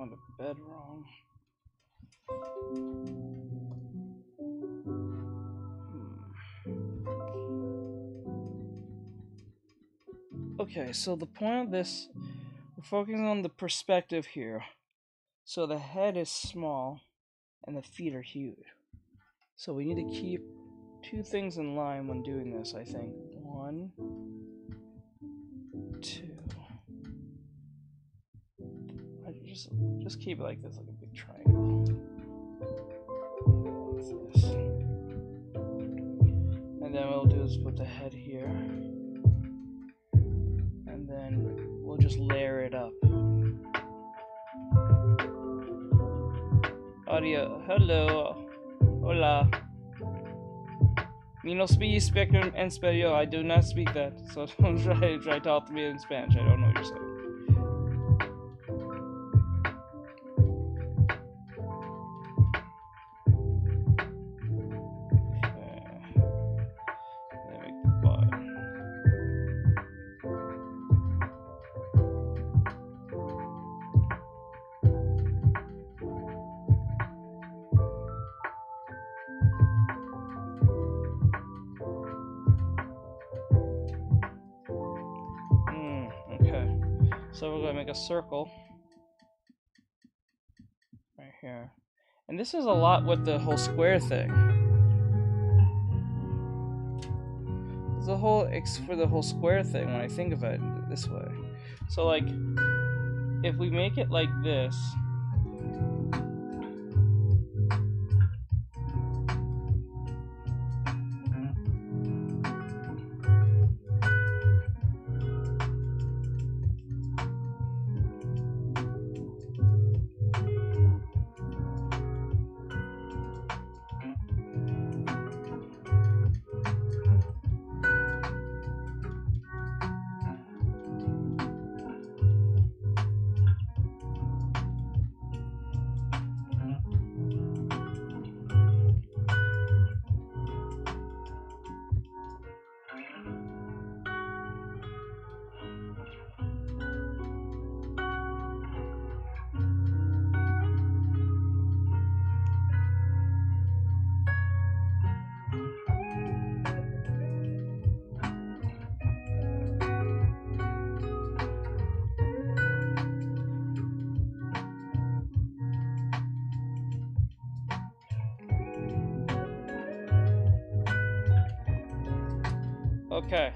on the bed wrong. Okay, so the point of this, we're focusing on the perspective here. So the head is small and the feet are huge. So we need to keep two things in line when doing this, I think. 1, 2. Just keep it like this, like a big triangle. Like this. And then what we'll do is put the head here. And then we'll just layer it up. Audio, hello, hola. Me no speak en español. I do not speak that, so don't try to talk to me in Spanish. I don't know what you're saying. So we're going to make a circle right here. And this is a lot with the whole square thing. There's a whole for the whole square thing when I think of it this way. So like, if we make it like this, okay,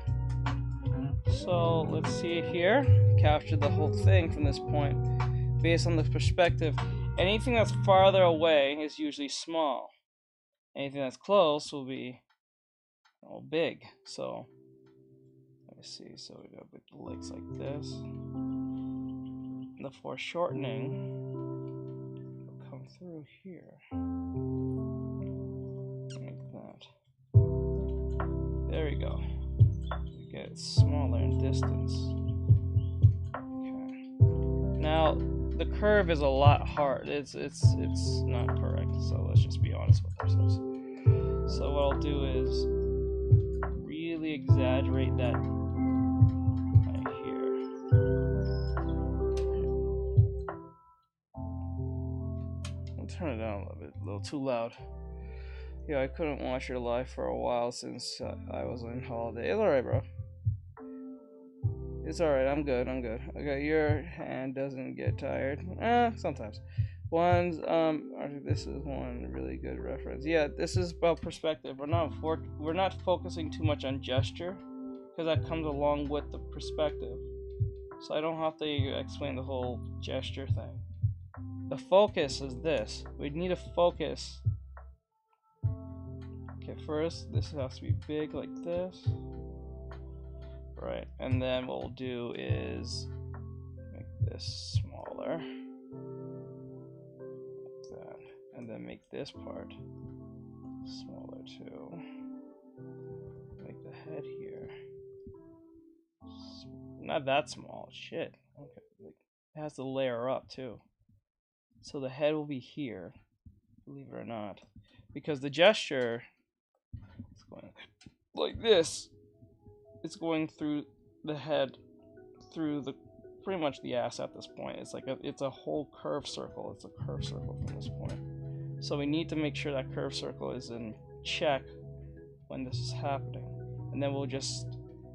so let's see here, capture the whole thing from this point based on the perspective. Anything that's farther away is usually small. Anything that's close will be big. So let me see, so we got the legs like this. And the foreshortening will come through here. Like that. There we go. Get it smaller in distance. Okay. Now the curve is a lot hard. It's not correct. So let's just be honest with ourselves. So what I'll do is really exaggerate that right here. I'll turn it down a little too loud. Yeah, I couldn't watch your live for a while since I was on holiday. It's alright, bro. It's alright, I'm good. Okay, your hand doesn't get tired. Sometimes. This is one really good reference. Yeah, this is about perspective. We're not focusing too much on gesture, because that comes along with the perspective. So I don't have to explain the whole gesture thing. The focus is this. We need to focus. Okay, first, this has to be big like this. Right, and then what we'll do is make this smaller, like that, and then make this part smaller too. Make the head here not that small. Shit. Okay, like, it has to layer up too. So the head will be here, believe it or not, because the gesture is going like this. It's going through the head, through the pretty much the ass at this point. It's like it's a whole curved circle. It's a curved circle from this point. So we need to make sure that curved circle is in check when this is happening. And then we'll just,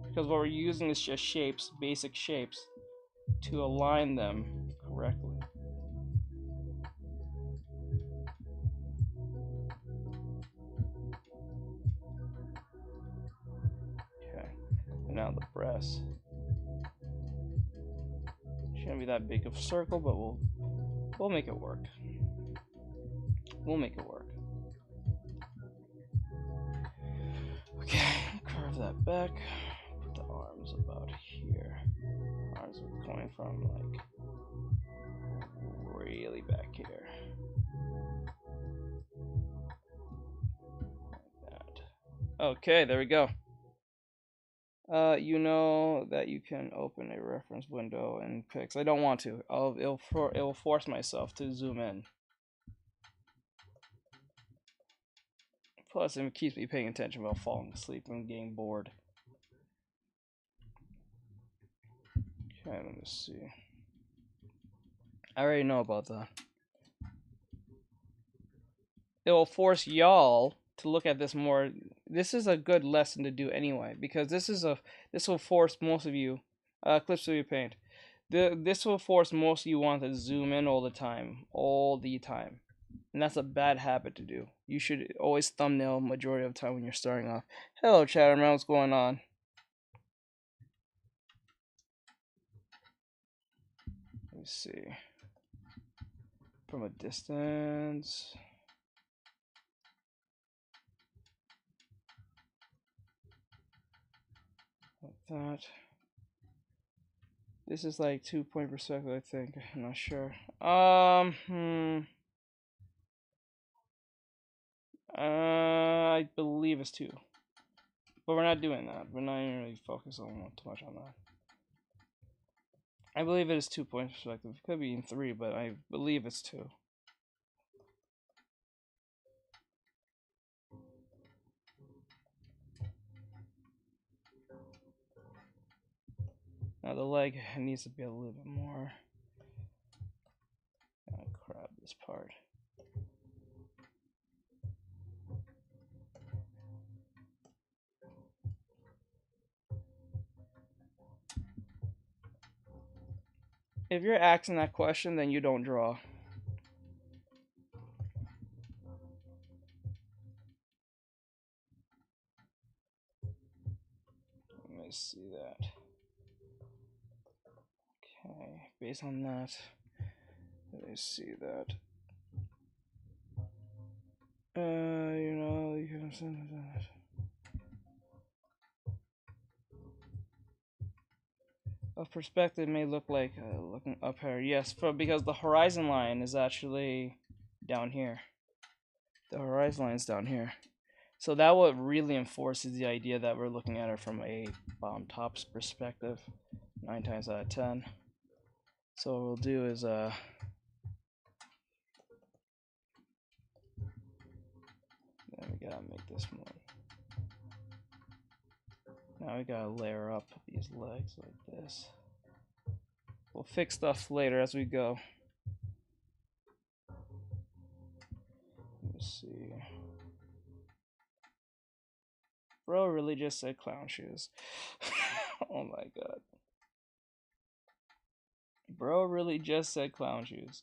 because what we're using is just shapes, basic shapes, to align them correctly. Okay, and now the breast. Shouldn't be that big of a circle, but we'll make it work. We'll make it work. Okay, curve that back. Put the arms about here. Arms are coming from like really back here. Like that. Okay, there we go. You know that you can open a reference window in Pix. I don't want to. It will force myself to zoom in. Plus, it keeps me paying attention while falling asleep and getting bored. Okay, let me see. I already know about that. It will force y'all to look at this more. This is a good lesson to do anyway, because this will force most of you, Clips of your paint. This will force most of you want to zoom in all the time, and that's a bad habit to do. You should always thumbnail majority of the time when you're starting off. Hello, Chatterman, what's going on? Let me see. From a distance. Like that. This is like 2-point perspective, I think. I'm not sure. I believe it's 2. But we're not doing that. We're not even really focused on too much on that. I believe it is 2-point perspective. It could be in 3, but I believe it's 2. Now the leg needs to be a little bit more. I'll grab this part. If you're asking that question, then you don't draw. Let me see that. Okay, based on that, let me see that. You know, you can send that. A perspective may look like looking up here. Yes, because the horizon line is actually down here. The horizon line is down here. So that what really enforces the idea that we're looking at it from a bottom tops perspective, 9 times out of 10. So what we'll do is then we gotta make this more. Now we gotta layer up these legs like this. We'll fix stuff later as we go. Let me see. Bro really just said clown shoes. Oh my god. Bro really just said clown shoes.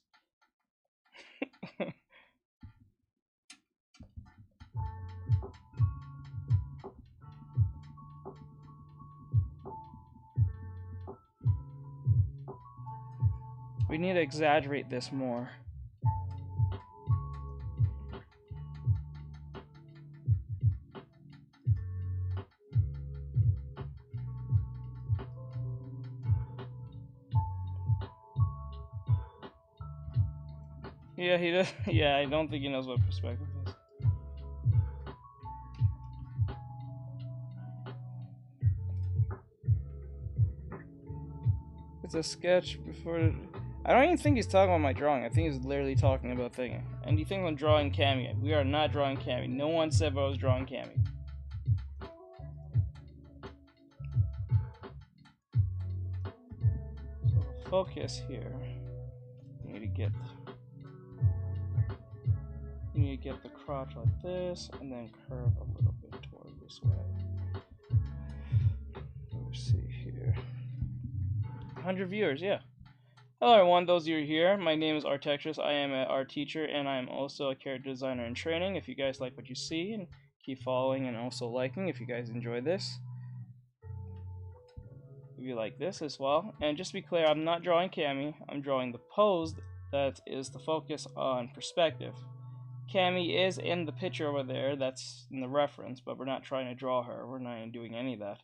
We need to exaggerate this more. Yeah, he does. Yeah, I don't think he knows what perspective is. It's a sketch before. I don't even think he's talking about my drawing. I think he's literally talking about thinking. And he thinks I'm drawing Cammy. We are not drawing Cammy. No one said I was drawing Cammy. So focus here, you need to get the crotch like this, and then curve a little bit toward this way. Let me see here. 100 viewers, yeah. Hello everyone, those of you here, my name is Artexrtic. I am an art teacher, and I am also a character designer in training. If you guys like what you see, and keep following and also liking if you guys enjoy this. If you like this as well. And just to be clear, I'm not drawing Cammy, I'm drawing the pose that is the focus on perspective. Cammy is in the picture over there, that's in the reference, but we're not trying to draw her, we're not doing any of that.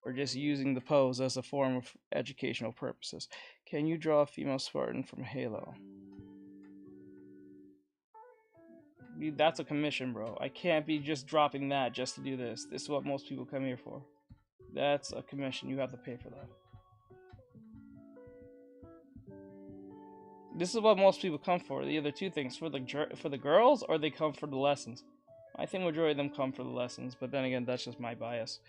We're just using the pose as a form of educational purposes. Can you draw a female Spartan from Halo? That's a commission, bro. I can't be just dropping that just to do this. This is what most people come here for. That's a commission. You have to pay for that. This is what most people come for. The other two things, for the girls, or they come for the lessons. I think majority of them come for the lessons, but then again, that's just my bias.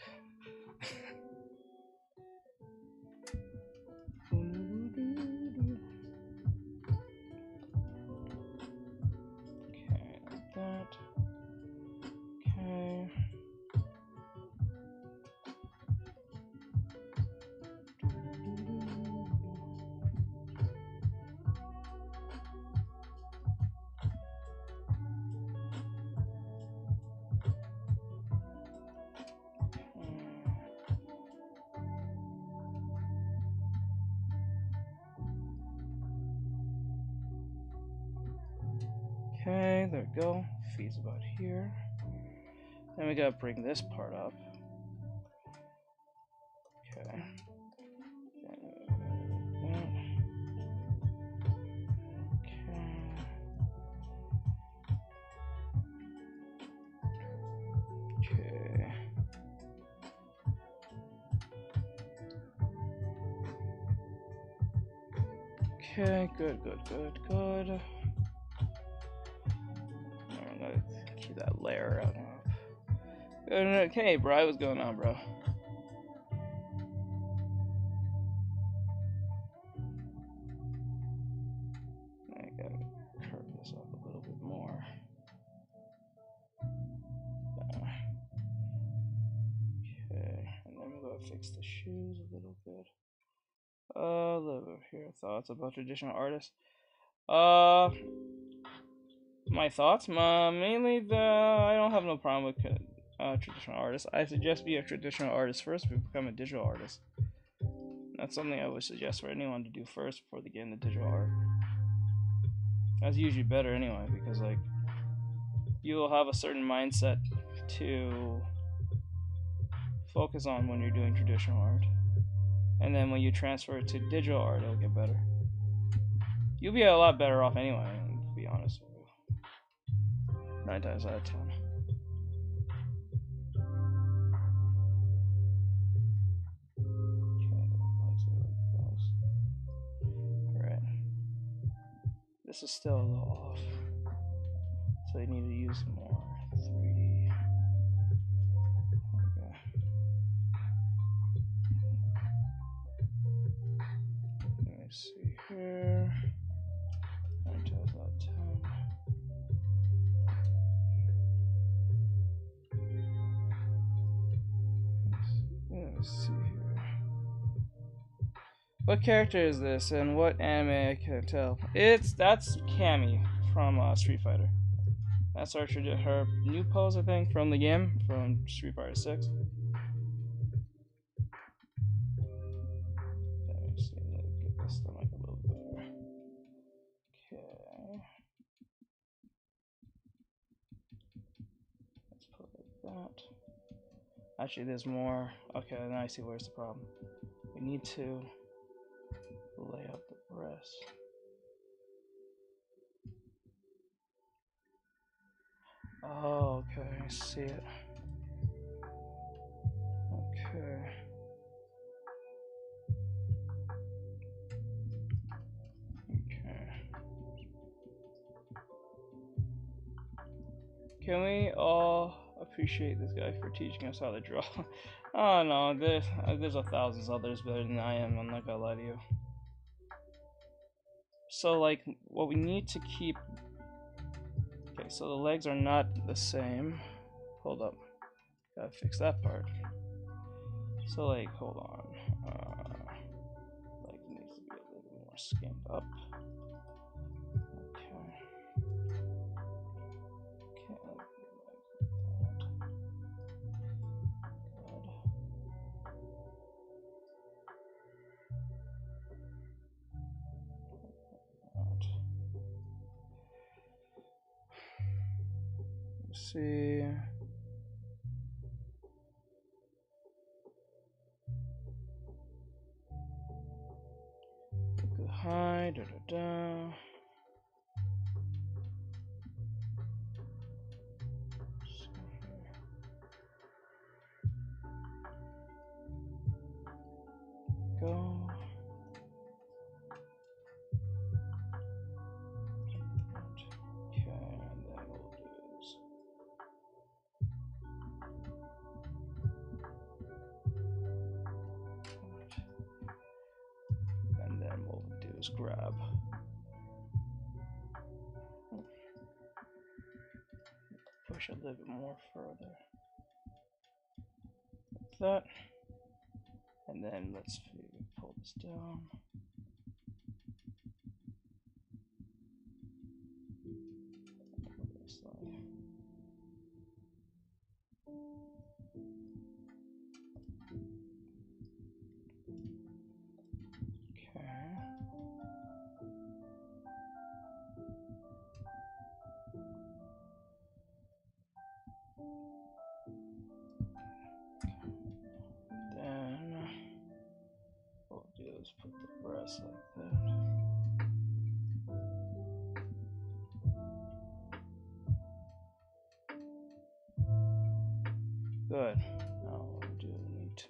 Okay, there we go. Feet's about here. Then we gotta bring this part up. Okay. Okay. Okay, good. I'm gonna keep that layer out. Okay, bro, what's going on, bro? I gotta curve this up a little bit more. Okay, and then we're gonna fix the shoes a little bit. A little bit here. Thoughts about traditional artists? My thoughts? Mainly I don't have no problem with traditional artists. I suggest be a traditional artist first before become a digital artist. That's something I would suggest for anyone to do first before they get into digital art. That's usually better anyway, because like you'll have a certain mindset to focus on when you're doing traditional art. And then when you transfer it to digital art, it'll get better. You'll be a lot better off anyway, to be honest with you. 9 times out of 10. Alright. This is still a little off. So you need to use more 3D. Okay. Let me see here. 9 times out of 10. Let me see here. What character is this, and what anime? I can't tell. That's Cammy from Street Fighter. That's her new pose, I think, from the game, from Street Fighter 6. Let me see, let me get this stomach a little better. Okay. Let's put it like that. Actually, there's more. Okay, now I see where's the problem. We need to lay out the breast. Oh, okay, I see it. Okay. Okay. Can we all appreciate this guy for teaching us how to draw? Oh no, there's a thousands others better than I am, I'm not gonna lie to you. So like what we need to keep. Okay, so the legs are not the same. Hold up, gotta fix that part. So like, hold on. Leg needs to be a little bit more skinned up. Okay. Okay, like that. Let's see. Good high, da da da. Go. Okay, and then we'll do this. And then what we'll do is grab. Push a little bit more further. Like that. And then let's pull this down. This way. Okay. Then what we'll do is put the breast like that. Good. Now we'll do need to.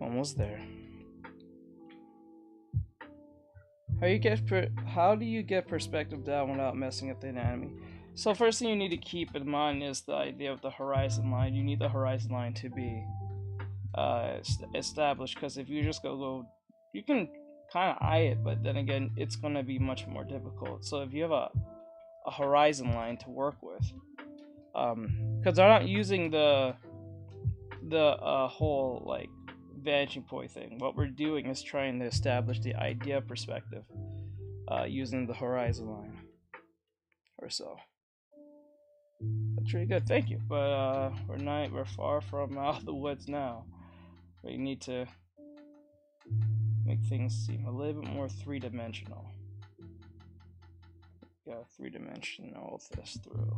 Almost there. How do you get perspective down without messing up the anatomy? So first thing you need to keep in mind is the idea of the horizon line. You need the horizon line to be established, because if you just go, you can kind of eye it, but then again, it's going to be much more difficult. So if you have a horizon line to work with, because they're not using the whole like vanishing point thing. What we're doing is trying to establish the idea of perspective using the horizon line or so. That's really good, thank you. But we're far from out of the woods now. We need to make things seem a little bit more three-dimensional. Gotta three-dimensional this through.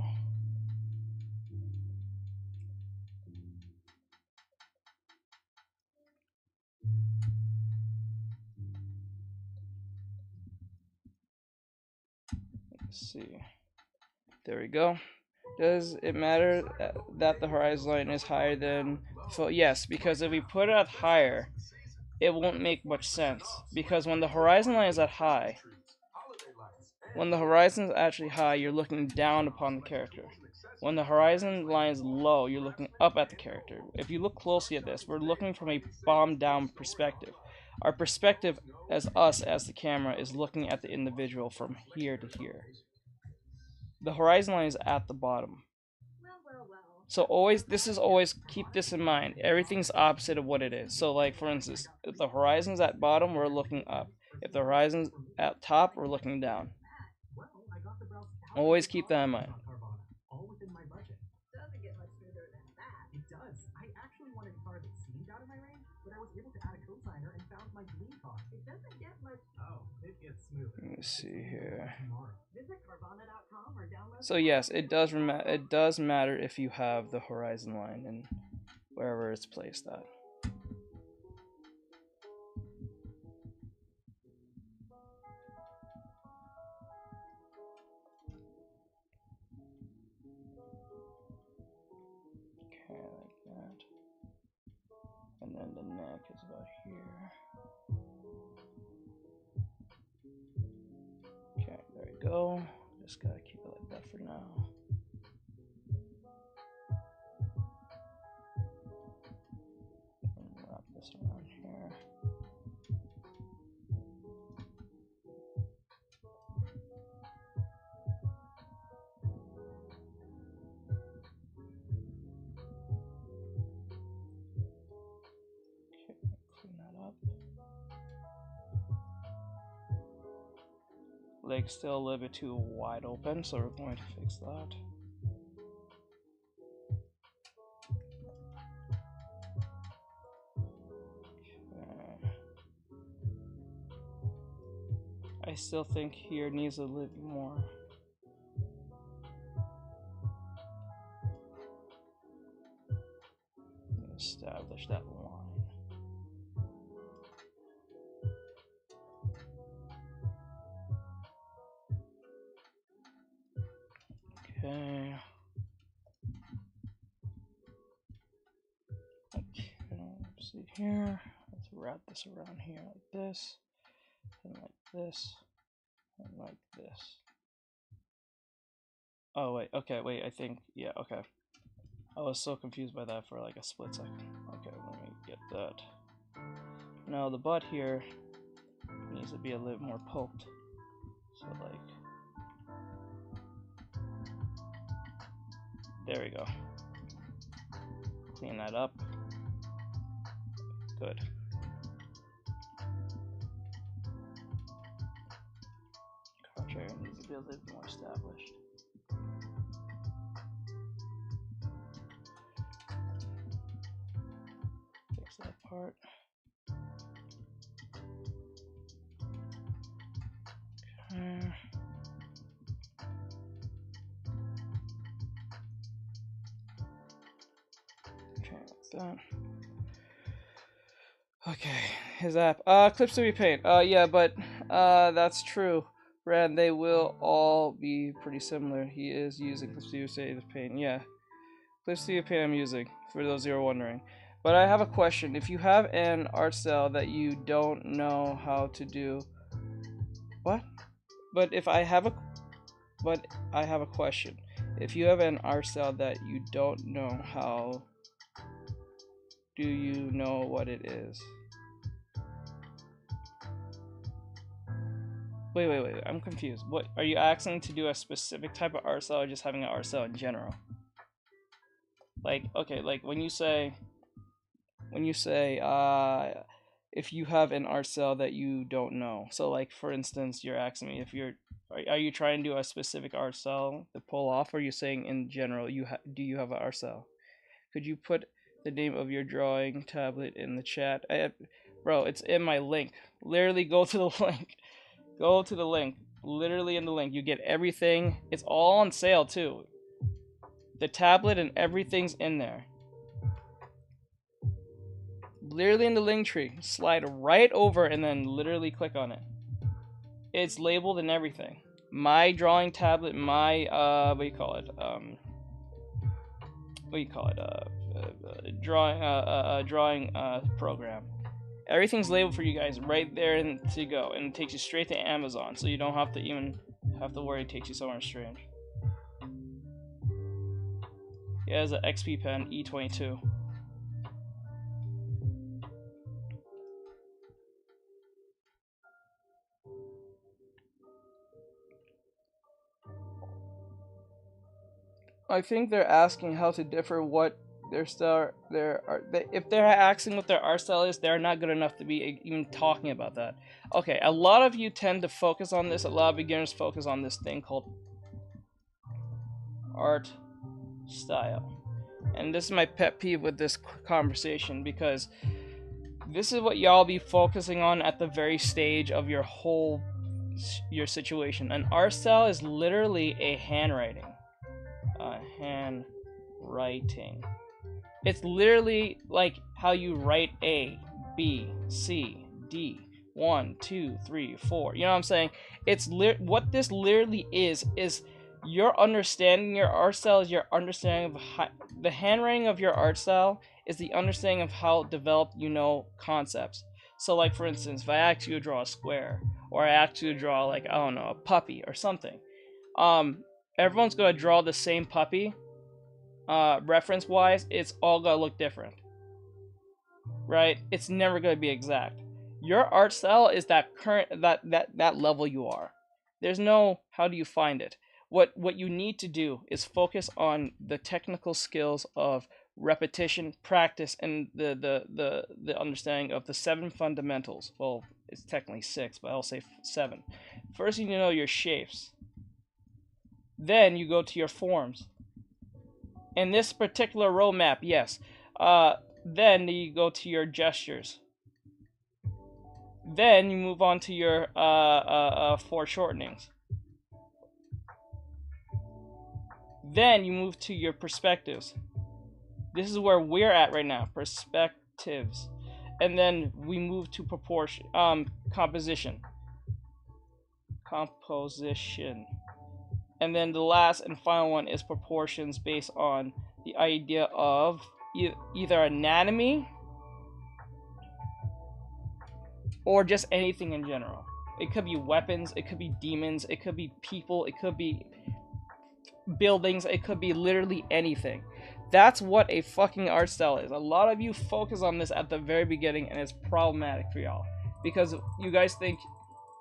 Let's see. There we go. Does it matter that the horizon line is higher than... Yes, because if we put it at higher, it won't make much sense. Because when the horizon line is at high, when the horizon is actually high, you're looking down upon the character. When the horizon line is low, you're looking up at the character. If you look closely at this, we're looking from a bomb-down perspective. Our perspective as us, as the camera, is looking at the individual from here to here. The horizon line is at the bottom. So always keep this in mind. Everything's opposite of what it is. So like for instance, if the horizon's at bottom, we're looking up. If the horizon's at top, we're looking down. Always keep that in mind. Let me see here. So yes, it does matter if you have the horizon line and wherever it's placed at. Okay, like that. And then the neck is about here. Okay, there we go. Just gotta keep it like that for now. like still a little bit too wide open, so we're going to fix that. Okay. I still think here needs a little bit more. Establish that line. Okay. Okay, let's see here. Let's wrap this around here like this, and like this, and like this. Oh wait, okay, wait, I think, yeah, okay. I was so confused by that for like a split second. Okay, let me get that. Now the butt here needs to be a little more poked. So like, there we go. Clean that up. Good. Crotch area needs to be a little more established. Fix that part. Okay. Okay, like that. Okay, his app. Clips to be paint. Yeah, but that's true. Rand, they will all be pretty similar. He is using Clips to paint. Yeah, Clips to paint I'm using, for those who are wondering. But I have a question. If you have an art style that you don't know how to do, what? But if I have a, but I have a question. If you have an art style that you don't know how, do you know what it is? Wait, I'm confused. What, are you asking to do a specific type of art style or just having an art style in general? Like, okay, like when you say, if you have an art style that you don't know. So like, for instance, you're asking me if you're, are you trying to do a specific art style to pull off, or are you saying in general, do you have an art style? Could you put the name of your drawing tablet in the chat? Bro, it's in my link. Literally go to the link. Go to the link. Literally in the link. You get everything. It's all on sale too. The tablet and everything's in there. Literally in the link tree. Slide right over and then literally click on it. It's labeled and everything. My drawing tablet, my what do you call it? Drawing program. Everything's labeled for you guys right there and to go, and it takes you straight to Amazon, so you don't have to even have to worry it takes you somewhere strange. It has an XP pen E22. I think they're asking how to differ what their style, if they're asking what their art style is, they're not good enough to be even talking about that. Okay, a lot of you tend to focus on this, a lot of beginners focus on this thing called art style. And this is my pet peeve with this conversation, because this is what y'all be focusing on at the very stage of your whole situation. An art style is literally a handwriting. Handwriting. It's literally like how you write A, B, C, D, 1, 2, 3, 4. You know what I'm saying? It's what this literally is your understanding your art style is your understanding of how, the handwriting of your art style is the understanding of how developed you know concepts. So like for instance, if I ask you to draw a square, or I ask you to draw like, I don't know, a puppy or something, everyone's gonna draw the same puppy. Reference wise, it's all gonna look different, right? It's never gonna be exact. Your art style is that that level you are. There's no how do you find it. What you need to do is focus on the technical skills of repetition, practice, and the understanding of the 7 fundamentals. Well, It's technically 6, but I'll say 7. First, you need to know your shapes. Then you go to your forms. In this particular roadmap, yes. Then you go to your gestures. Then you move on to your foreshortenings. Then you move to your perspectives. This is where we're at right now, perspectives. And then we move to proportion, composition. And then the last and final one is proportions, based on the idea of either anatomy or just anything in general. It could be weapons, it could be demons, it could be people, it could be buildings, it could be literally anything. That's what a fucking art style is. A lot of you focus on this at the very beginning, and it's problematic for y'all because you guys think,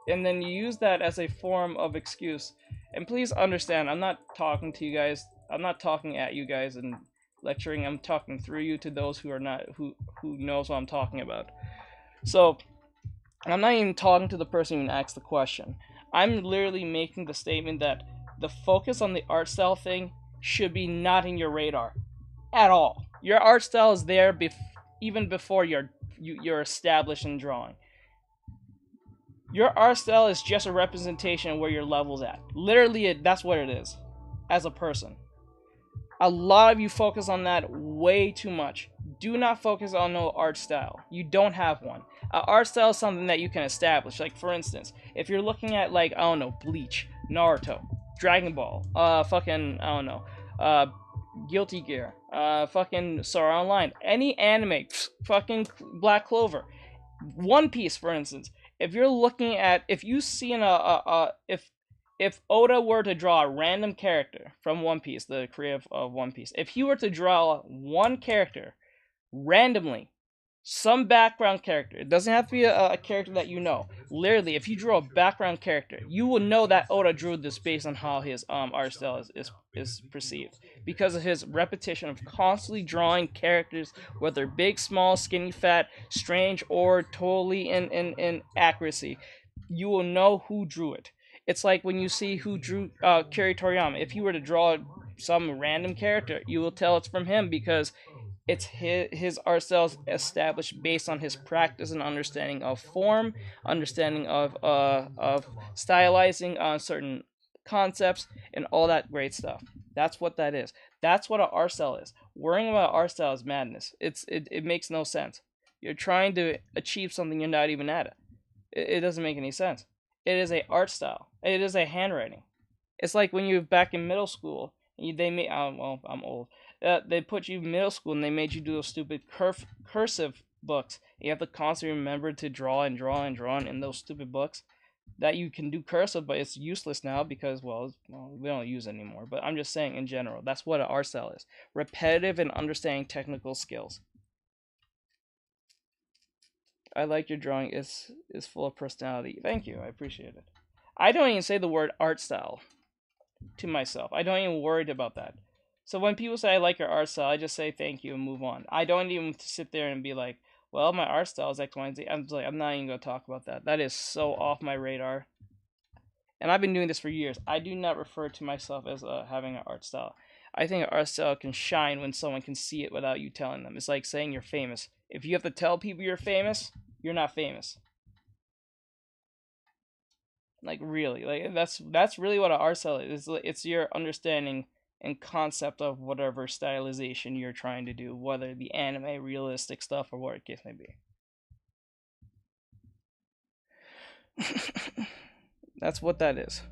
and then you use that as a form of excuse. And please understand, I'm not talking to you guys, I'm not talking at you guys and lecturing, I'm talking through you to those who are not, who knows what I'm talking about. So I'm not even talking to the person who asked the question. I'm literally making the statement that the focus on the art style thing should be not in your radar at all. Your art style is there even before you're established in drawing. Your art style is just a representation of where your level's at. Literally, that's what it is as a person. A lot of you focus on that way too much. Do not focus on no art style. You don't have one. Art style is something that you can establish. Like, for instance, if you're looking at, like, I don't know, Bleach, Naruto, Dragon Ball, fucking, I don't know, Guilty Gear, fucking Sword Art Online, any anime, fucking Black Clover, One Piece, for instance. If you're looking at, if you see if Oda were to draw a random character from One Piece, the creator of One Piece, if he were to draw one character randomly, some background character, it doesn't have to be a character that you know. Literally, if you draw a background character, you will know that Oda drew this based on how his art style is perceived, because of his repetition of constantly drawing characters, whether big, small, skinny, fat, strange, or totally in accuracy. You will know who drew it. It's like when you see who drew Kiri Toriyama. If you were to draw some random character, you will tell it's from him, because it's his art style is established based on his practice and understanding of form, understanding of stylizing on certain concepts, and all that great stuff. That's what that is. That's what an art style is. Worrying about art style is madness. It makes no sense. You're trying to achieve something you're not even at. It doesn't make any sense. It is a art style. It is a handwriting. It's like when you're back in middle school, and they made, well, I'm old. They put you in middle school and they made you do those stupid cursive books. You have to constantly remember to draw and draw and draw in those stupid books. That you can do cursive, but it's useless now because, well, we don't use it anymore. But I'm just saying in general, that's what an art style is. Repetitive and understanding technical skills. I like your drawing. It's full of personality. Thank you. I appreciate it. I don't even say the word art style to myself. I don't even worry about that. So when people say I like your art style, I just say thank you and move on. I don't even sit there and be like, well, my art style is X, Y, and Z. I'm just like, I'm not even going to talk about that. That is so off my radar. And I've been doing this for years. I do not refer to myself as having an art style. I think an art style can shine when someone can see it without you telling them. It's like saying you're famous. If you have to tell people you're famous, you're not famous. Like, really. Like, that's really what an art style is. It's your understanding and concept of whatever stylization you're trying to do, whether it be anime, realistic stuff, or what the case may be. That's what that is.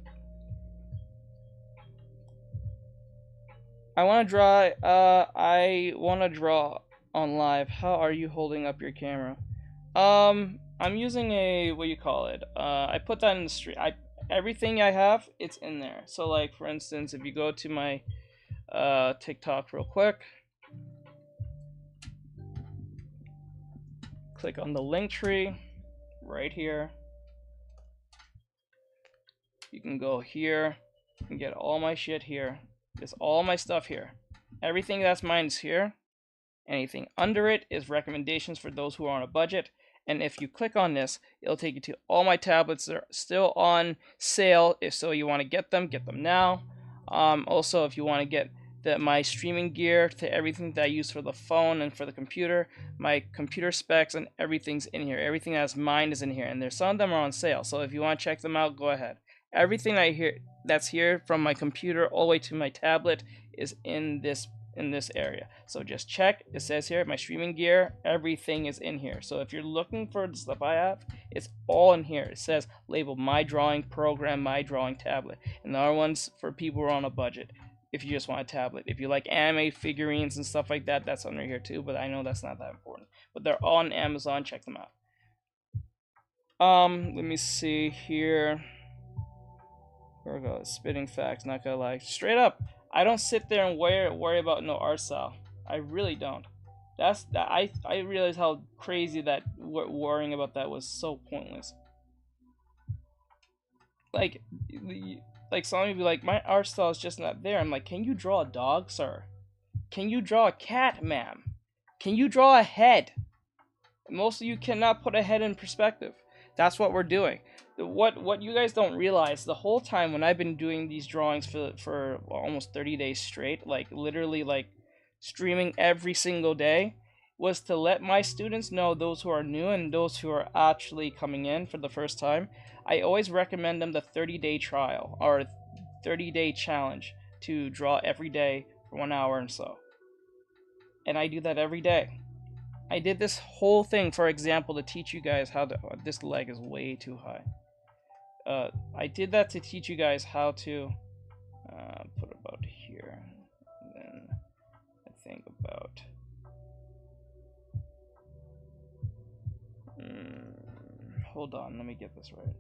I want to draw on live. How are you holding up your camera? I'm using a, what do you call it? I put that in the stream. Everything I have, it's in there. So, like, for instance, if you go to my TikTok real quick, click on the link tree right here. You can go here and get all my shit here. There's all my stuff here. Everything that's mine is here. Anything under it is recommendations for those who are on a budget. And if you click on this, it'll take you to all my tablets that are still on sale. If so, you want to get them now. Also, if you want to get my streaming gear to everything that I use for the phone and for the computer, my computer specs and everything's in here. Everything that's mine is in here, and there's some of them are on sale. So if you want to check them out, go ahead. Everything that's here from my computer all the way to my tablet is in this area. So just check. It says here my streaming gear, everything is in here. So if you're looking for the stuff I have, it's all in here. It says label my drawing program, my drawing tablet, and the other ones for people who are on a budget. If you just want a tablet, if you like anime figurines and stuff like that, that's under here too, but I know that's not that important. But they're all on Amazon. Check them out. Let me see here. Here we go. Spitting facts, not gonna lie. Straight up, I don't sit there and worry about no art style. I really don't. I realize how crazy that worrying about that was so pointless. Like some of you be like, my art style is just not there. I'm like, can you draw a dog, sir? Can you draw a cat, ma'am? Can you draw a head? Most of you cannot put a head in perspective. That's what we're doing. What you guys don't realize, the whole time when I've been doing these drawings for almost 30 days straight, like literally like streaming every single day, was to let my students know, those who are new and those who are actually coming in for the first time, I always recommend them the 30-day trial or 30-day challenge to draw every day for 1 hour and so. And I do that every day. I did this whole thing, for example, to teach you guys how to... this leg is way too high. I did that to teach you guys how to put about here. And then I think about... hold on, let me get this right.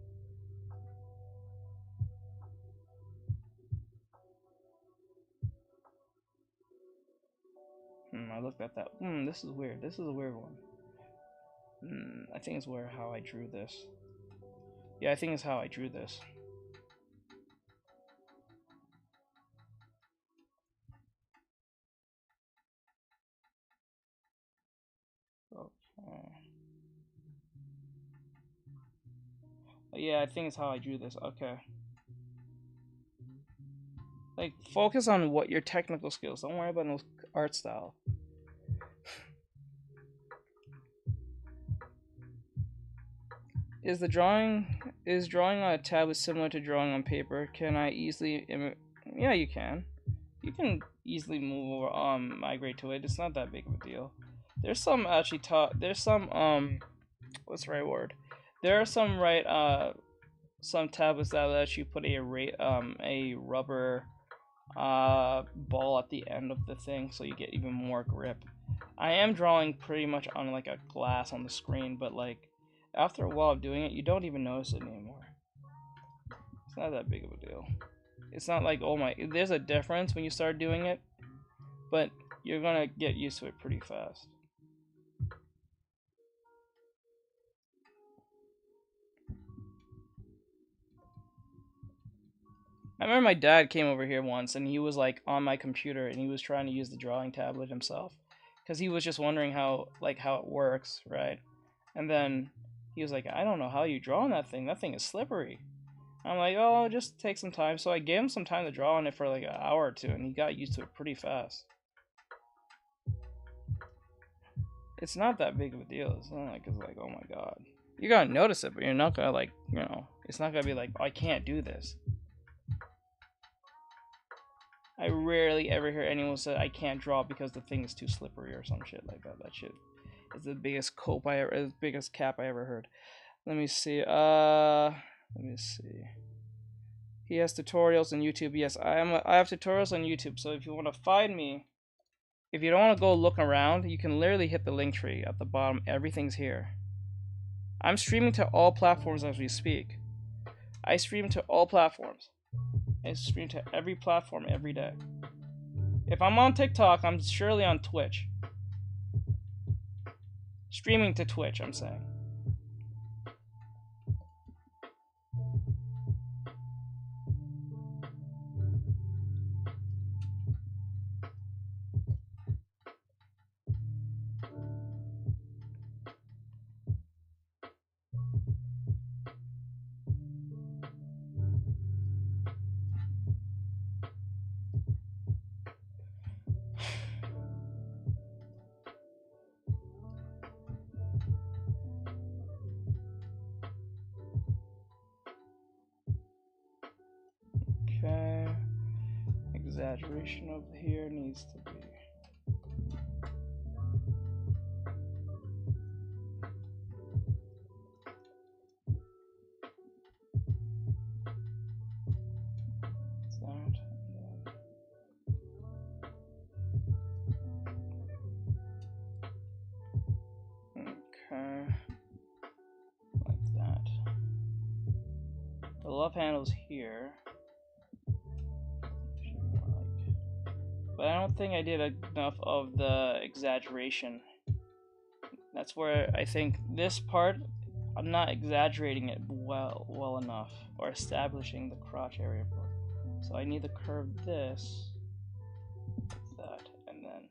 I looked at that. This is weird. This is a weird one. I think it's how I drew this. Yeah, I think it's how I drew this. Okay. Yeah, I think it's how I drew this. Okay. Like, focus on what your technical skills. Don't worry about no art style. Is drawing on a tablet similar to drawing on paper? Can I easily yeah, you can. You can easily move over, migrate to it. It's not that big of a deal. There's some actually there's some what's the right word? There are some some tablets that let you put a rubber ball at the end of the thing, so you get even more grip. I am drawing pretty much on like a glass on the screen, but like after a while of doing it, you don't even notice it anymore. It's not that big of a deal. It's not like, oh my, there's a difference when you start doing it, but you're gonna get used to it pretty fast. I remember my dad came over here once and he was like on my computer and he was trying to use the drawing tablet himself because he was just wondering how it works, right? And then he was like, I don't know how you draw on that thing. That thing is slippery. I'm like, oh, just take some time. So I gave him some time to draw on it for like an hour or two, and he got used to it pretty fast. It's not that big of a deal. It's not like it's like, oh my god. You're gonna notice it, but you're not gonna like, you know, it's not gonna be like, oh, I can't do this. I rarely ever hear anyone say I can't draw because the thing is too slippery or some shit like that. That shit is the biggest biggest cap I ever heard. Let me see. He has tutorials on YouTube. Yes, I have tutorials on YouTube. So if you want to find me, if you don't want to go look around, you can literally hit the link tree at the bottom. Everything's here. I'm streaming to all platforms as we speak. I stream to all platforms. I stream to every platform every day. If I'm on TikTok, I'm surely on Twitch. Streaming to Twitch, I'm saying. exaggeration over here needs to be. The love handle's here. But I don't think I did enough of the exaggeration. That's where I think this part, I'm not exaggerating it well enough, or establishing the crotch area. So I need to curve this, like that, and then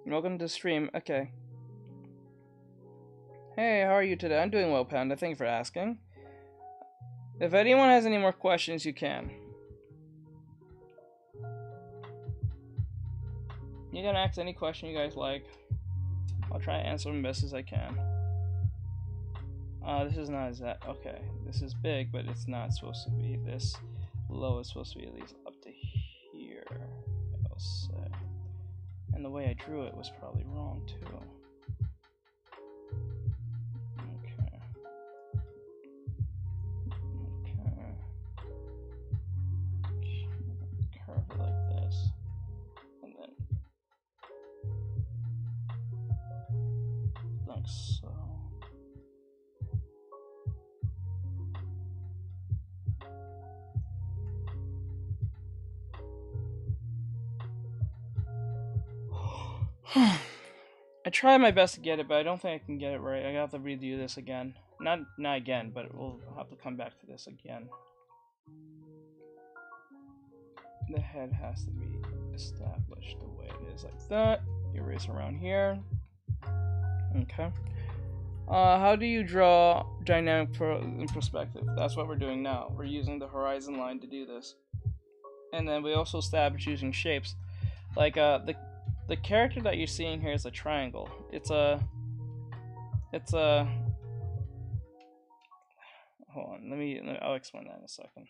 welcome to the stream. Okay. Hey, how are you today? I'm doing well, Panda. Thank you for asking. If anyone has any more questions, you can. You can ask any question you guys like. I'll try to answer them best as I can. This is not exact. Okay, this is big, but it's not supposed to be this low. It's supposed to be at least up to here, I'll say. And the way I drew it was probably wrong too. Okay. Curve it like this, and then like so. I tried my best to get it, but I don't think I can get it right. I have to redo this again. Not again, but we'll have to come back to this again. The head has to be established the way it is, like that. Erase around here. Okay. How do you draw dynamic in perspective? That's what we're doing now. We're using the horizon line to do this. And then we also establish using shapes. Like the character that you're seeing here is a triangle. It's a hold on, I'll explain that in a second.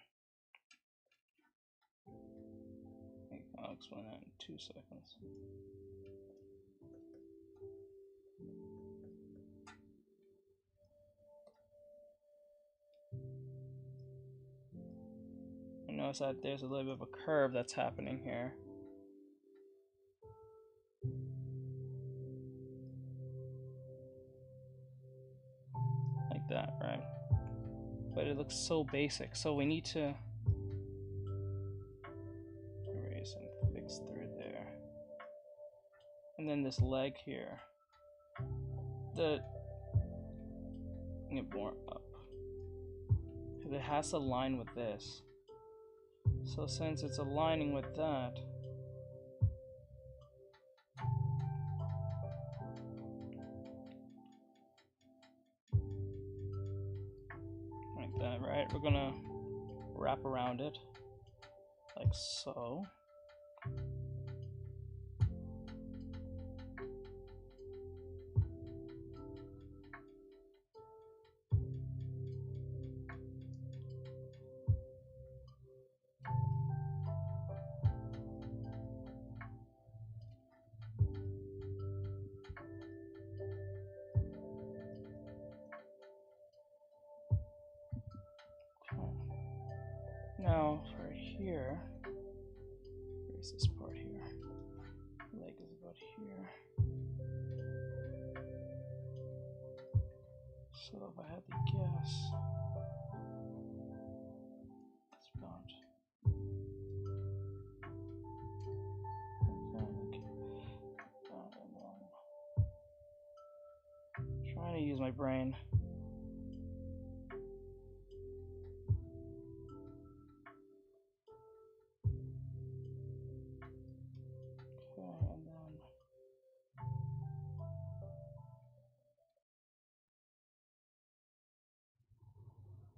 I'll explain that in 2 seconds. You notice that there's a little bit of a curve that's happening here. Like that, right? But it looks so basic, so we need to erase and fix through there. And then this leg here, get more up, because it has to align with this. So since it's aligning with that, like that, right? We're gonna wrap around it, like so. Now, for here, where's this part here? Leg is about here. So if I had to guess, it's about trying to use my brain.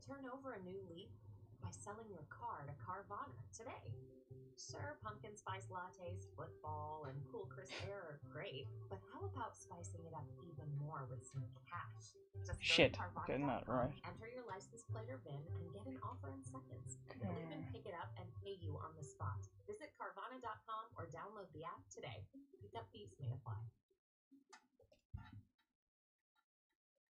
turn over a new leaf by selling your car to Carvana today. Sure, pumpkin spice lattes, football, and cool crisp air are great, but how about spicing it up even more with some cash? Just Shit. go to Okay, not right. enter your license plate or VIN, and get an offer in seconds. They'll even pick it up and pay you on the spot. Visit Carvana.com or download the app today. Pickup fees may apply.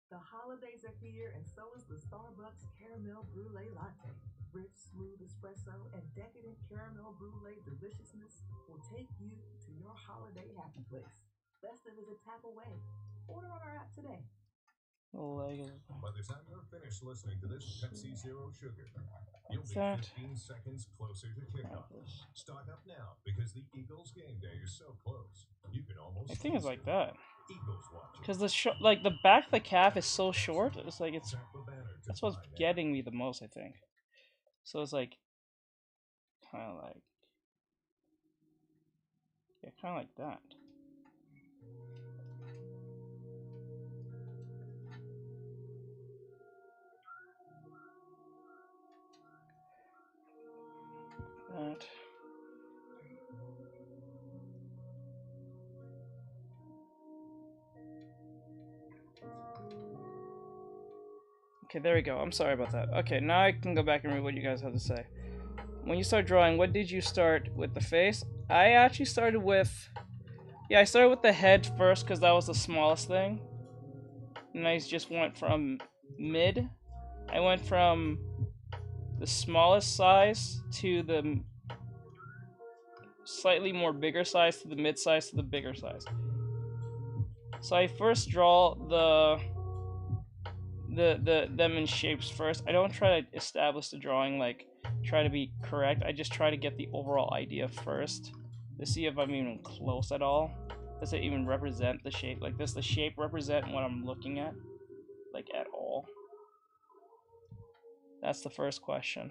The holidays are here, and so is the Starbucks Caramel Brulee Latte. Rich, smooth espresso and decadent caramel brulee deliciousness will take you to your holiday happy place. Festive is a tap away. Order on our app today. By the time you're finished listening to this Pepsi Zero Sugar, you'll be 15 seconds closer to kickoff. Stock up now because the Eagles game day is so close. You can almost. I think it's like that. Eagles watching. Because like the back of the calf is so short. It's like that's what's getting me the most, I think. So it's like kind of like kind of like that. That. Okay, there we go. I'm sorry about that. Okay, now I can go back and read what you guys have to say. When you start drawing, what did you start with? The face? I actually started with... Yeah, I started with the head first because that was the smallest thing. And I just went from mid. I went from the smallest size to the slightly more bigger size to the mid size to the bigger size. So I first draw them in shapes first. I don't try to establish the drawing, like try to be correct. I just try to get the overall idea first to see if I'm even close at all. Does it even represent the shape? Like, does the shape represent what I'm looking at? Like, at all? That's the first question.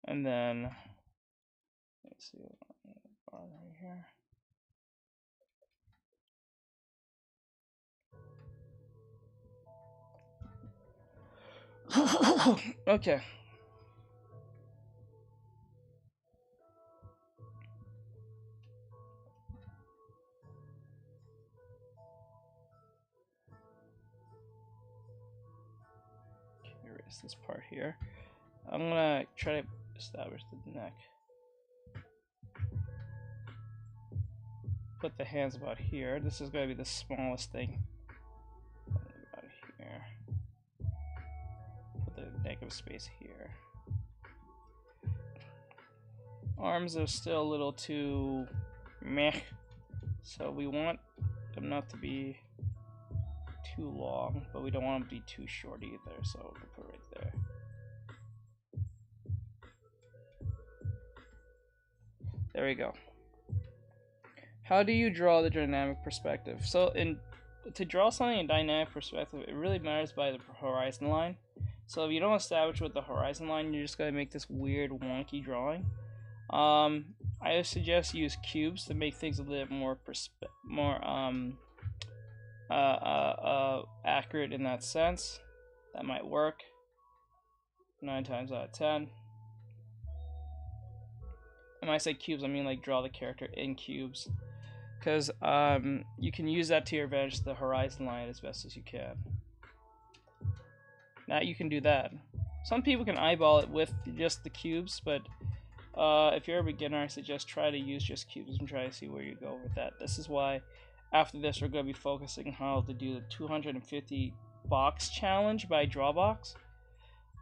And then, let's see what right here. Okay. Erase this part here. I'm gonna try to establish the neck. Put the hands about here. This is gonna be the smallest thing. About here. Put the negative space here. Arms are still a little too meh, so we want them not to be too long, but we don't want them to be too short either, so we'll put it right there. There we go. How do you draw the dynamic perspective? So to draw something in dynamic perspective, it really matters by the horizon line. So if you don't establish with the horizon line, you're just going to make this weird wonky drawing. I suggest use cubes to make things a little more accurate in that sense. That might work 9 times out of 10. And when I say cubes, I mean like draw the character in cubes, because you can use that to your advantage, the horizon line, as best as you can. Now you can do that. Some people can eyeball it with just the cubes, but if you're a beginner, I suggest try to use just cubes and try to see where you go with that. This is why after this we're going to be focusing how to do the 250 box challenge by Drawbox.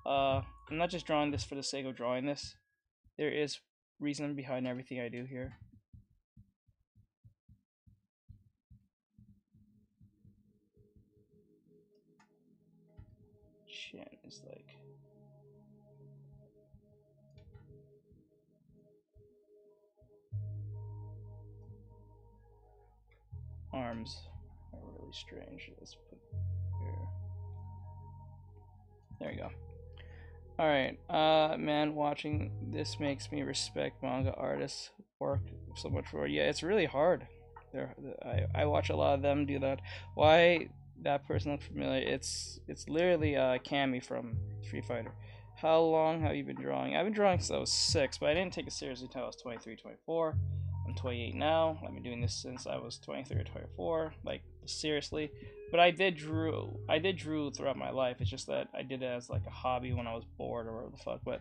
I'm not just drawing this for the sake of drawing this. There is reason behind everything I do here. Chin is like... Arms are really strange. Let's put here. There we go. Alright, man, watching this makes me respect manga artists' work so much more. Yeah, it's really hard. I watch a lot of them do that. Why that person looks familiar? It's literally Cammy from Street Fighter. How long have you been drawing? I've been drawing since I was 6, but I didn't take it seriously until I was 23, 24. I'm 28 now. I've been doing this since I was 23 or 24, like seriously. But I did drew throughout my life. It's just that I did it as like a hobby when I was bored or whatever the fuck. But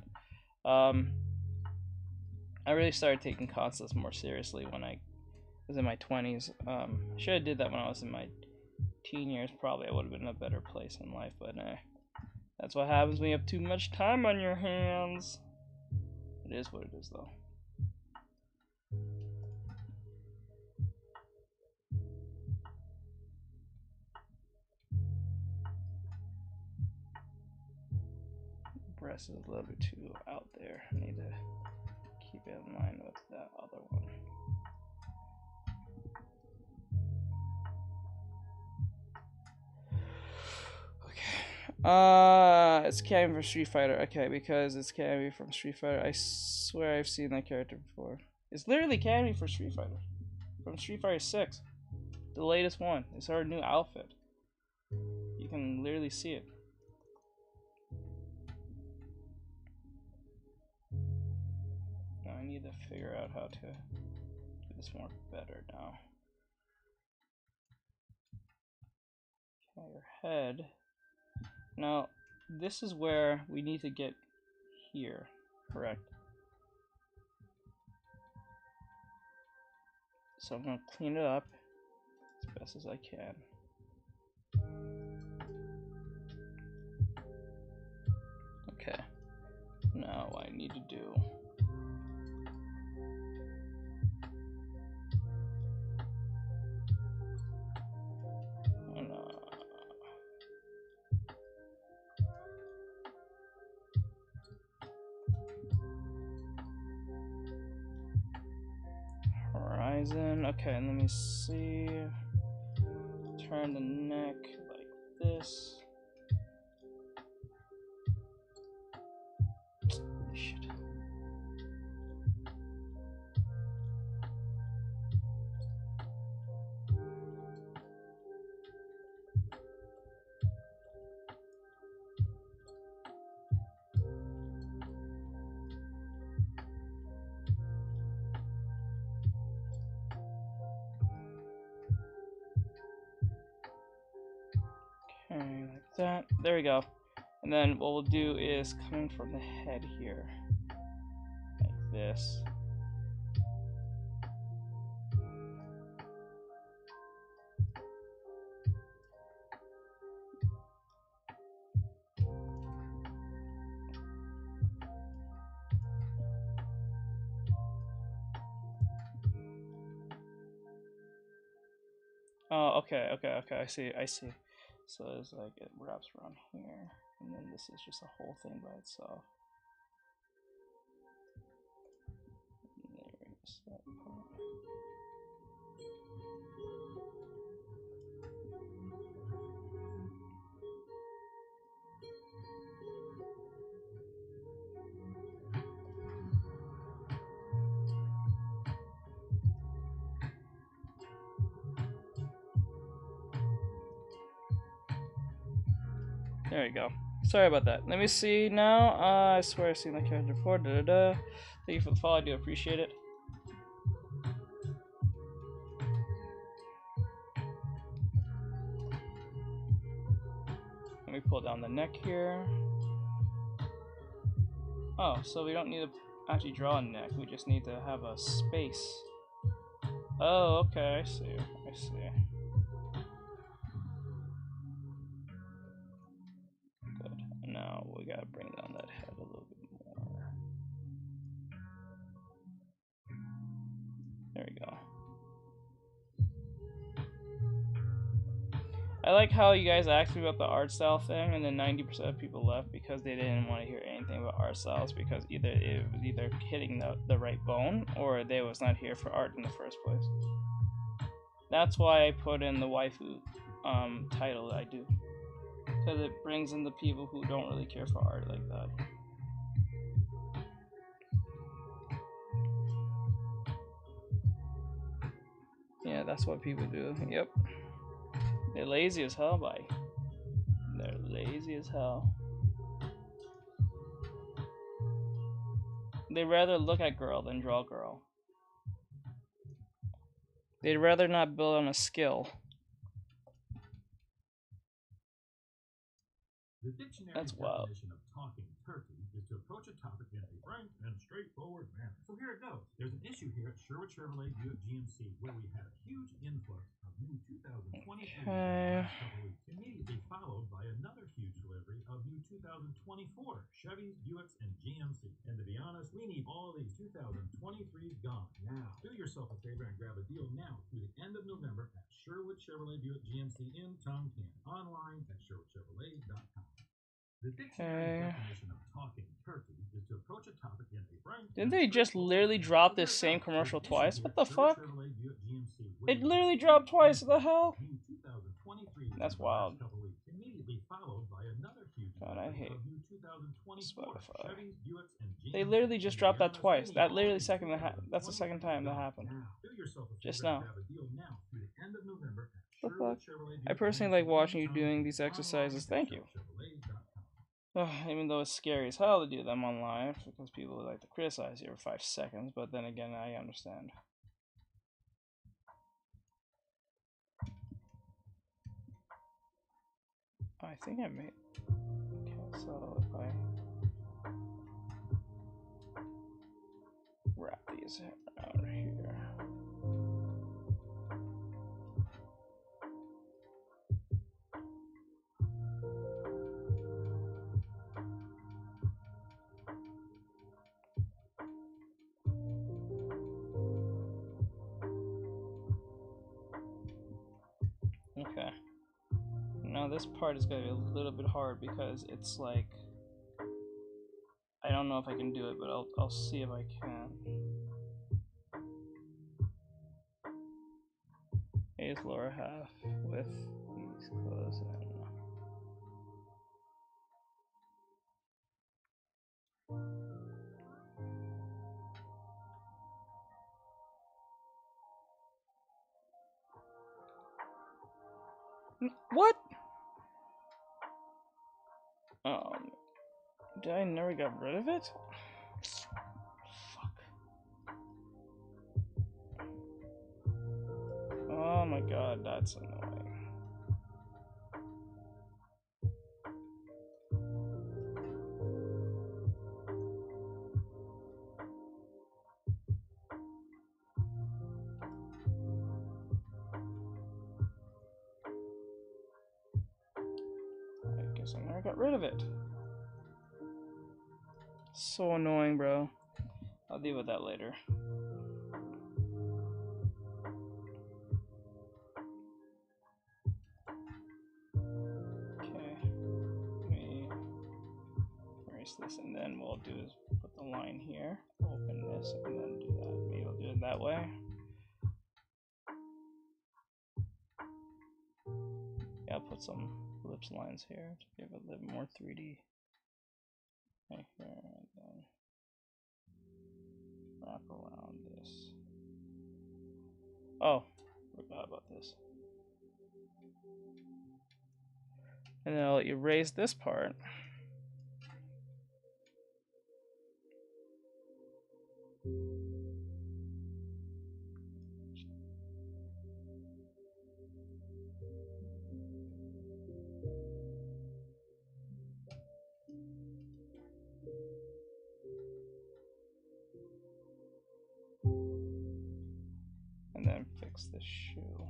I really started taking concepts more seriously when I was in my 20s. I should have did that when I was in my teen years. Probably I would have been in a better place in life. But that's what happens when you have too much time on your hands. It is what it is, though. Breast is a little bit too out there. I need to keep it in line with that other one. It's Cammy from Street Fighter. Okay, because it's Cammy from Street Fighter. I swear I've seen that character before. It's literally Cammy from Street Fighter. From Street Fighter 6. The latest one. It's her new outfit. You can literally see it. Now I need to figure out how to do this more better now. Okay, your head. Now, this is where we need to get here, correct? So I'm going to clean it up as best as I can. Okay, now what I need to do. Horizon. Okay, and let me see. Turn the neck like this. Shit. Okay, like that. There we go. And then what we'll do is coming from the head here, like this. Oh, okay, I see. So it's like it wraps around here, and then this is just a whole thing by itself. There's that part. There we go. Sorry about that. Let me see now. I swear I've seen that character before. Thank you for the follow. I do appreciate it. Let me pull down the neck here. Oh, so we don't need to actually draw a neck. We just need to have a space. Oh, okay. I see. Good. Now we gotta bring down that head a little bit more. There we go. I like how you guys asked me about the art style thing, and then 90% of people left because they didn't want to hear anything about art styles, because either it was either hitting the right bone or they was not here for art in the first place. That's why I put in the waifu title that I do, because it brings in the people who don't really care for art like that. Yeah, that's what people do. Yep. They're lazy as hell, buddy. They're lazy as hell. They'd rather look at girl than draw girl. They'd rather not build on a skill. The dictionary definition of talking turkey is to approach a topic in a frank and straightforward manner. So here it goes. There's an issue here at Sherwood Chevrolet Buick GMC where we had a huge influx of new 2023 in the last couple weeks, immediately followed by another huge delivery of new 2024 Chevys, Buicks, and GMC. And to be honest, we need all these 2023s gone now. Do yourself a favor and grab a deal now through the end of November at Sherwood Chevrolet Buick GMC in Tonkin. Online at SherwoodChevrolet.com. The dictionary definition of talking turkey is to approach a topic in a frank. Didn't they just literally drop this same commercial twice? What the fuck? It literally dropped twice. What the hell? That's wild. God, I hate Spotify. They literally just dropped that twice. That literally that's the second time that happened. Just now. What the fuck? I personally like watching you doing these exercises. Thank you. Even though it's scary as hell to do them on live because people like to criticize you for 5 seconds, but then again, I understand. I think I made. Okay, so if I wrap these around here. Okay. Now this part is gonna be a little bit hard because it's like I don't know if I can do it, but I'll see if I can. A's lower half with these clothes in. What? Did I never get rid of it? Fuck. Oh my god, that's annoying. I guess I never got rid of it. So annoying, bro. I'll deal with that later. Okay. Let me erase this, and then what I'll do is put the line here, open this, and then do that. Maybe I'll do it that way. Yeah, I'll put some ellipse lines here to give it a little more 3D. Right here, and then wrap around this. Oh, forgot about this. And then I'll erase this part. And then fix the shoe.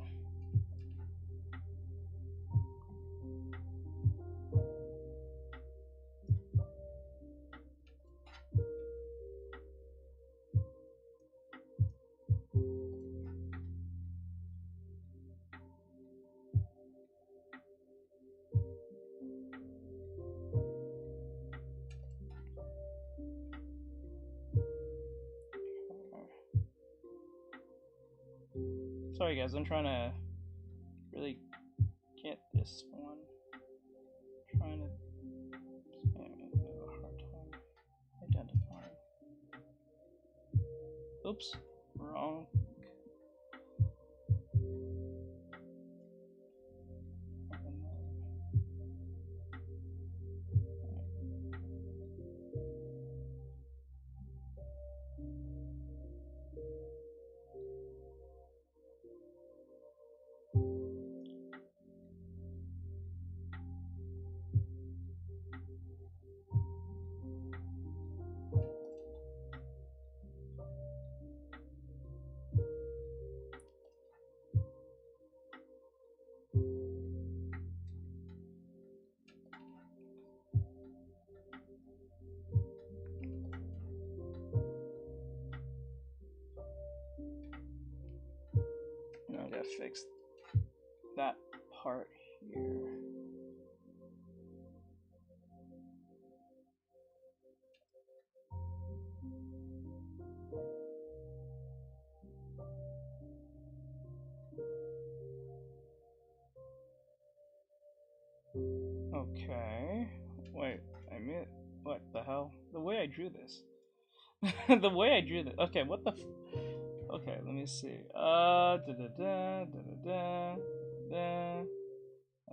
Sorry guys, I'm trying to really get this one. I'm trying to have a hard time identifying. Oops, wrong. fix that part here. Okay. Wait, I mean, what the hell? The way I drew this. The way I drew this. Okay, what the okay, let me see.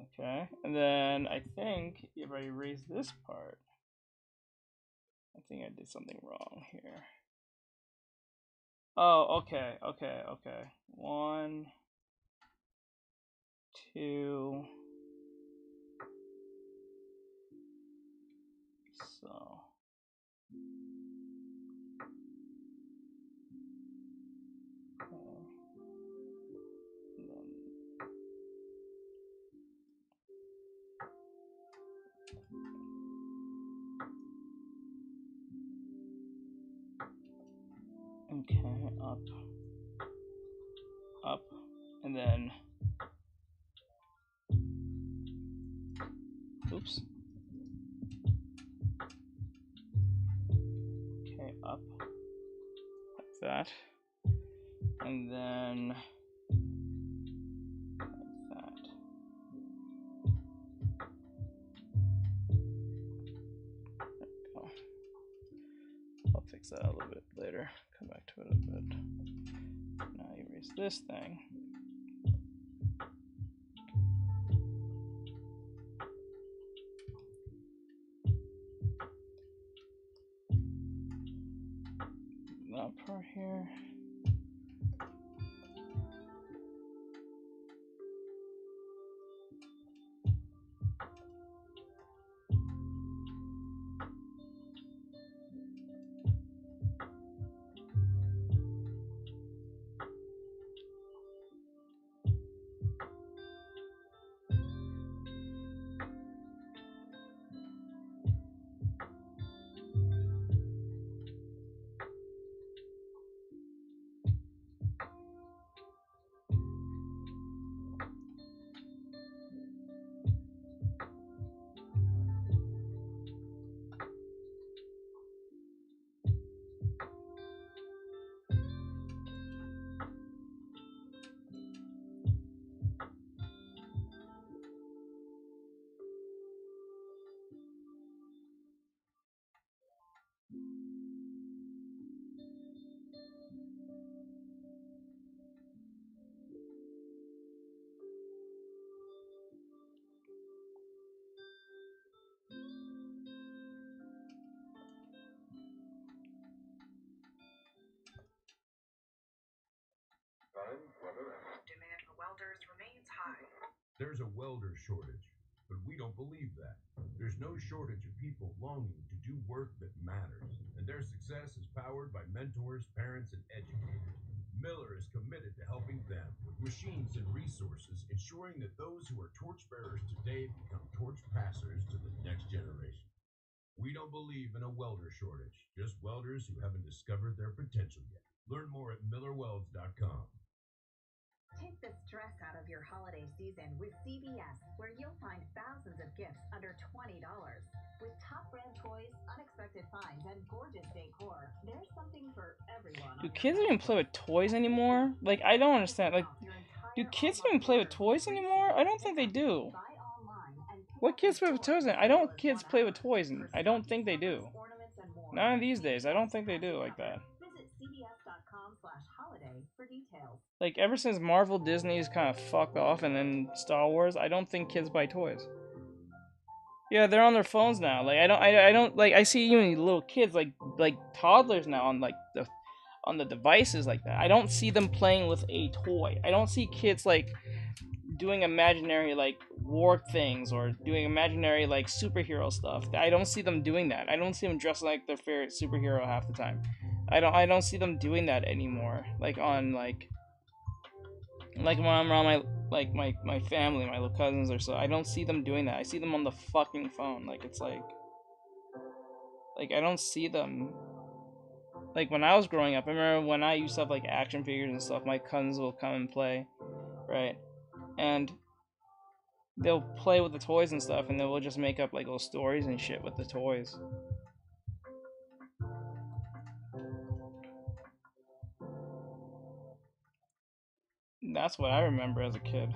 Okay, and then I think if I erase this part, I think I did something wrong here. Oh, okay. 1, 2. So. Okay, up, and then, oops. Okay, up, like that, and then, like that. There we go. I'll fix that a little bit later, come back to it a bit. Now erase this thing. That part here. Demand for welders remains high. There's a welder shortage, but we don't believe that. There's no shortage of people longing to do work that matters, and their success is powered by mentors, parents, and educators. Miller is committed to helping them with machines and resources, ensuring that those who are torchbearers today become torch passers to the next generation. We don't believe in a welder shortage, just welders who haven't discovered their potential yet. Learn more at millerwelds.com. Take the stress out of your holiday season with CVS, where you'll find thousands of gifts under $20. With top brand toys, unexpected finds, and gorgeous decor, there's something for everyone. Do kids even play with toys anymore? Like, I don't understand. Like, do kids even play with toys anymore? I don't think they do. What kids play with toys? I don't kids play with toys, and I don't think they do. Not these days. I don't think they do like that. Visit cvs.com/holiday for details. Like, ever since Marvel, Disney's kind of fucked off, and then Star Wars, I don't think kids buy toys. Yeah, they're on their phones now. Like, I don't like. I see even little kids, like toddlers now, on on the devices like that. I don't see them playing with a toy. I don't see kids like doing imaginary like war things or doing imaginary like superhero stuff. I don't see them doing that. I don't see them dressing like their favorite superhero half the time. I don't see them doing that anymore. Like on like when I'm around my family, my little cousins or so. I don't see them doing that. I see them on the fucking phone. Like it's like I don't see them. Like when I was growing up, I remember when I used to have like action figures and stuff, my cousins will come and play. right? And they'll play with the toys and stuff, and then we'll just make up like little stories and shit with the toys. That's what I remember as a kid.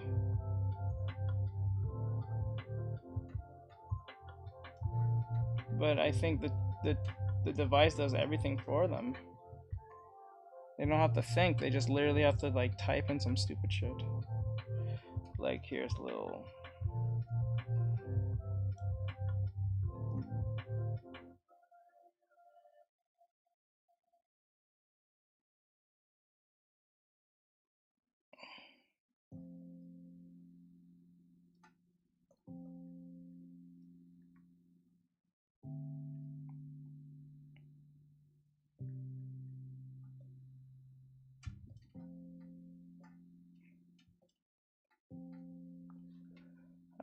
But I think the device does everything for them. They don't have to think, they just literally have to like type in some stupid shit. Like here's a little...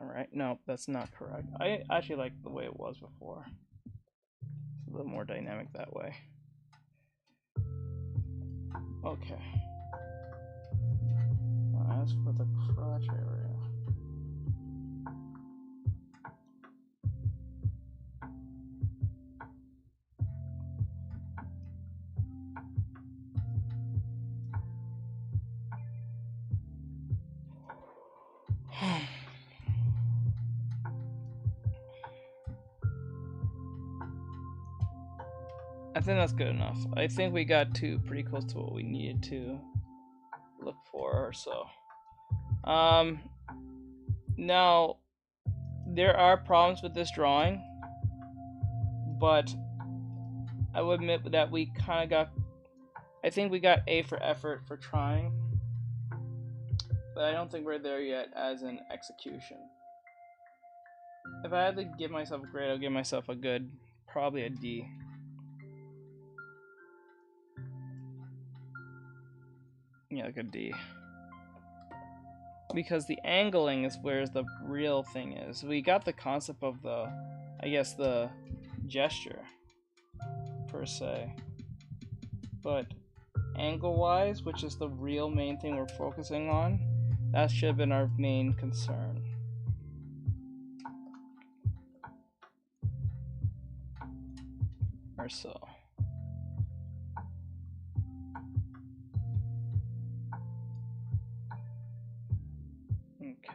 Alright, no, that's not correct. I actually like the way it was before. It's a little more dynamic that way. Okay. As for the crotch area. I think that's good enough. I think we got to pretty close to what we needed to look for, so. Now, there are problems with this drawing, but I would admit that we kind of got, I think we got A for effort for trying, but I don't think we're there yet as an execution. If I had to give myself a grade, I'll give myself a good, probably a D. Yeah, like a D. Because the angling is where the real thing is. We got the concept of the, I guess, the gesture, per se. But angle-wise, which is the real main thing we're focusing on, that should have been our main concern. Or so.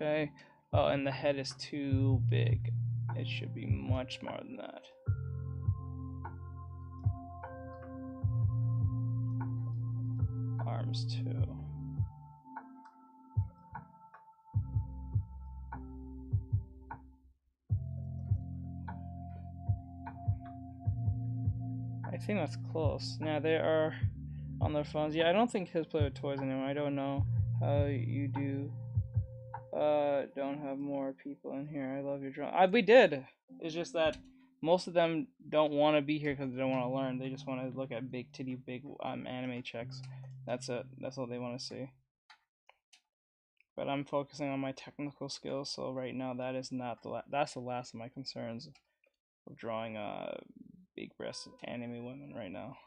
Okay. Oh, and the head is too big. It should be much more than that. Arms too. I think that's close. Now they are on their phones. Yeah, I don't think kids play with toys anymore. I don't know how you do. Don't have more people in here. I love your drawing. We did. It's just that most of them don't want to be here because they don't want to learn. They just want to look at big titty, big anime checks. That's it. That's all they want to see. But I'm focusing on my technical skills, so right now that is not the that's the last of my concerns of drawing big breasted anime women right now.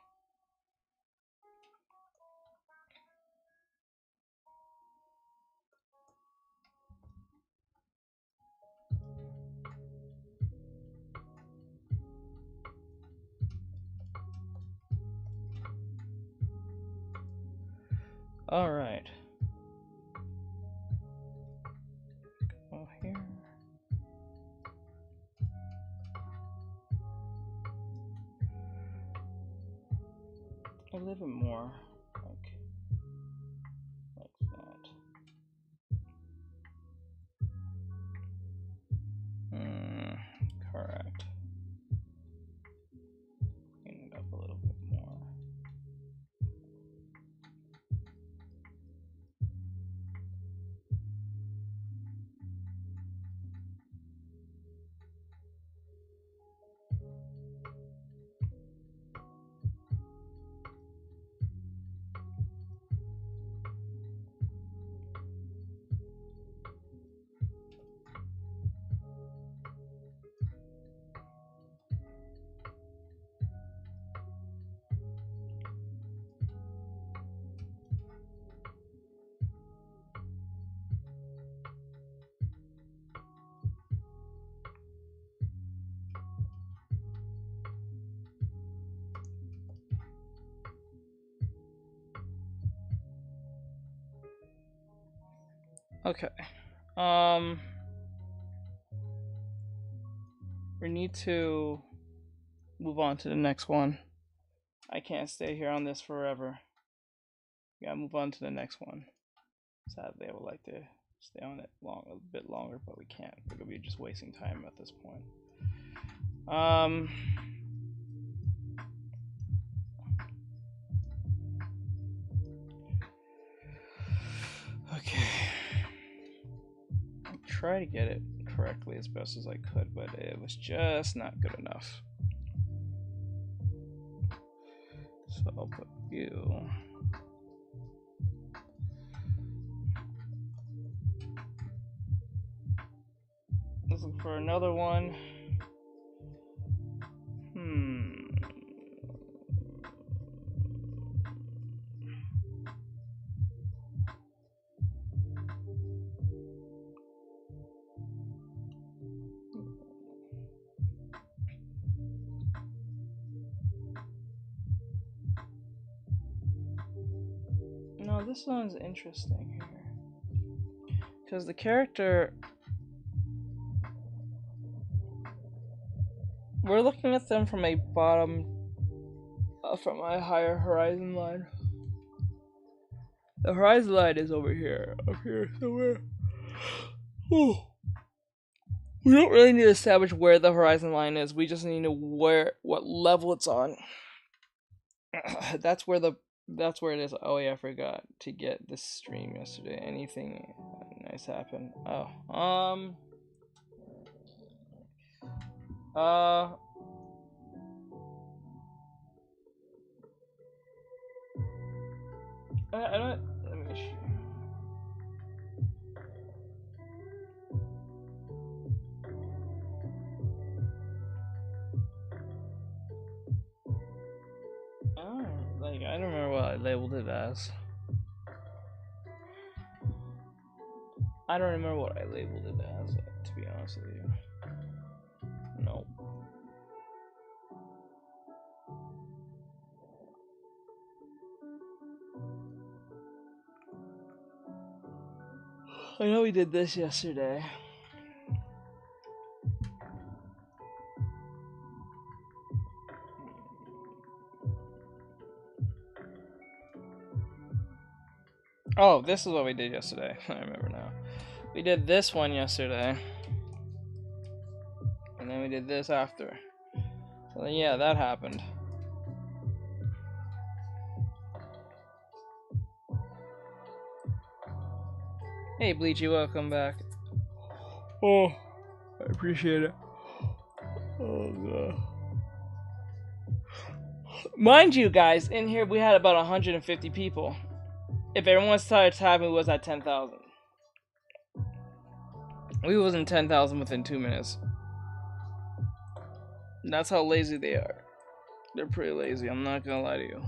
All right. Go here. A little bit more, like that. Correct. Clean it up a little bit more. Okay. We need to move on to the next one. I can't stay here on this forever. We gotta move on to the next one. Sadly, I would like to stay on it a bit longer, but we can't. We're gonna be just wasting time at this point. Okay. I'll try to get it correctly as best as I could, but it was just not good enough. So I'll put you. Let's look for another one. No, this one's interesting here. Because the character... We're looking at them from a bottom... from a higher horizon line. The horizon line is over here. Up here somewhere. Oh. We don't really need to establish where the horizon line is. We just need to know what level it's on. That's where it is. Oh yeah, I forgot to get this stream yesterday. Anything nice happen? Oh, I don't. Let me see. I don't remember what I labeled it as. I don't remember what I labeled it as, to be honest with you. Nope. I know we did this yesterday. Oh, this is what we did yesterday. I remember now. We did this one yesterday. And then we did this after. So then, yeah, that happened. Hey, Bleachy, welcome back. Oh, I appreciate it. Oh, God. Mind you, guys, in here we had about 150 people. If everyone started tapping, we was at 10,000. We was in 10,000 within 2 minutes. That's how lazy they are. They're pretty lazy, I'm not gonna lie to you.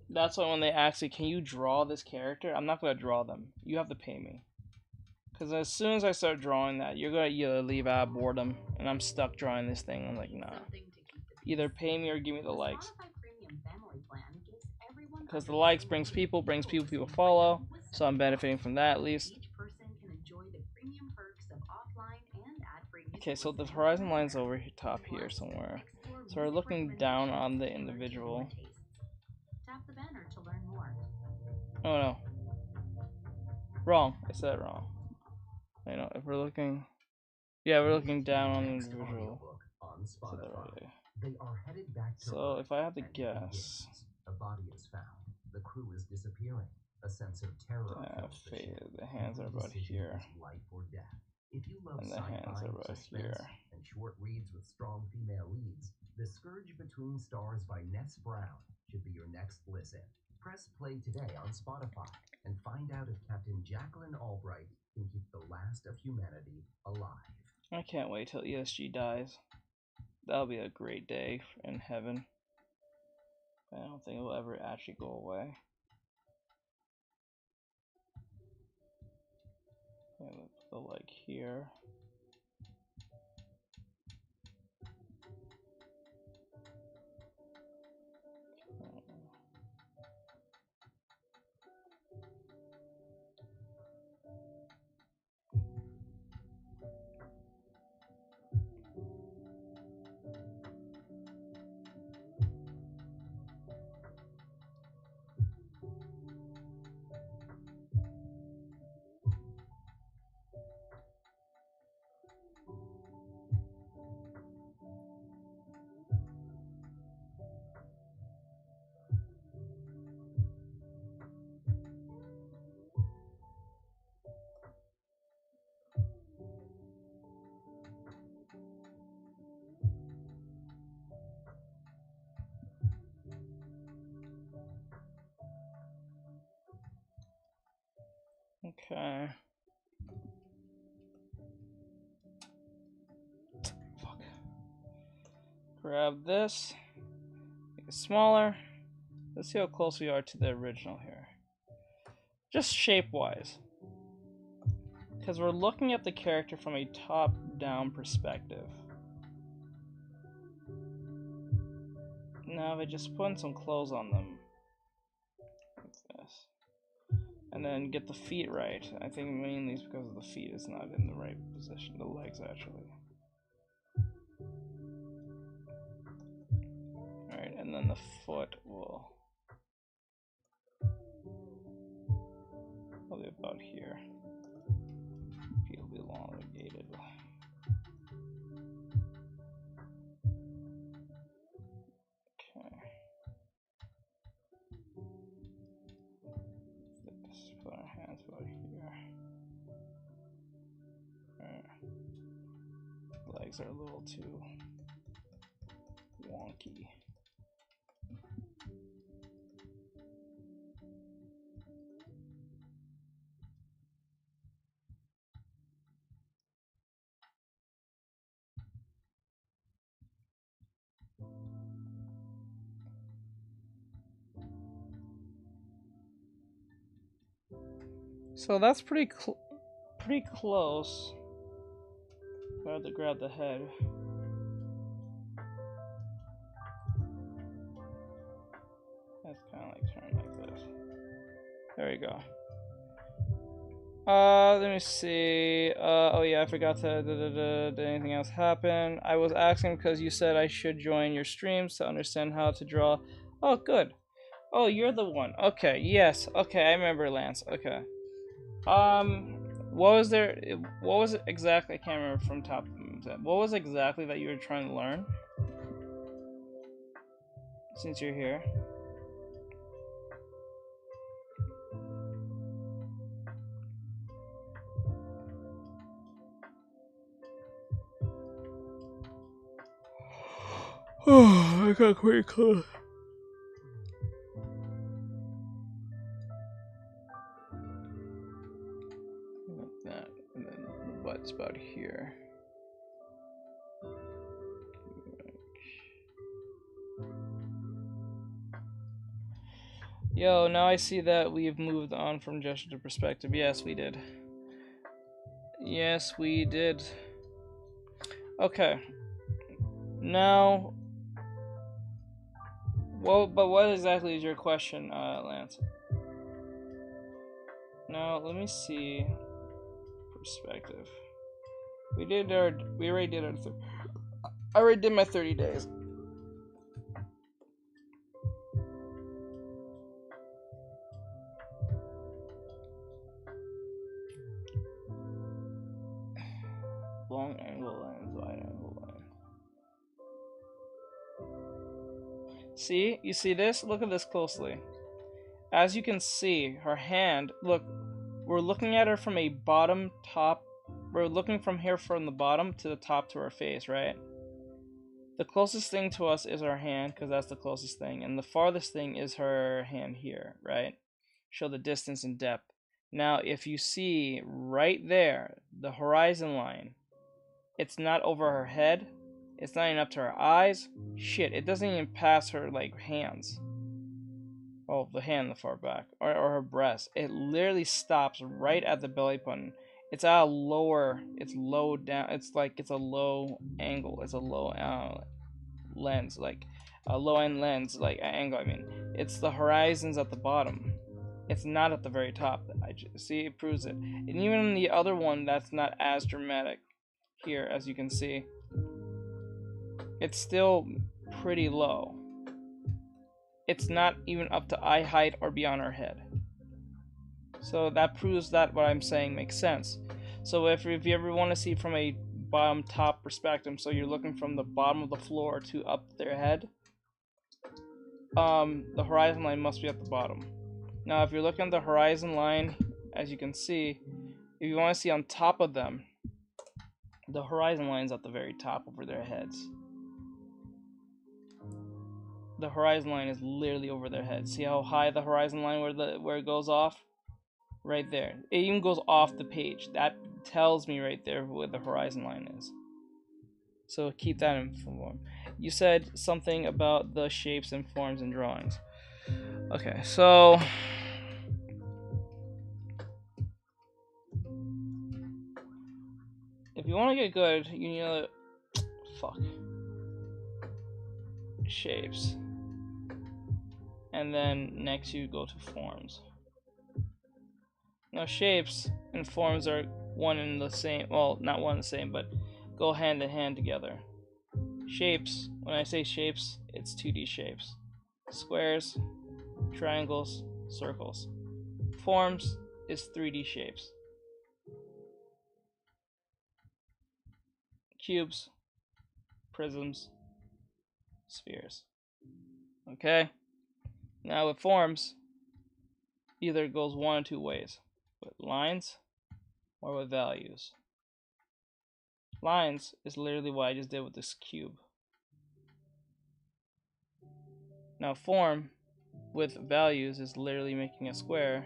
That's why when they ask you, can you draw this character? I'm not gonna draw them. You have to pay me. Because as soon as I start drawing that, you're gonna either leave out of boredom, and I'm stuck drawing this thing. I'm like, nah. Either pay me or give me the likes. Because the likes brings people follow, so I'm benefiting from that at least. Okay, so the horizon line's over top here somewhere. So we're looking down on the individual. Oh no. Wrong. I said it wrong. You know, if we're looking... Yeah, we're looking down on the individual. So if I have to guess... A body is found. The crew is disappearing. A sense of terror fills the ship. The hands are about here. Life or death. If you love And the hands are about here. And short reads with strong female leads, The Scourge Between Stars by Ness Brown should be your next listen. Press play today on Spotify and find out if Captain Jacqueline Albright can keep the last of humanity alive. I can't wait till ESG dies. That'll be a great day in heaven. I don't think it will ever actually go away. Let's put the like here. Okay. Fuck. Grab this. Make it smaller. Let's see how close we are to the original here. Just shape-wise. Because we're looking at the character from a top-down perspective. Now if I just put some clothes on them. What's this? And then get the feet right. I think mainly it's because the feet is not in the right position. The legs, actually. Alright, and then the foot will probably about here. Feet will be elongated. Okay. Let's put our hands about here. Alright. Legs are a little too wonky. So that's pretty close. I have to grab the head. That's kind of like turn like this. There we go. Let me see. Oh yeah, I forgot to. Did anything else happen? I was asking because you said I should join your streams to understand how to draw. Oh, good. Oh, you're the one. Okay, yes. Okay, I remember, Lance. Okay. What was there? What was it exactly? I can't remember from top. What was exactly that you were trying to learn? Since you're here. Oh, I got quite close. Like that, and then the butt's about here. Yo, now I see that we've moved on from gesture to perspective. Yes, we did. Yes, we did. Okay. Now, well, but what exactly is your question, Lance? Now, let me see. Perspective. We already did our. I already did my 30 days. Long angle lens, wide angle lens. See? You see this? Look at this closely. As you can see, her hand, look, we're looking at her from a bottom top. We're looking from here from the bottom to the top to her face, right? The closest thing to us is our hand, because that's the closest thing. And the farthest thing is her hand here, right? Show the distance and depth. Now, if you see right there, the horizon line, it's not over her head. It's not even up to her eyes. Shit, it doesn't even pass her, like, hands. Oh, the hand in the far back. Or her breast. It literally stops right at the belly button. It's at a lower, it's low down, it's like, it's a low angle. It's a low lens, like, a low end lens, like, angle, I mean. It's the horizons at the bottom. It's not at the very top. See, it proves it. And even in the other one, that's not as dramatic. Here, as you can see, it's still pretty low. It's not even up to eye height or beyond her head. So that proves that what I'm saying makes sense. So if you ever want to see from a bottom top perspective, so you're looking from the bottom of the floor to up their head, the horizon line must be at the bottom. Now if you're looking at the horizon line, as you can see, if you want to see on top of them, the horizon line is at the very top over their heads. The horizon line is literally over their heads. See how high the horizon line where it goes off? right there. It even goes off the page. That tells me right there where the horizon line is. So keep that in form. You said something about the shapes and forms and drawings. Okay, so if you want to get good, you need to shapes. And then next you go to forms. Now shapes and forms are one and the same, well, not one and the same, but go hand in hand together. Shapes, when I say shapes, it's 2D shapes. Squares, triangles, circles. Forms is 3D shapes. Cubes, prisms, spheres. Okay? Now with forms, either goes one of two ways. With lines or with values. Lines is literally what I just did with this cube. Now form with values is literally making a square.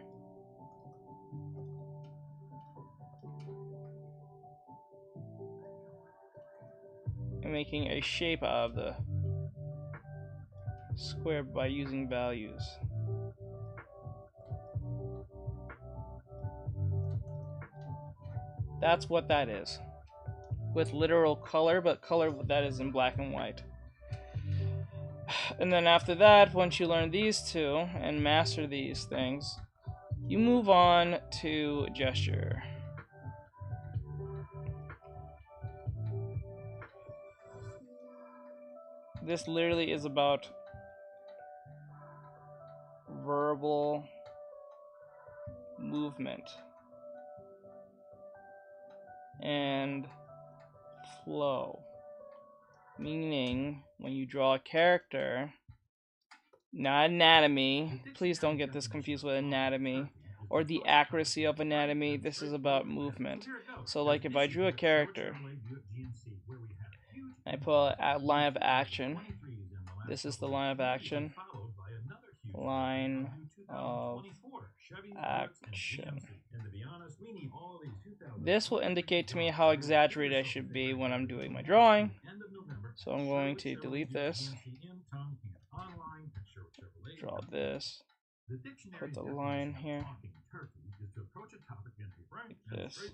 And making a shape out of the square by using values. That's what that is. With literal color, but color that is in black and white. And then after that, once you learn these two and master these things, you move on to gesture. This literally is about verbal movement and flow. Meaning, when you draw a character, not anatomy, please don't get this confused with anatomy, or the accuracy of anatomy, this is about movement. So like if I drew a character, I put a line of action, this is the line of action, line of action. This will indicate to me how exaggerated I should be when I'm doing my drawing. So I'm going to delete this, draw this, put the line here, like this.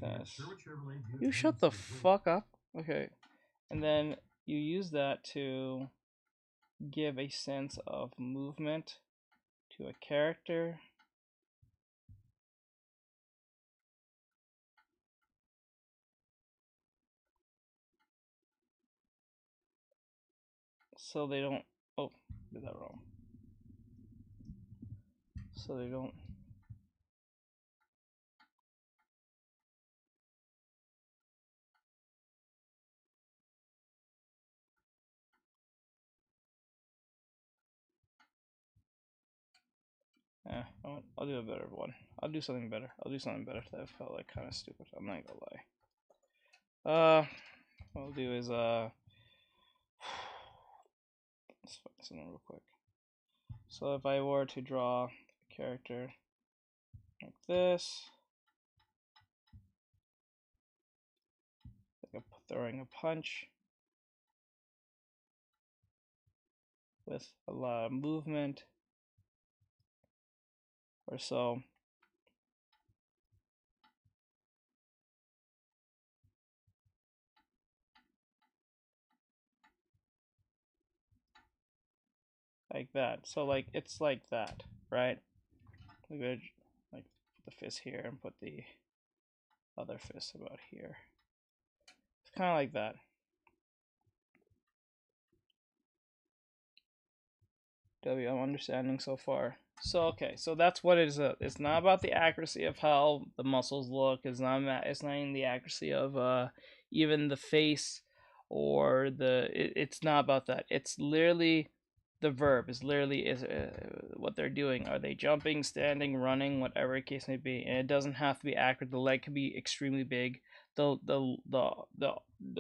This. You shut the fuck up. Okay. And then you use that to give a sense of movement to a character. So they don't, oh, did that wrong. So they don't, I'll do a better one. I'll do something better. That felt like kind of stupid. I'm not gonna lie. What I'll do is let's find something real quick. So if I were to draw a character like this, like throwing a punch with a lot of movement or so. Like that. So like it's like that, right? We're gonna like put the fist here and put the other fist about here. It's kind of like that. W, I'm understanding so far. So okay, so that's what it is. It's not about the accuracy of how the muscles look. It's not even the accuracy of even the face or the. It's not about that. It's literally the verb. Is literally what they're doing. Are they jumping, standing, running, whatever the case may be? And it doesn't have to be accurate. The leg could be extremely big. The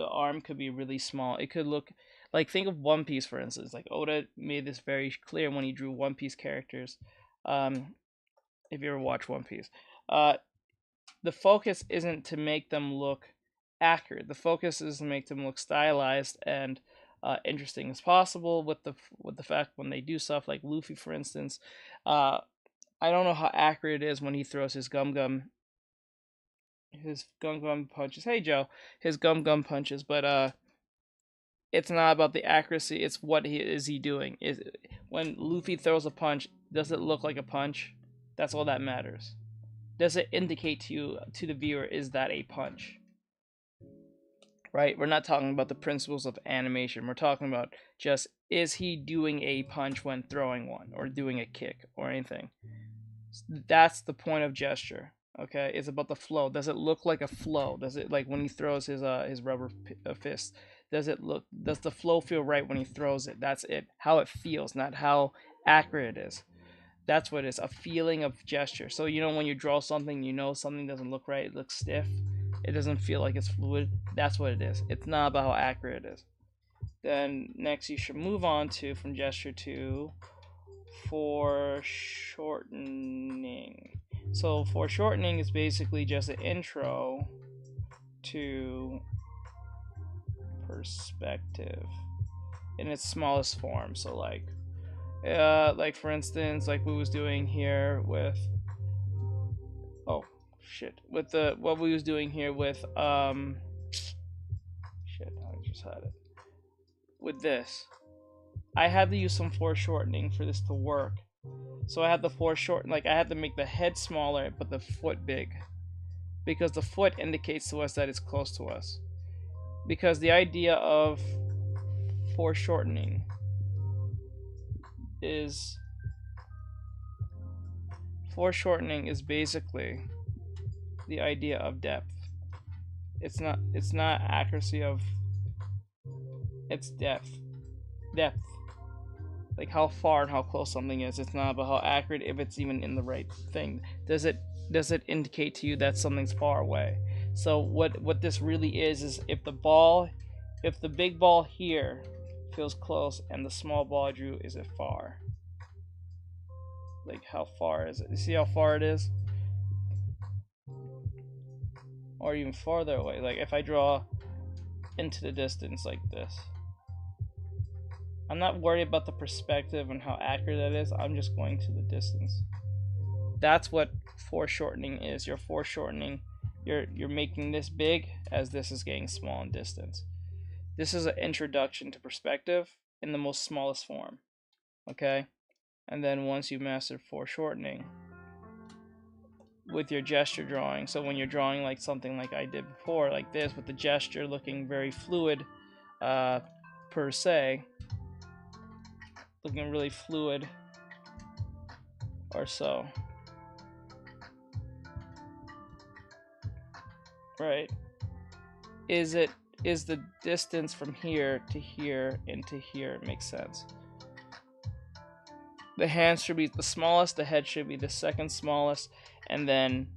arm could be really small. It could look. Like, think of One Piece, for instance. Like, Oda made this very clear when he drew One Piece characters. if you ever watch One Piece. The focus isn't to make them look accurate. The focus is to make them look stylized and interesting as possible. With the fact when they do stuff like Luffy, for instance, I don't know how accurate it is when he throws his gum punches. Hey Joe, his gum punches, but it's not about the accuracy. It's what he doing. Is when Luffy throws a punch, does it look like a punch? That's all that matters. Does it indicate to the viewer, is that a punch? Right? We're not talking about the principles of animation. We're talking about just, is he doing a punch when throwing one, or doing a kick, or anything? That's the point of gesture. Okay, it's about the flow. Does it look like a flow? Does it, like when he throws his rubber fist? Does the flow feel right when he throws it? That's it. How it feels, not how accurate it is. That's what it is, a feeling of gesture. So when you draw something, something doesn't look right, it looks stiff, it doesn't feel like it's fluid. That's what it is. It's not about how accurate it is. Then next you should move on to from gesture to foreshortening. So foreshortening is basically just an intro to perspective in its smallest form. So like for instance, like we was doing here with what we was doing here with I just had it with this. I had to use some foreshortening for this to work. So I had the foreshorten, like I had to make the head smaller but the foot big, because the foot indicates to us that it's close to us. Because the idea of foreshortening is basically the idea of depth. It's not accuracy of, it's depth. Like how far and how close something is. It's not about how accurate, if it's even in the right thing. Does it indicate to you that something's far away? So what this really is if the big ball here feels close and the small ball I drew, is it far? Like how far is it? You see how far it is? Or even farther away. Like if I draw into the distance like this, I'm not worried about the perspective and how accurate that is. I'm just going to the distance. That's what foreshortening is. You're foreshortening. You're making this big as this is getting small in distance. This is an introduction to perspective in the most smallest form. Okay? And then once you master foreshortening with your gesture drawing, so when you're drawing like something like I did before, like this, with the gesture looking very fluid, per se, looking really fluid or so, right? Is the distance from here to here into here makes sense? The hands should be the smallest, the head should be the second smallest, and then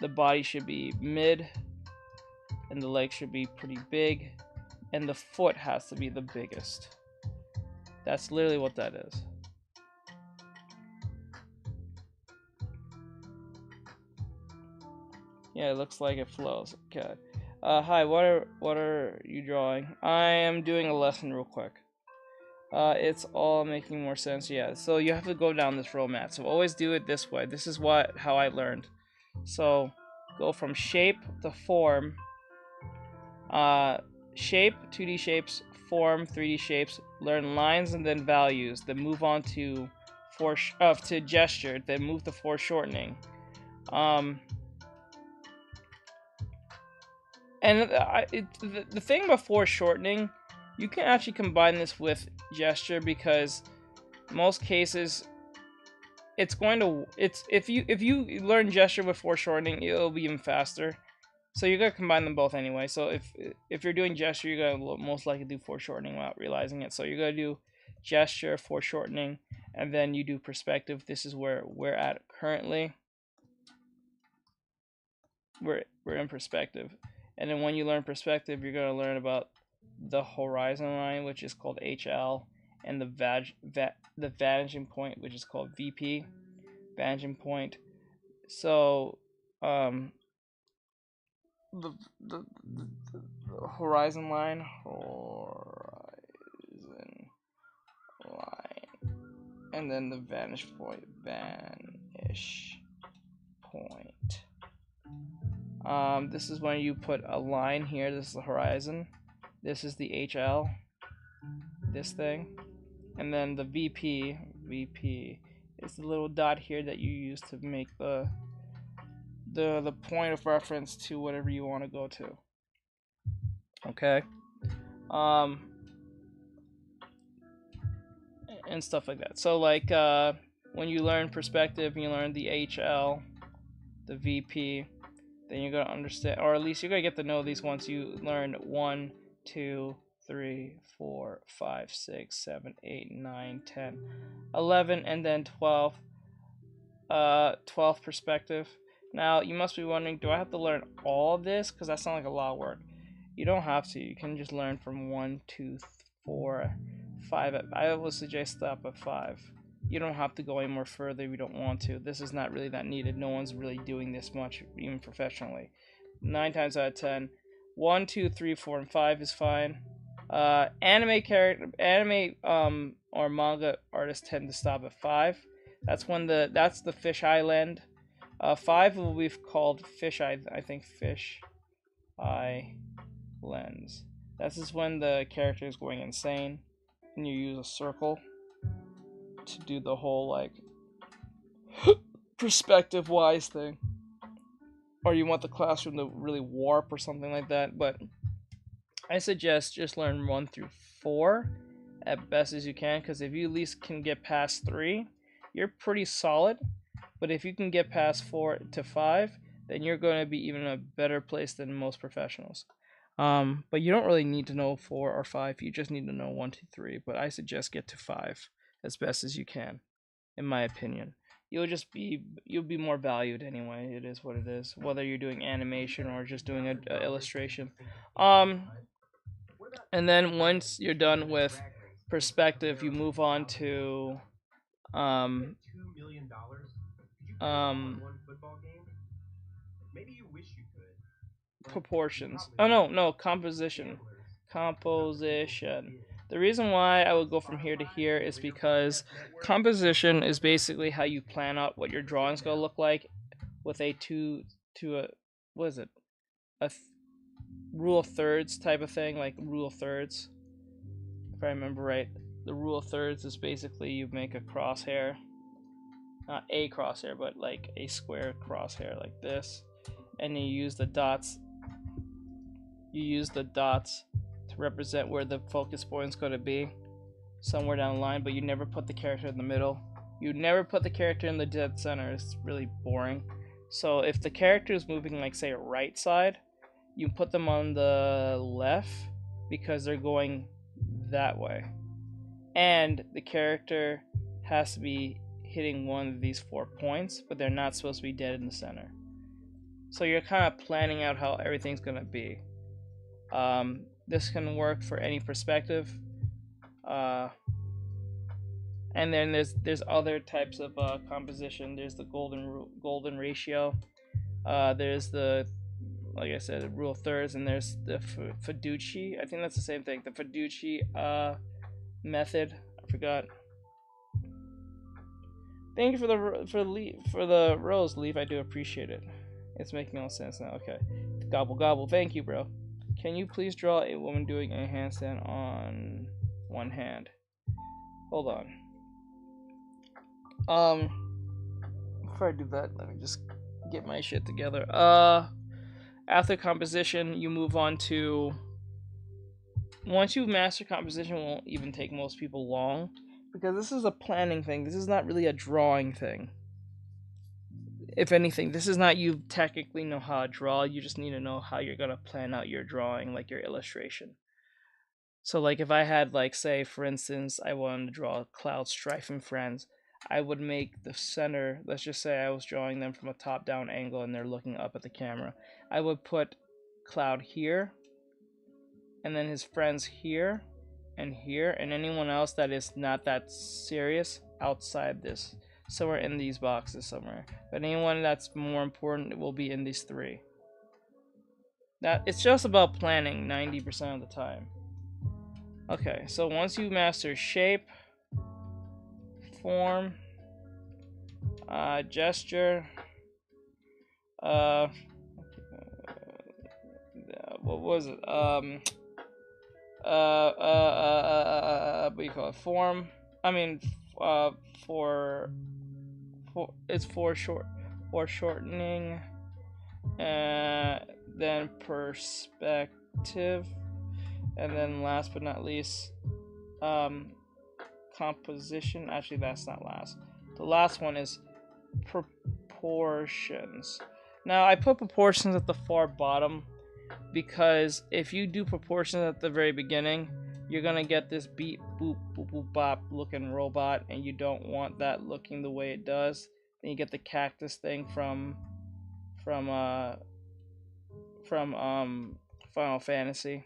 the body should be mid, and the legs should be pretty big, and the foot has to be the biggest. That's literally what that is. Yeah, it looks like it flows. Okay. Hi, what are you drawing? I am doing a lesson real quick. It's all making more sense. Yeah, so you have to go down this row mat. So always do it this way. This is how I learned. So go from shape to form. Shape, 2D shapes, form, 3D shapes, learn lines and then values, then move on to gesture, then move to foreshortening. And the thing about foreshortening, you can actually combine this with gesture, because most cases if you learn gesture with foreshortening, it'll be even faster. So you're gonna combine them both anyway. So if you're doing gesture, you're gonna most likely do foreshortening without realizing it. So you're gonna do gesture, foreshortening, and then you do perspective. This is where we're at currently. We're in perspective, and then when you learn perspective, you're gonna learn about the horizon line, which is called HL, and the vanishing point, which is called VP. Vanishing point, So, the, the, the horizon line, and then the vanish point. This is when you put a line here. This is the horizon. This is the HL. This thing, and then the VP is the little dot here that you use to make the point of reference to whatever you want to go to. Okay. And stuff like that. So like when you learn perspective, you learn the HL, the VP, then you're gonna understand, or at least you're gonna get to know these once you learn 1, 2, 3, 4, 5, 6, 7, 8, 9, 10, 11, and then 12. 12 perspective. Now you must be wondering, do I have to learn all of this? Because that sounds like a lot of work. You don't have to. You can just learn from 1, 2, 4, 5. I would suggest stop at 5. You don't have to go any more further if you don't want to. This is not really that needed. No one's really doing this much, even professionally. 9 times out of 10. 1, 2, 3, 4, and 5 is fine. Anime or manga artists tend to stop at 5. That's the fish eye lens. 5 will be called fish eye. I think fish eye lens. This is when the character is going insane, and you use a circle to do the whole like perspective wise thing, or you want the classroom to really warp or something like that. But I suggest just learn 1 through 4 at best as you can, because if you at least can get past 3, you're pretty solid. But if you can get past 4 to 5, then you're going to be even in a better place than most professionals. But you don't really need to know 4 or 5. You just need to know 1, 2, 3. But I suggest get to 5 as best as you can, in my opinion. You'll be more valued anyway. It is what it is, whether you're doing animation or just doing an illustration. And then once you're done with perspective, you move on to $2 million. Could you one football game? Maybe you wish you could. proportions. Oh no, composition. The reason why I would go from here to here is because composition is basically how you plan out what your drawing's gonna look like, with a rule of thirds type of thing, like rule of thirds. If I remember right, the rule of thirds is basically you make a crosshair, not a crosshair, but like a square crosshair like this, and you use the dots. To represent where the focus point is going to be somewhere down the line, but you never put the character in the middle. You never put the character in the dead center. It's really boring. So if the character is moving, like say right side, you put them on the left because they're going that way, and the character has to be hitting one of these 4 points, but they're not supposed to be dead in the center. So you're kind of planning out how everything's going to be. This can work for any perspective, and then there's other types of composition. There's the golden ratio. There's the, like I said, rule of thirds, and there's the Fiduci. I think that's the same thing. The Fiduci method. I forgot. Thank you for the rose, Leaf. I do appreciate it. It's making all sense now. Okay, gobble gobble. Thank you, bro. Can you please draw a woman doing a handstand on one hand? Hold on. Before I do that, let me just get my shit together. After composition, you move on to. Once you master composition, it won't even take most people long, because this is a planning thing. This is not really a drawing thing. If anything, this is not you technically know how to draw. You just need to know how you're gonna plan out your drawing, like your illustration. So like if I had, like, say for instance, I wanted to draw Cloud, Strife, and Friends, I would make the center, let's just say I was drawing them from a top down angle and they're looking up at the camera. I would put Cloud here, and then his friends here, and anyone else that is not that serious outside this. somewhere in these boxes somewhere. But anyone that's more important will be in these 3. That it's just about planning 90% of the time. Okay, so once you master shape, form, gesture, what was it? What do you call it? Form. I mean, it's foreshortening, then perspective, and then last but not least, composition. Actually, that's not last. The last one is proportions. Now, I put proportions at the far bottom because if you do proportions at the very beginning, you're gonna get this beep boop boop boop bop looking robot, and you don't want that looking the way it does. Then you get the cactus thing from Final Fantasy.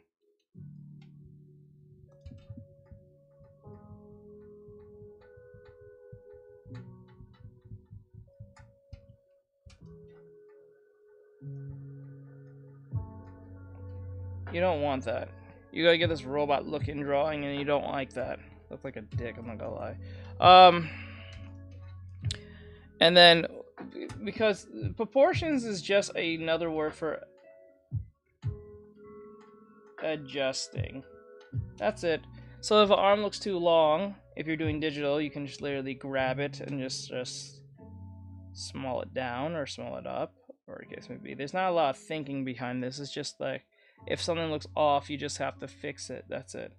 You don't want that. You gotta get this robot looking drawing, and you don't like that. Look like a dick, I'm not gonna lie. And then, because proportions is just another word for adjusting. That's it. So if an arm looks too long, if you're doing digital, you can just literally grab it and just small it down or small it up, or I guess maybe. There's not a lot of thinking behind this. It's just like, if something looks off, you just have to fix it. That's it.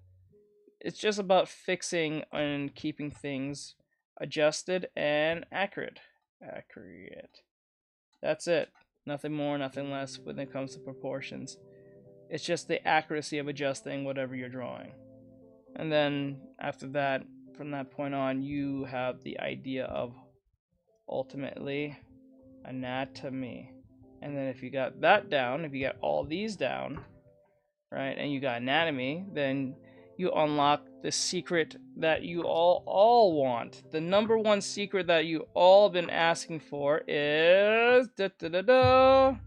It's just about fixing and keeping things adjusted and accurate. That's it. Nothing more, nothing less when it comes to proportions. It's just the accuracy of adjusting whatever you're drawing. And then after that, from that point on, you have the idea of ultimately anatomy. And then if you got that down, if you got all these down, right, and you got anatomy, then you unlock the secret that you all want. The number one secret that you all been asking for is the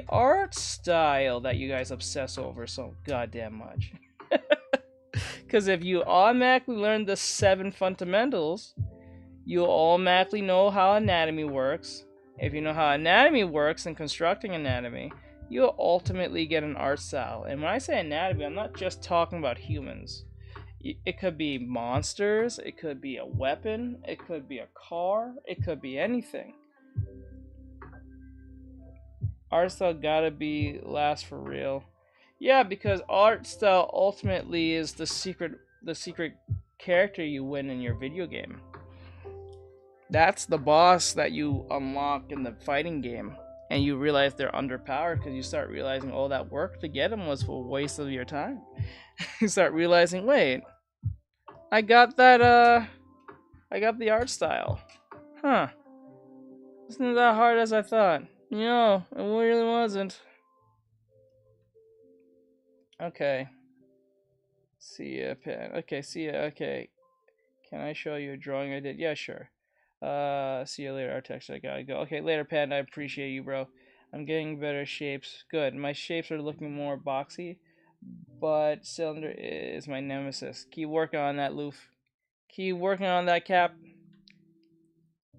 art style that you guys obsess over so goddamn much. Because if you automatically learn the 7 fundamentals, you'll automatically know how anatomy works. If you know how anatomy works and constructing anatomy, you'll ultimately get an art style. And when I say anatomy, I'm not just talking about humans. It could be monsters, it could be a weapon, it could be a car, it could be anything. Art style gotta be last for real. Yeah, because art style ultimately is the secret character you win in your video game. That's the boss that you unlock in the fighting game. And you realize they're underpowered because you start realizing all that work to get them was a waste of your time. You start realizing, wait, I got that, I got the art style. Huh. Isn't that hard as I thought? No, it really wasn't. Okay. See ya, pen. Okay, see ya, okay. Can I show you a drawing I did? Yeah, sure. See you later, Artexrtic. I gotta go. Okay, later, Panda. I appreciate you, bro. I'm getting better shapes. Good. My shapes are looking more boxy, but cylinder is my nemesis. Keep working on that, Loof. Keep working on that, Cap.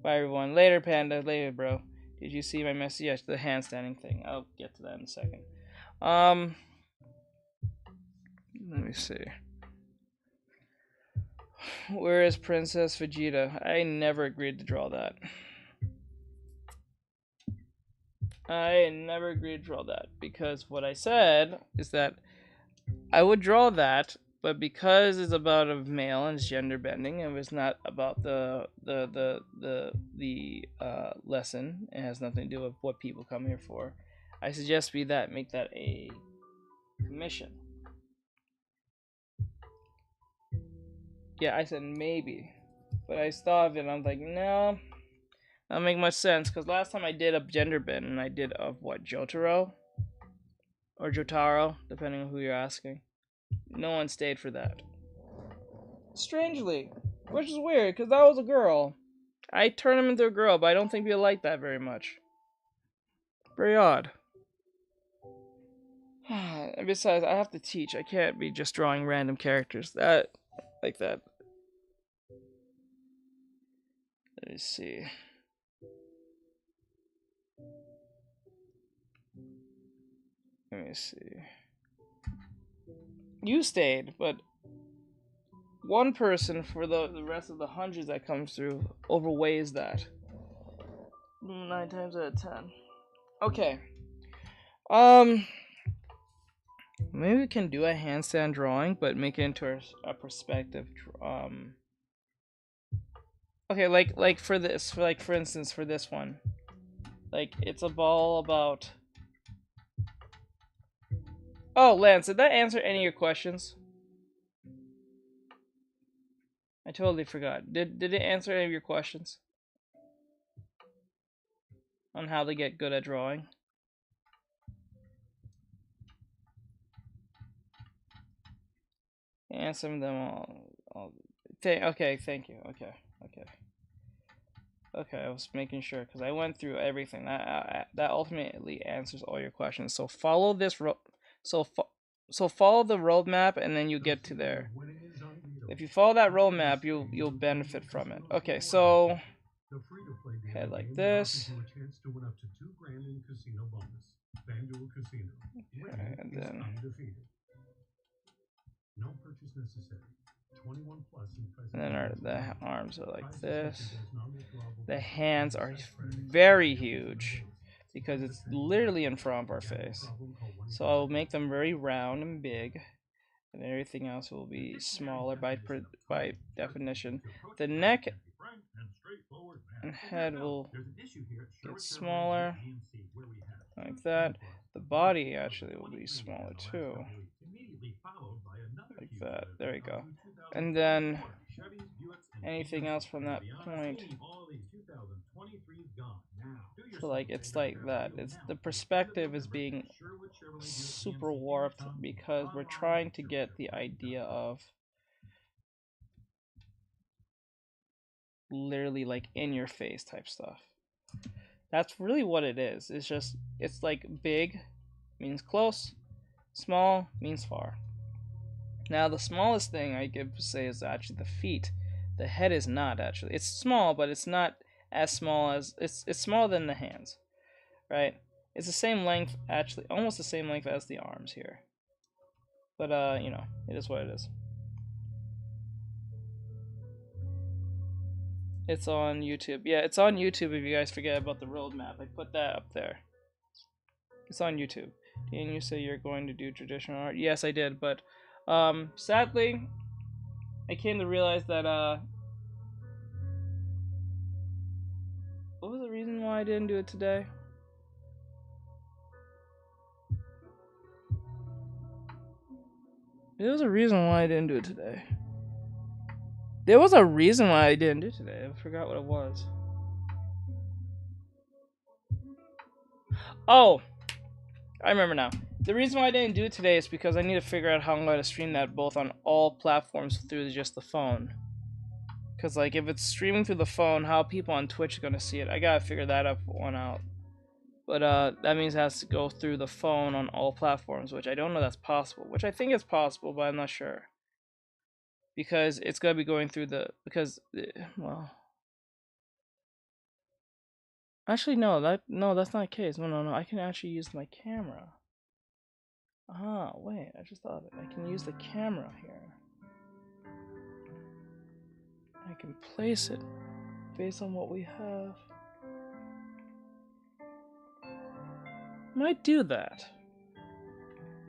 Bye, everyone. Later, Panda. Later, bro. Did you see my message? Yes, the handstanding thing. I'll get to that in a second. Let me see. Where is Princess Vegeta? I never agreed to draw that. I never agreed to draw that because what I said is that I would draw that, but because it's about a male and it's gender bending, and it's not about the lesson. It has nothing to do with what people come here for. I suggest make that a commission. Yeah, I said maybe, but I thought of it and I'm like, no, that don't make much sense, because last time I did a gender bend, and I did of what, Jotaro? Or Jotaro, depending on who you're asking. No one stayed for that. Strangely. Which is weird, because that was a girl. I turned him into a girl, but I don't think people like that very much. Very odd. And besides, I have to teach. I can't be just drawing random characters. Like that. Let me see. Let me see. You stayed, but one person for the rest of the hundreds that comes through overweighs that. 9 times out of 10. Okay. Maybe we can do a handstand drawing, but make it into a perspective. Okay, like for this, for instance, for this one, like it's a ball about. Oh, Lance, did that answer any of your questions? I totally forgot. Did it answer any of your questions on how to get good at drawing? Answer them all. Okay, thank you. Okay, I was making sure because I went through everything. That ultimately answers all your questions. So follow this so follow the roadmap, and then you get to there. If you follow that roadmap, you'll benefit from it. Okay, so head like this. Okay, and then no purchase necessary. 21 plus and then the arms are like this. The hands are very huge because it's literally in front of our face. So I'll make them very round and big, and everything else will be smaller by definition. The neck and head will get smaller, like that. The body actually will be smaller too, like that. There we go. And then anything else from that point. So like it's like that. It's the perspective is being super warped because we're trying to get the idea of literally like in your face type stuff. That's really what it is. It's just it's like big means close, small means far. Now the smallest thing I could say is actually the feet. The head is not actually. It's small, but it's not as small as it's smaller than the hands, right? It's the same length, actually, almost the same length as the arms here. But you know, it is what it is. It's on YouTube. Yeah, it's on YouTube. If you guys forget about the roadmap, I put that up there. It's on YouTube. Didn't you say you're going to do traditional art? Yes, I did, but sadly, I came to realize that what was the reason why I didn't do it today? There was a reason why I didn't do it today. There was a reason why I didn't do it today. I forgot what it was. Oh, I remember now. The reason why I didn't do it today is because I need to figure out how I'm going to stream that both on all platforms through just the phone. Because, like, if it's streaming through the phone, how people on Twitch are going to see it? I gotta figure that one out. But, that means it has to go through the phone on all platforms, which I don't know that's possible. Which I think is possible, but I'm not sure. Because it's going to be going through well... Actually, no, that's not the case. No, I can actually use my camera. Ah, wait, I just thought of it. I can use the camera here. I can place it based on what we have. I might do that.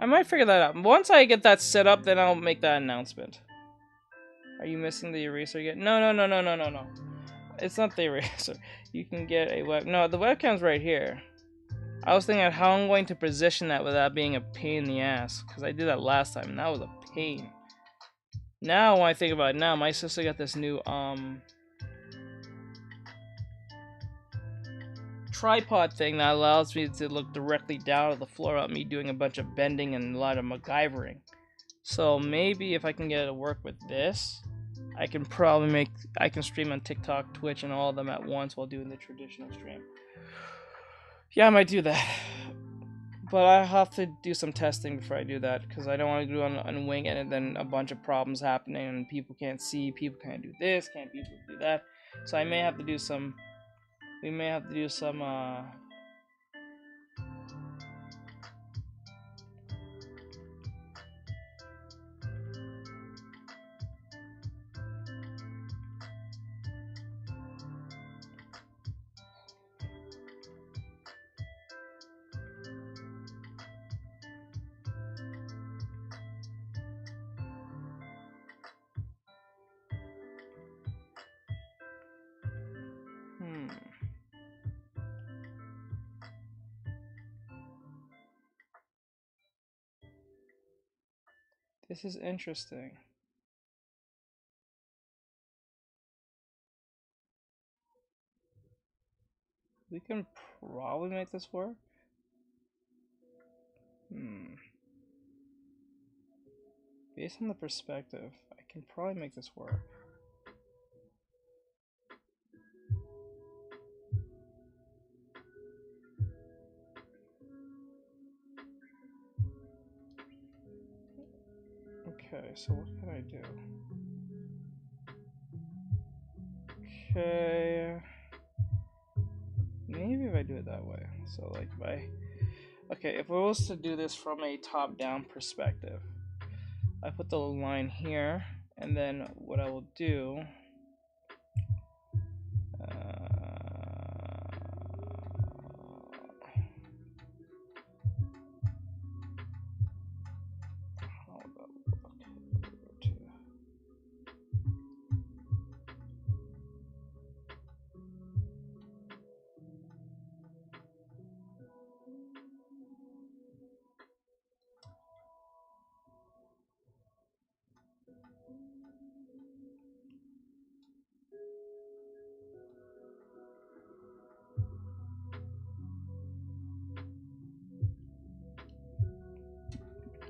I might figure that out. Once I get that set up, then I'll make that announcement. Are you missing the eraser yet? No. It's not the eraser. You can get a web... No, the webcam's right here. I was thinking of how I'm going to position that without being a pain in the ass. Because I did that last time, and that was a pain. Now, when I think about it now, my sister got this new, tripod thing that allows me to look directly down at the floor without me doing a bunch of bending and a lot of MacGyvering. So maybe if I can get it to work with this, I can stream on TikTok, Twitch, and all of them at once while doing the traditional stream. Yeah, I might do that. But I have to do some testing before I do that, because I don't want to do it on wing it and then a bunch of problems happening and people can't see, people can't do this, can't people do that. So I may have to do some, we may have to do some, This is interesting. We can probably make this work. Based on the perspective, I can probably make this work. Okay, so what can I do? Okay, maybe if I do it that way. So like if I was to do this from a top-down perspective, I put the line here, and then what I will do,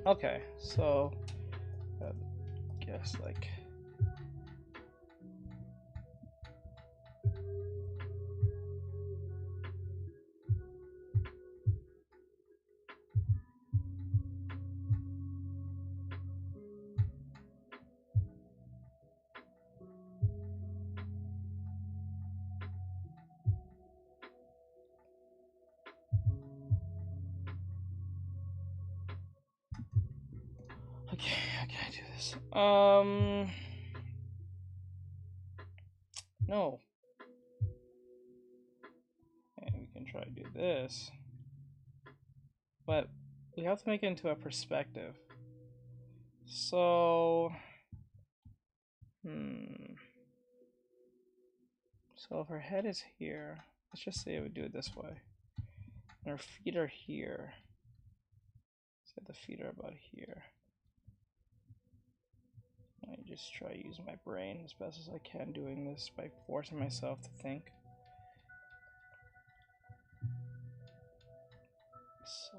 okay, so I guess like okay, how can I do this? No. And we can try to do this. But we have to make it into a perspective. So, so if her head is here, let's just say I would do it this way. And her feet are here. Say the feet are about here. I just try to use my brain as best as I can doing this by forcing myself to think. So.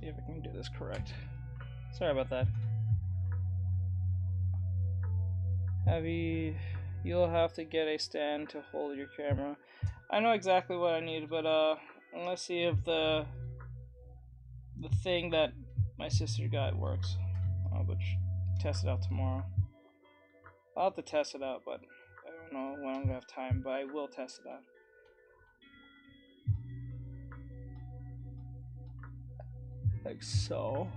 See if I can do this correct. Sorry about that. You'll have to get a stand to hold your camera. I know exactly what I need, but let's see if the thing that my sister got works. I'll test it out tomorrow. I'll have to test it out, but I don't know when I'm gonna have time, but I will test it out. Like so.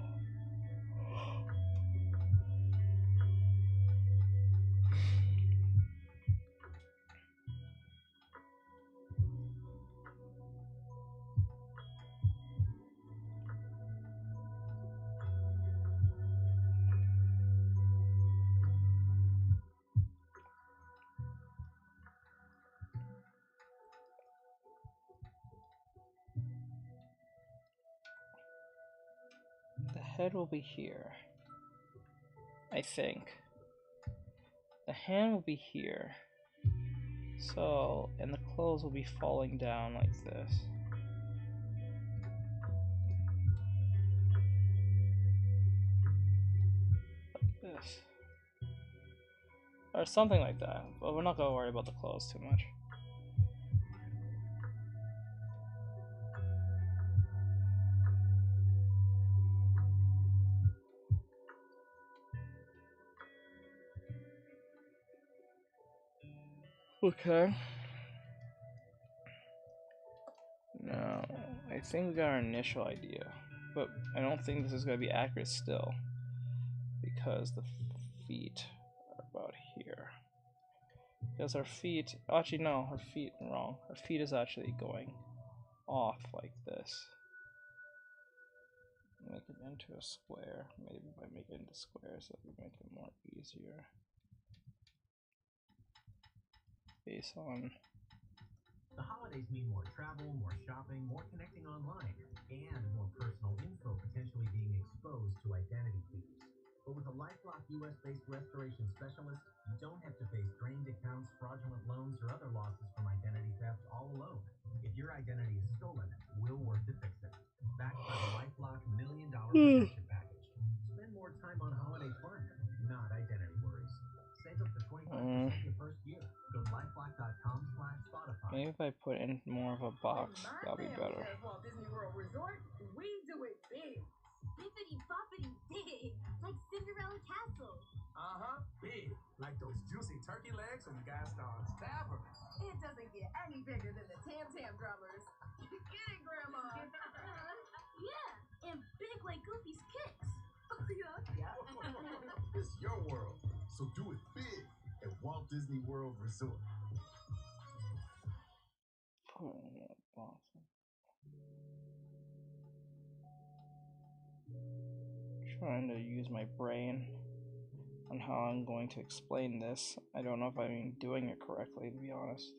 head will be here. I think. The hand will be here. So, and the clothes will be falling down like this. Like this. Or something like that. But we're not going to worry about the clothes too much. Okay. Now, I think we got our initial idea, but I don't think this is going to be accurate still, because the feet are about here. Because our feet, actually no, her feet, wrong. Her feet is actually going off like this. Make it into a square. Maybe if I make it into squares, that would make it more easier. Based on the holidays mean more travel, more shopping, more connecting online, and more personal info potentially being exposed to identity thieves. But with a LifeLock US-based restoration specialist, you don't have to face drained accounts, fraudulent loans, or other losses from identity theft all alone. If your identity is stolen, we'll work to fix it. Backed by the LifeLock $1 Million Protection Package. Spend more time on holiday fun, not identity worries. Save up to 25% your first year. Go to lifelock.com/Spotify. maybe if I put in more of a box, that'll be better. Walt Disney World Resort, we do it big. Bippity boppity big, like Cinderella Castle. Big. Like those juicy turkey legs from Gaston's Tavern. It doesn't get any bigger than the Tam Tam Drummers. Get it, Grandma. Yeah, and big like Goofy's kicks. Yeah. It's your world, so do it big at Walt Disney World Resort. Trying to use my brain on how I'm going to explain this. I don't know if I'm doing it correctly, to be honest.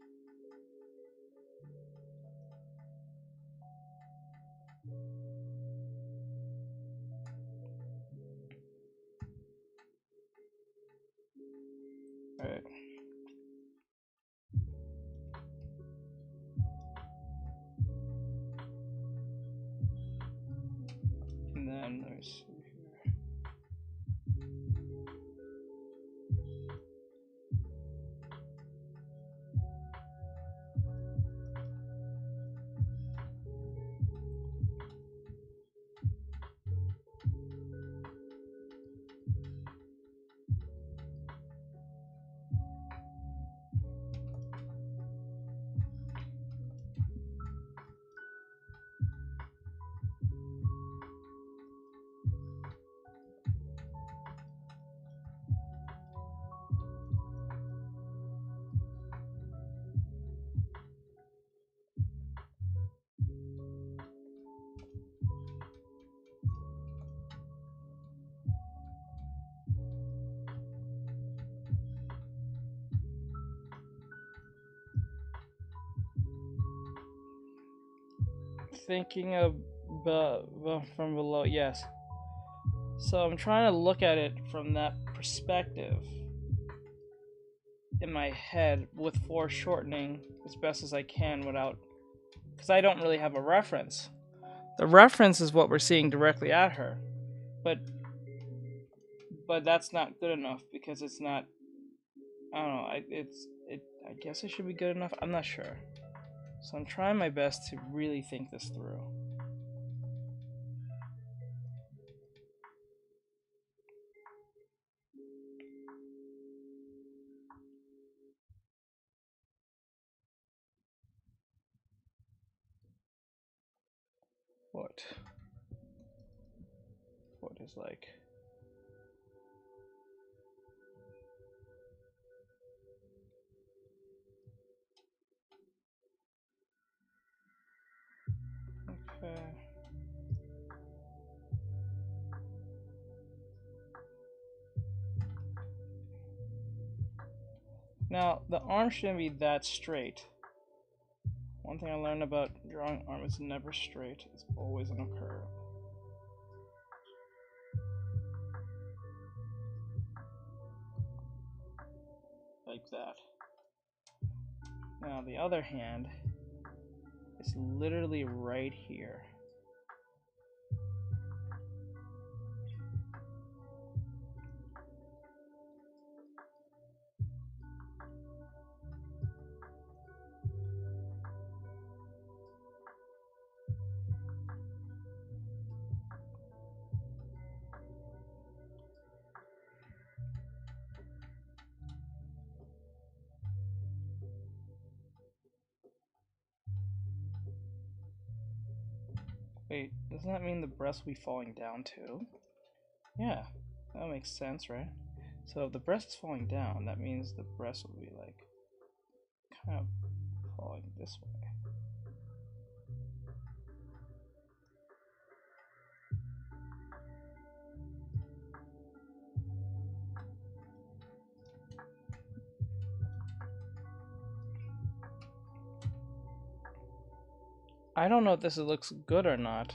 Alright. And then let me see here. Thinking of from below, yes. So I'm trying to look at it from that perspective in my head with foreshortening as best as I can without, because I don't really have a reference. The reference is what we're seeing directly at her, but that's not good enough because it's not. I don't know. I guess it should be good enough. I'm not sure. So I'm trying my best to really think this through. What is like. Okay. Now, the arm shouldn't be that straight. One thing I learned about drawing arm is never straight. It's always on a curve. like that. Now the other hand is literally right here. Wait, doesn't that mean the breast will be falling down too? Yeah, that makes sense, right? So if the breast is falling down, that means the breast will be like kind of falling this way. I don't know if this looks good or not.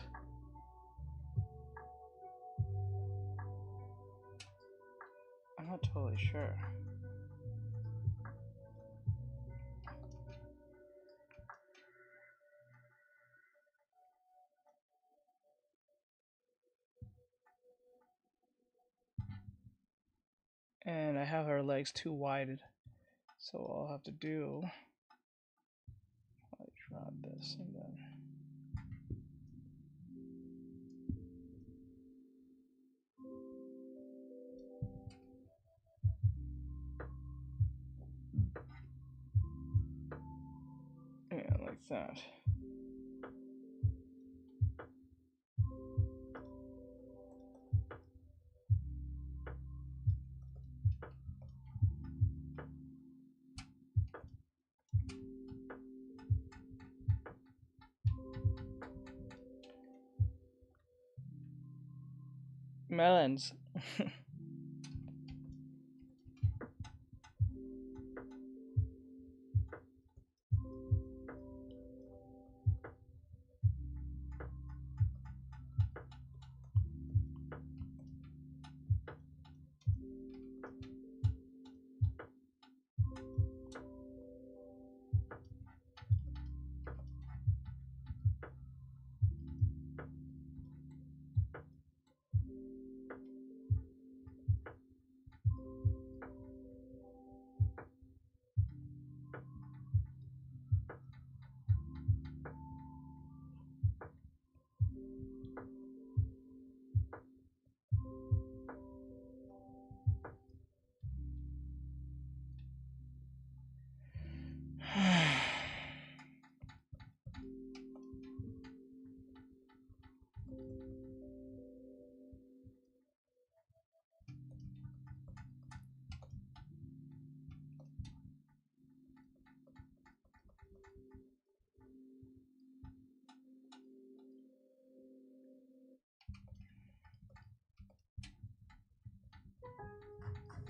I'm not totally sure. And I have her legs too wide, so all I'll have to do, I drop this and then. Yeah, like that. Melons.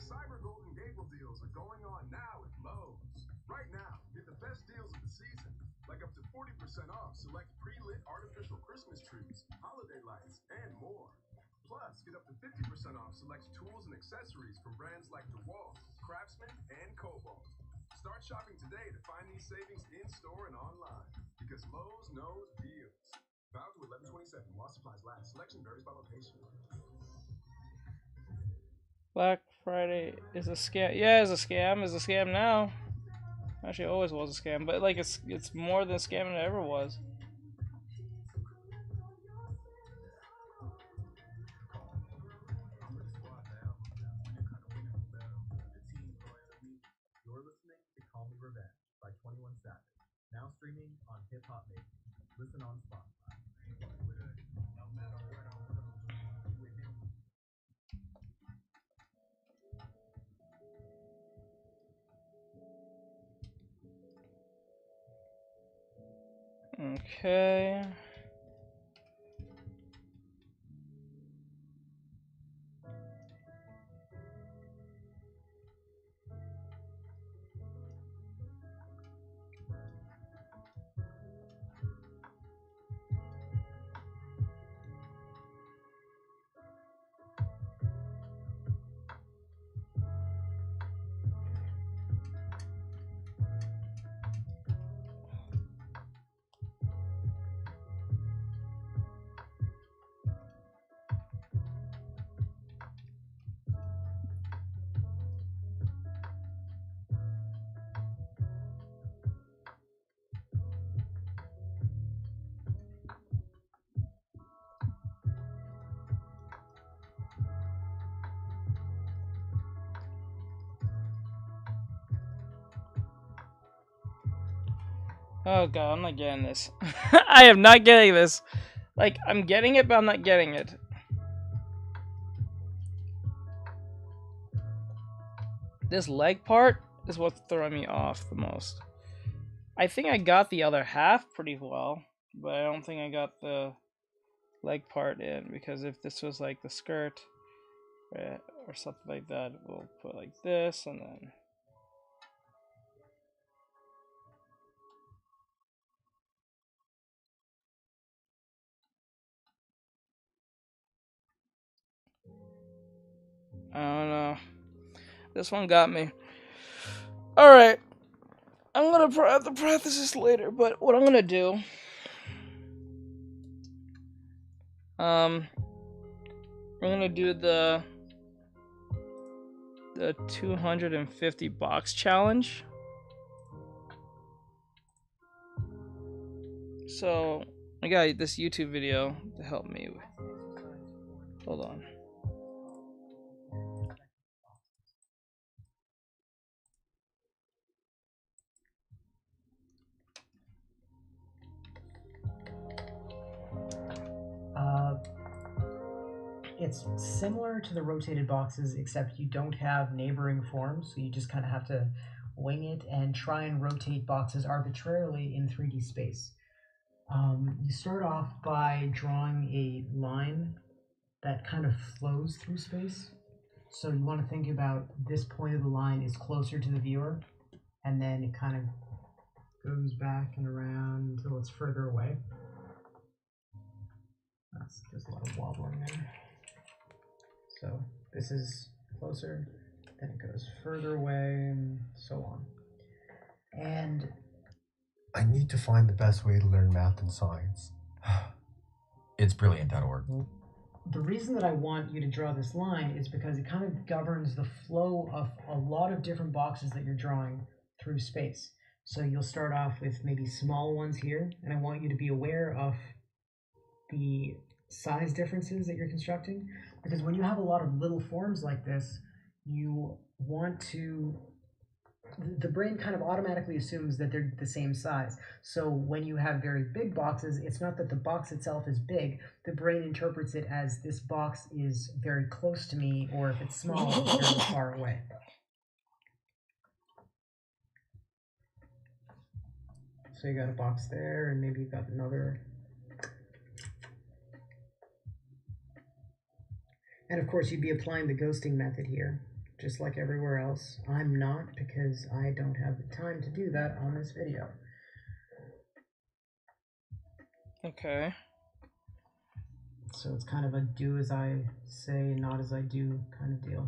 Cyber Golden Gable deals are going on now at Lowe's. Right now, get the best deals of the season, like up to 40% off select pre-lit artificial Christmas trees, holiday lights, and more. Plus, get up to 50% off select tools and accessories from brands like DeWalt, Craftsman, and Cobalt. Start shopping today to find these savings in-store and online, because Lowe's knows deals. Valid to 11/27 while supplies last. Selection varies by location. Black Friday is a scam. Yeah, it's a scam. It's a scam now. Actually, it always was a scam, but like it's more than a scam than it ever was. You're listening to Call Me Revenge by 21 Savage. Now streaming on Hip Hop Nation. Listen on Spotify. Okay. Oh god, I'm not getting this. I am not getting this. Like, I'm getting it, but I'm not getting it. This leg part is what's throwing me off the most. I think I got the other half pretty well, but I don't think I got the leg part in, because if this was like the skirt, right, or something like that, we'll put like this, and then... I don't know. This one got me. Alright. I'm gonna have to practice this later, but what I'm gonna do... we're gonna do the 250 box challenge. So I got this YouTube video to help me. Hold on. It's similar to the rotated boxes, except you don't have neighboring forms, so you just kind of have to wing it and try and rotate boxes arbitrarily in 3D space. You start off by drawing a line that kind of flows through space. So you want to think about this point of the line is closer to the viewer, and then it kind of goes back and around until it's further away. There's a lot of wobbling there. So this is closer, then it goes further away, and so on. And I need to find the best way to learn math and science. It's brilliant.org. The reason that I want you to draw this line is because it kind of governs the flow of a lot of different boxes that you're drawing through space. So you'll start off with maybe small ones here, and I want you to be aware of the size differences that you're constructing, because when you have a lot of little forms like this, you want to... the brain kind of automatically assumes that they're the same size. So when you have very big boxes, it's not that the box itself is big. The brain interprets it as this box is very close to me, or if it's small, it's very far away. So you got a box there, and maybe you've got another. And of course, you'd be applying the ghosting method here, just like everywhere else. I'm not, because I don't have the time to do that on this video. Okay. So it's kind of a do as I say, not as I do kind of deal.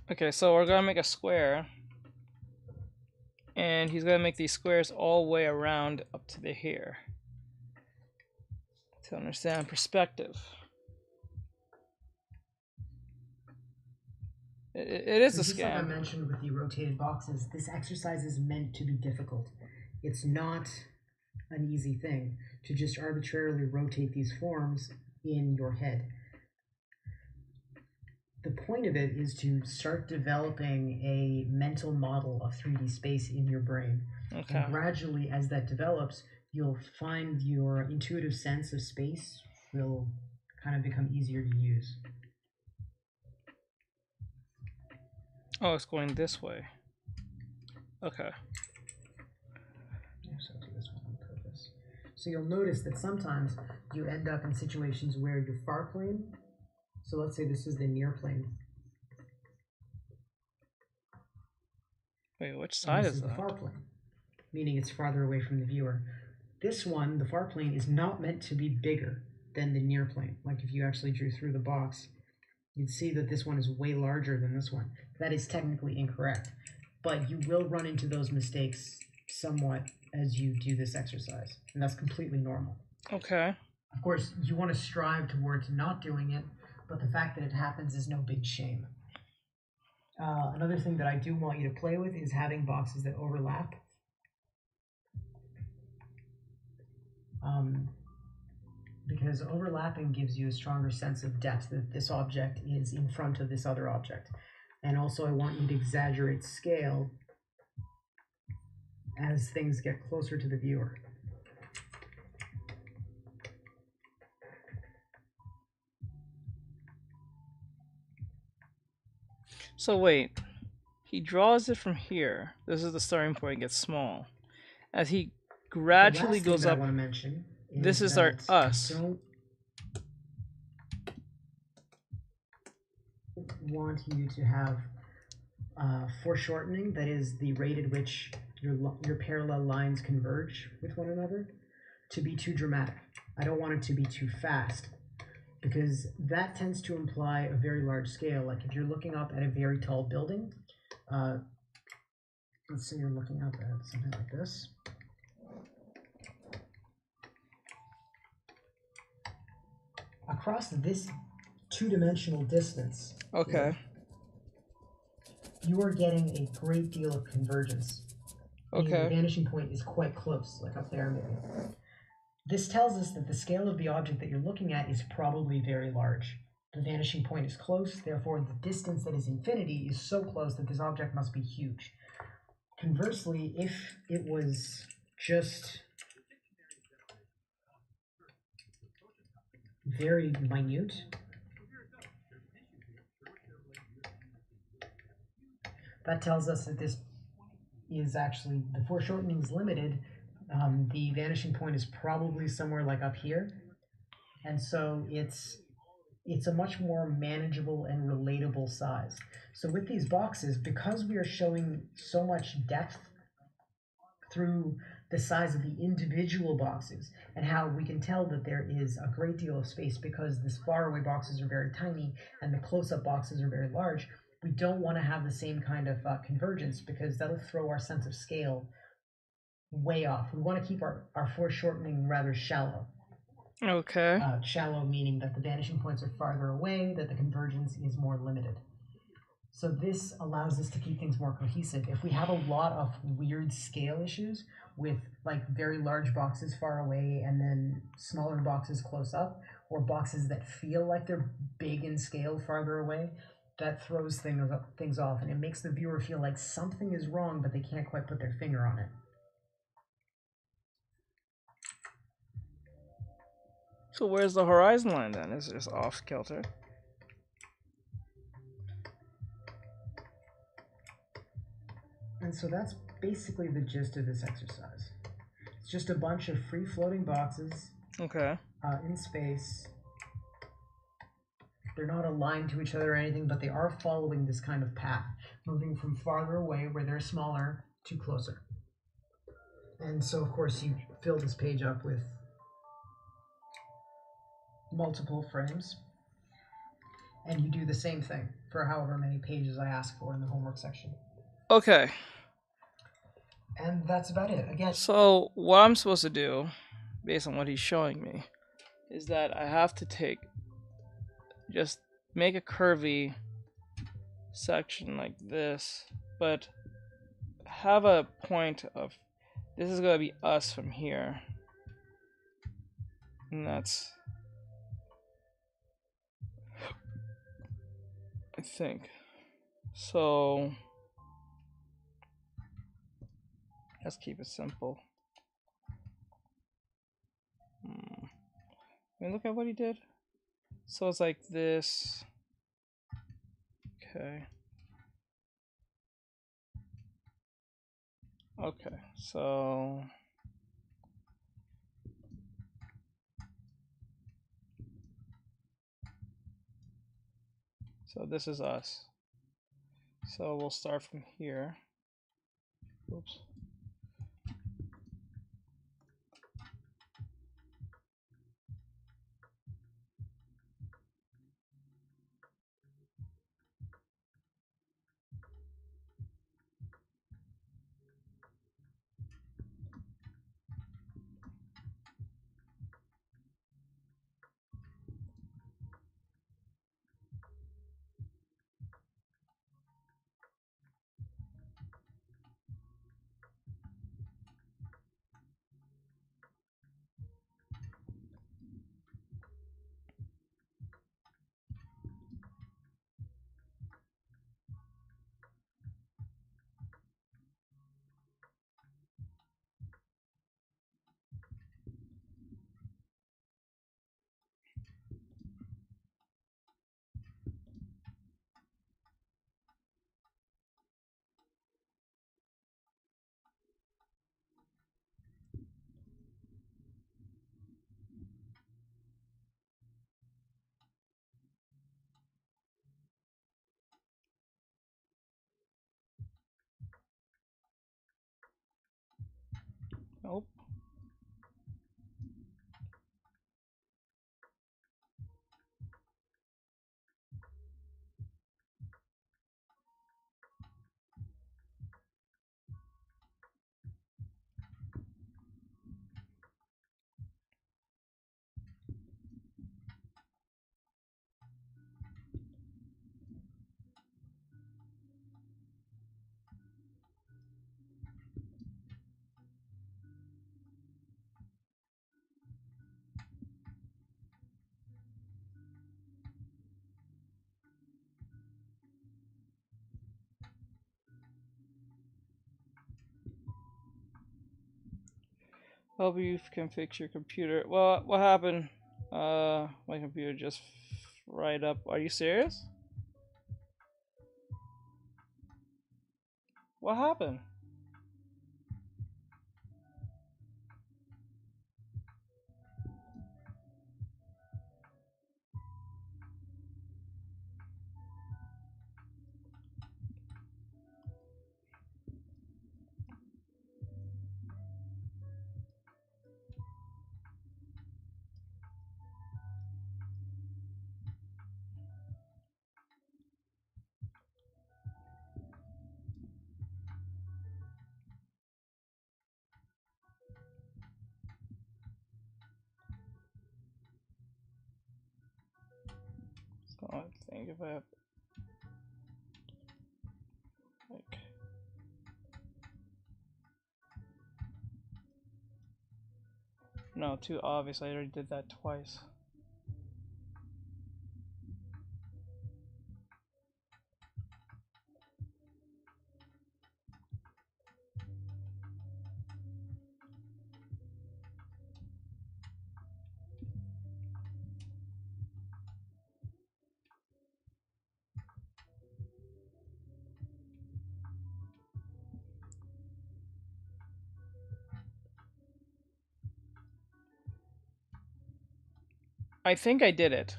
Okay, so we're gonna make a square, and he's gonna make these squares all the way around up to the here to understand perspective. It is a Just like I scam. mentioned with the rotated boxes, this exercise is meant to be difficult. It's not an easy thing to just arbitrarily rotate these forms in your head. The point of it is to start developing a mental model of 3D space in your brain. Okay. And gradually, as that develops, you'll find your intuitive sense of space will kind of become easier to use. Oh, it's going this way. Okay. So I'll do this one on purpose. So you'll notice that sometimes you end up in situations where your far plane, so let's say this is the near plane. Wait, which side this is the that? far plane, meaning it's farther away from the viewer. This one, the far plane, is not meant to be bigger than the near plane. Like if you actually drew through the box, you'd see that this one is way larger than this one. That is technically incorrect, but you will run into those mistakes somewhat as you do this exercise, and that's completely normal. Okay. Of course, you want to strive towards not doing it, but the fact that it happens is no big shame. Another thing that I do want you to play with is having boxes that overlap. Because overlapping gives you a stronger sense of depth, that this object is in front of this other object. And also I want you to exaggerate scale as things get closer to the viewer. So wait, he draws it from here. This is the starting point. It gets small. As he gradually goes up, I want to mention this is our us. I don't want you to have foreshortening, that is the rate at which your parallel lines converge with one another, to be too dramatic. I don't want it to be too fast, because that tends to imply a very large scale. Like if you're looking up at a very tall building, let's say you're looking up at something like this. Across this two-dimensional distance, okay, you are getting a great deal of convergence. Okay. The vanishing point is quite close, like up there maybe. This tells us that the scale of the object that you're looking at is probably very large. The vanishing point is close, therefore the distance that is infinity is so close that this object must be huge. Conversely, if it was just very minute, that tells us that this is actually, the foreshortening is limited. The vanishing point is probably somewhere like up here, and so it's a much more manageable and relatable size. So with these boxes, because we are showing so much depth through the size of the individual boxes, and how we can tell that there is a great deal of space because the faraway boxes are very tiny and the close-up boxes are very large, we don't want to have the same kind of convergence, because that'll throw our sense of scale way off. We want to keep our foreshortening rather shallow. Okay. Shallow meaning that the vanishing points are farther away, that the convergence is more limited. So this allows us to keep things more cohesive. If we have a lot of weird scale issues with like very large boxes far away and then smaller boxes close up, or boxes that feel like they're big in scale farther away, that throws things off, and it makes the viewer feel like something is wrong, but they can't quite put their finger on it. So where's the horizon line then? Is it just off kilter? And so that's basically the gist of this exercise. It's just a bunch of free-floating boxes in space. They're not aligned to each other or anything, but they are following this kind of path, moving from farther away, where they're smaller, to closer. And so, of course, you fill this page up with multiple frames, and you do the same thing for however many pages I ask for in the homework section. Okay. And that's about it. Again. So what I'm supposed to do, based on what he's showing me, is that I have to just make a curvy section like this, but have a point of, this is going to be us from here. And that's, I think. So let's keep it simple. I mean, look at what he did. So it's like this. Okay. Okay, so this is us. So we'll start from here. Oops. Nope. Hope you can fix your computer. Well, what happened? My computer just fried up. Are you serious? What happened? So I think if I have like no, too obvious. I already did that twice. I think I did it.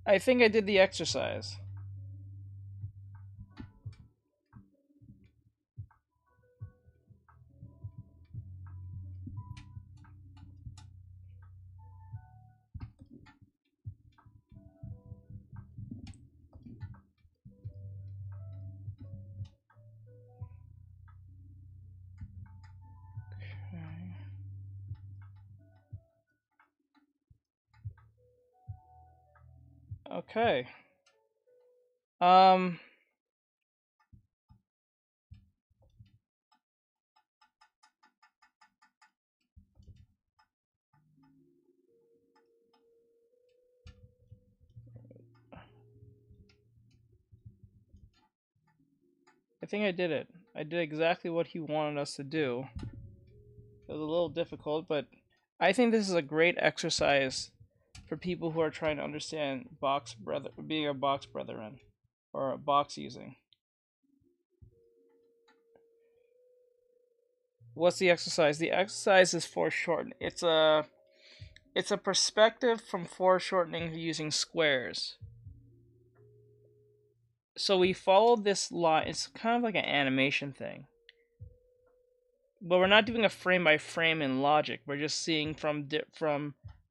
I think I did the exercise. Okay. Um. I think I did it. I did exactly what he wanted us to do. It was a little difficult, but I think this is a great exercise for people who are trying to understand being a box brethren or box using. What's the exercise? The exercise is foreshortening. It's a perspective from foreshortening using squares. So we follow this line. It's kind of like an animation thing. But we're not doing a frame by frame in logic. We're just seeing from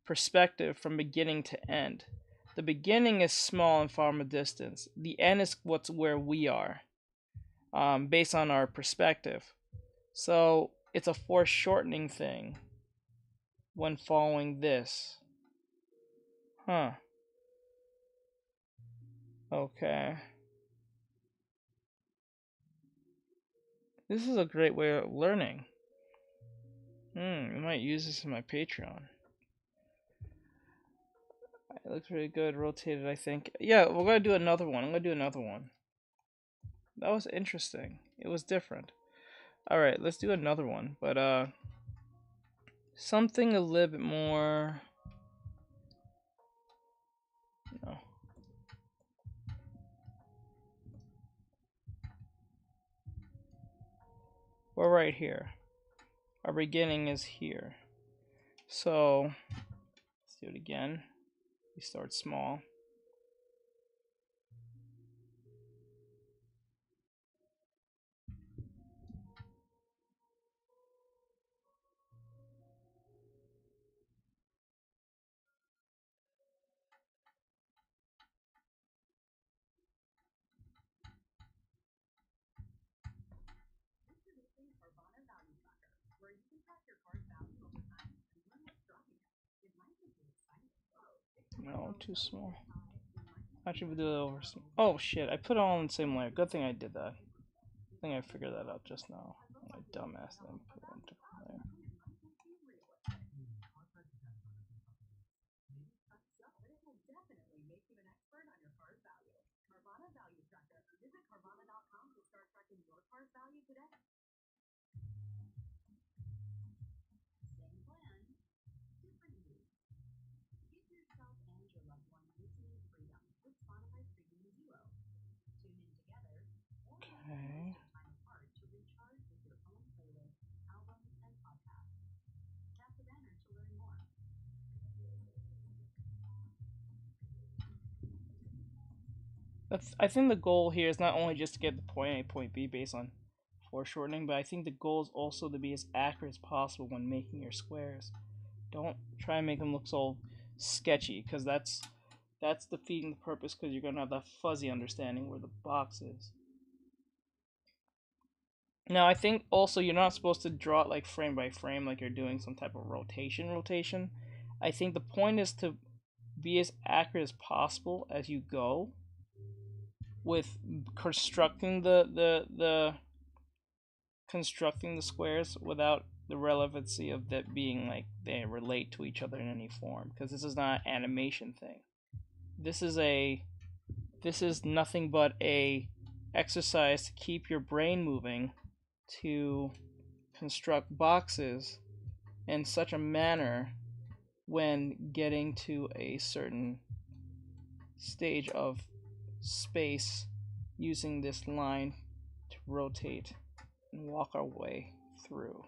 perspective from beginning to end. The beginning is small and from a distance. The end is where we are, based on our perspective. So it's a foreshortening thing when following this. Huh. Okay. This is a great way of learning. I might use this in my Patreon. It looks really good. Rotated, I think. Yeah, we're going to do another one. I'm going to do another one. That was interesting. It was different. Alright, let's do another one. But, something a little bit more... No. We're right here. Our beginning is here. So, let's do it again. We start small. No, too small. Actually, we do it over. Oh shit! I put it all in the same layer. Good thing I did that. I think I figured that out just now. My dumbass didn't put it on different layer. Okay. I think the goal here is not only just to get the point A, point B based on foreshortening, but I think the goal is also to be as accurate as possible when making your squares. Don't try and make them look so sketchy, because that's defeating the purpose, because you're going to have that fuzzy understanding where the box is. Now, I think also you're not supposed to draw it like frame by frame, like you're doing some type of rotation. I think the point is to be as accurate as possible as you go with constructing the squares without the relevancy of that being like they relate to each other in any form, because this is not an animation thing. This is nothing but a exercise to keep your brain moving to construct boxes in such a manner when getting to a certain stage of space, using this line to rotate and walk our way through.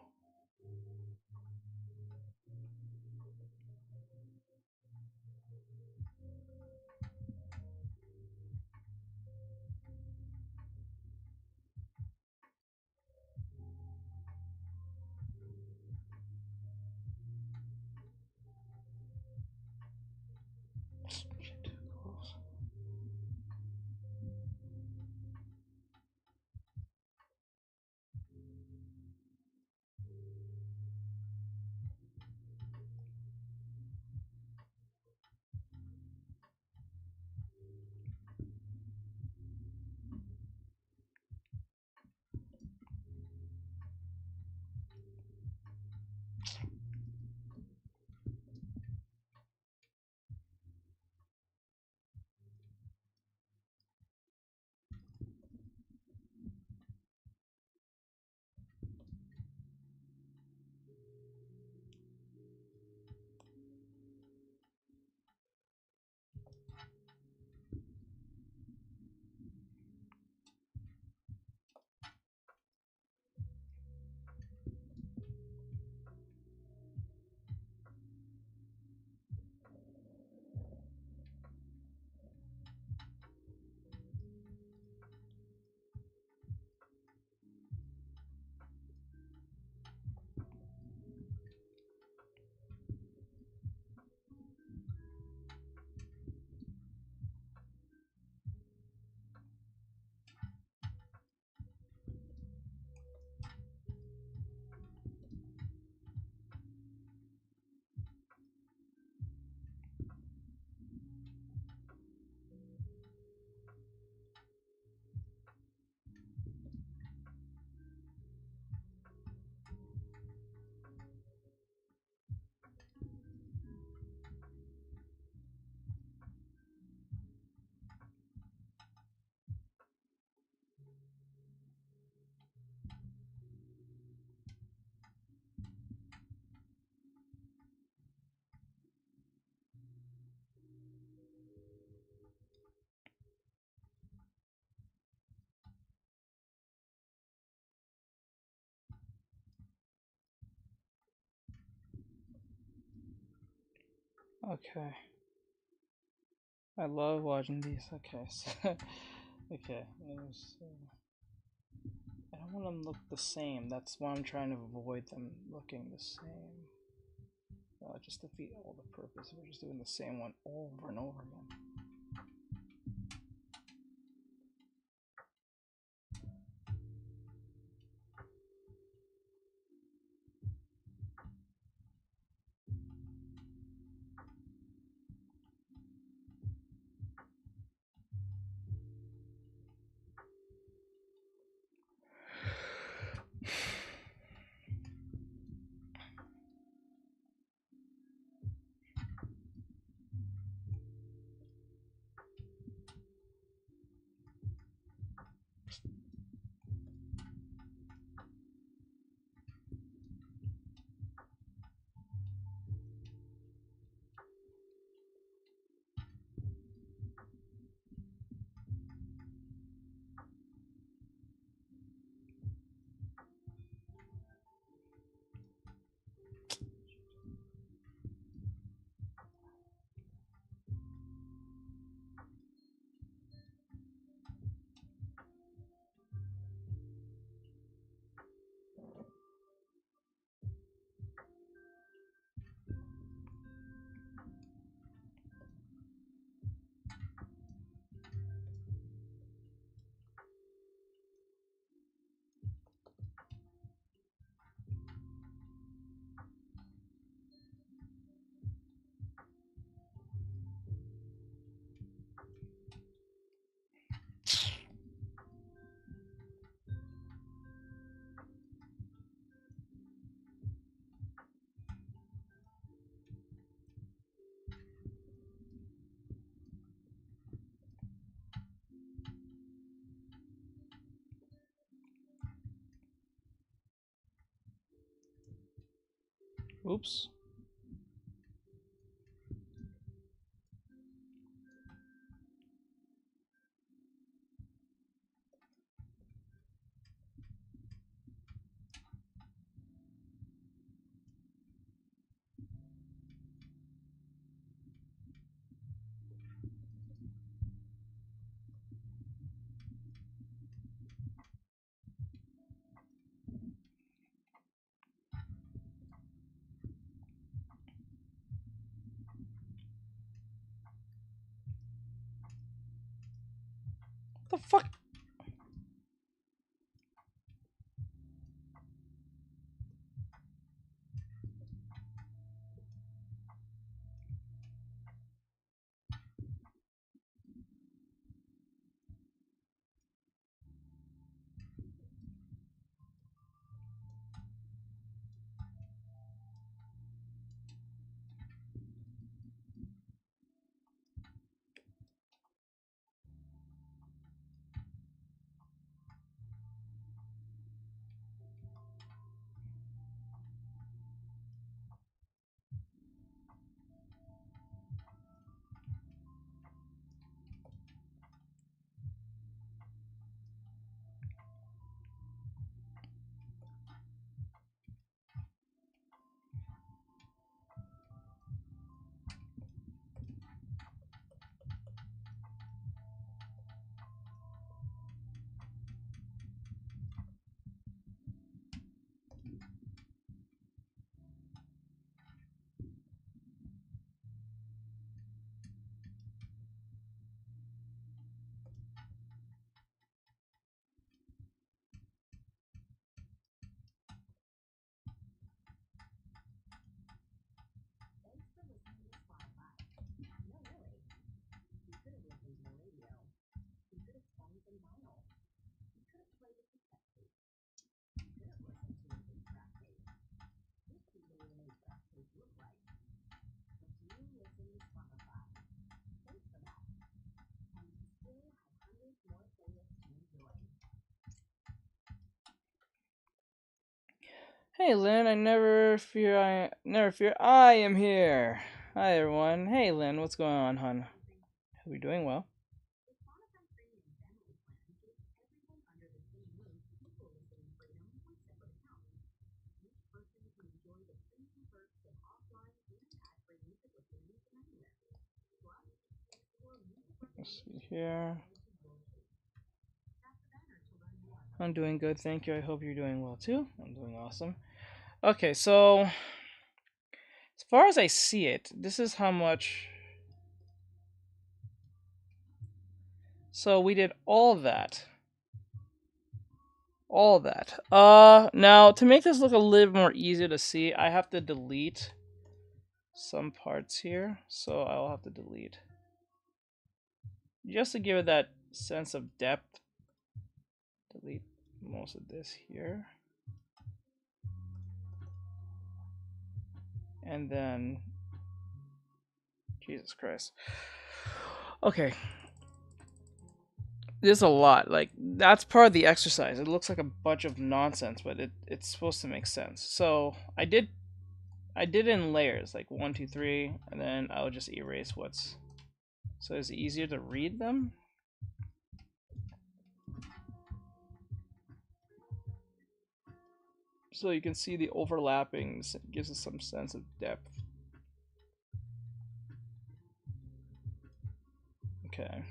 Okay. I love watching these. Okay, so okay. I don't want them to look the same. That's why I'm trying to avoid them looking the same. Just defeat all the purpose. We're just doing the same one over and over again. Oops. What the fuck? Thanks for listening to Spotify. No, really. You could have listened to the radio. You could have spun some vinyl. You could have played a cassette tape. You could have listened to an 8-track tape. This is what an 8-track tape look like. But you listen to Spotify. Thanks for that. And you still have hundreds more playlists to enjoy. Hey Lynn, never fear, I am here. Hi everyone. Hey Lynn, what's going on, hon? Hope you're doing well. The Spotify Premium Family Plan gives everyone under the same roof equal listening freedom with separate accounts. Each person can enjoy the premium perks of offline and ad-free music listening from anywhere. Plus, explore music Let's see here. Tap the banner to learn more. I'm doing good, thank you. I hope you're doing well too. I'm doing awesome. Okay, so as far as I see it, this is how much. So we did all that. All that. Now to make this look a little more easier to see, I have to delete some parts here. So I'll have to delete. Just to give it that sense of depth. Delete most of this here. And then, Jesus Christ. Okay. There's a lot. Like, that's part of the exercise. It looks like a bunch of nonsense, but it's supposed to make sense. So I did it in layers, like 1, 2, 3, and then I'll just erase what's. So it's easier to read them. So you can see the overlappings. It gives us some sense of depth. Okay.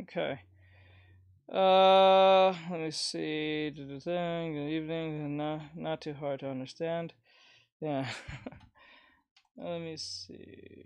Okay. Let me see. Good evening. Not too hard to understand. Yeah. Let me see.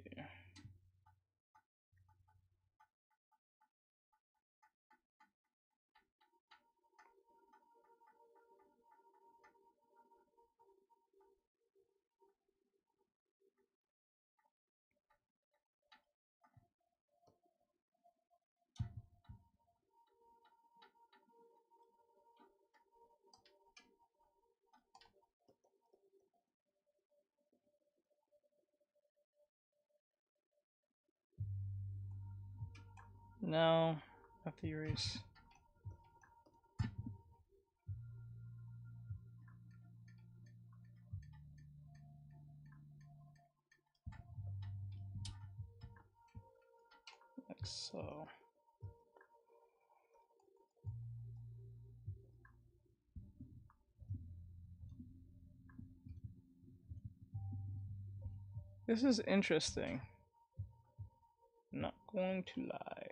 No, not the erase. Like so. This is interesting. Not going to lie.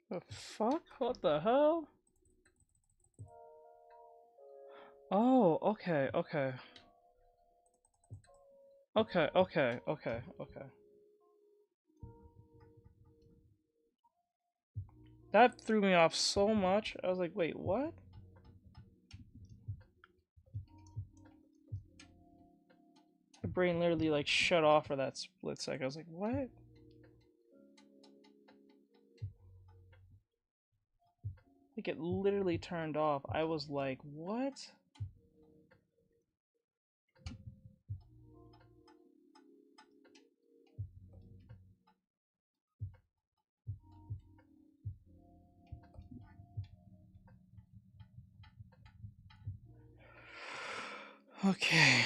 The fuck? What the hell? Oh, okay, okay. Okay, okay, okay, okay. That threw me off so much. I was like, wait, what? My brain literally like shut off for that split second. I was like, what? Like it literally turned off. I was like, what? Okay.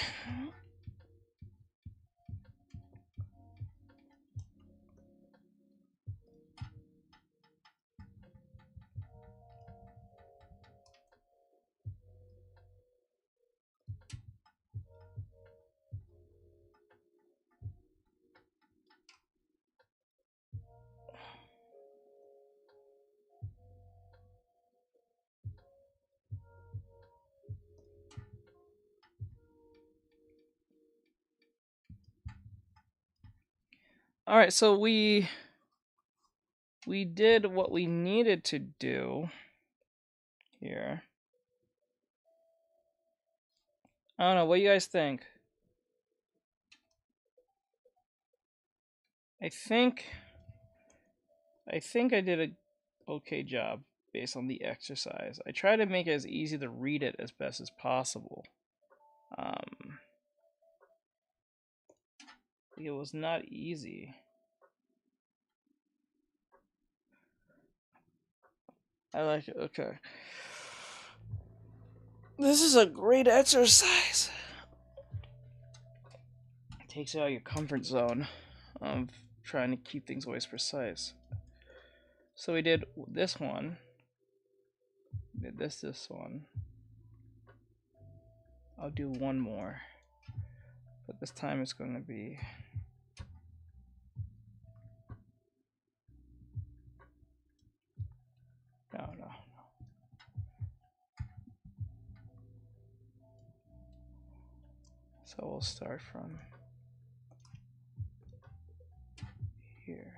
All right, so we did what we needed to do here. I don't know, what do you guys think? I think I did a okay job based on the exercise. I try to make it as easy to read it as best as possible. It was not easy. I like it. Okay. This is a great exercise. It takes you out of your comfort zone of trying to keep things always precise. So we did this one. We did this one. I'll do one more. But this time it's going to be... No. So we'll start from here.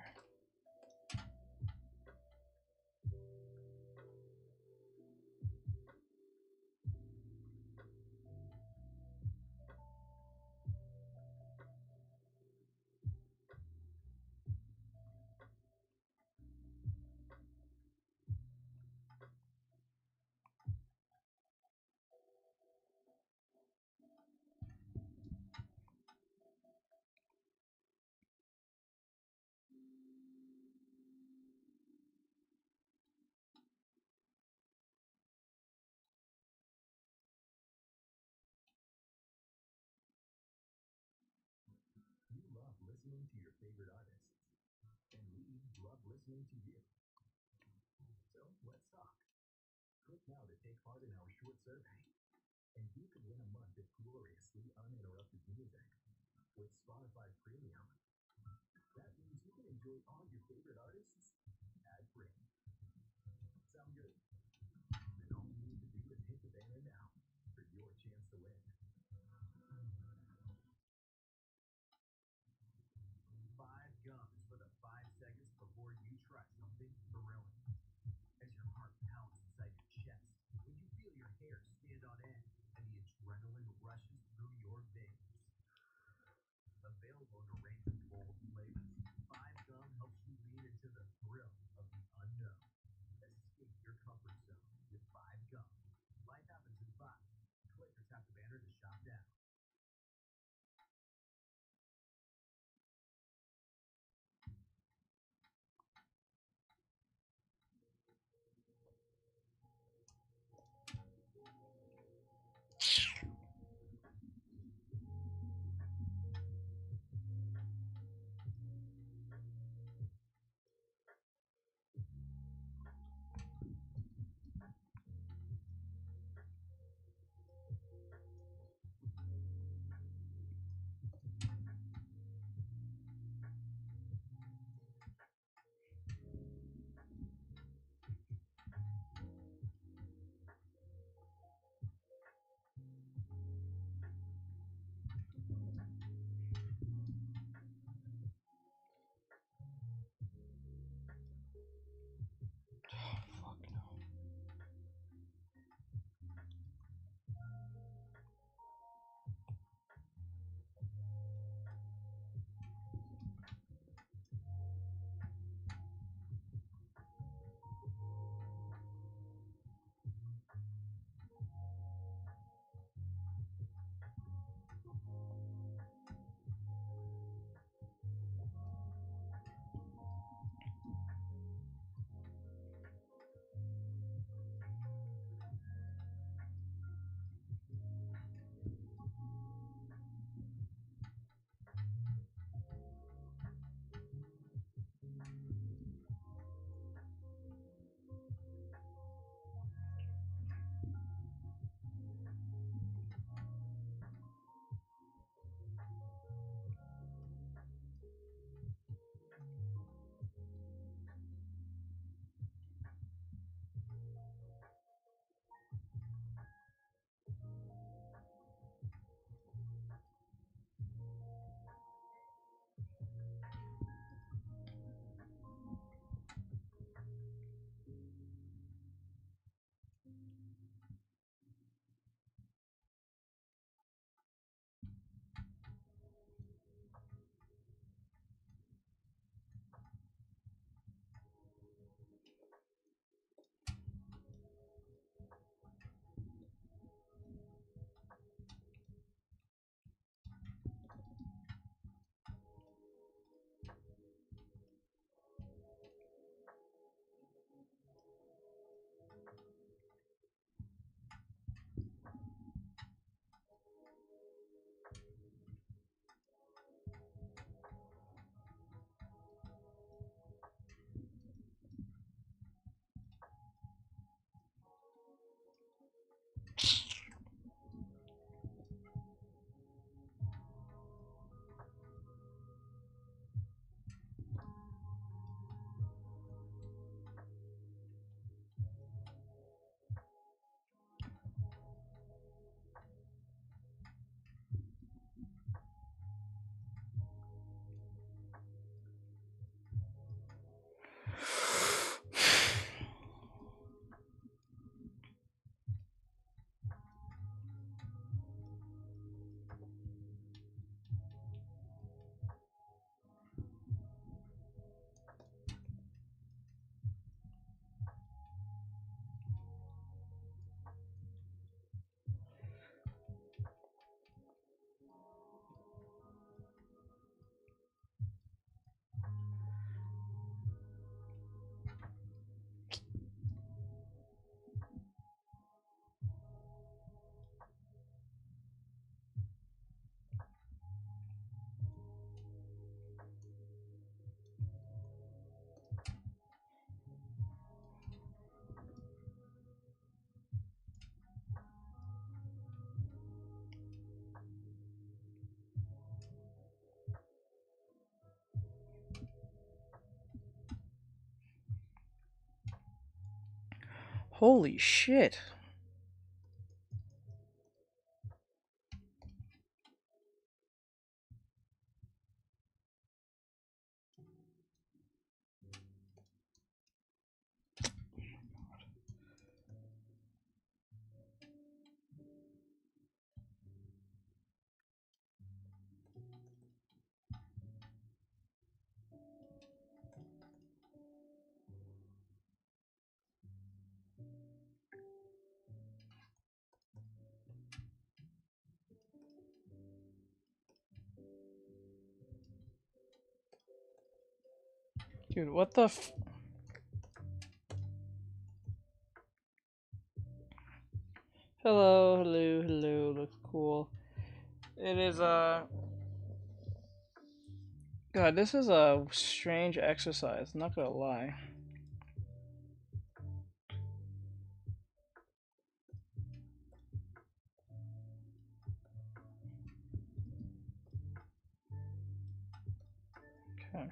You love listening to your favorite artists, and we love listening to you. So let's talk. Click now to take part in our short survey, and you could win a month of gloriously uninterrupted music with Spotify Premium. That means you can enjoy all your favorite artists ad-free. Sound good? Then all you need to do is hit the banner now for your chance to win. 5 gums for the 5 seconds before you try something thrilling. As your heart pounds inside your chest, when you feel your hair stand on end, and the adrenaline rushes through your veins. Available in a range of bold flavors, 5 Gum helps you lean into the thrill of the unknown. Escape your comfort Holy shit. Dude, what the f... Hello, hello, hello, looks cool. It is, God, this is a strange exercise, I'm not gonna lie. Okay.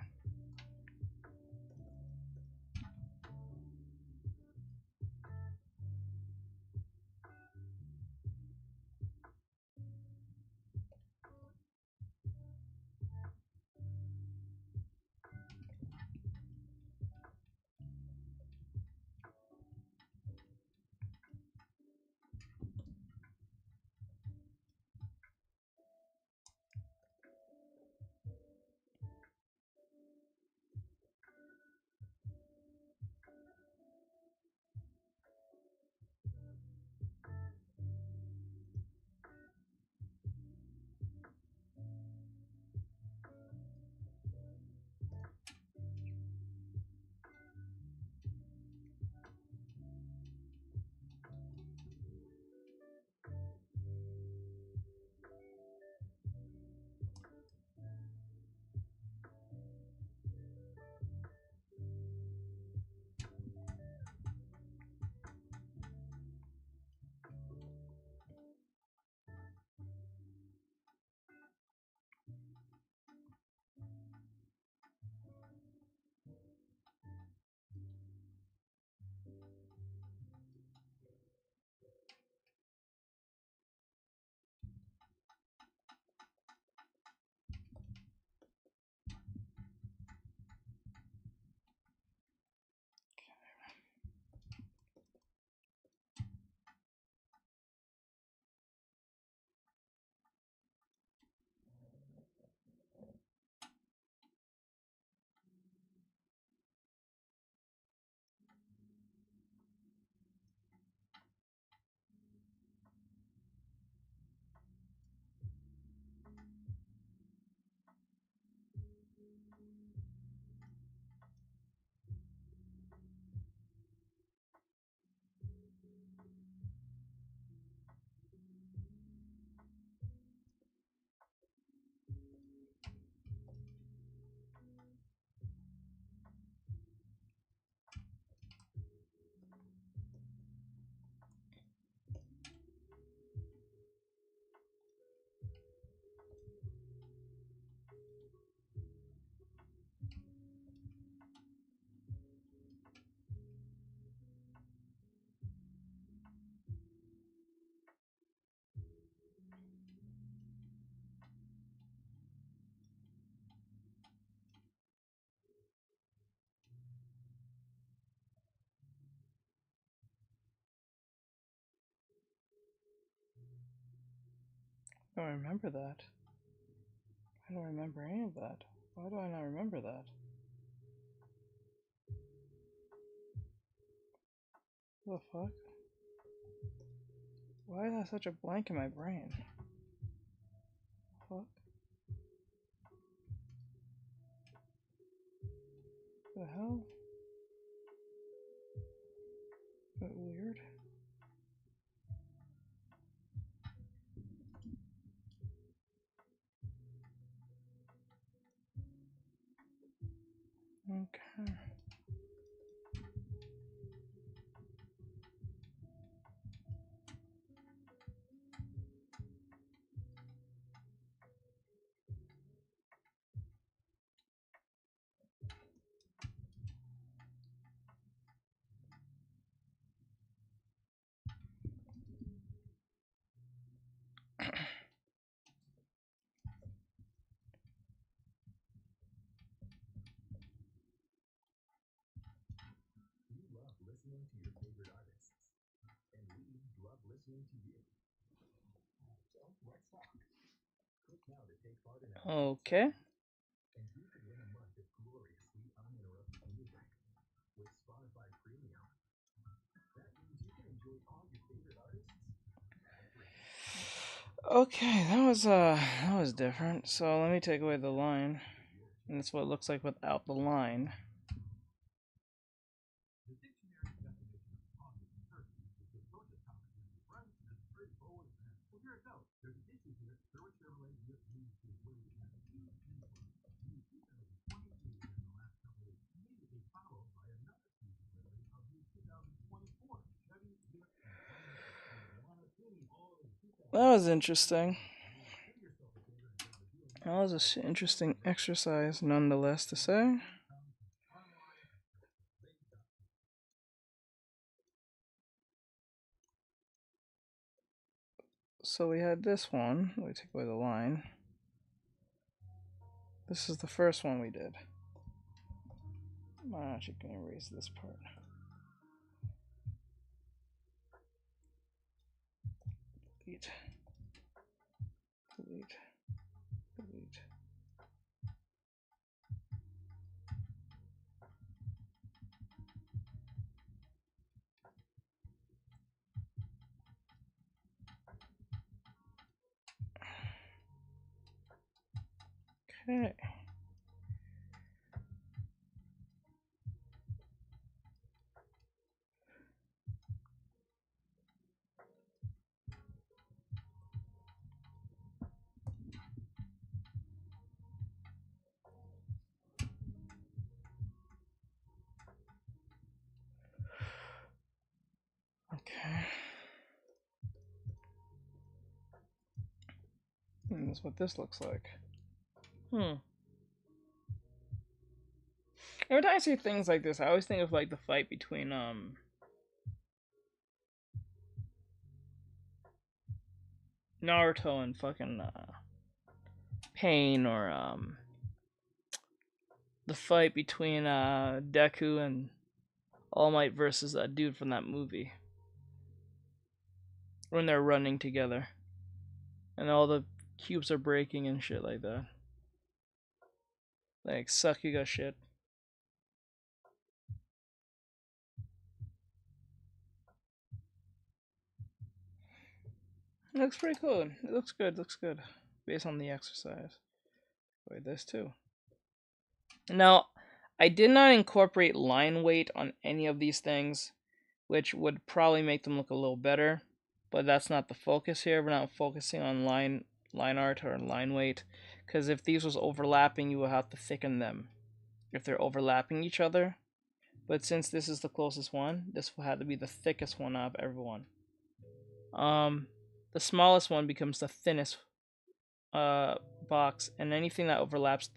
I don't remember that. I don't remember any of that. Why do I not remember that? What the fuck? Why is that such a blank in my brain? Fuck. The hell? Is that weird? Okay. to your favorite artists. And we love listening to you. So let's talk. Click now to take part in our Okay. and you could win a month of gloriously uninterrupted music with Spotify Premium. That means you can enjoy all your favorite artists ad-free. Okay, that was different. So let me take away the line. And that's what it looks like without the line. The dictionary definition of talking turkey is to approach a topic in a frank and straightforward manner. So here it goes. There's an issue here at Sherwood Chevrolet GMC where we had a huge influx of new 2022 in the last couple of weeks, immediately followed by another huge delivery of new 2024 Chevy, Buick, and Lamborghini, all in 2000. That was interesting. That was an interesting exercise, nonetheless, to say. So we had this one. Let me take away the line. This is the first one we did. I'm actually going to erase this part. Delete. Delete. Delete. Okay. Okay. And that's what this looks like. Every time I see things like this, I always think of like the fight between Naruto and fucking Pain, or the fight between Deku and All Might versus that dude from that movie. When they're running together. And all the cubes are breaking and shit like that. Like Sakuga shit. It looks pretty cool. It looks good, looks good. Based on the exercise. Wait, this too. Now, I did not incorporate line weight on any of these things, which would probably make them look a little better. But that's not the focus here. We're not focusing on line art or line weight. Because if these was overlapping, you would have to thicken them. If they're overlapping each other. But since this is the closest one, this will have to be the thickest one out of everyone. The smallest one becomes the thinnest box, and anything that overlaps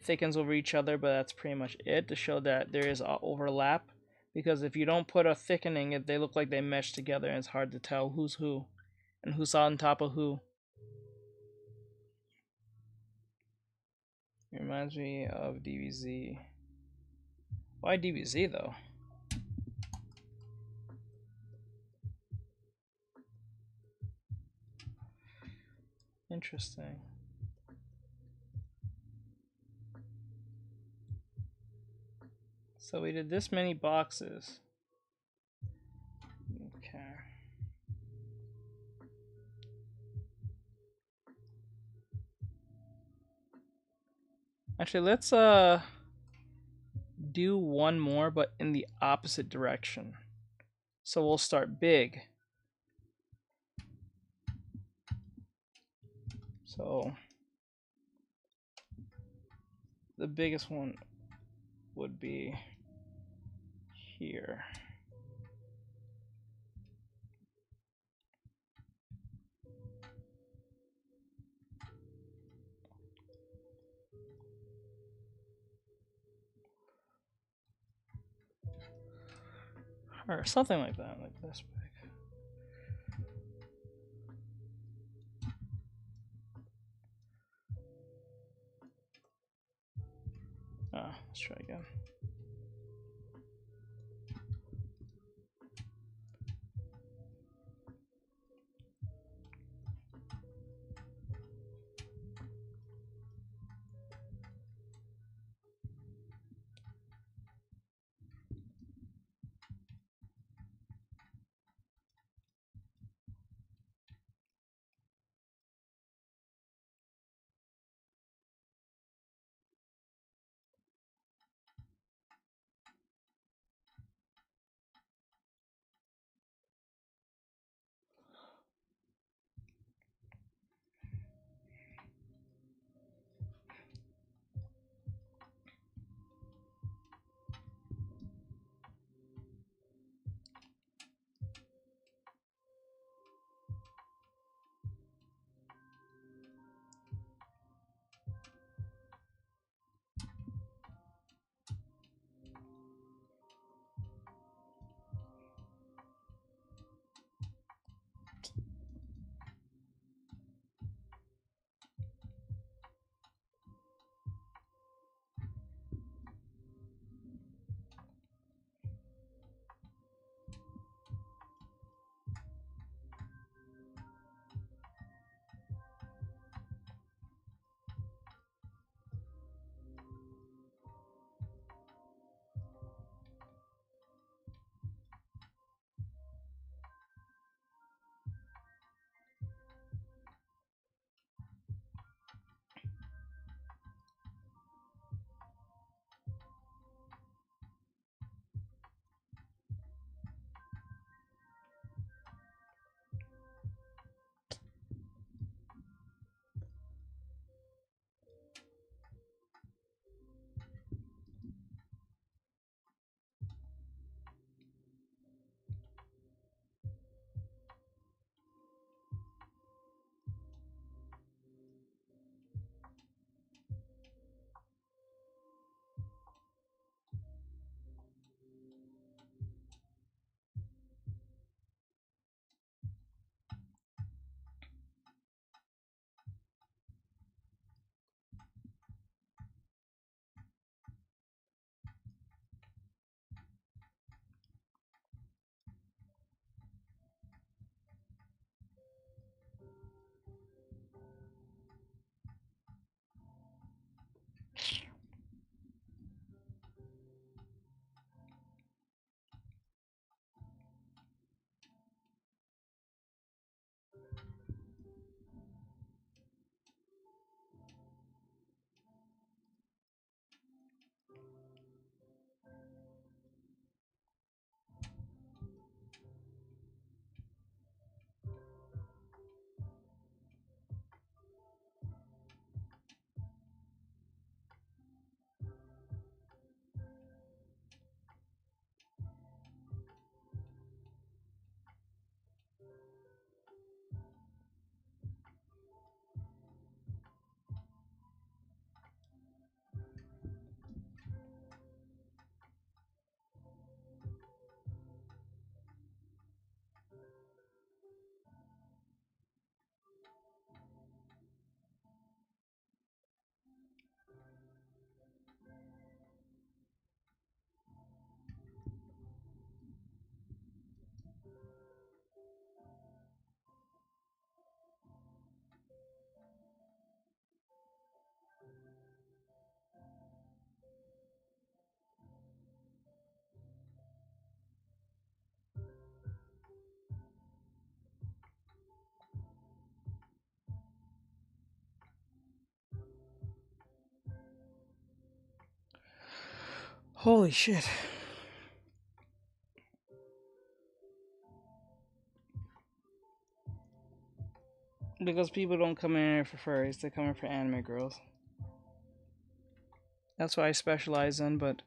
thickens over each other, but that's pretty much it to show that there is a overlap. Because if you don't put a thickening, they look like they mesh together, and it's hard to tell who's who and who's on top of who. It reminds me of DBZ. Why DBZ though? Interesting. So we did this many boxes. Okay. Actually, let's do one more, but in the opposite direction. So we'll start big. So the biggest one would be here. Or something like that, like this big. Let's try again. Holy shit. Because people don't come in here for furries, they come in for anime girls. That's what I specialize in, but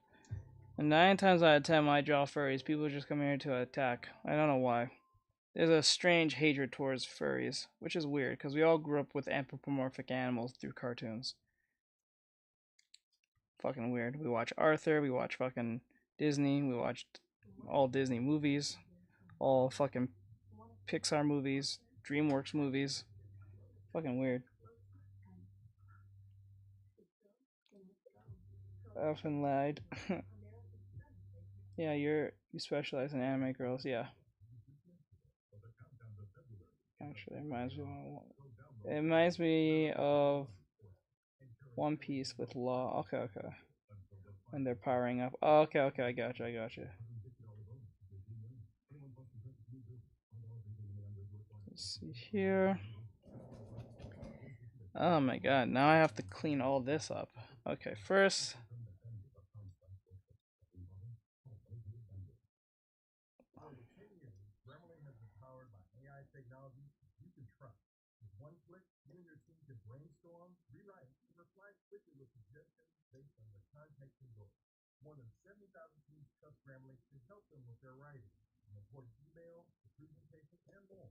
9 times out of 10 when I draw furries, people just come here to attack. I don't know why. There's a strange hatred towards furries, which is weird, because we all grew up with anthropomorphic animals through cartoons. Fucking weird. We watch Arthur, we watch fucking Disney, we watched all Disney movies, all fucking Pixar movies, DreamWorks movies. Fucking weird. I often lied. Yeah, you specialize in anime girls, yeah. Actually, it reminds me of One Piece with Law. Okay. When they're powering up. Oh, okay, I gotcha. Let's see here. Oh my god, now I have to clean all this up. Okay, first. One click, you and your team can brainstorm, rewrite, and reply quickly with suggestions based on the context and goals. More than 70,000 teams trust Grammarly to help them with their writing, an important email, a presentation, and more.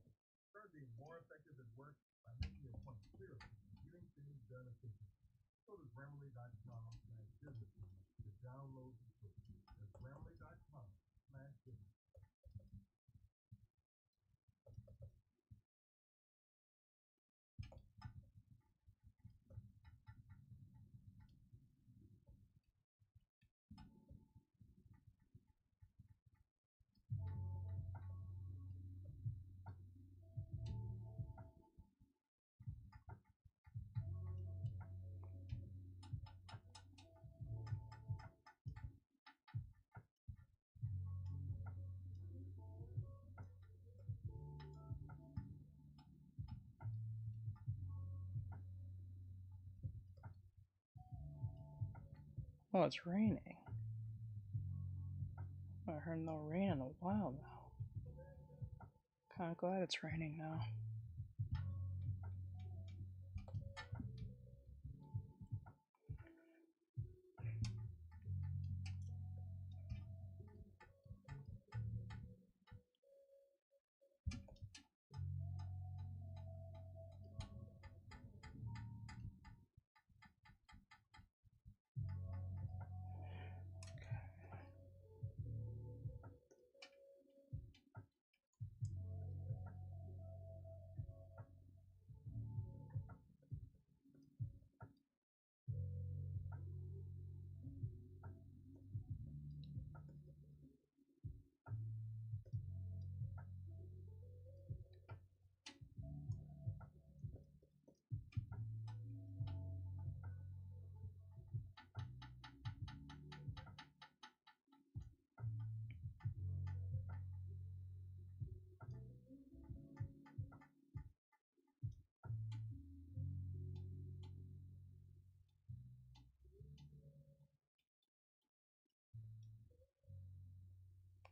Start being more effective at work by making your point clearly and getting things done efficiently. Go to Grammarly.com/business to download the tool. That's Grammarly.com/business. Oh, it's raining. I heard no rain in a while now. Kinda glad it's raining now.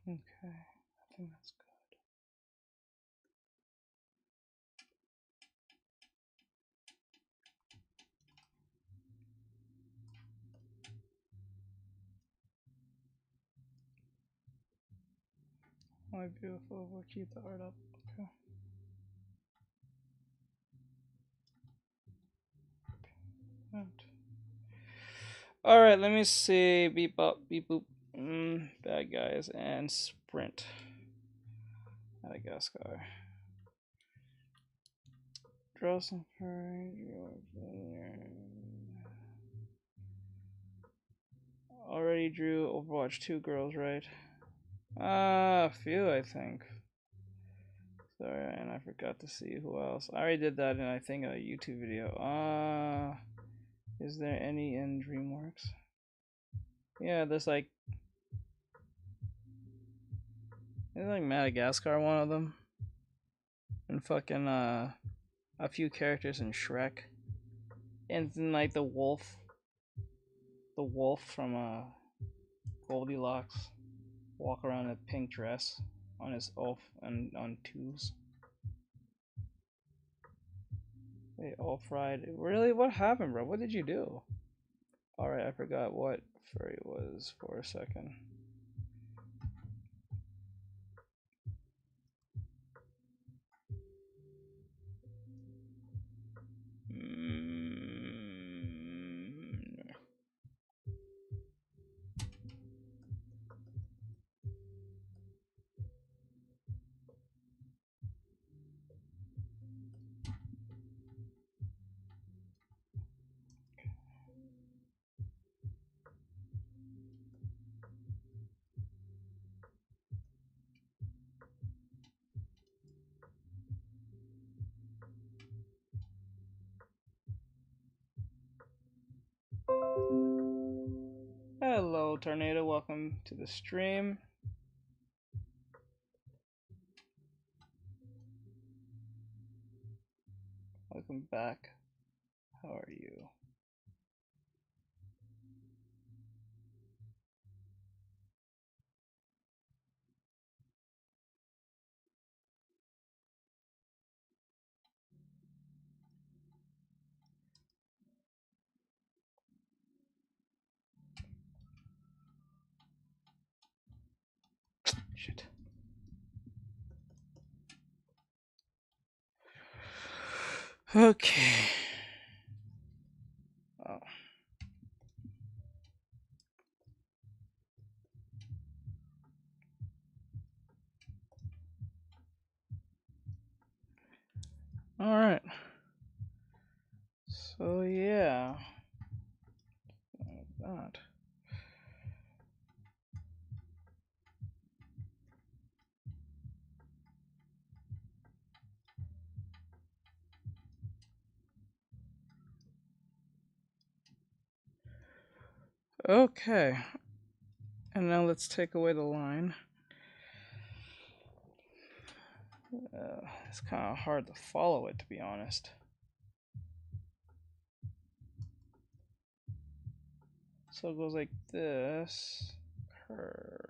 Okay, I think that's good. My beautiful, we'll keep the art up. Okay. Alright, let me see. Beep up, beep boop. Bad guys and sprint. Madagascar. Draw some already drew Overwatch 2 girls, right? A few, I think. Sorry, and I forgot to see who else. I already did that in, I think, a YouTube video. Is there any in DreamWorks? Yeah, there's like Madagascar, one of them. And fucking, a few characters in Shrek. And then, like, the wolf from, Goldilocks walk around in a pink dress on his oath and on twos. Wait, off ride. Really? What happened, bro? What did you do? Alright, I forgot what furry was for a second. Hello, Tornado. Welcome to the stream. Welcome back. How are you? Shit. Okay. Oh. All right. So yeah. That. Okay. And now let's take away the line. It's kind of hard to follow it, to be honest. So it goes like this. Curve.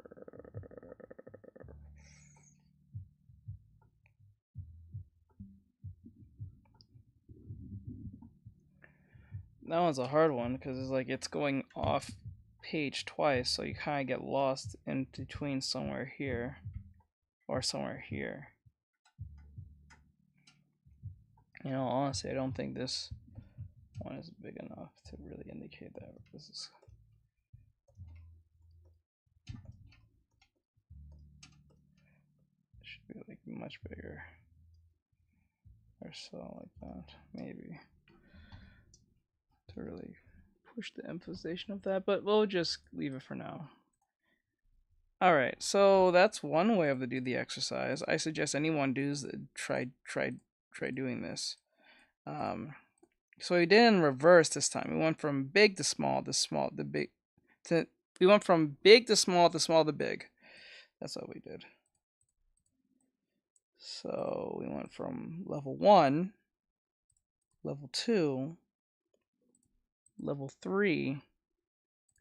That one's a hard one because it's like it's going off page twice, so you kind of get lost in between somewhere here or somewhere here. You know, honestly, I don't think this one is big enough to really indicate that this is. It should be like much bigger or so, like that, maybe, to really push the emphasization of that, but we'll just leave it for now. All right, so that's one way of to do the exercise. I suggest anyone try doing this. So we did in reverse this time. We went from big to small to small to big to. We went from big to small to big. That's what we did. So we went from level 1, level 2, level 3,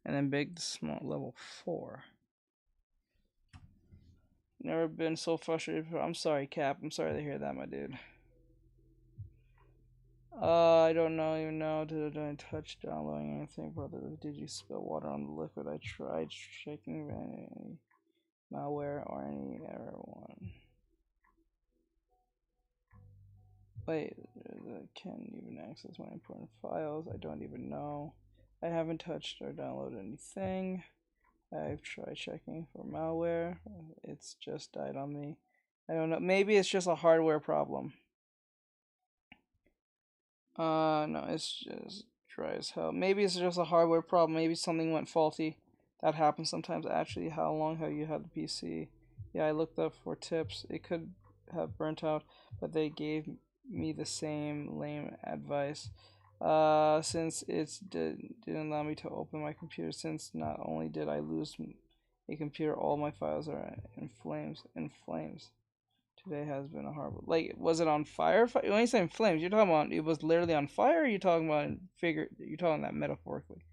and then big to small, level 4. Never been so frustrated. I'm sorry, Cap. I'm sorry to hear that, my dude. I don't even know. Did I touch downloading anything, brother? Did you spill water on the liquid? I tried checking any malware or any error one. Wait, I can't even access my important files. I don't even know. I haven't touched or downloaded anything. I've tried checking for malware. It's just died on me. I don't know. Maybe it's just a hardware problem. No, it's just dry as hell. Maybe it's just a hardware problem. Maybe something went faulty. That happens sometimes. Actually, how long have you had the PC? Yeah, I looked up for tips. It could have burnt out, but they gave me the same lame advice. Since it didn't allow me to open my computer, since not only did I lose a computer, all my files are in flames. Today has been a horrible. Like, was it on fire? When you say in flames, you're talking about it was literally on fire, or you're talking about you're talking that metaphorically?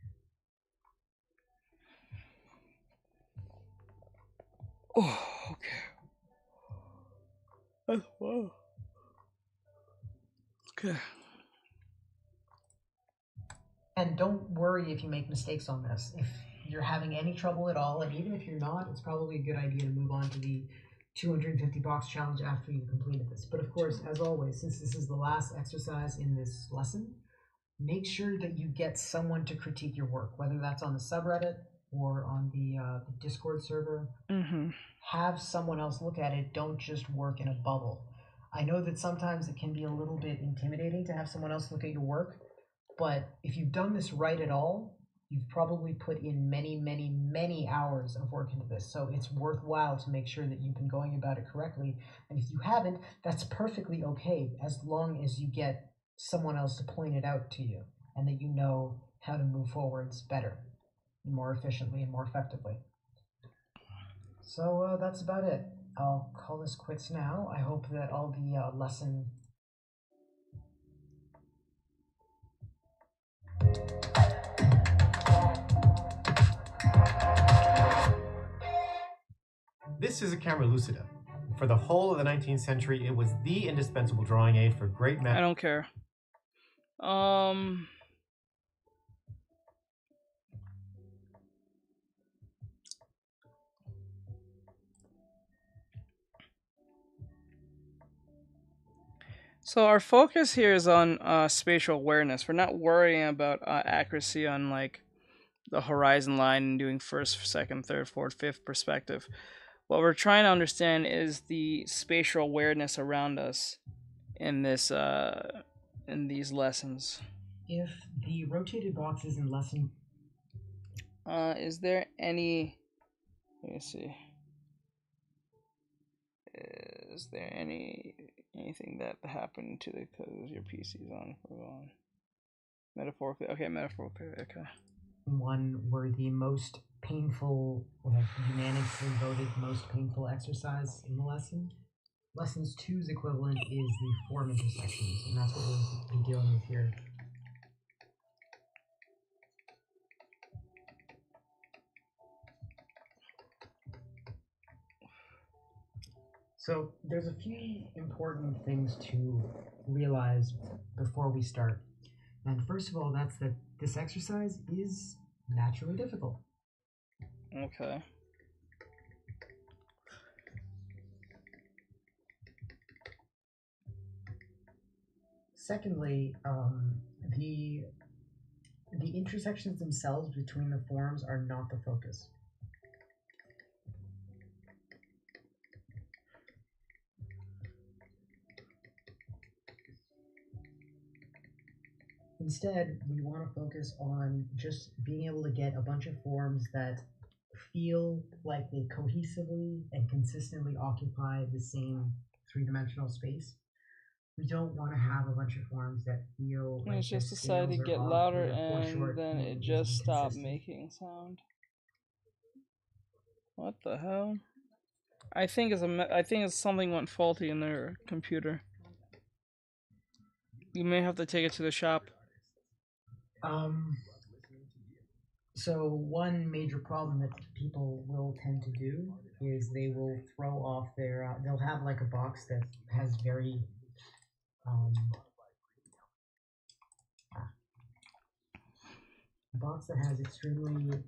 Oh, okay. Whoa. Okay. And don't worry if you make mistakes on this. If you're having any trouble at all, and even if you're not, it's probably a good idea to move on to the 250 box challenge after you've completed this. But of course, as always, since this is the last exercise in this lesson, make sure that you get someone to critique your work, whether that's on the subreddit or on the Discord server. Mm-hmm. Have someone else look at it. Don't just work in a bubble. I know that sometimes it can be a little bit intimidating to have someone else look at your work, but if you've done this right at all, you've probably put in many, many, many hours of work into this. So it's worthwhile to make sure that you've been going about it correctly. And if you haven't, that's perfectly okay, as long as you get someone else to point it out to you and that you know how to move forwards better, more efficiently, and more effectively. So that's about it. I'll call this quits now. I hope that all the lesson... This is a camera lucida. For the whole of the 19th century, it was the indispensable drawing aid for great men. I don't care. So our focus here is on spatial awareness. We're not worrying about accuracy on like the horizon line and doing first, second, third, fourth, fifth perspective. What we're trying to understand is the spatial awareness around us in this in these lessons. If the rotated box is in lesson... Is there any... Let me see. Is there anything that happened to the cause your PC's on? Metaphorically, okay, metaphorically, okay. One were the most painful, or unanimously voted most painful exercise in the lesson. Lessons 2's equivalent is the form intersections, and that's what we'll be dealing with here. So there's a few important things to realize before we start. And first of all, that's that this exercise is naturally difficult. Okay. Secondly, the intersections themselves between the forms are not the focus. Instead, we want to focus on just being able to get a bunch of forms that feel like they cohesively and consistently occupy the same three-dimensional space. We don't want to have a bunch of forms that feel like It just their decided to scales are get off, louder, or their and foreshortening then it is just stopped inconsistent. making sound. What the hell? I think it's something went faulty in their computer. You may have to take it to the shop. So one major problem that people will tend to do is they will throw off their, they'll have like a box that has very, a box that has extremely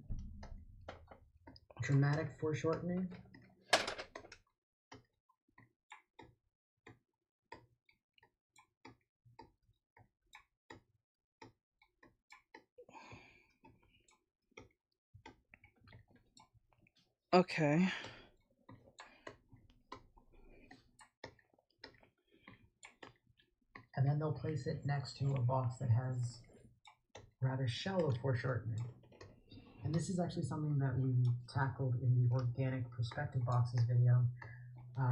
dramatic foreshortening. Okay. And then they'll place it next to a box that has rather shallow foreshortening. And this is actually something that we tackled in the organic perspective boxes video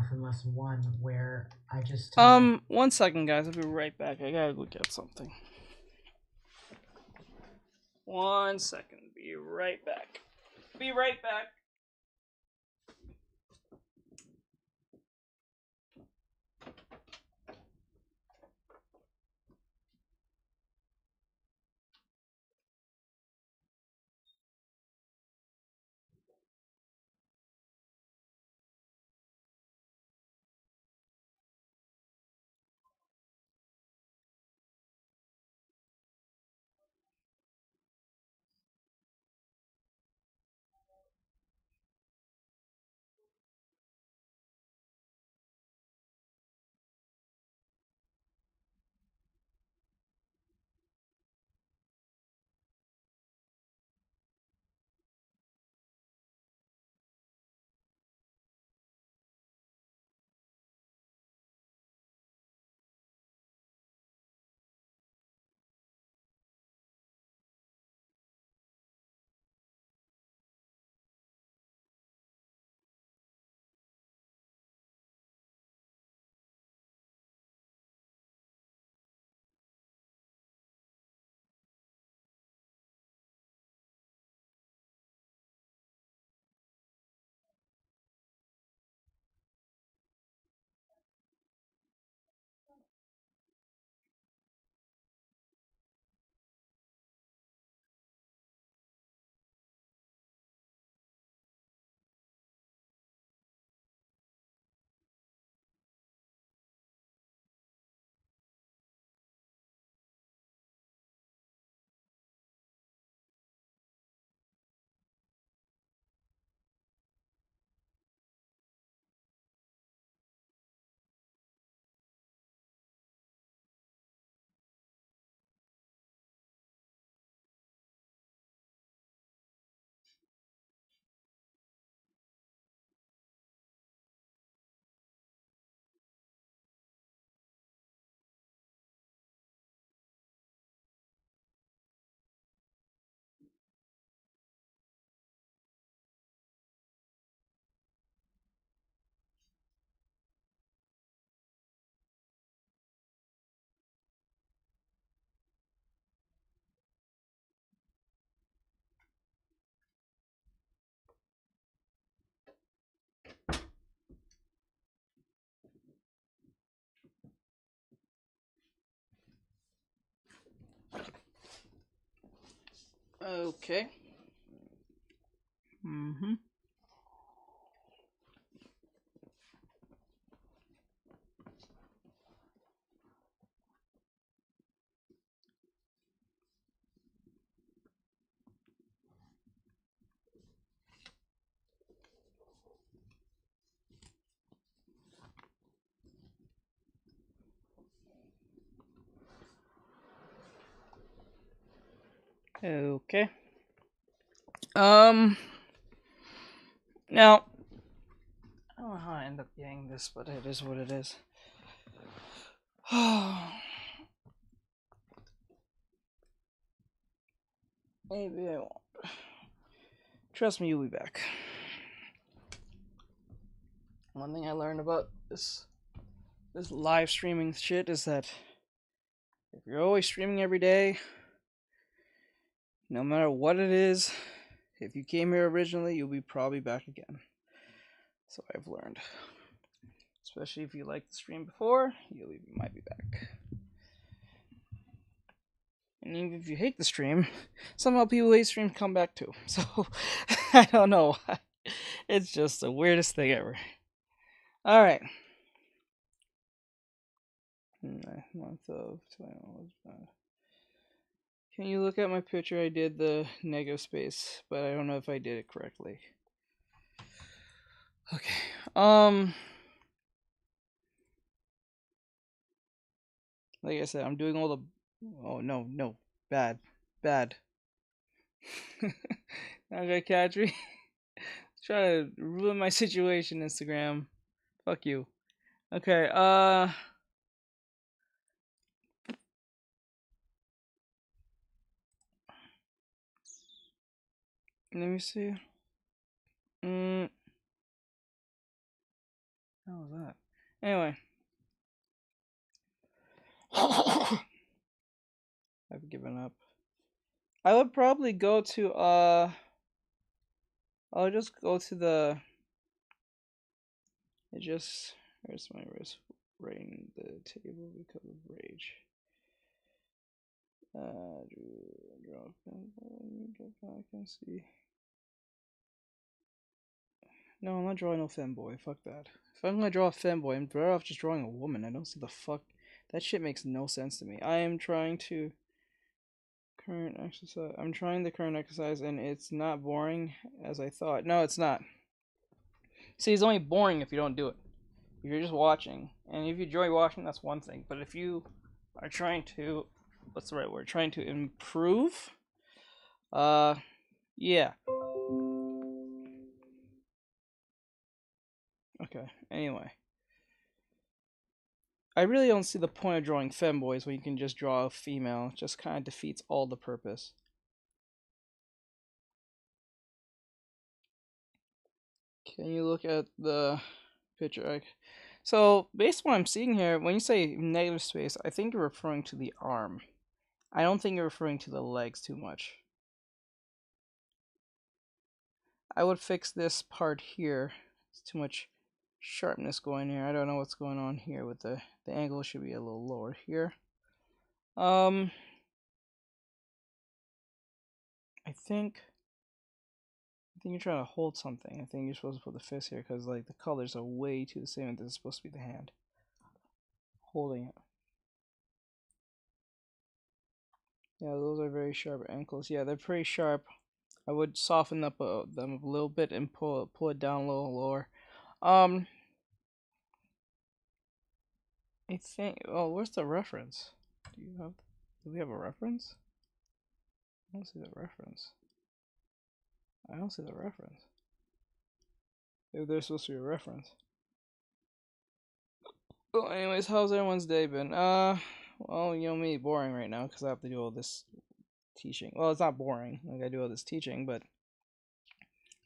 from lesson 1, where I just... 1 second, guys. I'll be right back. I gotta go get something. 1 second. Be right back. Be right back. Okay. Mm-hmm. Okay. Now, I don't know how I end up getting this, but it is what it is. Maybe I won't. Trust me, you'll be back. One thing I learned about this live streaming shit is that if you're always streaming every day, no matter what it is, if you came here originally, you'll be probably back again. So I've learned. Especially if you liked the stream before, you might be back. And even if you hate the stream, somehow people who hate stream come back too. So, I don't know. It's just the weirdest thing ever. Alright. Month of 21 was bad. Can you look at my picture? I did the negative space, but I don't know if I did it correctly. Okay. Like I said, I'm doing all the... Oh, no. Bad. Okay, Kadri. Try to ruin my situation, Instagram. Fuck you. Okay, let me see. How was that? Anyway. I've given up. I would probably go to, I'll just go to the... Where's my wrist? Rain the table because of rage. Draw I can see. No, I'm not drawing no femboy. Fuck that. If I'm gonna draw a femboy, I'm better off just drawing a woman. I don't see the fuck. That shit makes no sense to me. I am trying to current exercise. I'm trying the current exercise, and it's not boring as I thought. No, it's not. See, it's only boring if you don't do it. If you're just watching, and if you enjoy watching, that's one thing. But if you are trying to, what's the right word? Trying to improve. Yeah. Okay. Anyway. I really don't see the point of drawing femboys when you can just draw a female. It just kind of defeats all the purpose. Can you look at the picture? So, based on what I'm seeing here, when you say negative space, I think you're referring to the arm. I don't think you're referring to the legs too much. I would fix this part here. It's too much sharpness going here. I don't know what's going on here with the angle should be a little lower here. I think you're trying to hold something. I think you're supposed to put the fist here because like the colors are way too the same and this is supposed to be the hand holding it. Yeah, those are very sharp ankles. Yeah, they're pretty sharp. I would soften up them a little bit and pull it down a little lower. I think. Oh, where's the reference? Do we have a reference? I don't see the reference. Maybe there's supposed to be a reference. Well, anyways, how's everyone's day been? Well, you know me, boring right now because I have to do all this teaching. Well, it's not boring. Like I do all this teaching, but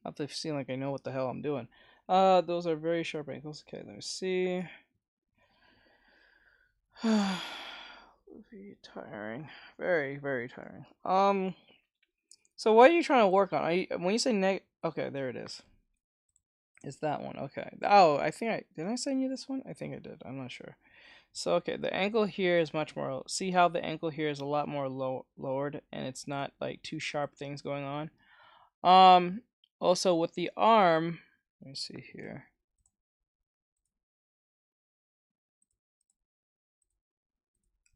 I have to seem like I know what the hell I'm doing. Those are very sharp ankles. Okay, let me see. Tiring. Very, very tiring. So what are you trying to work on? When you say okay, there it is. It's that one. Okay. Oh, I think did I send you this one? I think I did. I'm not sure. So okay, the ankle here is much more. See how the ankle here is a lot more lowered, and it's not like two sharp things going on. Also with the arm, let me see here.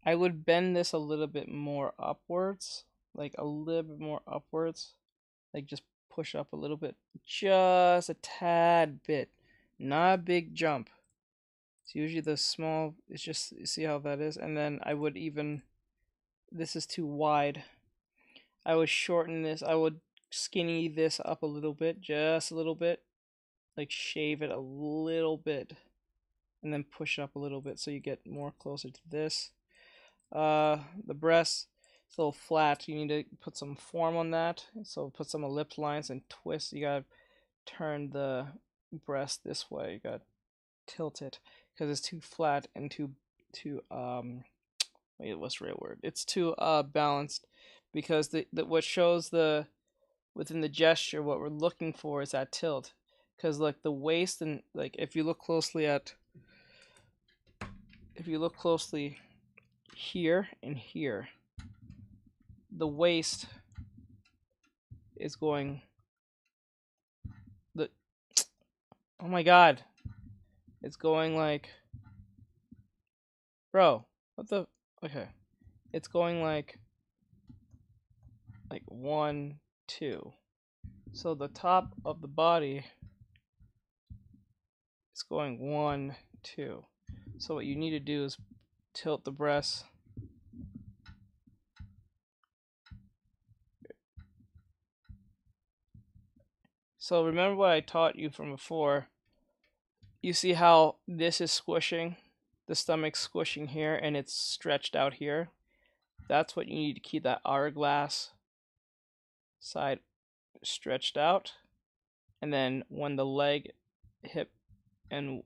I would bend this a little bit more upwards, like a little bit more upwards, like just push up a little bit, just a tad bit, not a big jump. It's usually the small, it's just, you see how that is? And then I would even, this is too wide. I would shorten this, I would skinny this up a little bit, just a little bit, like shave it a little bit, and then push it up a little bit so you get more closer to this. The breast, it's a little flat, you need to put some form on that, so put some ellipse lines and twist. You gotta turn the breast this way, you gotta tilt it, because it's too flat and too wait, what's the right word? It's too balanced, because the what shows the within the gesture, what we're looking for is that tilt, because like the waist, and like if you look closely here and here, the waist is going, the, oh my god, it's going like, bro, what the, okay, it's going like 1, 2. So the top of the body is going 1, 2. So what you need to do is tilt the breast. So remember what I taught you from before. You see how this is squishing? The stomach's squishing here and it's stretched out here. That's what you need to keep that hourglass side stretched out. And then when the leg, hip, and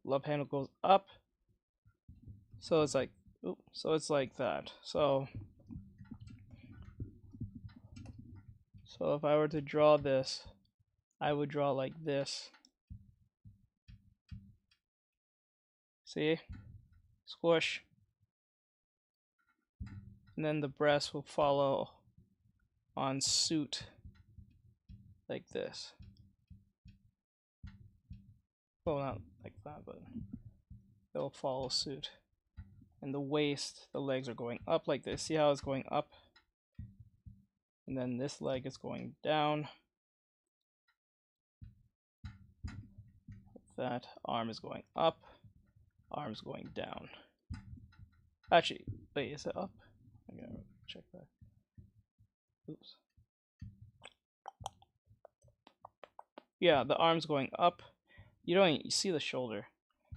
love handle goes up, so it's like, so it's like that. So if I were to draw this, I would draw like this. See? Squish. And then the breast will follow on suit like this. Well, not like that, but it'll follow suit. And the waist, the legs are going up like this. See how it's going up? And then this leg is going down. That arm is going up, arm's going down. Actually, wait, is it up? I gotta check that. Oops. Yeah, the arm's going up. You don't even, you see the shoulder.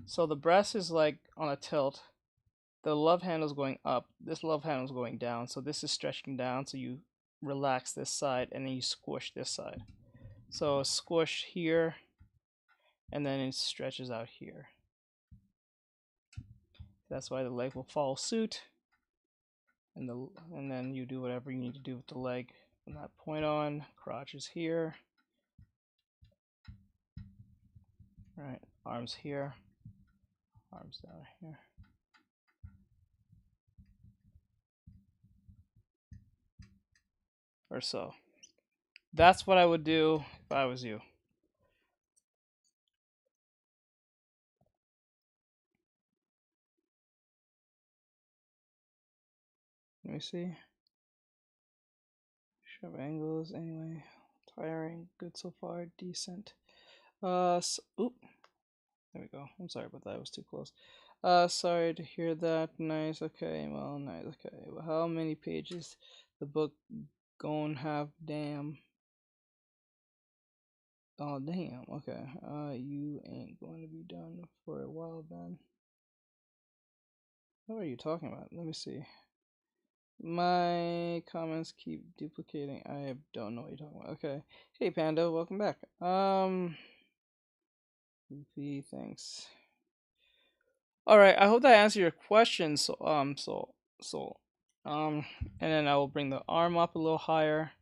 So the breast is like on a tilt. The love handle is going up. This love handle is going down. So this is stretching down. So you relax this side and then you squish this side. So squish here, and then it stretches out here. That's why the leg will follow suit, and then you do whatever you need to do with the leg from that point on. Crotch is here. Right, arms here, arms down here. Or so. That's what I would do if I was you. Let me see. Sharp angles, anyway. Tiring, good so far, decent. Oop. There we go. I'm sorry about that, I was too close. Sorry to hear that. Nice, okay, well, nice, okay. Well, how many pages the book gon' have? Damn. Oh, damn, okay. You ain't going to be done for a while then. What are you talking about? Let me see. My comments keep duplicating. I don't know what you're talking about. Okay. Hey, Panda, welcome back. Goofy, thanks. Alright, I hope that answered your question. And then I will bring the arm up a little higher,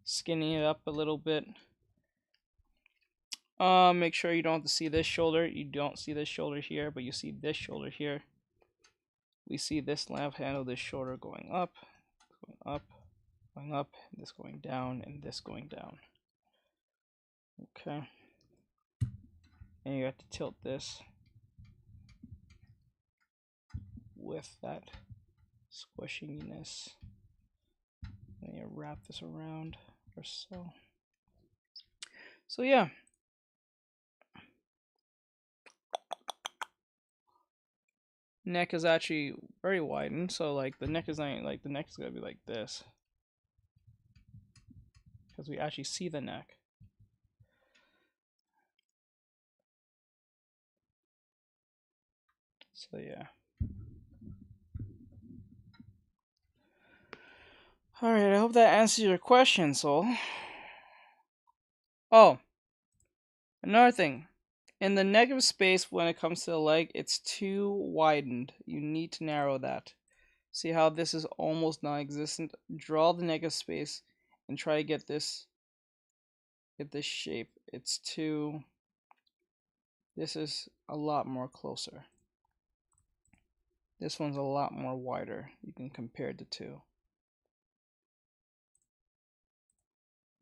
skinny it up a little bit. Make sure you don't have to see this shoulder. You don't see this shoulder here, but you see this shoulder here. We see this lamp handle, this shoulder going up, this going down, and this going down. Okay. And you have to tilt this with that squishiness. And you wrap this around or so. So yeah. Neck is actually very widened, so like the neck is not like the neck is gonna be like this. Because we actually see the neck. So yeah. Alright, I hope that answers your question, Soul. Oh, another thing. In the negative space, when it comes to the leg, it's too widened. You need to narrow that. See how this is almost non-existent? Draw the negative space and try to get this shape. It's too... This is a lot more closer. This one's a lot more wider. You can compare the two.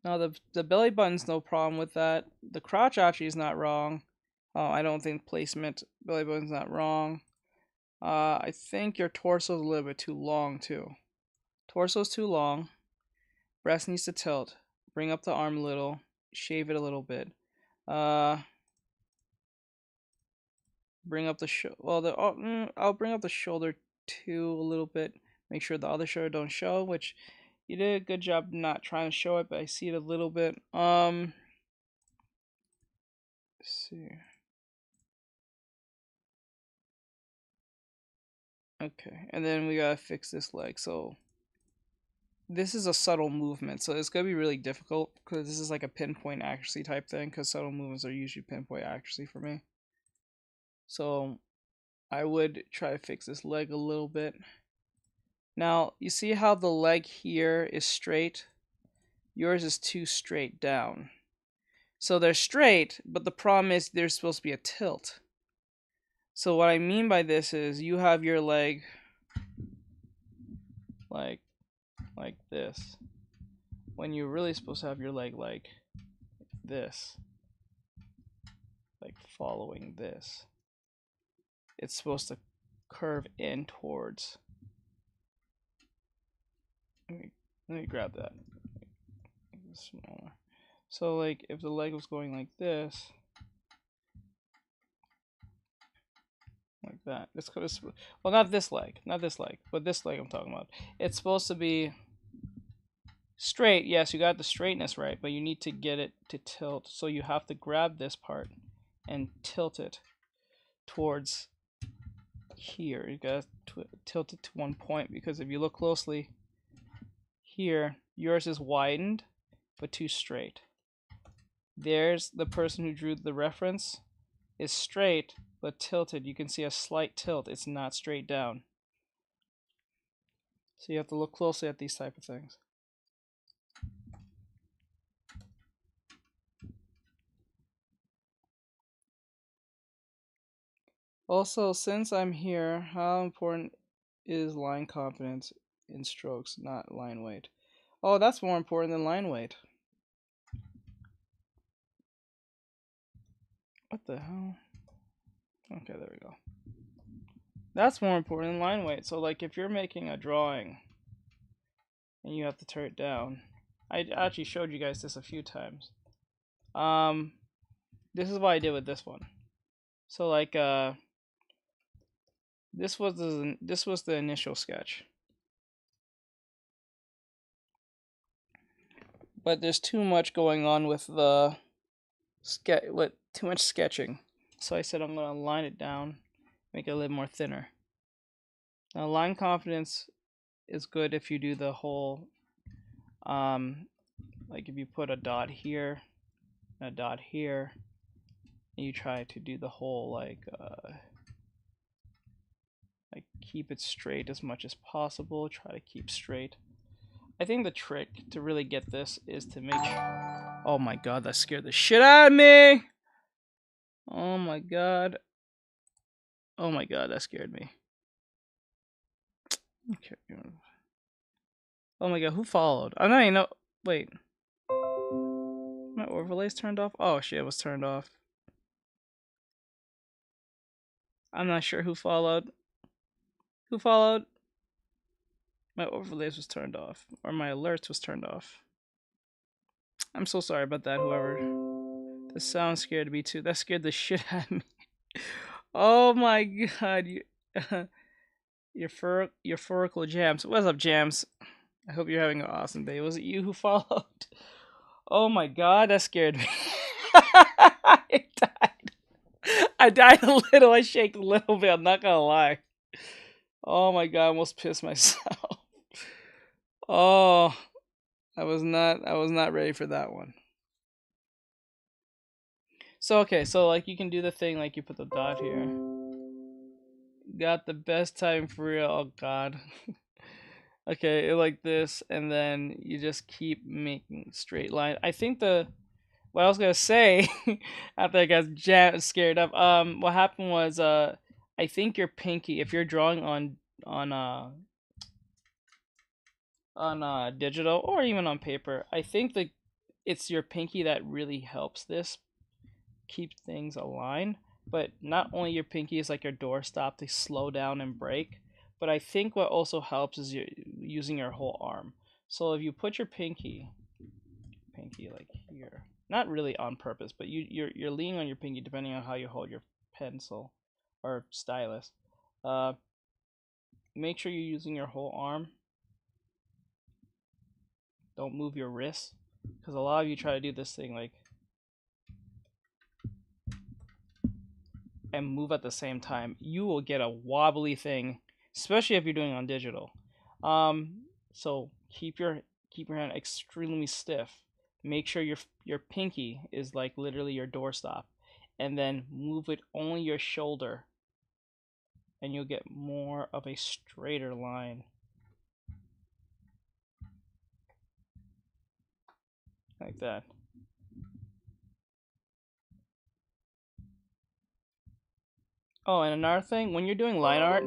Now the belly button's no problem with that. The crotch actually is not wrong. I don't think placement belly button's not wrong. I think your torso's a little bit too long too. Torso's too long. Breast needs to tilt. Bring up the arm a little. Shave it a little bit. Bring up the I'll bring up the shoulder too a little bit. Make sure the other shoulder don't show, which you did a good job not trying to show it, but I see it a little bit. Let's see. Okay, and then we gotta fix this leg. So this is a subtle movement, so it's gonna be really difficult because this is like a pinpoint accuracy type thing. Because subtle movements are usually pinpoint accuracy for me. So I would try to fix this leg a little bit. Now you see how the leg here is straight. Yours is too straight down. So they're straight, but the problem is there's supposed to be a tilt. So what I mean by this is you have your leg like this, when you're really supposed to have your leg like this, like following this. It's supposed to curve in towards. Let me grab that. Smaller. So like if the leg was going like this, like that. Well, not this leg, but this leg I'm talking about. It's supposed to be straight. Yes, you got the straightness right, but you need to get it to tilt. So you have to grab this part and tilt it towards here. You got to tilt it to one point, because if you look closely here, yours is widened but too straight. There's the person who drew the reference is straight but tilted. You can see a slight tilt. It's not straight down. So you have to look closely at these type of things. Also, since I'm here, how important is line confidence in strokes, not line weight? Oh, that's more important than line weight. What the hell? Okay, there we go. That's more important than line weight. So like if you're making a drawing and you have to turn it down, I actually showed you guys this a few times. This is what I did with this one. So like this was the initial sketch. But there's too much going on with the too much sketching. So I said I'm going to line it down, make it a little more thinner. Now line confidence is good if you do the whole, like if you put a dot here, and a dot here, and you try to do the whole like keep it straight as much as possible, try to keep straight. I think the trick to really get this is to make sure... Oh my god, that scared the shit out of me! Oh my god. Oh my god, that scared me. Okay. Oh my god, who followed? I don't even know. Wait. My overlay's turned off? Oh shit, it was turned off. I'm not sure who followed. Who followed? My overlays was turned off. Or my alerts was turned off. I'm so sorry about that, whoever. The sound scared me too. That scared the shit out of me. Oh my god, your furical Jams. What's up, Jams? I hope you're having an awesome day. Was it you who followed? Oh my god, that scared me. I died. I died a little. I shaked a little bit. I'm not gonna lie. Oh my god, I almost pissed myself. Oh, I was not ready for that one. So okay, so like you can do the thing like you put the dot here. Got the best time for real. Oh god. Okay, like this, and then you just keep making straight line. I think what I was gonna say after I got scared up. What happened was I think your pinky, if you're drawing on digital or even on paper, I think it's your pinky that really helps this keep things aligned. But not only your pinky is like your doorstop to slow down and break, but I think what also helps is using your whole arm. So if you put your pinky like here, not really on purpose, but you're leaning on your pinky depending on how you hold your pencil or stylus. Make sure you're using your whole arm. Don't move your wrist, because a lot of you try to do this thing like and move at the same time. You will get a wobbly thing, especially if you're doing it on digital. So keep your hand extremely stiff. Make sure your pinky is like literally your doorstop, and then move it only your shoulder, and you'll get more of a straighter line. Like that. Oh, and another thing, when you're doing line art,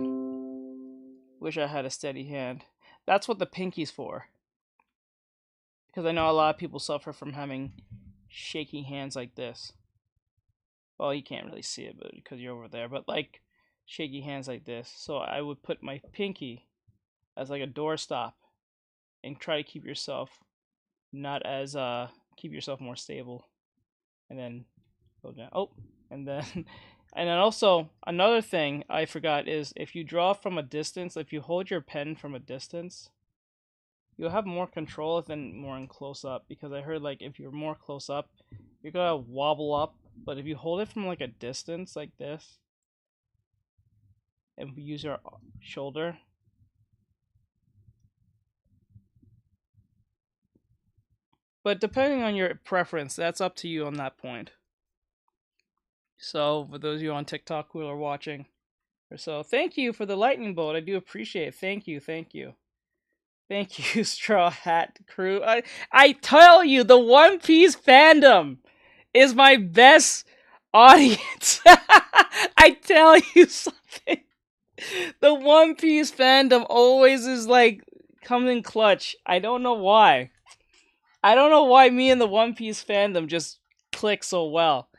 wish I had a steady hand. That's what the pinky's for. Because I know a lot of people suffer from having shaky hands like this. Well, you can't really see it but because you're over there, but like shaky hands like this. So I would put my pinky as like a doorstop and try to keep yourself keep yourself more stable. And then go down. Oh, and then and then also another thing I forgot is if you draw from a distance, if you hold your pen from a distance, you'll have more control than more in close up, because I heard like if you're more close up, you're gonna wobble up, but if you hold it from like a distance like this and use your shoulder, but depending on your preference, that's up to you on that point. So for those of you on TikTok who are watching, or so, thank you for the lightning bolt. I do appreciate it. Thank you. Thank you, Straw Hat Crew. I tell you, the One Piece fandom is my best audience. I tell you something. The One Piece fandom always is like coming clutch. I don't know why. I don't know why me and the One Piece fandom just click so well.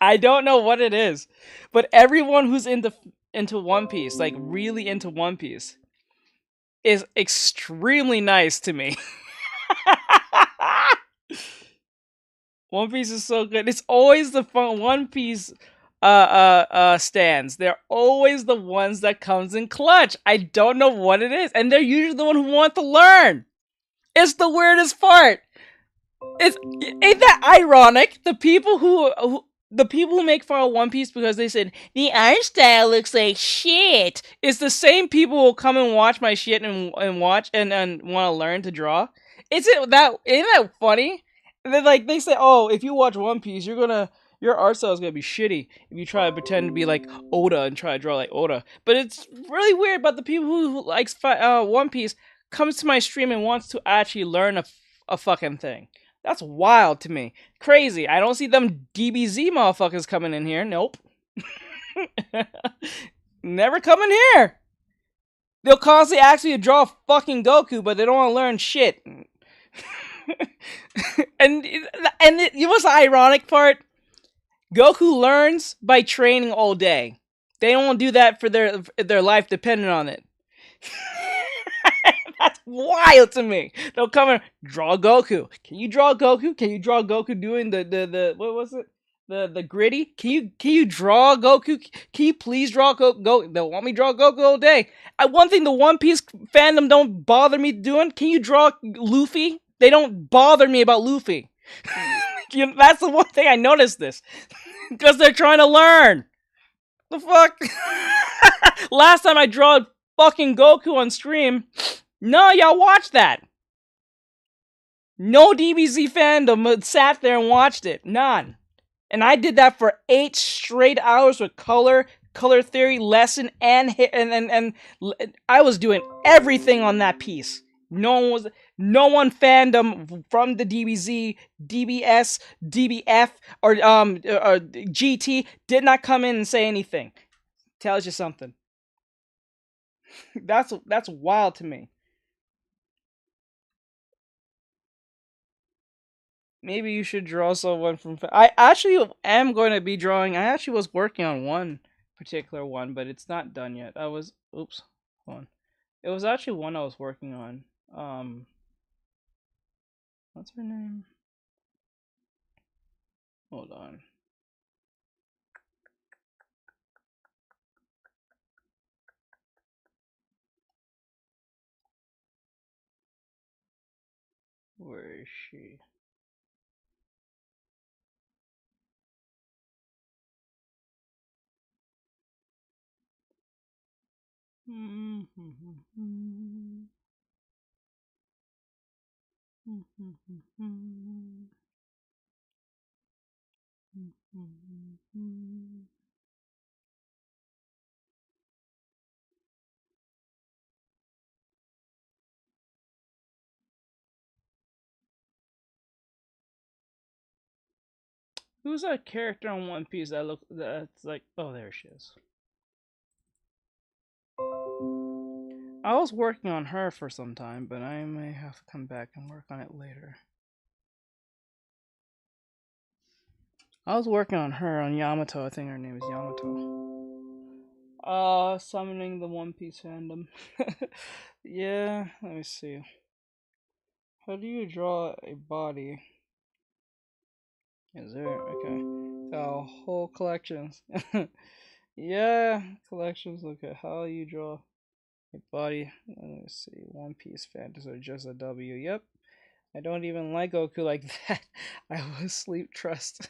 I don't know what it is, but everyone who's into One Piece, like really into One Piece, is extremely nice to me. One Piece is so good. It's always the fun One Piece stands. They're always the ones that comes in clutch. I don't know what it is, and they're usually the one who want to learn. It's the weirdest part. Ain't that ironic? The people who make fun of One Piece because they said the art style looks like shit, it's the same people who will come and watch my shit and watch and want to learn to draw. Ain't that funny? And then like they say, oh, if you watch One Piece, your art style is gonna be shitty if you try to pretend to be like Oda and try to draw like Oda. But it's really weird about the people who likes One Piece comes to my stream and wants to actually learn a fucking thing. That's wild to me. Crazy. I don't see them DBZ motherfuckers coming in here. Nope. Never coming here. They'll constantly ask me to draw fucking Goku, but they don't want to learn shit. and you know what's the ironic part? Goku learns by training all day. They don't do that for their life dependent on it. That's wild to me. They'll come and draw Goku. Can you draw Goku? Can you draw Goku doing the what was it? The gritty? Can you draw Goku? Can you please draw Goku? They'll want me to draw Goku all day. One thing the One Piece fandom don't bother me doing. Can you draw Luffy? They don't bother me about Luffy. That's the one thing I noticed this. Because they're trying to learn. The fuck? Last time I drew fucking Goku on stream, no, y'all watched that. No DBZ fandom sat there and watched it. None. And I did that for 8 straight hours with color theory lesson, and I was doing everything on that piece. No one fandom from the DBZ, DBS, DBF, or GT did not come in and say anything. Tells you something. That's wild to me. Maybe you should draw someone from... I actually am going to be drawing... I actually was working on one particular one, but it's not done yet. Oops. Hold on. It was actually one I was working on. What's her name? Hold on. Where is she? Who's that character on One Piece that's like... Oh, there she is. I was working on her for some time, but I may have to come back and work on it later. I was working on her, on Yamato. I think her name is Yamato. Summoning the One Piece fandom. Yeah, let me see. How do you draw a body? Is there? Okay. Oh, whole collections. Yeah, collections. Look at how you draw a body. Let me see. One Piece fans are just a W. Yep. I don't even like Goku like that. I was sleep trust.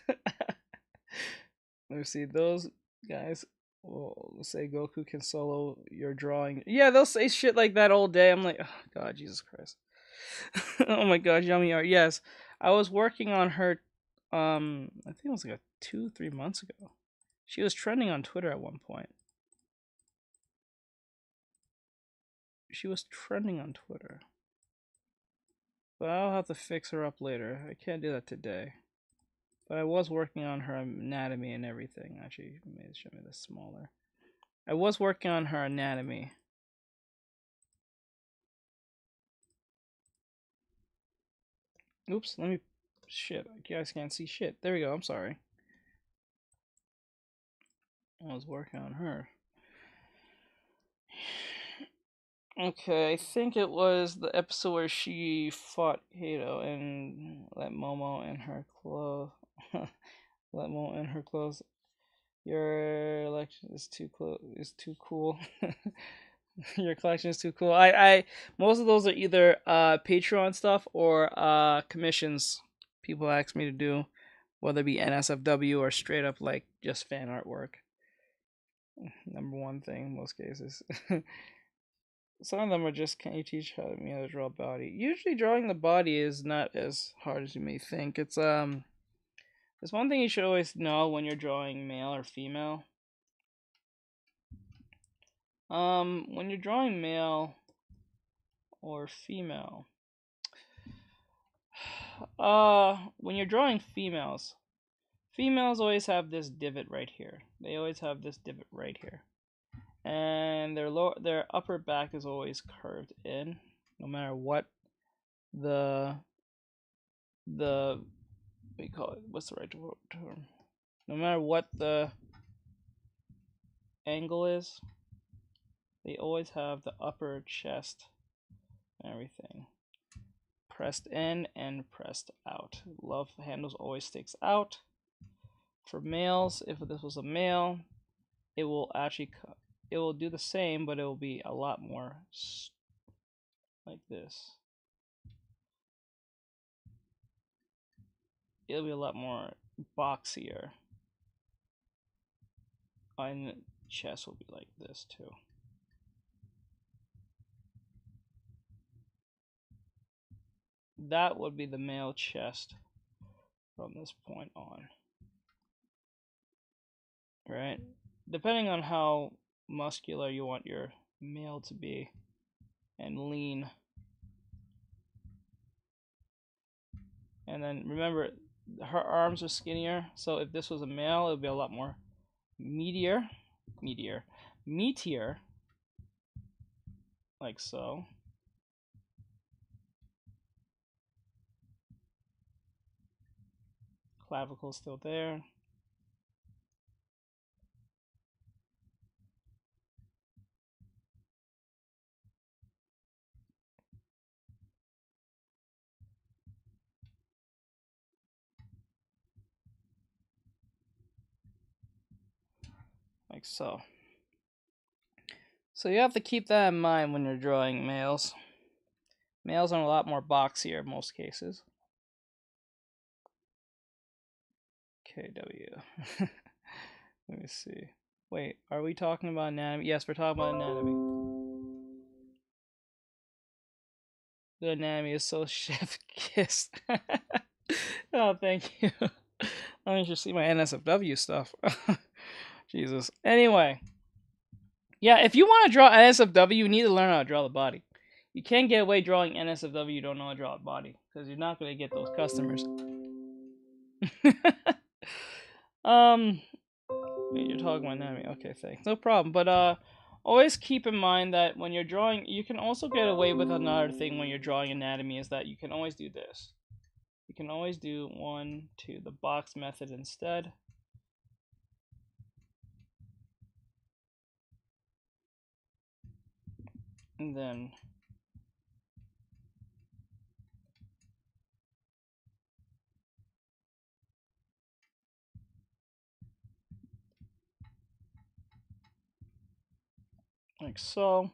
Let me see. Those guys will say Goku can solo your drawing. Yeah, they'll say shit like that all day. I'm like, oh God, Jesus Christ. Oh my God, Yummy Art. Yes, I was working on her. I think it was like 2-3 months ago. She was trending on Twitter at one point. She was trending on Twitter. But I'll have to fix her up later. I can't do that today. But I was working on her anatomy and everything. Actually, maybe show me this smaller. I was working on her anatomy. Oops, let me... Shit, you guys can't see shit. There we go, I'm sorry. I was working on her. Okay, I think it was the episode where she fought Kato and let Momo in her clothes. Let Momo in her clothes. Your election is too cool. Your collection is too cool. I most of those are either Patreon stuff or commissions people ask me to do, whether it be NSFW or straight up like just fan artwork. Number one thing in most cases. Some of them are just, can you teach me how to draw a body? Usually drawing the body is not as hard as you may think. It's there's one thing you should always know when you're drawing male or female. When you're drawing male or female, when you're drawing females, females always have this divot right here. They always have this divot right here. And their upper back is always curved in, no matter what we call it, what's the right term? No matter what the angle is, they always have the upper chest and everything pressed in and pressed out. Love handles always sticks out. For males, if this was a male, it will actually do the same, but it will be a lot more like this. It'll be a lot more boxier. And the chest will be like this too. That would be the male chest from this point on. Right? Depending on how muscular you want your male to be and lean. And then remember, her arms are skinnier, so if this was a male, it would be a lot more meatier, like so. Clavicle still there. Like so. So you have to keep that in mind when you're drawing males. Males are a lot more boxier in most cases. KW. Let me see. Wait, are we talking about anatomy? Yes, we're talking about anatomy. The anatomy is so chef kissed. Oh, thank you. I should see my NSFW stuff. Jesus. Anyway. Yeah, if you want to draw NSFW, you need to learn how to draw the body. You can't get away drawing NSFW, you don't know how to draw a body. Because you're not going to get those customers. You're talking about anatomy. Okay, thanks. No problem. But always keep in mind that when you're drawing, you can also get away with another thing when you're drawing anatomy, is that you can always do this. You can always do 1, 2, the box method instead. And then like so.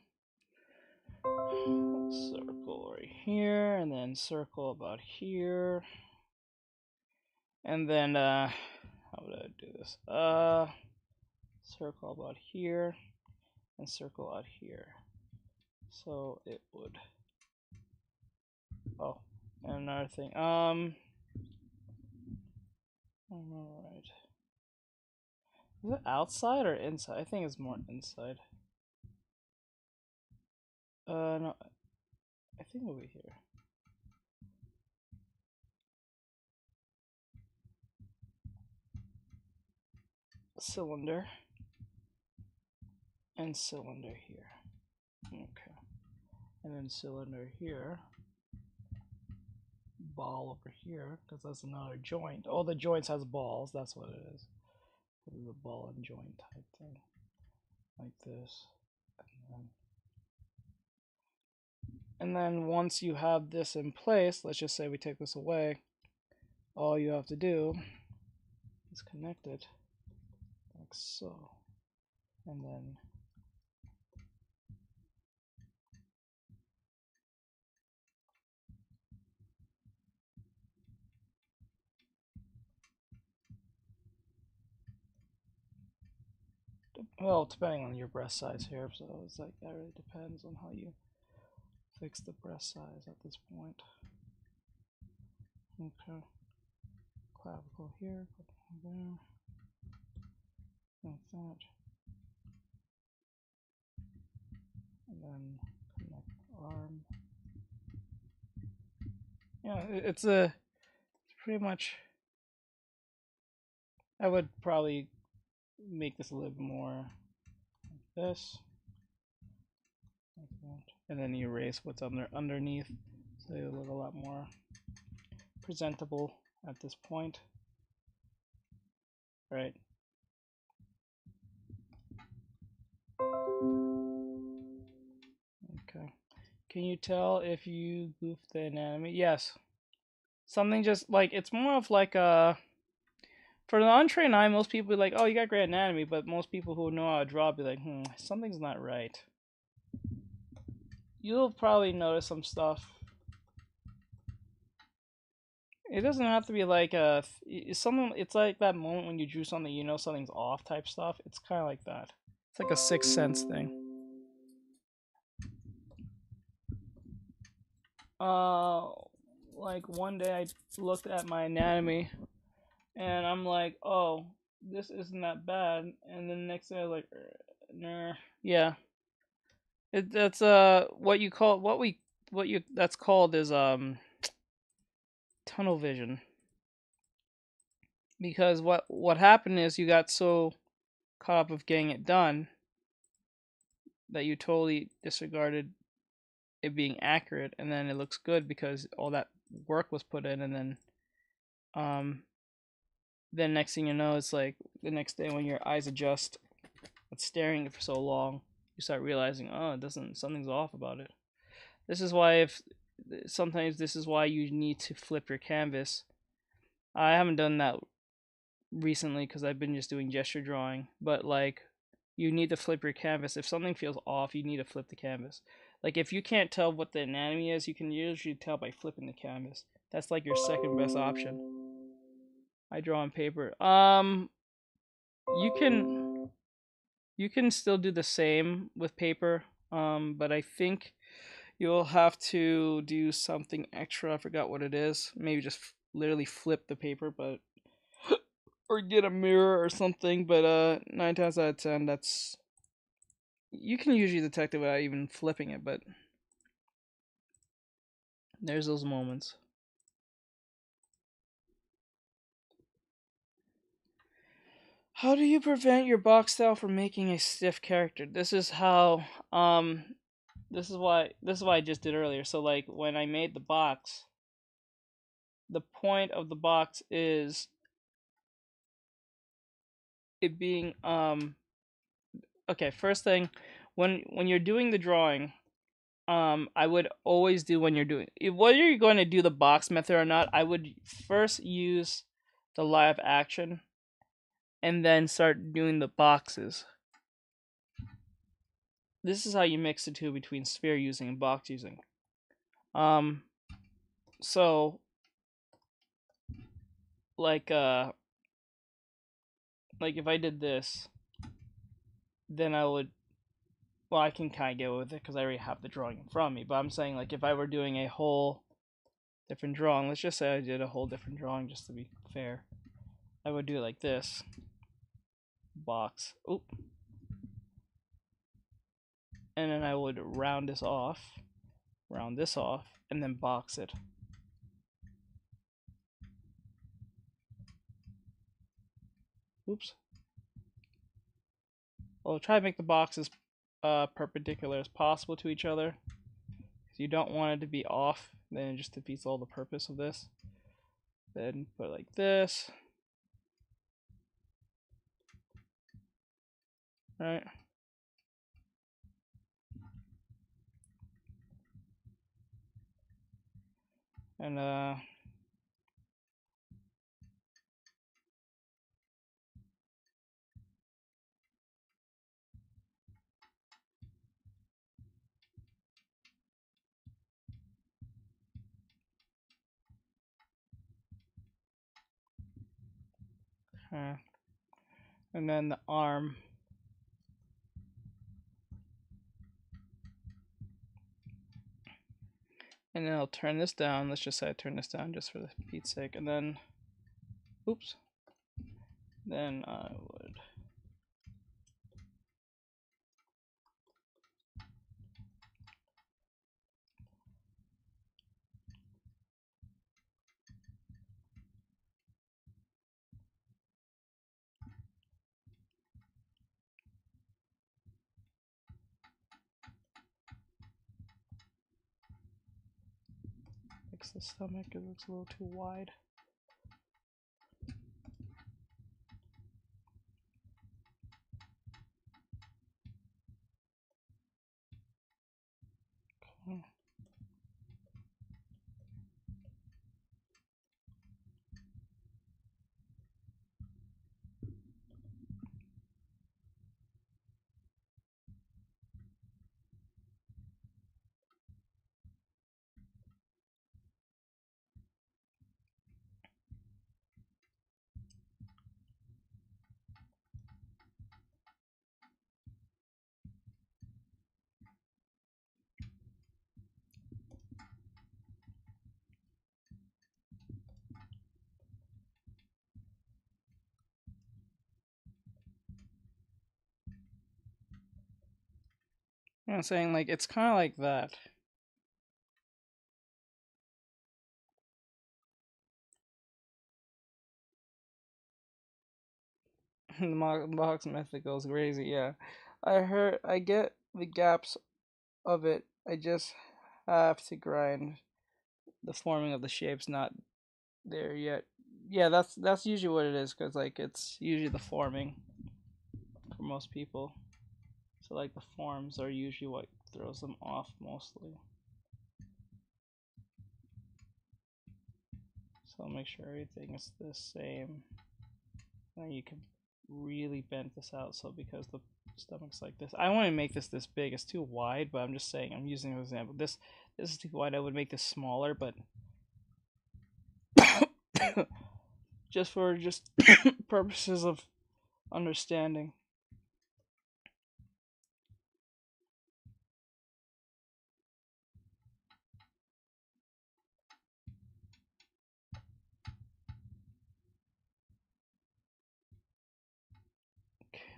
Circle right here, and then circle about here. And then, how would I do this? Circle about here, and circle out here. So it would, oh, and another thing, alright. Is it outside or inside? I think it's more inside. No, I think over here. Cylinder. And cylinder here. Okay. And then cylinder here. Ball over here, because that's another joint. All the joints has balls, that's what it is. This is a ball and joint type thing. Like this. And then once you have this in place, let's just say we take this away, all you have to do is connect it like so. And then well, depending on your breast size here, so it's like that really depends on how you fix the breast size at this point. Okay. Clavicle here, there, like that. And then connect arm. Yeah, it's a pretty much. I would probably make this a little bit more like this, like that, and then you erase what's underneath, so it'll look a lot more presentable at this point. Right. Okay. Can you tell if you goofed the anatomy? Yes. Something just like, it's more of like a, for the untrained eye, most people be like, oh, you got great anatomy, but most people who know how to draw be like, something's not right. You'll probably notice some stuff. It doesn't have to be like it's like that moment when you drew something, you know something's off type stuff. It's kind of like that. It's like a sixth sense thing. Like one day I looked at my anatomy and I'm like, oh, this isn't that bad, and then the next day I was like, nah, yeah. That's that's called is tunnel vision. Because what happened is you got so caught up of getting it done that you totally disregarded it being accurate, and then it looks good because all that work was put in, and then next thing you know, it's like the next day when your eyes adjust, it's staring for so long, you start realizing, oh, it doesn't, something's off about it. This is why sometimes this is why you need to flip your canvas. I haven't done that recently because I've been just doing gesture drawing, but like, you need to flip your canvas. If something feels off, you need to flip the canvas. Like, if you can't tell what the anatomy is, you can usually tell by flipping the canvas. That's like your second best option. I draw on paper. You can still do the same with paper, but I think you'll have to do something extra. I forgot what it is. Maybe just literally flip the paper, but or get a mirror or something. But 9 times out of 10, that's, you can usually detect it without even flipping it. But there's those moments. How do you prevent your box style from making a stiff character? This is how this is why I just did earlier. So like when I made the box, the point of the box is it being okay, first thing, when you're doing the drawing, I would always do, when you're doing, whether you're going to do the box method or not, I would first use the live action and then start doing the boxes. This is how you mix the two between sphere using and box using. So like if I did this, then I would, well, I can kind of get with it because I already have the drawing in front of me, but I'm saying like if I were doing a whole different drawing, let's just say I did a whole different drawing just to be fair, I would do it like this. Box. Oop. And then I would round this off, and then box it. Oops. I'll try to make the boxes perpendicular as possible to each other. You don't want it to be off, then it just defeats all the purpose of this. Then put it like this. Right. And and then the arm. And then I'll turn this down. Let's just say I turn this down just for the Pete's sake. And then, oops. Then I would. fix the stomach because it looks a little too wide. Okay. You know what I'm saying? Like, it's kind of like that. The box method goes crazy, yeah. I get the gaps of it. I just have to grind the forming of the shapes not there yet. Yeah, that's usually what it is, because like it's usually the forming for most people. So like the forms are usually what throws them off mostly. So I'll make sure everything is the same. Now you can really bend this out, so because the stomach's like this, I want to make this big. It's too wide, but I'm just saying, I'm using an example. This is too wide. I would make this smaller, but just for purposes of understanding.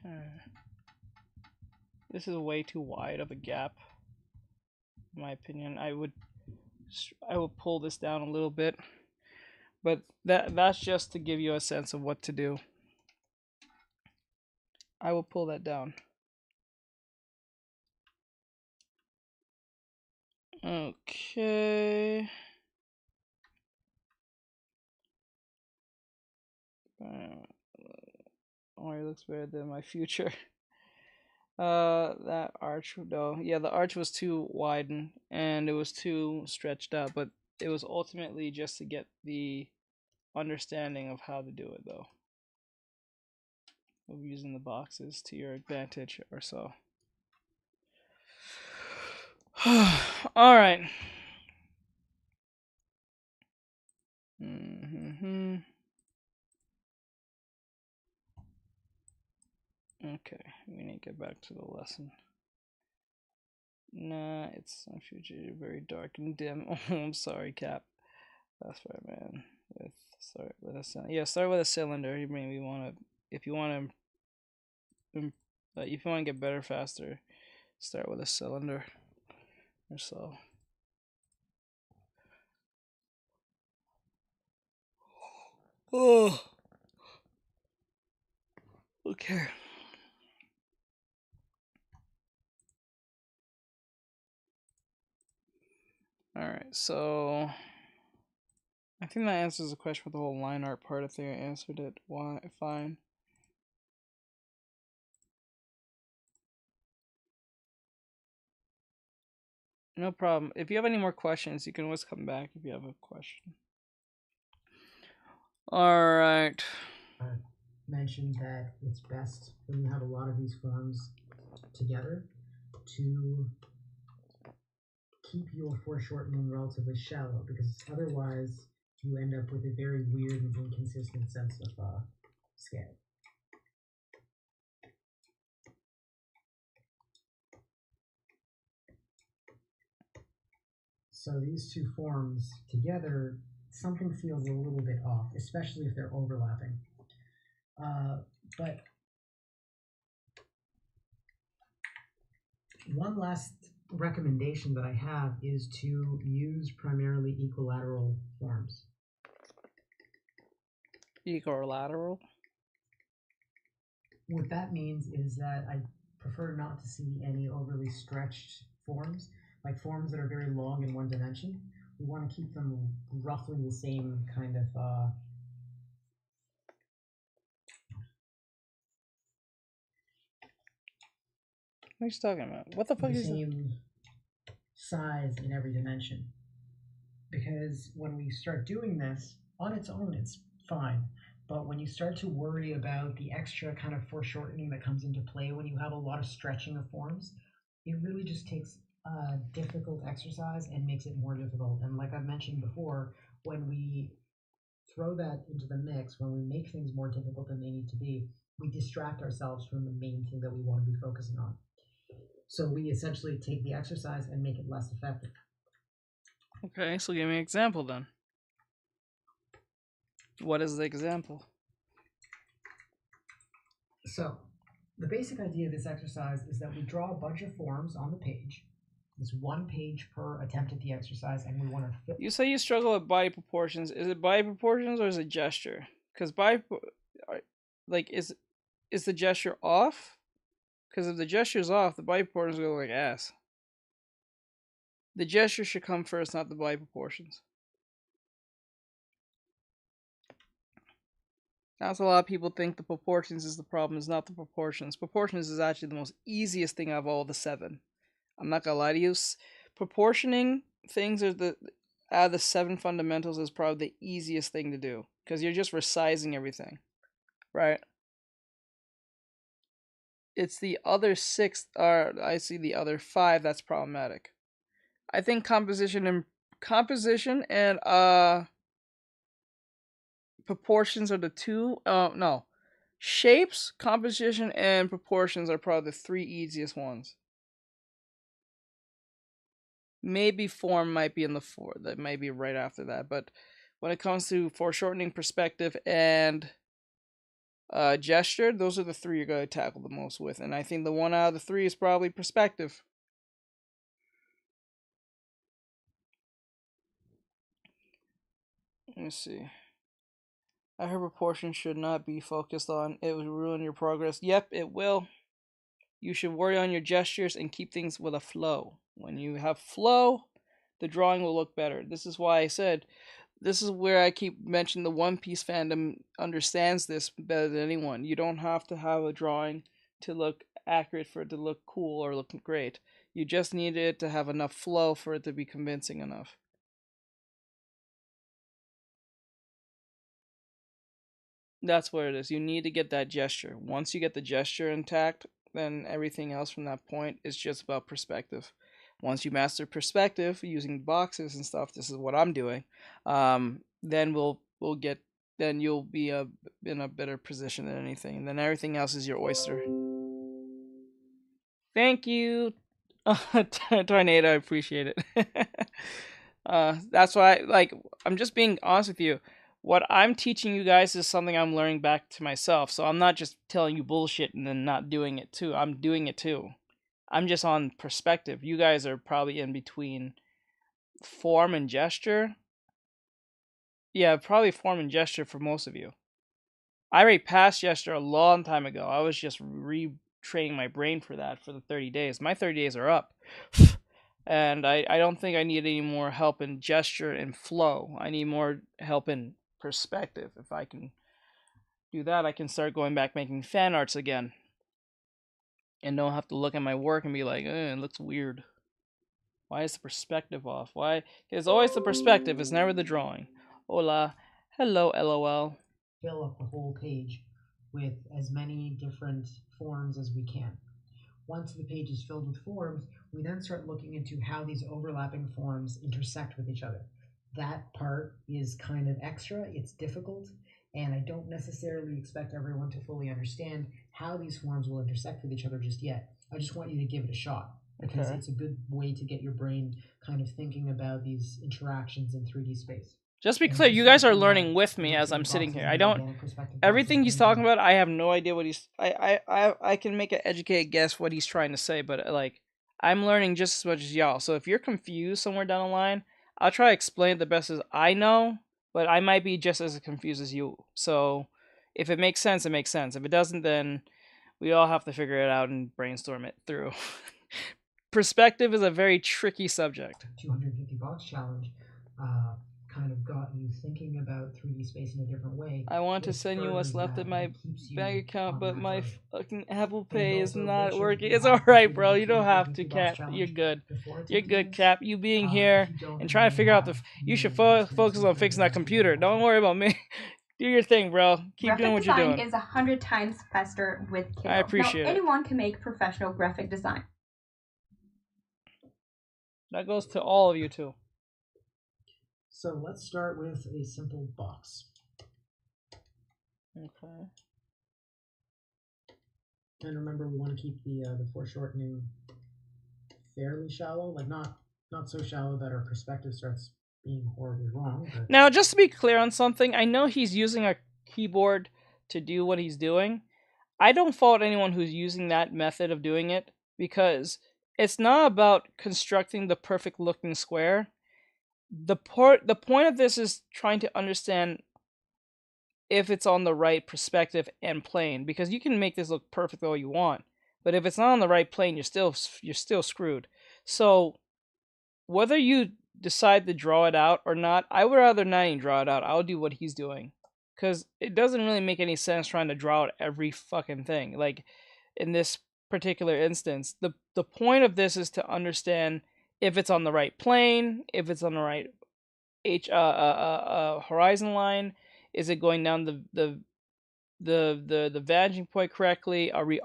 Okay. This is way too wide of a gap, in my opinion. I would pull this down a little bit, but that's just to give you a sense of what to do. I will pull that down. Okay. Oh, it looks better than my future. That arch though, yeah, the arch was too widened and it was too stretched out, but it was ultimately just to get the understanding of how to do it though, of using the boxes to your advantage or so. All right. Okay, we need to get back to the lesson. Nah, it's my future very dark and dim. Oh, I'm sorry, Cap. That's right, man. Start with a cylinder. You maybe want to, if you want to get better faster, start with a cylinder or so. Oh. Okay. Alright, so I think that answers the question for the whole line art part. I think I answered it. Why? Fine. No problem. If you have any more questions, you can always come back if you have a question. Alright. Mentioned that it's best when you have a lot of these forms together to keep your foreshortening relatively shallow, because otherwise you end up with a very weird and inconsistent sense of scale. So these two forms together, something feels a little bit off, especially if they're overlapping. But one last recommendation that I have is to use primarily equilateral forms. Equilateral? What that means is that I prefer not to see any overly stretched forms, like forms that are very long in one dimension, we want to keep them roughly the same kind of what are you talking about? What the fuck the is that? same size in every dimension. Because when we start doing this on its own, it's fine. But when you start to worry about the extra kind of foreshortening that comes into play when you have a lot of stretching of forms, it really just takes a difficult exercise and makes it more difficult. And like I've mentioned before, when we throw that into the mix, when we make things more difficult than they need to be, we distract ourselves from the main thing that we want to be focusing on. So we essentially take the exercise and make it less effective. Okay, so give me an example then. What is the example? So, the basic idea of this exercise is that we draw a bunch of forms on the page. There's one page per attempt at the exercise, and we want to fit. You say you struggle with body proportions. Is it body proportions or is it gesture? Because like, is the gesture off? Because if the gesture's off, the body proportions go like ass. The gesture should come first, not the body proportions. That's a lot of people think the proportions is the problem. It's not the proportions. Proportions is actually the most easiest thing out of all the 7. I'm not gonna lie to you. Proportioning things are out of the 7 fundamentals is probably the easiest thing to do because you're just resizing everything, right? It's the other 6, or I see the other 5 that's problematic. I think composition and proportions are the 2. No, shapes, composition, and proportions are probably the 3 easiest ones. Maybe form might be in the 4. That might be right after that. But when it comes to foreshortening, perspective, and gesture, those are the 3 you're going to tackle the most with. And I think the 1 out of the 3 is probably perspective. Let me see. I heard proportion should not be focused on. It will ruin your progress. Yep, it will. You should worry on your gestures and keep things with a flow. When you have flow, the drawing will look better. This is why I said, this is where I keep mentioning the One Piece fandom understands this better than anyone. You don't have to have a drawing to look accurate for it to look cool or look great. You just need it to have enough flow for it to be convincing enough. That's what it is. You need to get that gesture. Once you get the gesture intact, then everything else from that point is just about perspective. Once you master perspective using boxes and stuff, this is what I'm doing. Then then you'll be in a better position than anything. And then everything else is your oyster. Thank you, Tornado. I appreciate it. That's why I'm just being honest with you. What I'm teaching you guys is something I'm learning back to myself. So I'm not just telling you bullshit and then not doing it too. I'm doing it too. I'm just on perspective. You guys are probably in between form and gesture. Yeah, probably form and gesture for most of you. I already passed gesture a long time ago. I was just retraining my brain for that for the 30 days. My 30 days are up. And I don't think I need any more help in gesture and flow. I need more help in perspective. If I can do that, I can start going back making fan arts again. And don't have to look at my work and be like, it looks weird. Why is the perspective off? Why? It's always the perspective. It's never the drawing. Hola. Hello, LOL. Fill up the whole page with as many different forms as we can. Once the page is filled with forms, we then start looking into how these overlapping forms intersect with each other. That part is kind of extra, it's difficult, and I don't necessarily expect everyone to fully understand how these forms will intersect with each other just yet. I just want you to give it a shot, because it's a good way to get your brain kind of thinking about these interactions in 3D space. Just be clear, you guys are learning with me as I'm sitting here. I don't. Everything he's talking about, I have no idea what he's. I can make an educated guess what he's trying to say, but I'm learning just as much as y'all. So if you're confused somewhere down the line, I'll try to explain it the best as I know, but I might be just as confused as you. So if it makes sense, it makes sense. If it doesn't, then we all have to figure it out and brainstorm it through. Perspective is a very tricky subject. $250 challenge. kind of got you thinking about 3D space in a different way. I want to it send you what's furthers left that of and my it keeps you bank account, on but that my road. fucking Apple And Pay is also, not Richard, working. you It's have alright, bro. contributed You to don't the have to, Waifu Box Cap. You're Challenge good. before You're attempting good, this. Cap. You being If here you don't and and trying you to figure out the. have, You should experience focus with on the fixing that Waifu computer. Box Don't worry about me. Do your thing, bro. Keep doing Graphic what you're design doing. is 100 times faster with Kindle. I appreciate now, it. anyone can make professional graphic design. That goes to all of you too. So let's start with a simple box. Okay. And remember, we want to keep the foreshortening fairly shallow, like not so shallow that our perspective starts being horribly wrong. But Now, just to be clear on something, I know he's using a keyboard to do what he's doing. I don't fault anyone who's using that method of doing it because it's not about constructing the perfect looking square. The point of this is trying to understand if it's on the right perspective and plane, because you can make this look perfect all you want, but if it's not on the right plane, you're still screwed. So whether you decide to draw it out or not, I would rather not even draw it out. I'll do what he's doing, because it doesn't really make any sense trying to draw out every fucking thing. Like in this particular instance, the point of this is to understand if it's on the right plane, if it's on the right horizon line. Is it going down the vanishing point correctly? Are we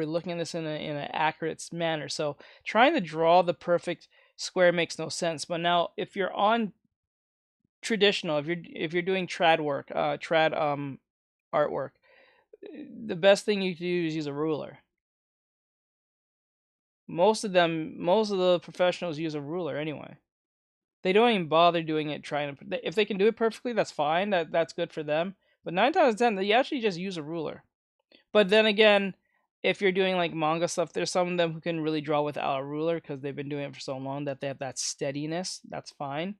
looking at this in an accurate manner? So trying to draw the perfect square makes no sense. But now if you're on traditional, if you're doing trad work, artwork, the best thing you can do is use a ruler. Most of the professionals use a ruler anyway. They don't even bother doing it if they can do it perfectly, that's fine. That's good for them. But 9 times out of 10, they actually just use a ruler. But then again, if you're doing like manga stuff, there's some of them who can really draw without a ruler because they've been doing it for so long that they have that steadiness. That's fine.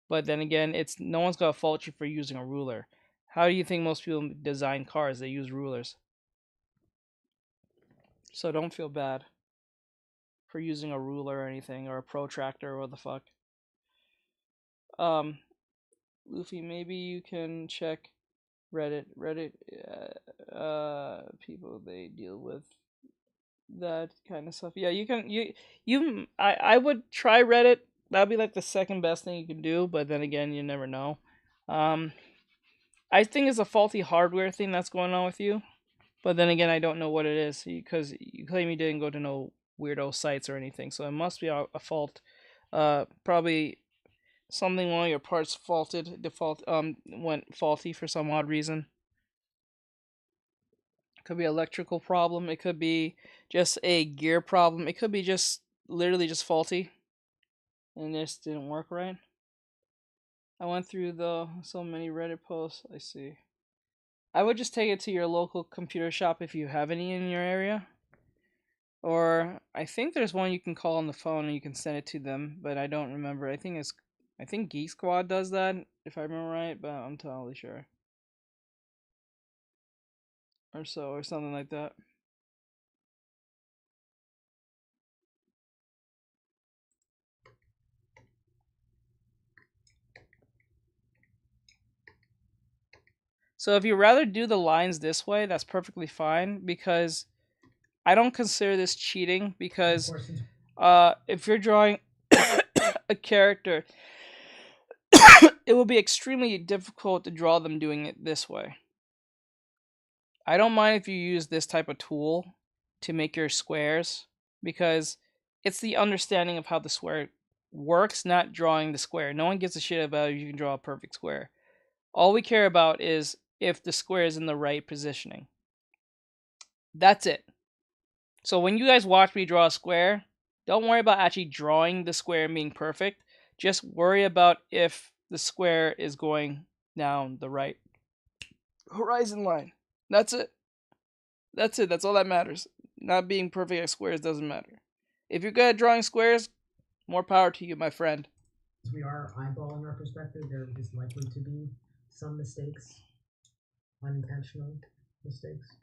But then again, no one's gonna fault you for using a ruler. How do you think most people design cars? They use rulers. So don't feel bad for using a ruler or anything, or a protractor or what the fuck. Luffy, maybe you can check Reddit. People, they deal with that kind of stuff. Yeah, you can. I would try Reddit. That'd be like the second best thing you can do. But then again, you never know. I think it's a faulty hardware thing that's going on with you. But then again, I don't know what it is because you claim you didn't go to no weirdo sites or anything. So it must be a fault. Probably something, one of your parts went faulty for some odd reason. It could be electrical problem. It could be just a gear problem. It could be just literally just faulty, and this didn't work right. I went through so many Reddit posts. I see. I would just take it to your local computer shop if you have any in your area. Or I think there's one you can call on the phone and you can send it to them, but I don't remember. I think Geek Squad does that, if I remember right, but I'm totally sure. Or something like that. So if you rather do the lines this way, that's perfectly fine, because I don't consider this cheating, because if you're drawing a character, it will be extremely difficult to draw them doing it this way. I don't mind if you use this type of tool to make your squares, because it's the understanding of how the square works, not drawing the square. No one gives a shit about if you can draw a perfect square. All we care about is if the square is in the right positioning. That's it. So when you guys watch me draw a square, don't worry about actually drawing the square and being perfect. Just worry about if the square is going down the right horizon line. That's it. That's it. That's all that matters. Not being perfect at squares doesn't matter. If you're good at drawing squares, more power to you, my friend. As we are eyeballing our perspective, there is likely to be some mistakes, unintentional mistakes.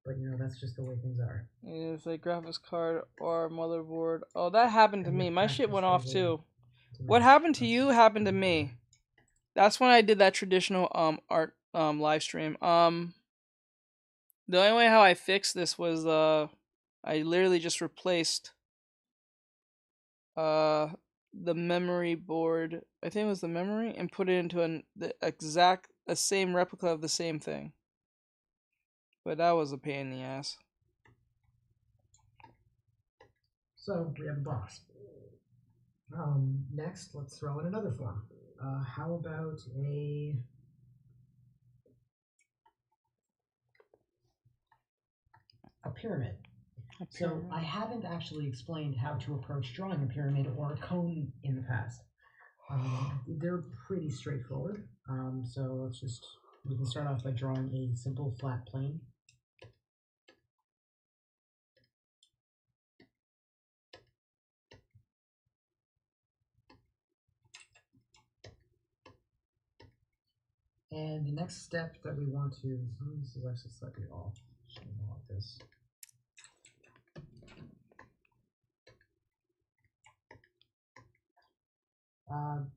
But that's just the way things are. It's a graphics card or motherboard. Oh, that happened to me. My shit went off too. What happened to you happened to me. That's when I did that traditional art live stream. The only way how I fixed this was I literally just replaced the memory board. I think it was the memory, and put it into the same replica of the same thing. But that was a pain in the ass. So we have a box. Next, let's throw in another form. How about a pyramid? So I haven't actually explained how to approach drawing a pyramid or a cone in the past. They're pretty straightforward. So we can start off by drawing a simple flat plane. And the next step that we want to, this is actually slightly off, something like this.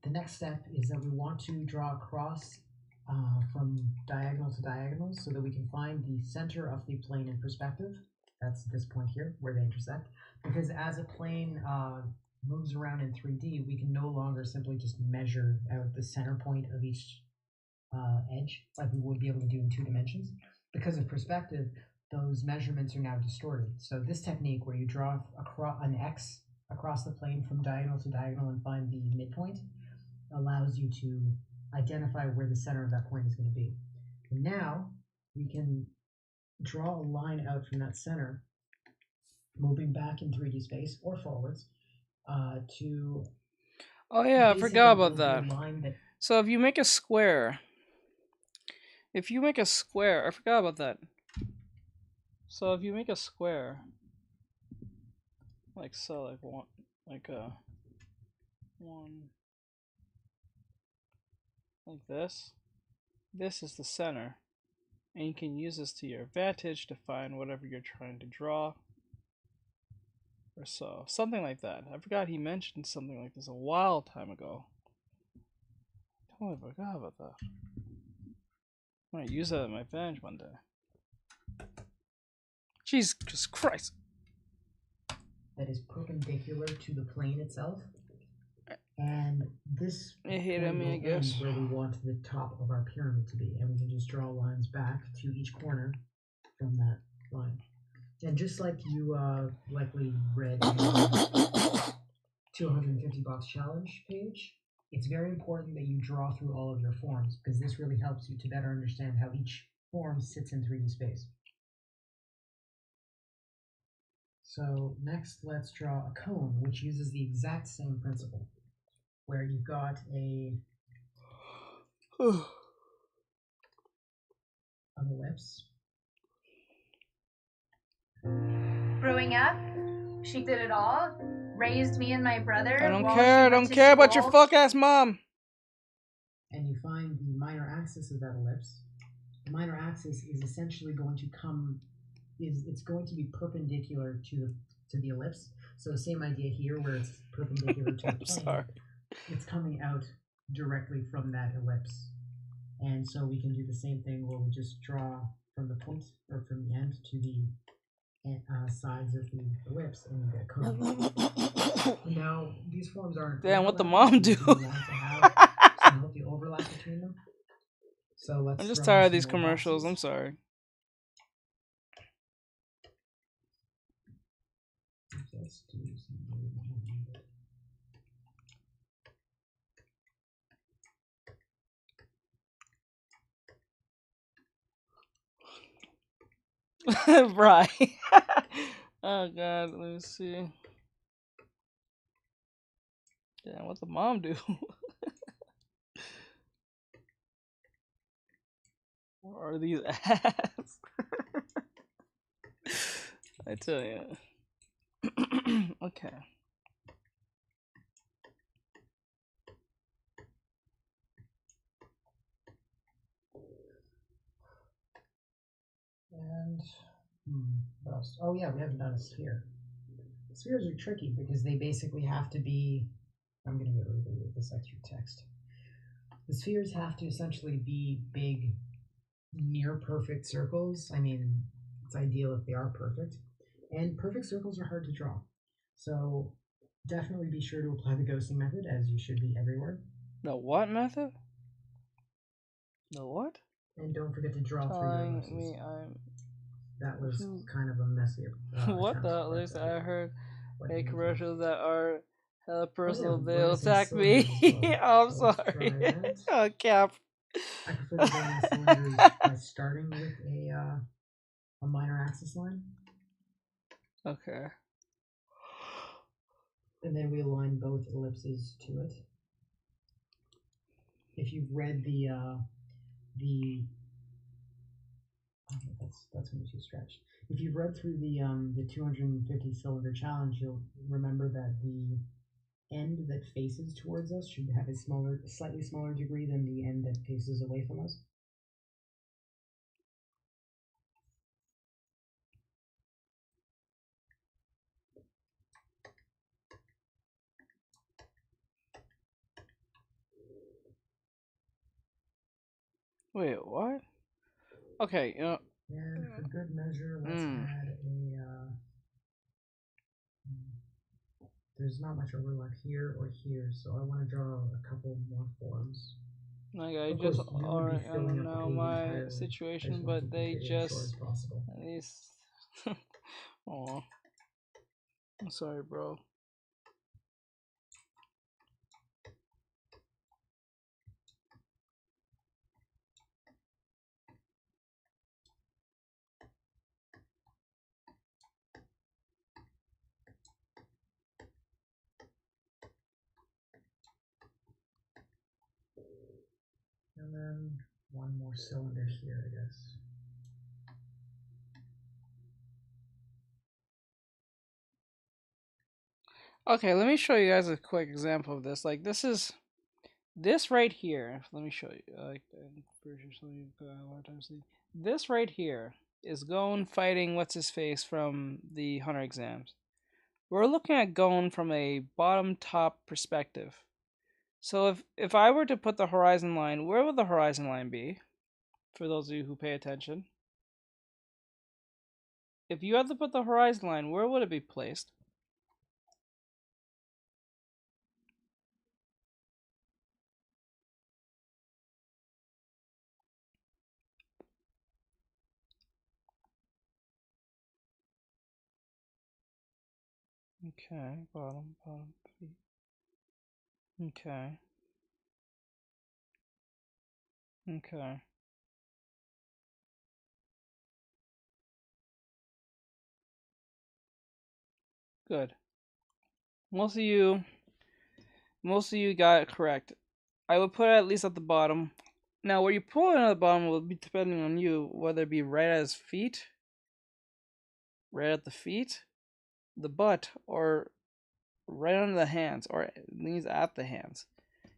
The next step is that we want to draw across from diagonal to diagonal so that we can find the center of the plane in perspective. That's this point here where they intersect. Because as a plane moves around in 3D, we can no longer simply just measure out the center point of each edge like we would be able to do in 2 dimensions. Because of perspective, those measurements are now distorted. So this technique where you draw an X across the plane from diagonal to diagonal and find the midpoint allows you to identify where the center of that point is going to be. And now we can draw a line out from that center, moving back in 3D space or forwards to... Oh yeah, I forgot about that. So if you make a square, I forgot about that. So if you make a square, like so, like one, like this is the center, and you can use this to your advantage to find whatever you're trying to draw, or so, something like that. I forgot he mentioned something like this a while time ago. Totally forgot about that. I'm gonna use that at my advantage one day. Jesus Christ. That is perpendicular to the plane itself. And this I guess where we want the top of our pyramid to be, and we can just draw lines back to each corner from that line. And just like you likely read in the 250 box challenge page, it's very important that you draw through all of your forms, because this really helps you to better understand how each form sits in 3D space. So next, let's draw a cone, which uses the exact same principle, where you've got an ellipse. Growing up, she did it all. Raised me and my brother. I don't care. I don't care about your fuck ass mom. And you find the minor axis of that ellipse. The minor axis is essentially going to it's going to be perpendicular to the ellipse. So same idea here, where it's perpendicular to the plane. Sorry. It's coming out directly from that ellipse. And so we can do the same thing where we just draw from the point or from the end to the sides of the ellipse, and you get a cone. Now, these forms aren't... Damn, what the mom do? Want to have some healthy overlap between them. So let's... I'm just tired of these commercials. I'm sorry. Let's do some... Right. Oh god, let me see. Damn, what the mom do? What are these ads? I tell you. Okay. And what else? Oh yeah, we haven't done a sphere. Spheres are tricky because they basically have to be I'm going to get rid of this extra text. The spheres have to essentially be big, near perfect circles. I mean, it's ideal if they are perfect. And perfect circles are hard to draw. So definitely be sure to apply the ghosting method, as you should be everywhere. The what method? The what? And don't forget to draw through your ellipses. That was kind of a messy what the hell is I heard a commercials that are hella personal, they'll attack me. Oh, I'm sorry. Oh, Cap. I prefer to draw my cylinders by starting with a minor axis line. Okay. And then we align both ellipses to it. If you've read the okay, that's going to be too stretched. If you've read through the 250 cylinder challenge, you'll remember that the end that faces towards us should have a slightly smaller degree than the end that faces away from us. Wait, what? Okay, you know. And for good measure, let's add a. There's not much overlap here or here, so I want to draw a couple more forms. Like I just already know my situation, but they just at least. Oh, I'm sorry, bro. And then one more cylinder here, I guess. Okay, let me show you guys a quick example of this. Like this right here. Let me show you. This right here is Gon fighting what's his face from the Hunter exams. We're looking at Gon from a bottom top perspective. So if I were to put the horizon line, where would the horizon line be? For those of you who pay attention. If you had to put the horizon line, where would it be placed? Okay, bottom, feet. Okay. Okay. Good. Most of you got it correct. I would put it at least at the bottom. Now, where you pull it at the bottom will be depending on you, whether it be right at his feet, right at the feet, the butt, or right under the hands, or knees at the hands.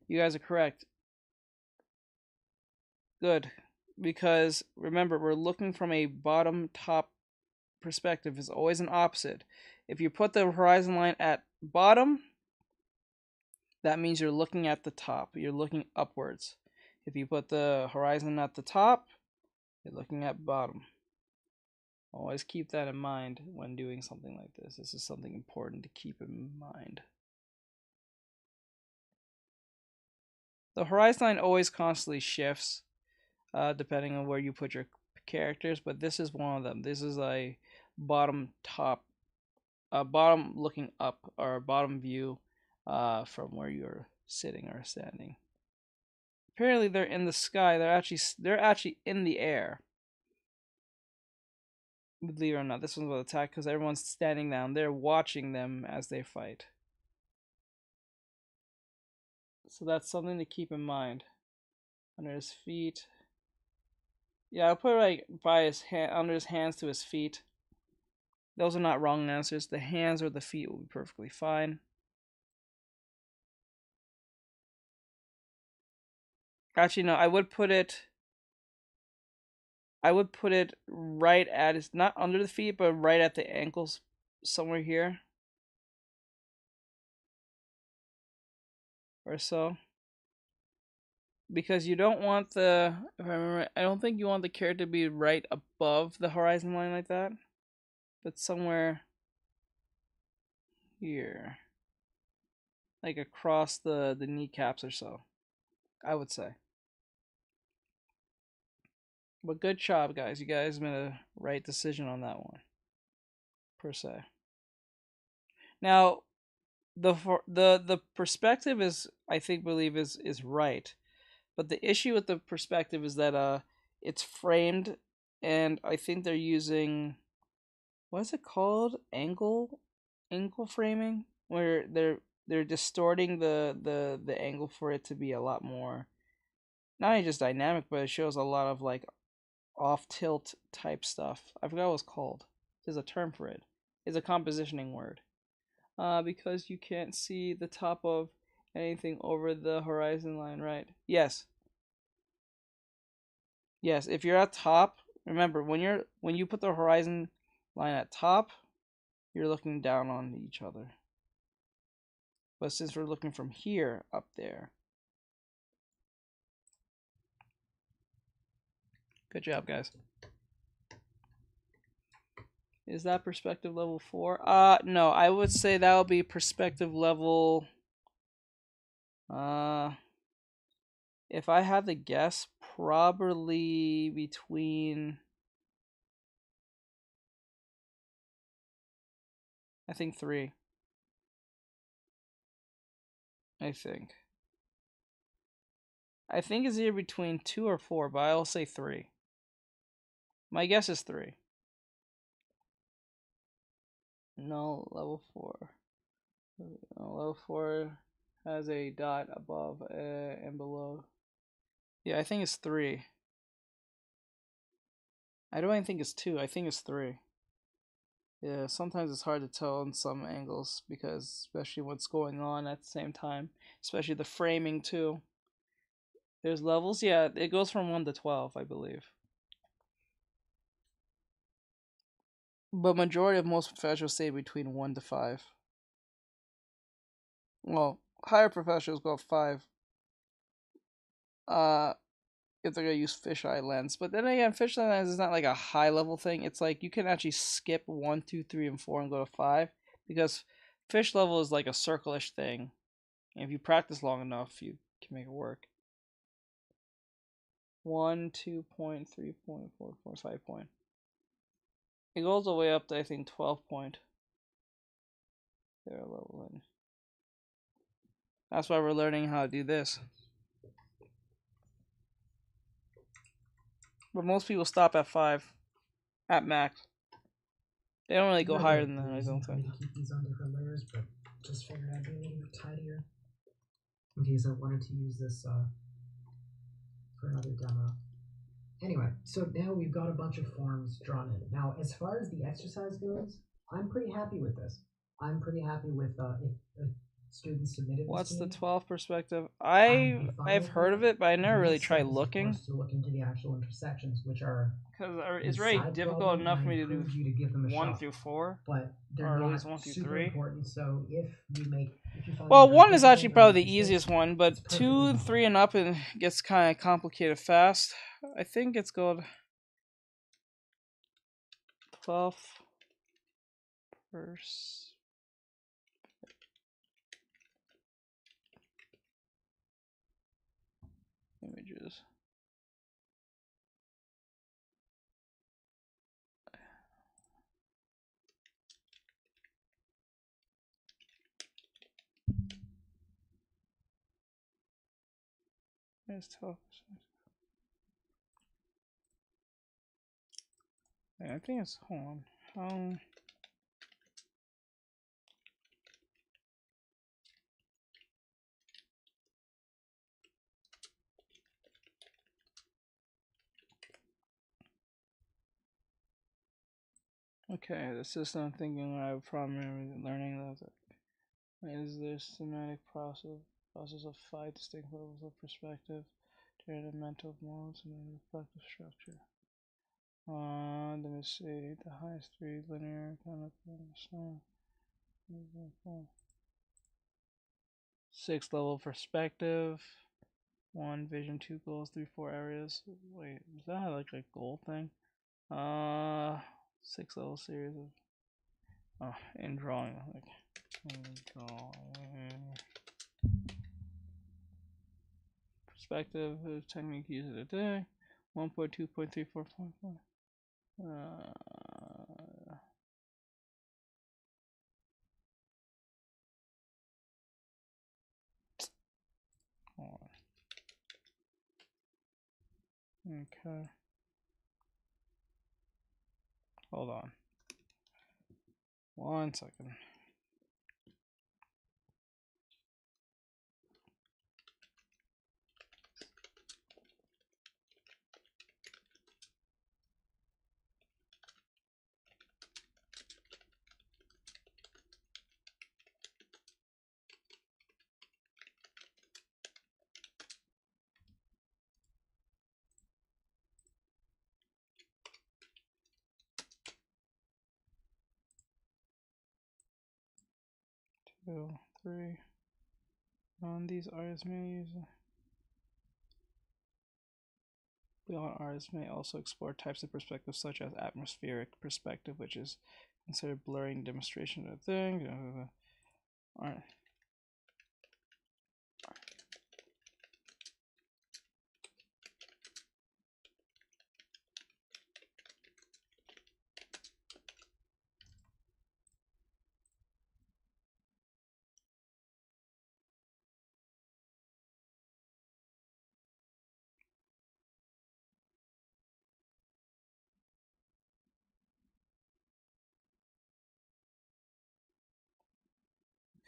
You guys are correct. Good. Because remember, we're looking from a bottom top perspective. It's always an opposite. If you put the horizon line at bottom, that means you're looking at the top. You're looking upwards. If you put the horizon at the top, you're looking at bottom. Always keep that in mind when doing something like this. This is something important to keep in mind. The horizon line always constantly shifts depending on where you put your characters, but this is one of them. This is a bottom top, bottom looking up, or bottom view from where you're sitting or standing. Apparently they're in the sky. They're actually in the air. Believe it or not, this one's about to attack because everyone's standing down. They're watching them as they fight. So that's something to keep in mind. Under his feet. Yeah, I'll put it like by his hand, under his hands to his feet. Those are not wrong answers. The hands or the feet will be perfectly fine. Actually, no, I would put it right at his, not under the feet, but right at the ankles, somewhere here. or so. Because you don't want the, if I remember, I don't think you want the character to be right above the horizon line like that, but somewhere here, like across the kneecaps or so, I would say. But good job, guys. You guys made a right decision on that one, per se. Now, the perspective is, I believe is right, but the issue with the perspective is that it's framed, and I think they're using, what is it called, angle framing, where they're distorting the angle for it to be a lot more, not only just dynamic, but it shows a lot of like off tilt type stuff. I forgot what it's called. There's a term for it. It's a compositioning word. Because you can't see the top of anything over the horizon line, right? Yes. Yes, if you're at top, remember when you put the horizon line at top, you're looking down on each other. But since we're looking from here up there. Good job, guys. Is that perspective level 4? No, I would say that would be perspective level, if I had to guess, probably between, I think 3. I think it's either between 2 or 4, but I'll say 3. My guess is 3. No, level 4. No, level 4 has a dot above and below. Yeah, I think it's 3. I don't even think it's 2. I think it's 3. Yeah, sometimes it's hard to tell in some angles because especially what's going on at the same time, especially the framing too. There's levels, yeah, it goes from 1 to 12, I believe. But majority of most professionals say between 1 to 5. Well, higher professionals go 5. If they're gonna use fisheye lens, but then again, fisheye lens is not like a high level thing. It's like you can actually skip 1, 2, 3, and 4 and go to 5 because fish level is like a circle-ish thing. And if you practice long enough, you can make it work. 1, 2 point, 3 point, 4 point, 5 point. It goes all the way up to I think 12 point. There level in. That's why we're learning how to do this. But most people stop at 5, at max. They don't really go higher than that, I don't think. To keep these on different layers, but just figured I'd be a little bit tidier in case I wanted to use this for another demo. Anyway, so now we've got a bunch of forms drawn in. Now, as far as the exercise goes, I'm pretty happy with this. I'm pretty happy with if students submitted. What's the 12 perspective? I've heard of it, but I never really tried looking. To look into the actual intersections, which are because it's very difficult enough for me to do 1 through 4, but they're or at not least 1 through super 3. important. So if you find Well, 1 is actually probably the easiest one, but 2, 3, and up it gets kind of complicated fast. I think it's called 12 images. There's 12%. Yeah, I think it's, hold on. Okay, the system thinking I probably learning that is there systematic process of 5 distinct levels of perspective, generative mental modes, and reflective structure. Let me see, the highest 3 linear kind of 6 level perspective. 1 vision, 2 goals, 3, 4 areas. Wait, is that like a goal thing? 6 level series of in drawing. Like perspective technique used a day. 1.2.34.4. Hold on. Okay. Hold on. 1 second. Two, 3. These artists may use. Beyond artists may also explore types of perspective such as atmospheric perspective, which is considered blurring demonstration of a thing. Alright.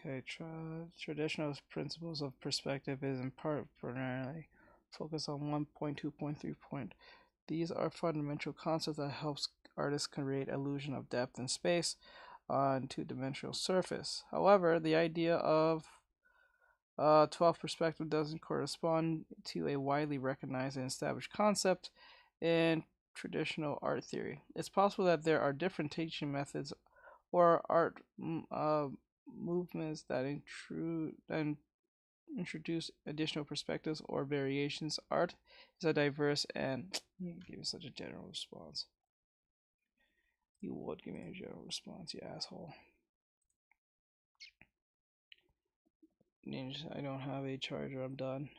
Okay, traditional principles of perspective is in part primarily focused on 1.2.3 point. These are fundamental concepts that helps artists create illusion of depth and space on two-dimensional surface. However, the idea of 12 perspective doesn't correspond to a widely recognized and established concept in traditional art theory. It's possible that there are different teaching methods or art movements that introduce additional perspectives or variations. Art is a diverse and you give me such a general response. You would give me a general response, you asshole. I don't have a charger, I'm done.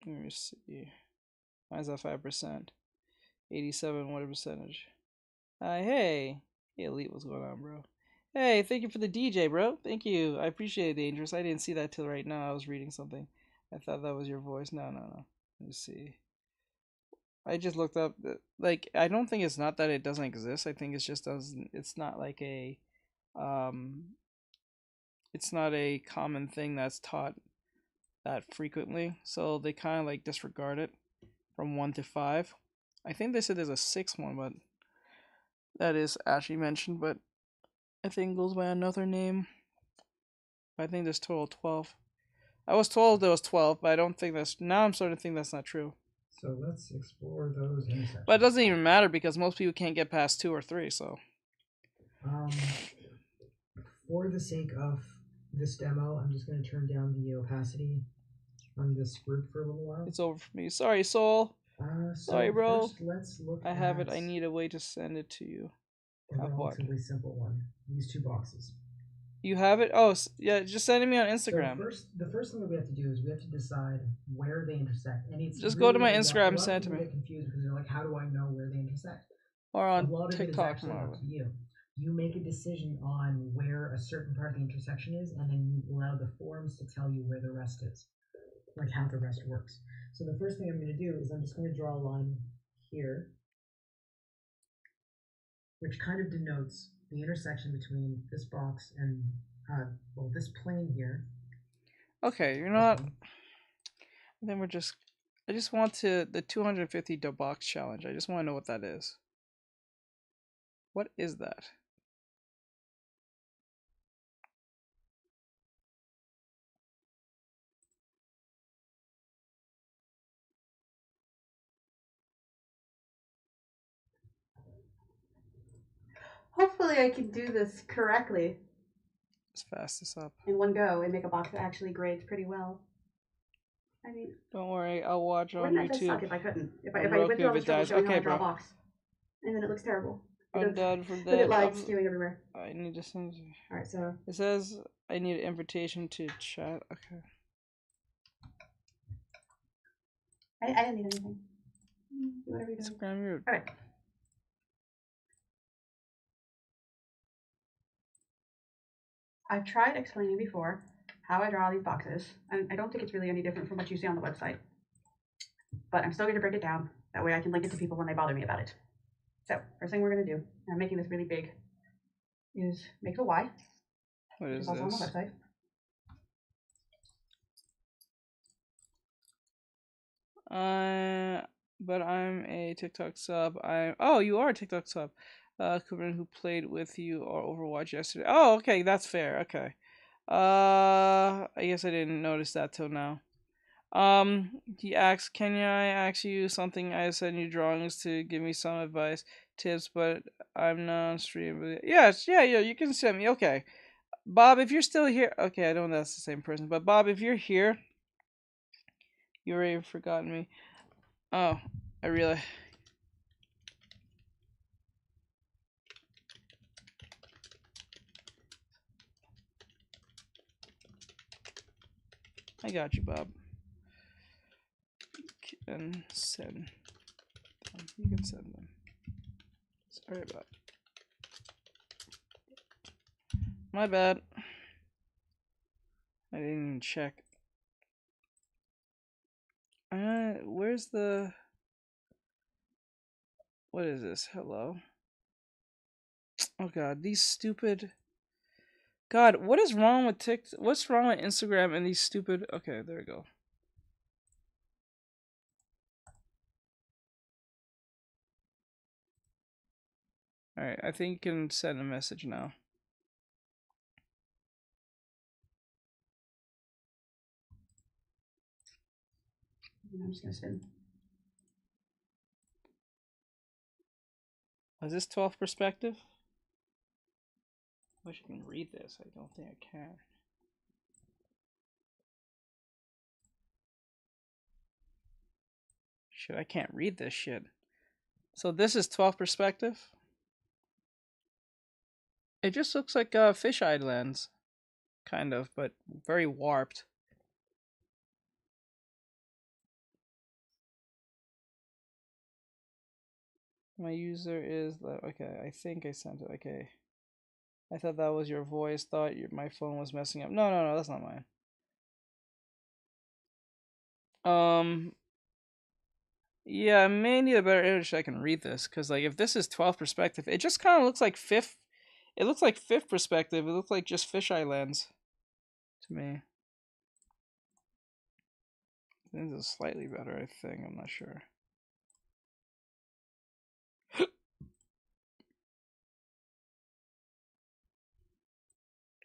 Let me see. Mine's at 5%. 87, what a percentage. Hey, Elite, what's going on, bro? Hey, thank you for the DJ, bro. Thank you. I appreciate it, Dangerous. I didn't see that till right now. I was reading something. I thought that was your voice. No. Let me see. I just looked up. Like, I don't think it's not that it doesn't exist. I think it's just doesn't. It's not like a, it's not a common thing that's taught that frequently. So they kind of like disregard it from 1 to 5. I think they said there's a 6th one, but that is actually mentioned. But I think it goes by another name. I think there's total 12. I was told there was 12, but I don't think that's... Now I'm starting to think that's not true. So let's explore those intersections. But it doesn't even matter because most people can't get past 2 or 3, so... For the sake of this demo, I'm just going to turn down the opacity on this group for a little while. It's over for me. Sorry, Soul. Sorry, bro. First, let's look I have it. I need a way to send it to you. a relatively simple one. These 2 boxes. You have it? Oh, yeah, just send it me on Instagram. So the first thing that we have to do is we have to decide where they intersect. And it's just really go to my Instagram and send it to me. Get confused because they're like, how do I know where they intersect? Or on a lot TikTok. Of it is actually up to you. You make a decision on where a certain part of the intersection is, and then you allow the forms to tell you where the rest is, like how the rest works. So the first thing I'm going to do is I'm just going to draw a line here, which kind of denotes the intersection between this box and this plane here. Okay, you're not. Then we're just. I just want to the 250 box challenge. I just want to know what that is. What is that? Hopefully I can do this correctly. Let's fast this up. in one go and make a box that actually grades pretty well. I mean, don't worry, I'll watch on wouldn't that just YouTube. suck if I couldn't? If I went through all the trouble showing how to draw a box, and then it looks terrible. I'm done for Look that. at lines skewing everywhere. I need to send. All right, so it says I need an invitation to chat. Okay. I didn't need anything. Do whatever you do. Instagram mute. All right. I've tried explaining before how I draw these boxes, and I don't think it's really any different from what you see on the website. But I'm still going to break it down. That way I can link it to people when they bother me about it. So, first thing we're going to do, and I'm making this really big, is make a Y. What is also this? on the website. But I'm a TikTok sub. Oh, you are a TikTok sub. Kuban who played with you or Overwatch yesterday. Oh, okay, that's fair. Okay. I guess I didn't notice that till now. He asks, can I ask you something? I send you drawings to give me some advice, tips, but I'm not on stream. Yes, yeah, you can send me. Okay. Bob, if you're still here. Okay, I don't know if that's the same person, but Bob, if you're here, you already forgotten me. Oh, I really. I got you, Bob. You can send them. You can send them. Sorry about it. My bad. I didn't even check. Where's the... What is this? Hello? Oh god, these stupid... God, what is wrong with TikTok? What's wrong with Instagram and these stupid... Okay, there we go. Alright, I think you can send a message now. I'm just gonna spin. Is this 12th perspective? I wish I can read this. I don't think I can. Shit, I can't read this shit. So this is 12th perspective? It just looks like a fisheye lens. Kind of, but very warped. My user is the... Okay, I think I sent it. Okay. I thought that was your voice. Thought my phone was messing up. No, that's not mine. Yeah, I may need a better image so I can read this. Because, like, if this is 12th perspective, it just kind of looks like 5th. It looks like 5th perspective. It looks like just fisheye lens. To me. This is slightly better, I think. I'm not sure.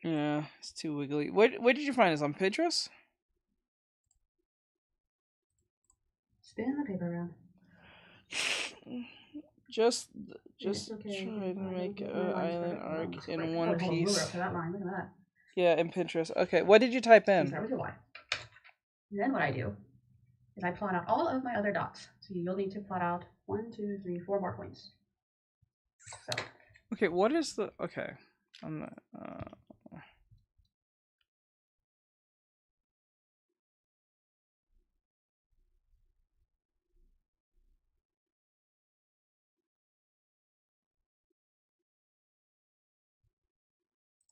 Yeah, it's too wiggly. Where did you find this? On Pinterest? Spin the paper around. Just okay. try to make an island arc in one Oh, piece. for that line. Look at that. Yeah, in Pinterest. Okay, what did you type in? Start with your Y. And then what I do is I plot out all of my other dots. So you'll need to plot out 1, 2, 3, 4 more points. So. Okay, what is the... Okay. I'm not...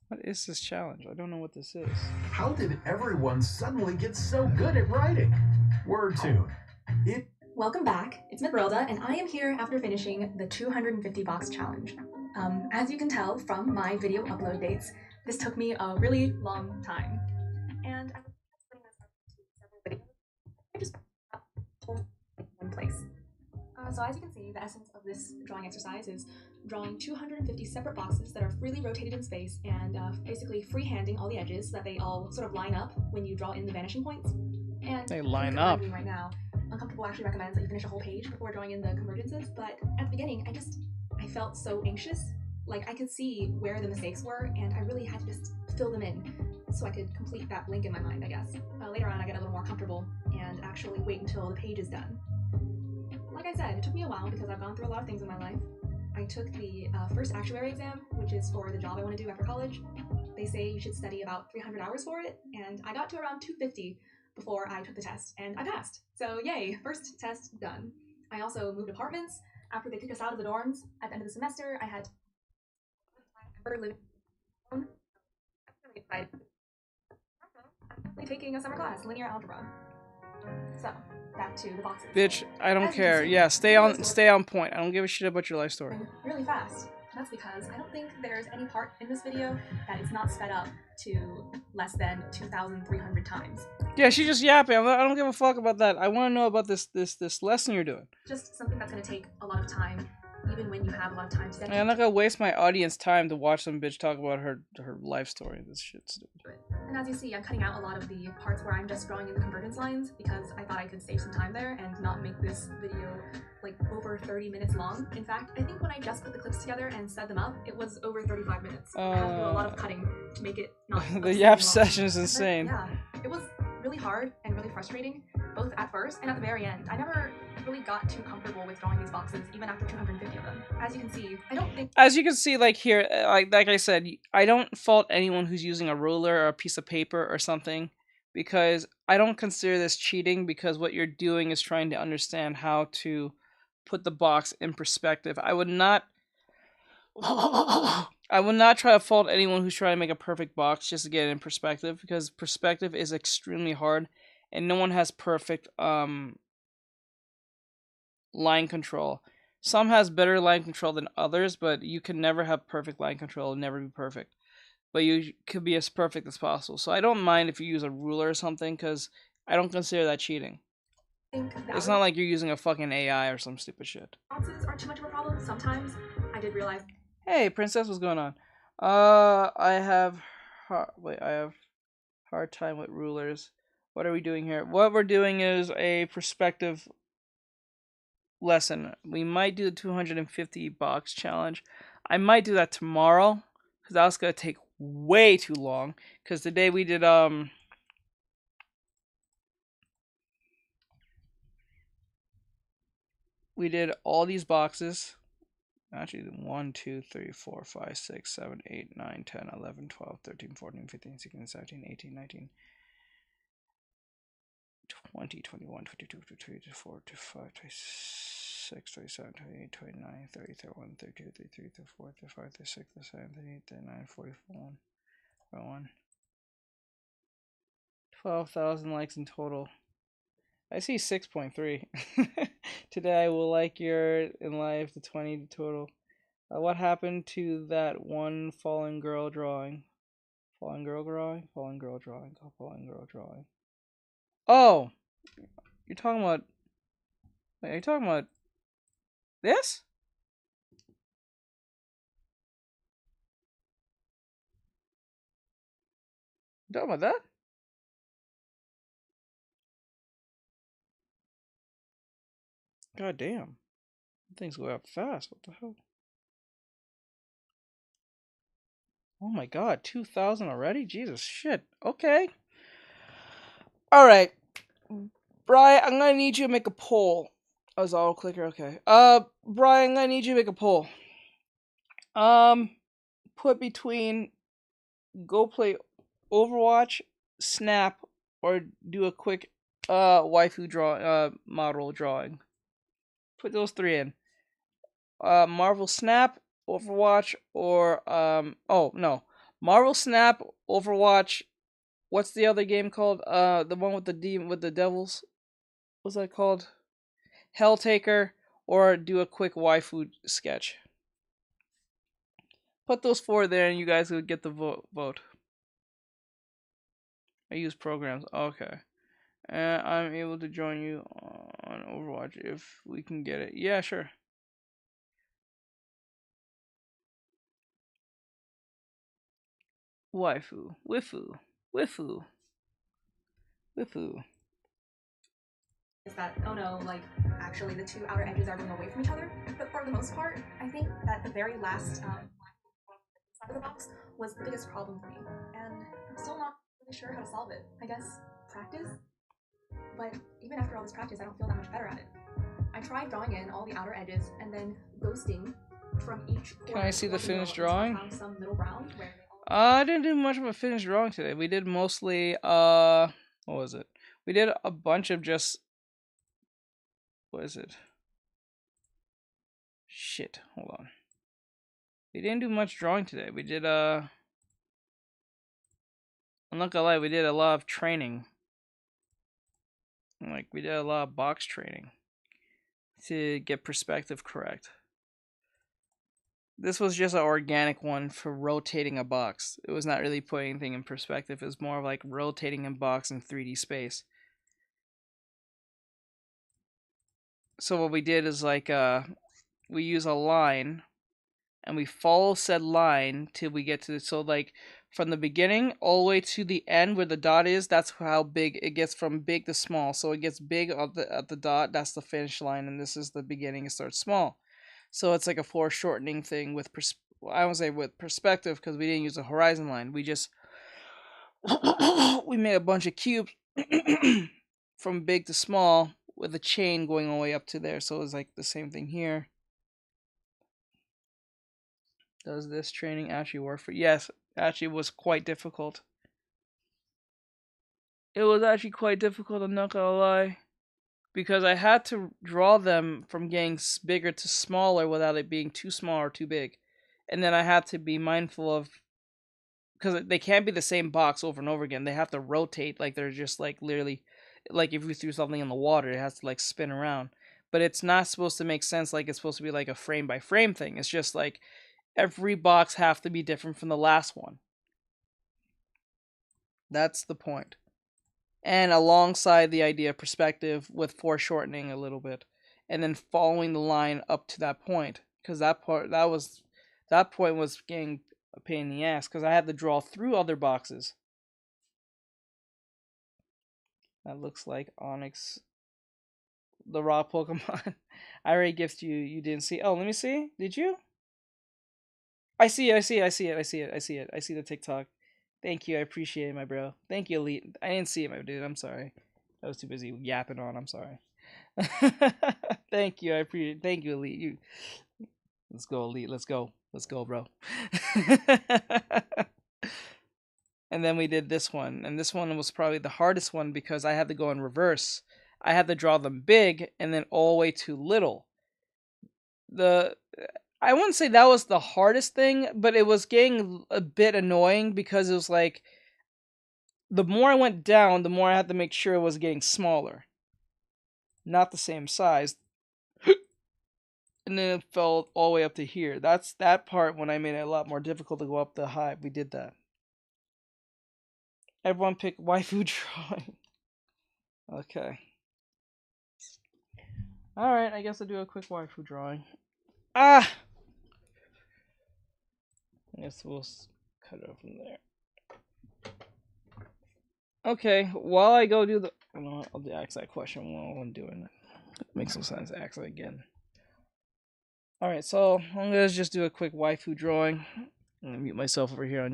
What is this challenge? I don't know what this is. How did everyone suddenly get so good at writing? Word tune. Welcome back. It's Midrilda, and I am here after finishing the 250 box challenge. As you can tell from my video upload dates, this took me a really long time. And I just hold in one place. So as you can see, the essence of this drawing exercise is drawing 250 separate boxes that are freely rotated in space and basically freehanding all the edges so that they all sort of line up when you draw in the vanishing points. And they line up. Right now, Uncomfortable actually recommends that you finish a whole page before drawing in the convergences, but at the beginning, I felt so anxious. Like, I could see where the mistakes were, and I really had to just fill them in so I could complete that blank in my mind, I guess. Later on, I get a little more comfortable and actually wait until the page is done. Like I said, it took me a while because I've gone through a lot of things in my life. I took the first actuary exam, which is for the job I want to do after college. They say you should study about 300 hours for it, and I got to around 250 before I took the test, and I passed. So yay, first test done. I also moved apartments. After they kicked us out of the dorms at the end of the semester, I had living alone. I'm taking a summer class, linear algebra. So, back to the boxes. Bitch, I don't care. Yeah, stay on point. I don't give a shit about your life story. Really fast. That's because I don't think there's any part in this video that is not sped up to less than 2,300 times. Yeah, she's just yapping. I don't give a fuck about that. I want to know about this lesson you're doing. Just something that's going to take a lot of time, even when you have a lot of time to dedicate. I'm not gonna waste my audience time to watch some bitch talk about her life story. This shit's stupid. And as you see, I'm cutting out a lot of the parts where I'm just drawing in the convergence lines because I thought I could save some time there and not make this video like over 30 minutes long. In fact, I think when I just put the clips together and sped them up, it was over 35 minutes. I had to do a lot of cutting to make it not the yap session is insane. Yeah, it was really hard and really frustrating, both at first and at the very end. I never really got too comfortable with drawing these boxes, even after 250 of them. As you can see, I don't think... As you can see, like here, like I said, I don't fault anyone who's using a ruler or a piece of paper or something, because I don't consider this cheating, because what you're doing is trying to understand how to put the box in perspective. I would not try to fault anyone who's trying to make a perfect box just to get it in perspective, because perspective is extremely hard, and no one has perfect line control. Some has better line control than others, but you can never have perfect line control and never be perfect. But you could be as perfect as possible. So I don't mind if you use a ruler or something, because I don't consider that cheating. It's not like you're using a fucking AI or some stupid shit. Boxes aren't too much of a problem. Sometimes I did realize... Hey, Princess, what's going on? I have hard time with rulers. What are we doing here? What we're doing is a perspective lesson. We might do the 250 box challenge. I might do that tomorrow, because that's gonna take way too long. Because today we did all these boxes. Actually, 1, 2, 3, 4, 5, 6, 7, 8, 9, 10, 11, 12, 13, 14, 15, 16, 17, 18, 19, 20, 21, 22, 23, 24, 25, 26, 27, 28, 29, 30, 31, 32, 33, 34, 35, 36, 37, 38, 39, 41, 41. 12,000 likes in total. I see 6.3. Today I will like your in life the 20 total. What happened to that one fallen girl drawing? Fallen girl drawing? Fallen girl drawing. Fallen girl drawing. Oh! You're talking about... Wait, are you talking about... this? You talking about that? God damn. Things go up fast. What the hell? Oh my god, 2,000 already? Jesus shit. Okay. Alright. Brian, I'm gonna need you to make a poll. Oh, it's auto clicker, okay. Brian, I'm gonna need you to make a poll. Put between go play Overwatch, Snap, or do a quick waifu model drawing. Put those three in. Marvel Snap, Overwatch, or Marvel Snap, Overwatch. What's the other game called? The one with the devils. What's that called? Helltaker, or do a quick waifu sketch. Put those four there, and you guys will get the vote. I use programs. Okay. I'm able to join you on Overwatch if we can get it. Yeah, sure. Waifu. Wifu. Wifu. Wifu. Is that, oh no, like, actually the two outer edges are going away from each other. But for the most part, I think that the very last side of the box was the biggest problem for me, and I'm still not really sure how to solve it. I guess practice? But even after all this practice, I don't feel that much better at it. I tried drawing in all the outer edges and then ghosting from each Can I see the finished drawing? Found some middle ground where they all I didn't do much of a finished drawing today. We did mostly, what was it? We did a bunch of just, what is it? Shit, hold on. We didn't do much drawing today. We did, I'm not gonna lie, we did a lot of training. Like, we did a lot of box training to get perspective correct. This was just an organic one for rotating a box. It was not really putting anything in perspective. It was more of like rotating a box in 3D space. So what we did is like, we use a line and we follow said line till we get to, so like from the beginning all the way to the end where the dot is, that's how big it gets from big to small. So it gets big at the dot, that's the finish line, and this is the beginning, it starts small. So it's like a foreshortening thing with, I won't say with perspective because we didn't use a horizon line. We just, we made a bunch of cubes from big to small with a chain going all the way up to there. So it's like the same thing here. Does this training actually work for? Yes, actually it was quite difficult. It was actually quite difficult, I'm not gonna lie. Because I had to draw them from getting bigger to smaller without it being too small or too big. And then I had to be mindful of, because they can't be the same box over and over again. They have to rotate, like they're just like literally, like if you threw something in the water, it has to like spin around. But it's not supposed to make sense like it's supposed to be like a frame by frame thing. It's just like every box have to be different from the last one. That's the point. And alongside the idea of perspective with foreshortening a little bit, and then following the line up to that point, because that point was getting a pain in the ass because I had to draw through other boxes. That looks like Onyx, the raw Pokemon. I already gifted you. You didn't see. Oh, let me see. Did you? I see it. I see the TikTok. Thank you. I appreciate it, my bro. Thank you, Elite. I didn't see it, my dude. I'm sorry. I was too busy yapping on. I'm sorry. Thank you. I appreciate it. Thank you, Elite. Let's go, Elite. Let's go. Let's go, bro. And then we did this one. And this one was probably the hardest one because I had to go in reverse. I had to draw them big and then all the way to little. I wouldn't say that was the hardest thing, but it was getting a bit annoying because it was like the more I went down, the more I had to make sure it was getting smaller. Not the same size. And then it fell all the way up to here. That's that part when I made it a lot more difficult to go up the high. We did that. Everyone pick waifu drawing. Okay. Alright, I guess I'll do a quick waifu drawing. Ah! I guess we'll cut it off from there. Okay, while I go do the... I'll ask that question while I'm doing it. It makes no sense to ask it again. Alright, so I'm going to just do a quick waifu drawing. I'm going to mute myself over here on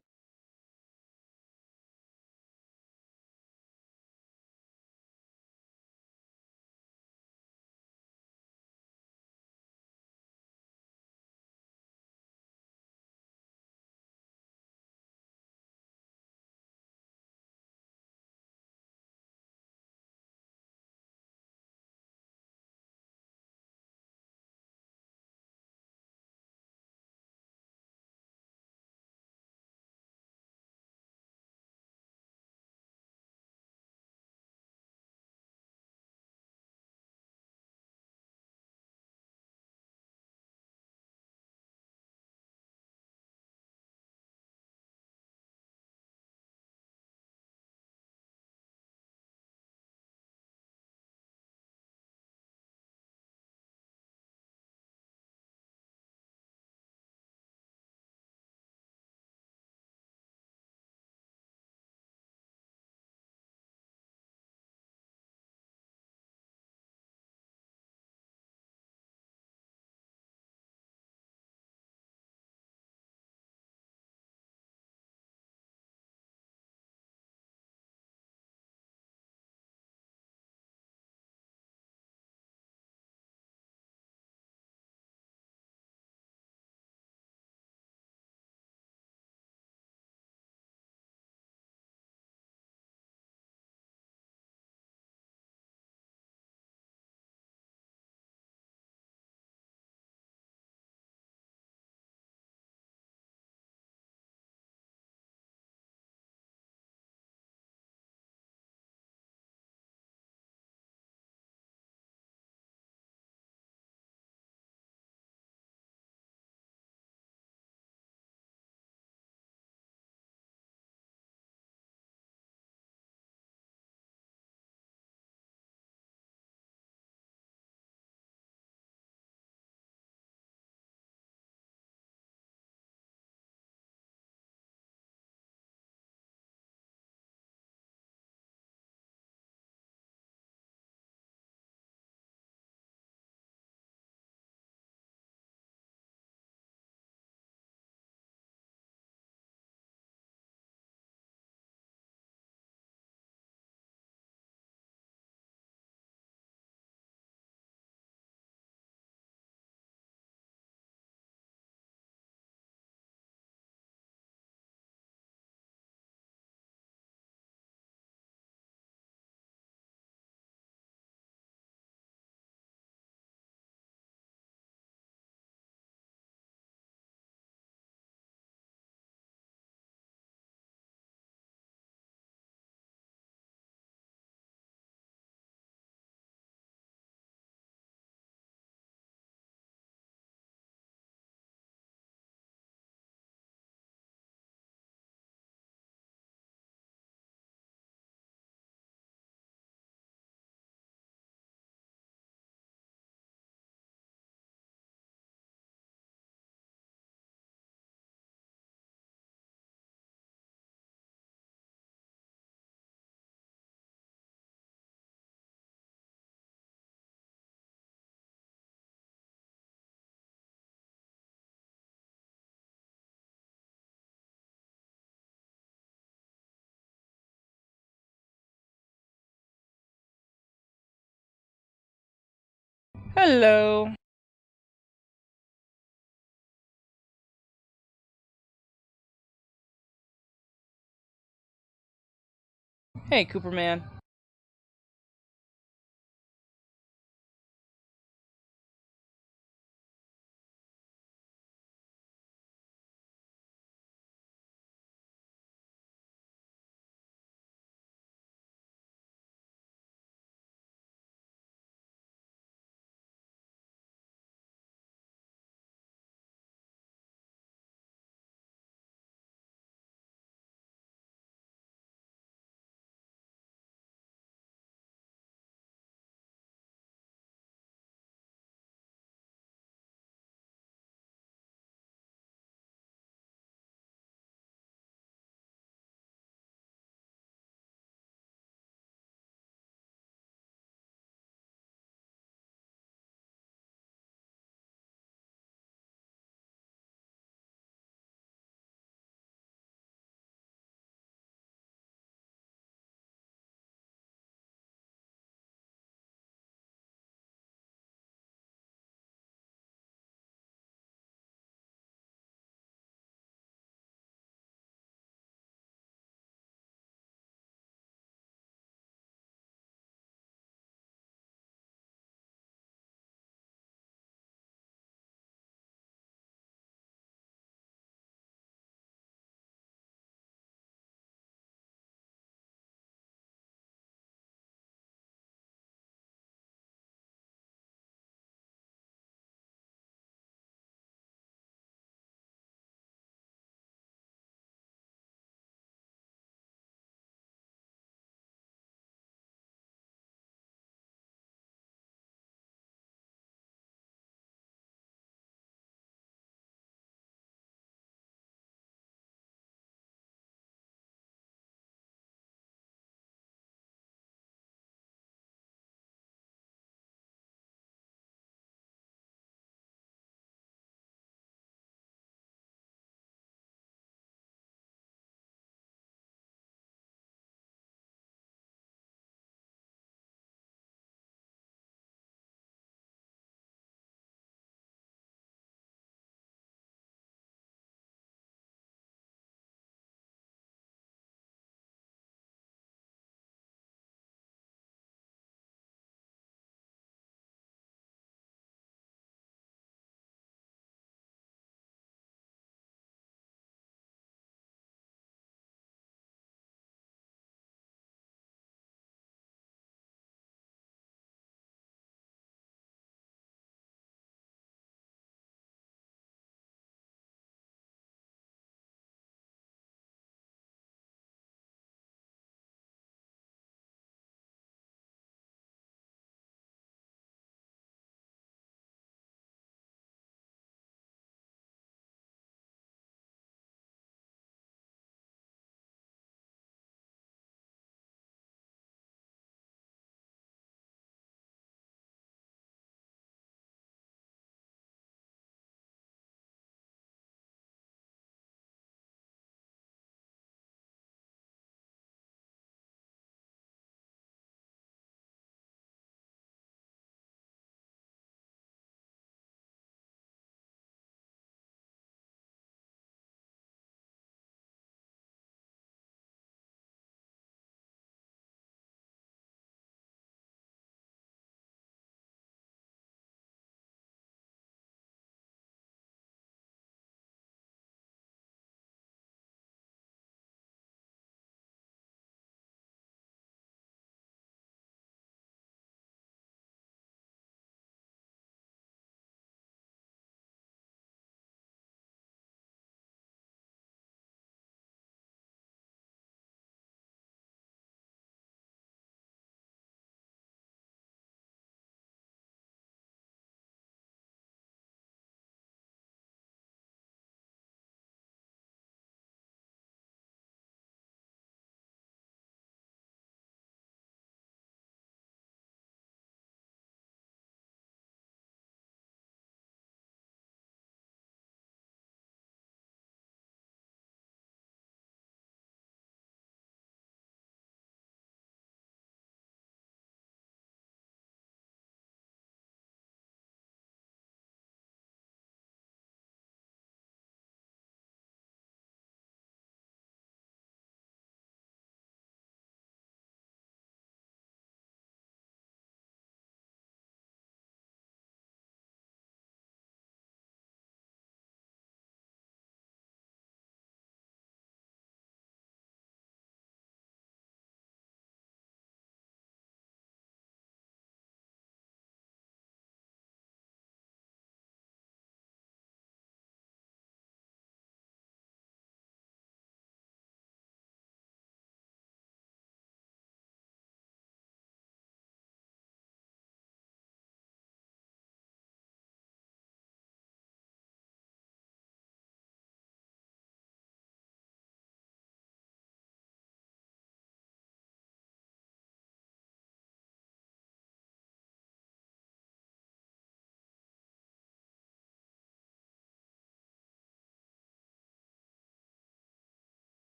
Hello. Hey, Cooperman.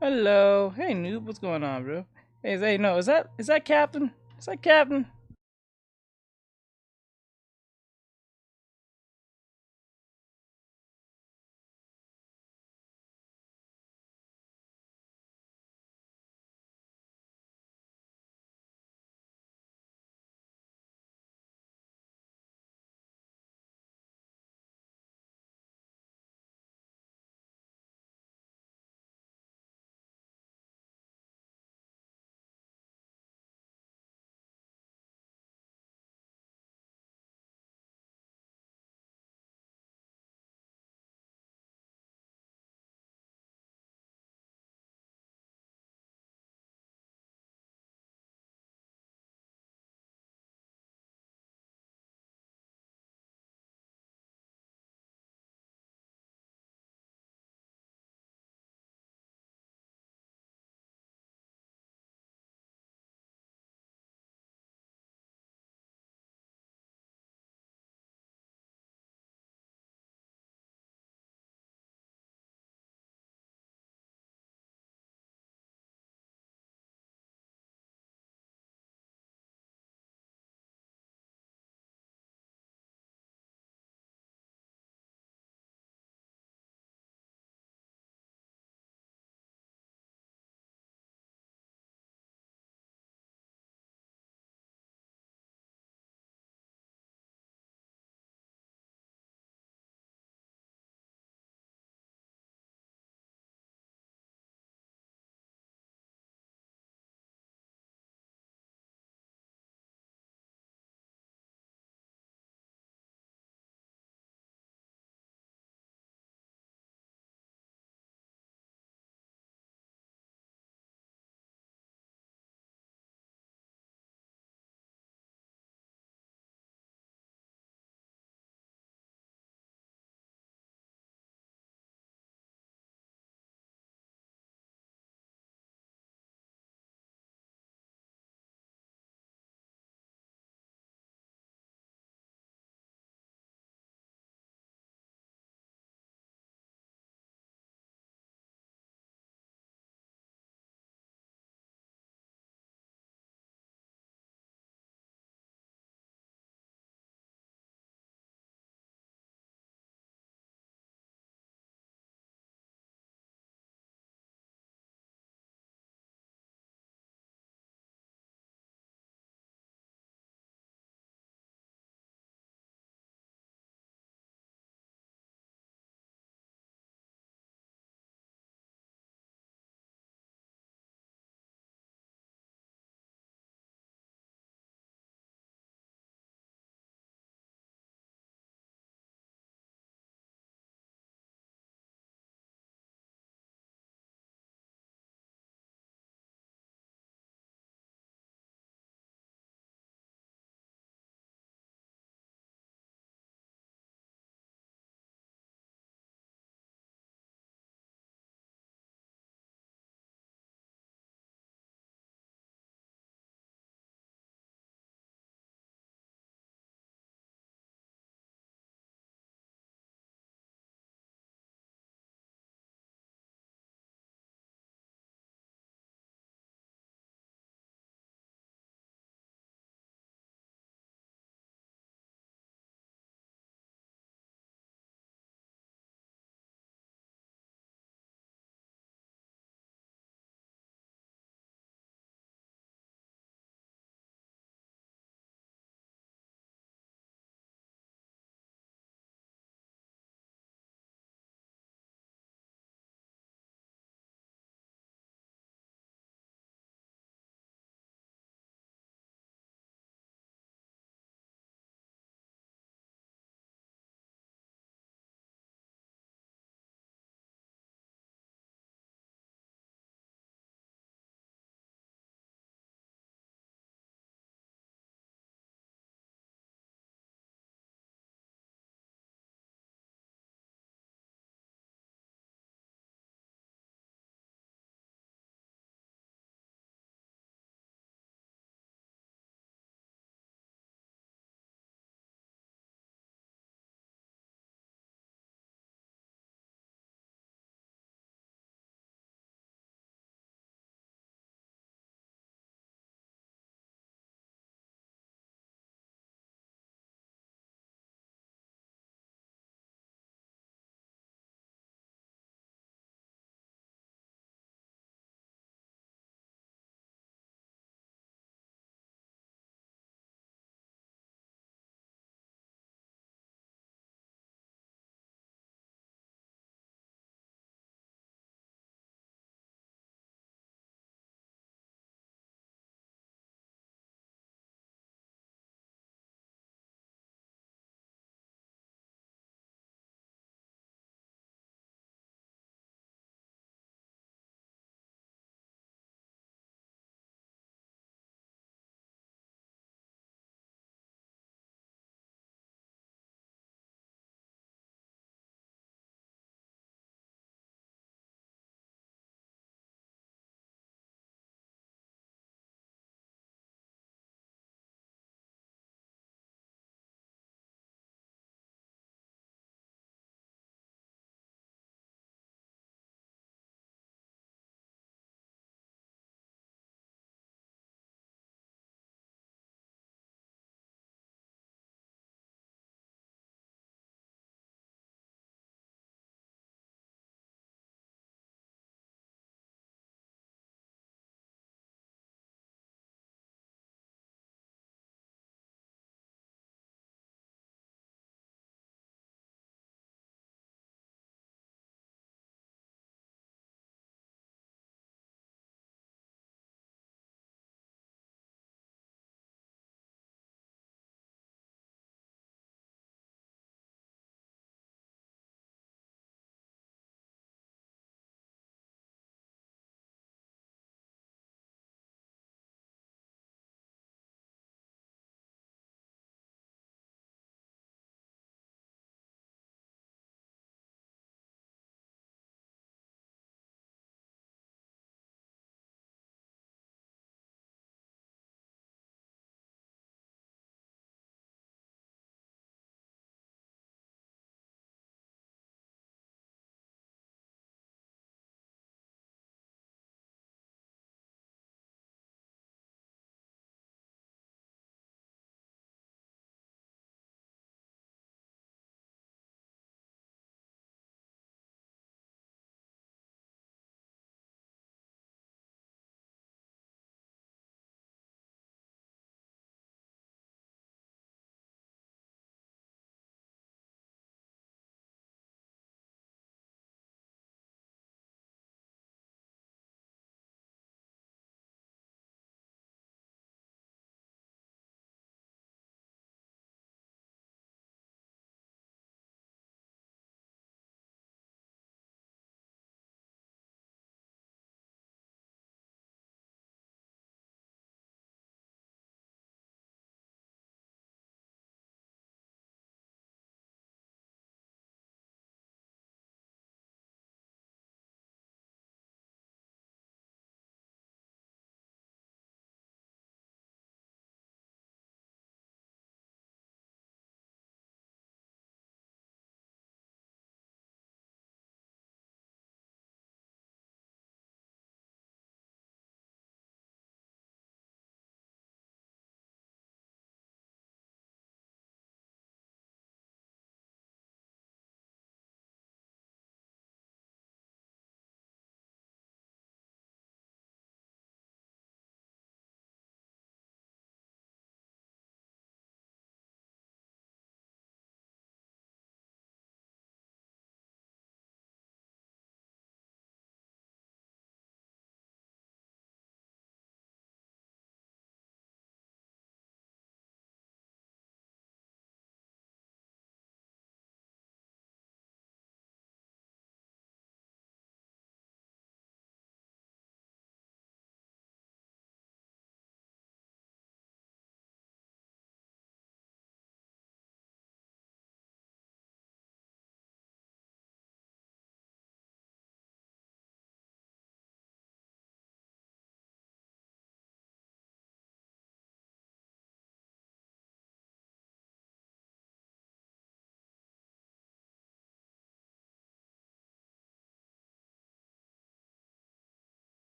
Hello. Hey, noob. What's going on, bro? Hey, no, is that Captain? Is that Captain?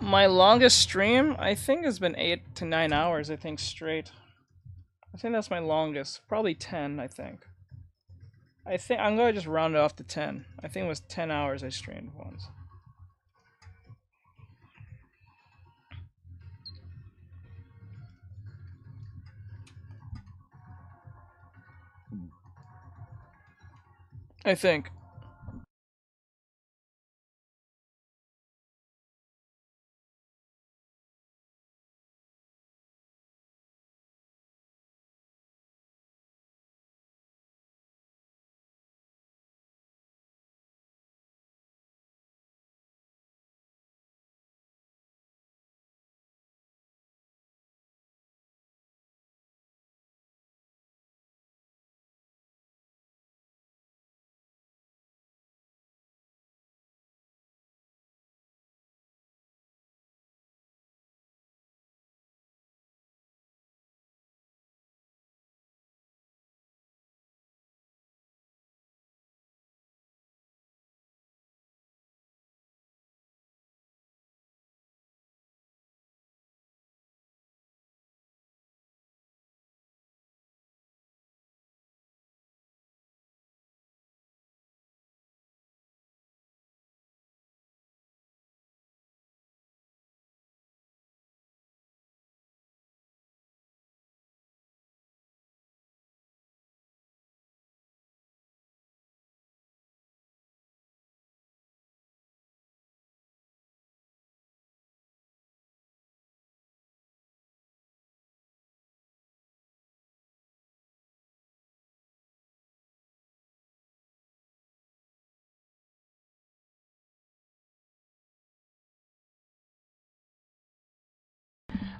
My longest stream, I think, has been 8 to 9 hours, I think, straight. I think that's my longest. Probably 10, I think. I'm going to just round it off to 10. I think it was 10 hours I streamed once. I think.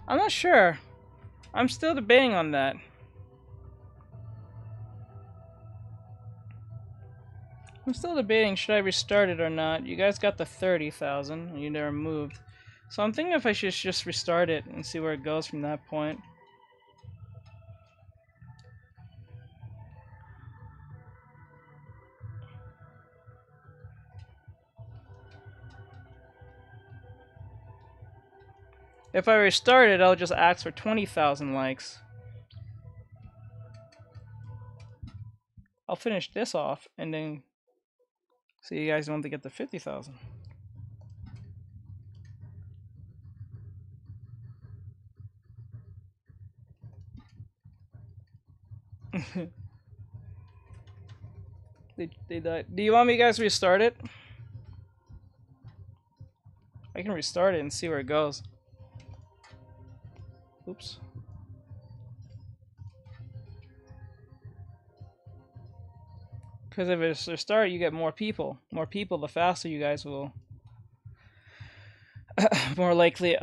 I'm not sure. I'm still debating on that. I'm still debating, should I restart it or not? You guys got the 30,000, and you never moved. So I'm thinking if I should just restart it and see where it goes from that point. If I restart it, I'll just ask for 20,000 likes. I'll finish this off, and then see you guys want to get the 50,000. They died. Do you want me guys to restart it? I can restart it and see where it goes. Oops. Because if it's a start, you get more people. More people, the faster you guys will more likely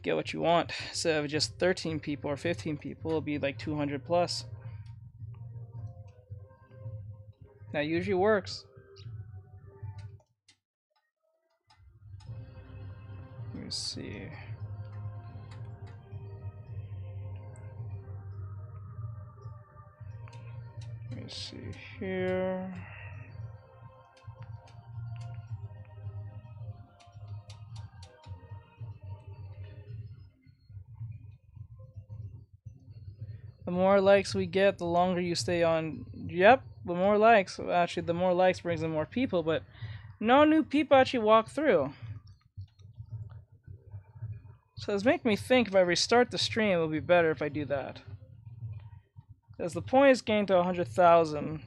get what you want. So if just 13 people or 15 people, it'll be like 200 plus. That usually works. Let me see. Let me see here. The more likes we get, the longer you stay on. Yep, the more likes. Actually, the more likes brings in more people, but no new people actually walk through. So it's making me think if I restart the stream, it'll be better if I do that. Because the point is getting to 100,000.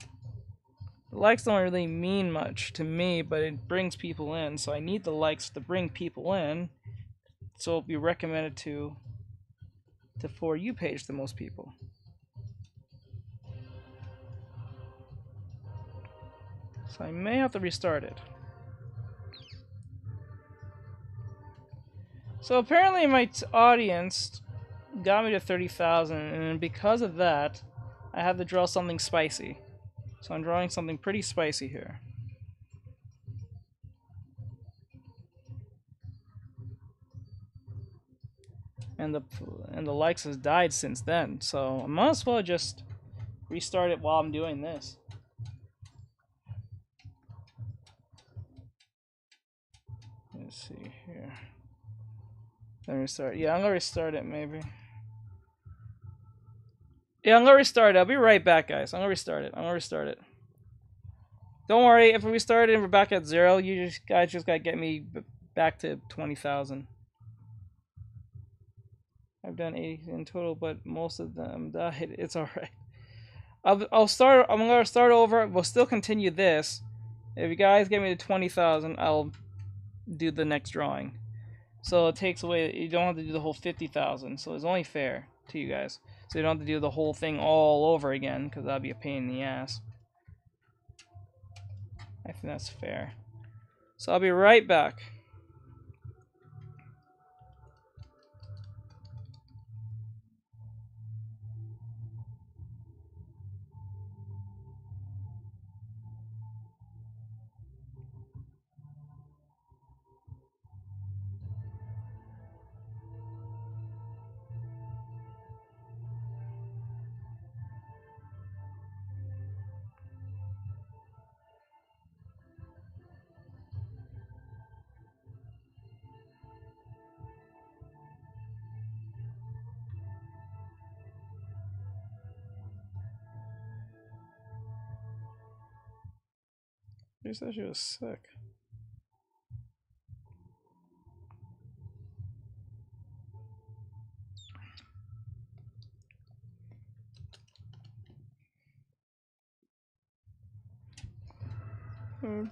The likes don't really mean much to me, but it brings people in. So I need the likes to bring people in. So it'll be recommended to the For You page to most people. So I may have to restart it. So apparently my audience got me to 30,000, and because of that, I had to draw something spicy. So I'm drawing something pretty spicy here. And the likes has died since then, so I might as well just restart it while I'm doing this. Let's see here. Let me restart. Yeah, I'm gonna restart it maybe. Yeah, I'm gonna restart it. I'll be right back, guys. I'm gonna restart it. Don't worry, if we restart it and we're back at 0, you guys just gotta get me back to 20,000. I've done 80 in total, but most of them died. It's alright. I'm gonna start over. We'll still continue this. If you guys get me to 20,000, I'll do the next drawing. So it takes away, you don't have to do the whole 50,000, so it's only fair to you guys. So you don't have to do the whole thing all over again, because that'd be a pain in the ass. I think that's fair. So I'll be right back. She said she was sick. Can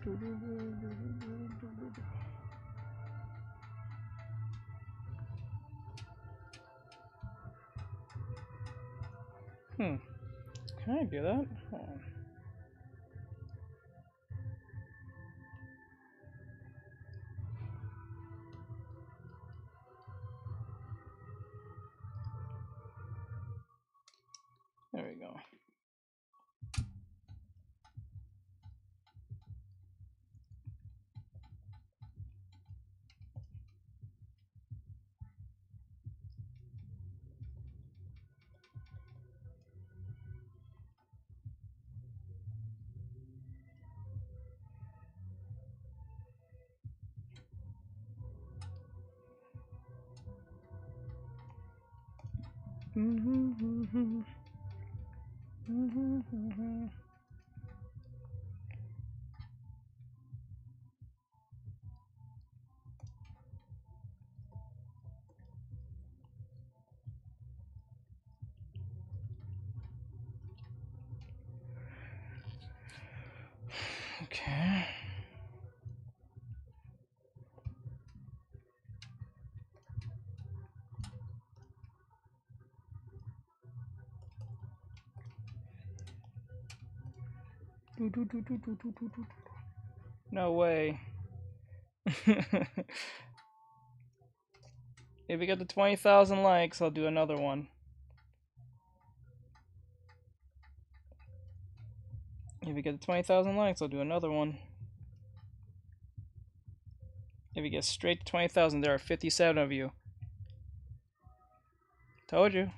I do that? Hold on. There we go. Okay. No way. If we get to 20,000 likes, I'll do another one. If we get to 20,000 likes, I'll do another one. If we get straight to 20,000, there are 57 of you. Told you.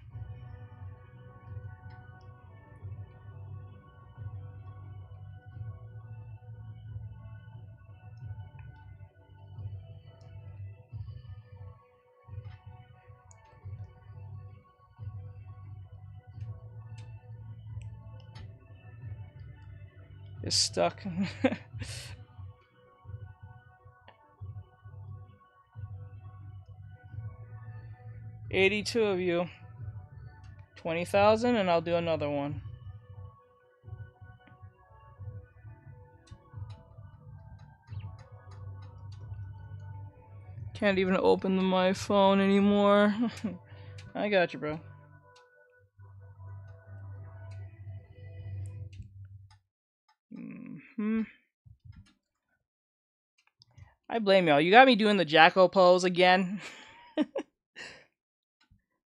It's stuck. 82 of you. 20,000 and I'll do another one. Can't even open my phone anymore. I got you, bro. I blame y'all. You got me doing the Jacko pose again.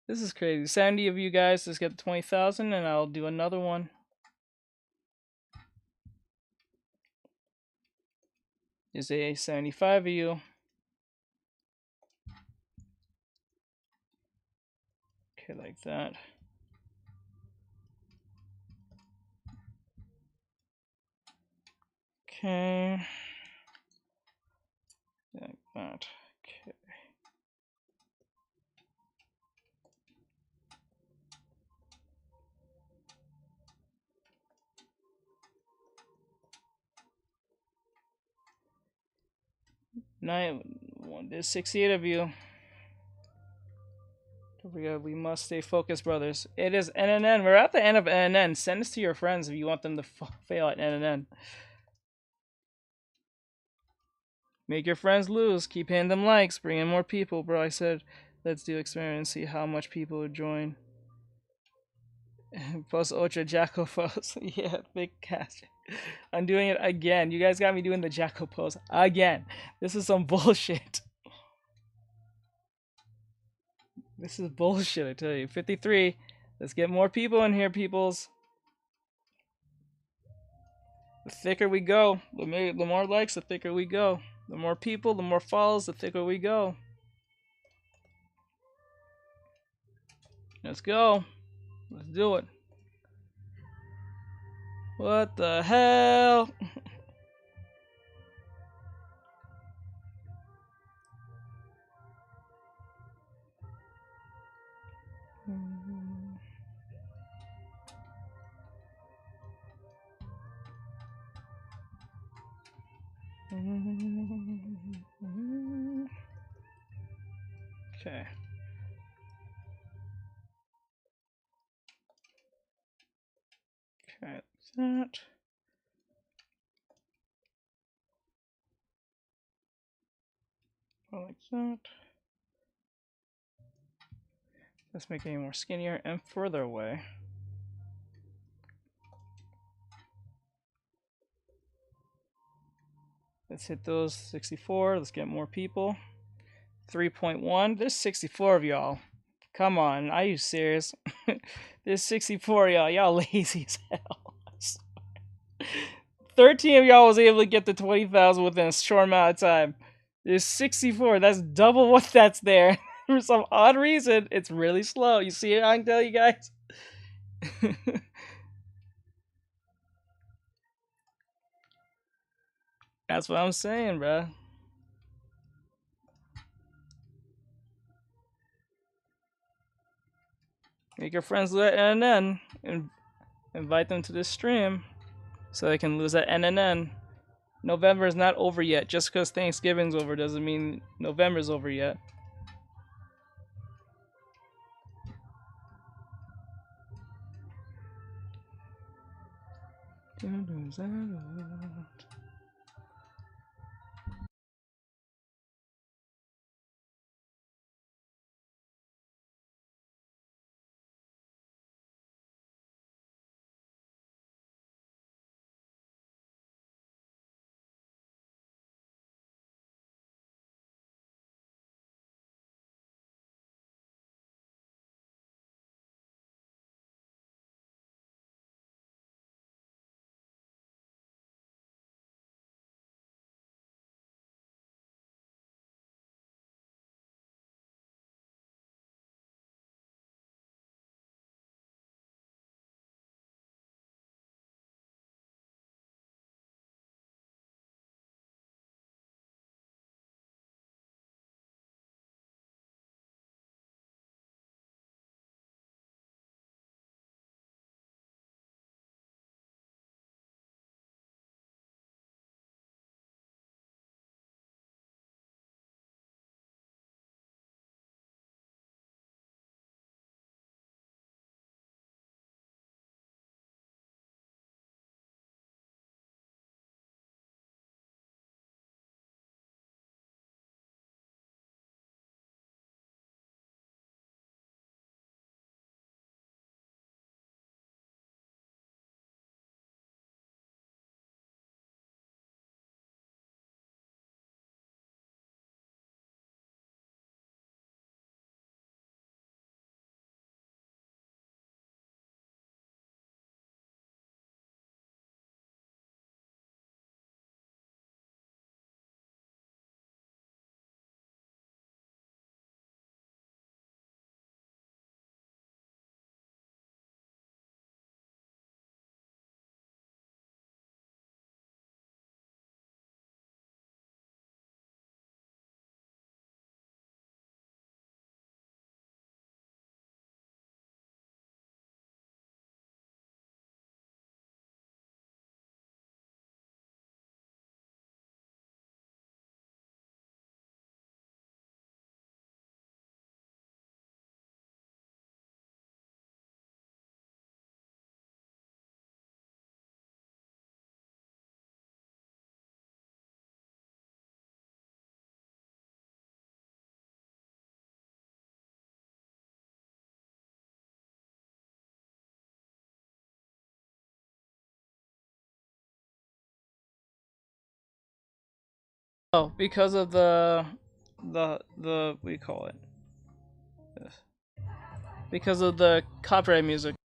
This is crazy. 70 of you guys just get 20,000 and I'll do another one. Is a 75 of you. Okay, like that. Okay. Like that. Okay. There's 68 of you. We must stay focused, brothers. It is NNN. We're at the end of NNN. Send this to your friends if you want them to fail at NNN. Make your friends lose. Keep handing them likes. Bring in more people, bro. I said, let's do experiment and see how much people would join. Post Ultra Jacko pose. Yeah, big cash. I'm doing it again. You guys got me doing the Jacko pose again. This is some bullshit. This is bullshit, I tell you. 53. Let's get more people in here, peoples. The thicker we go, the more likes, the thicker we go. The more people, the more follows, the thicker we go. Let's go. Let's do it. What the hell? Okay. Okay, that. Like that. Let's make it more skinnier and further away. Let's hit those 64. Let's get more people. 3.1. There's 64 of y'all. Come on, are you serious? There's 64 of y'all. Y'all lazy as hell. 13 of y'all was able to get to 20,000 within a short amount of time. There's 64. That's double what that's there. For some odd reason, it's really slow. You see it? I can tell you guys. That's what I'm saying, bro. Make your friends let NNN and invite them to this stream so they can lose that NNN. November is not over yet. Just because Thanksgiving's over doesn't mean November's over yet. Oh, because of the what do you call it? Because of the copyright music.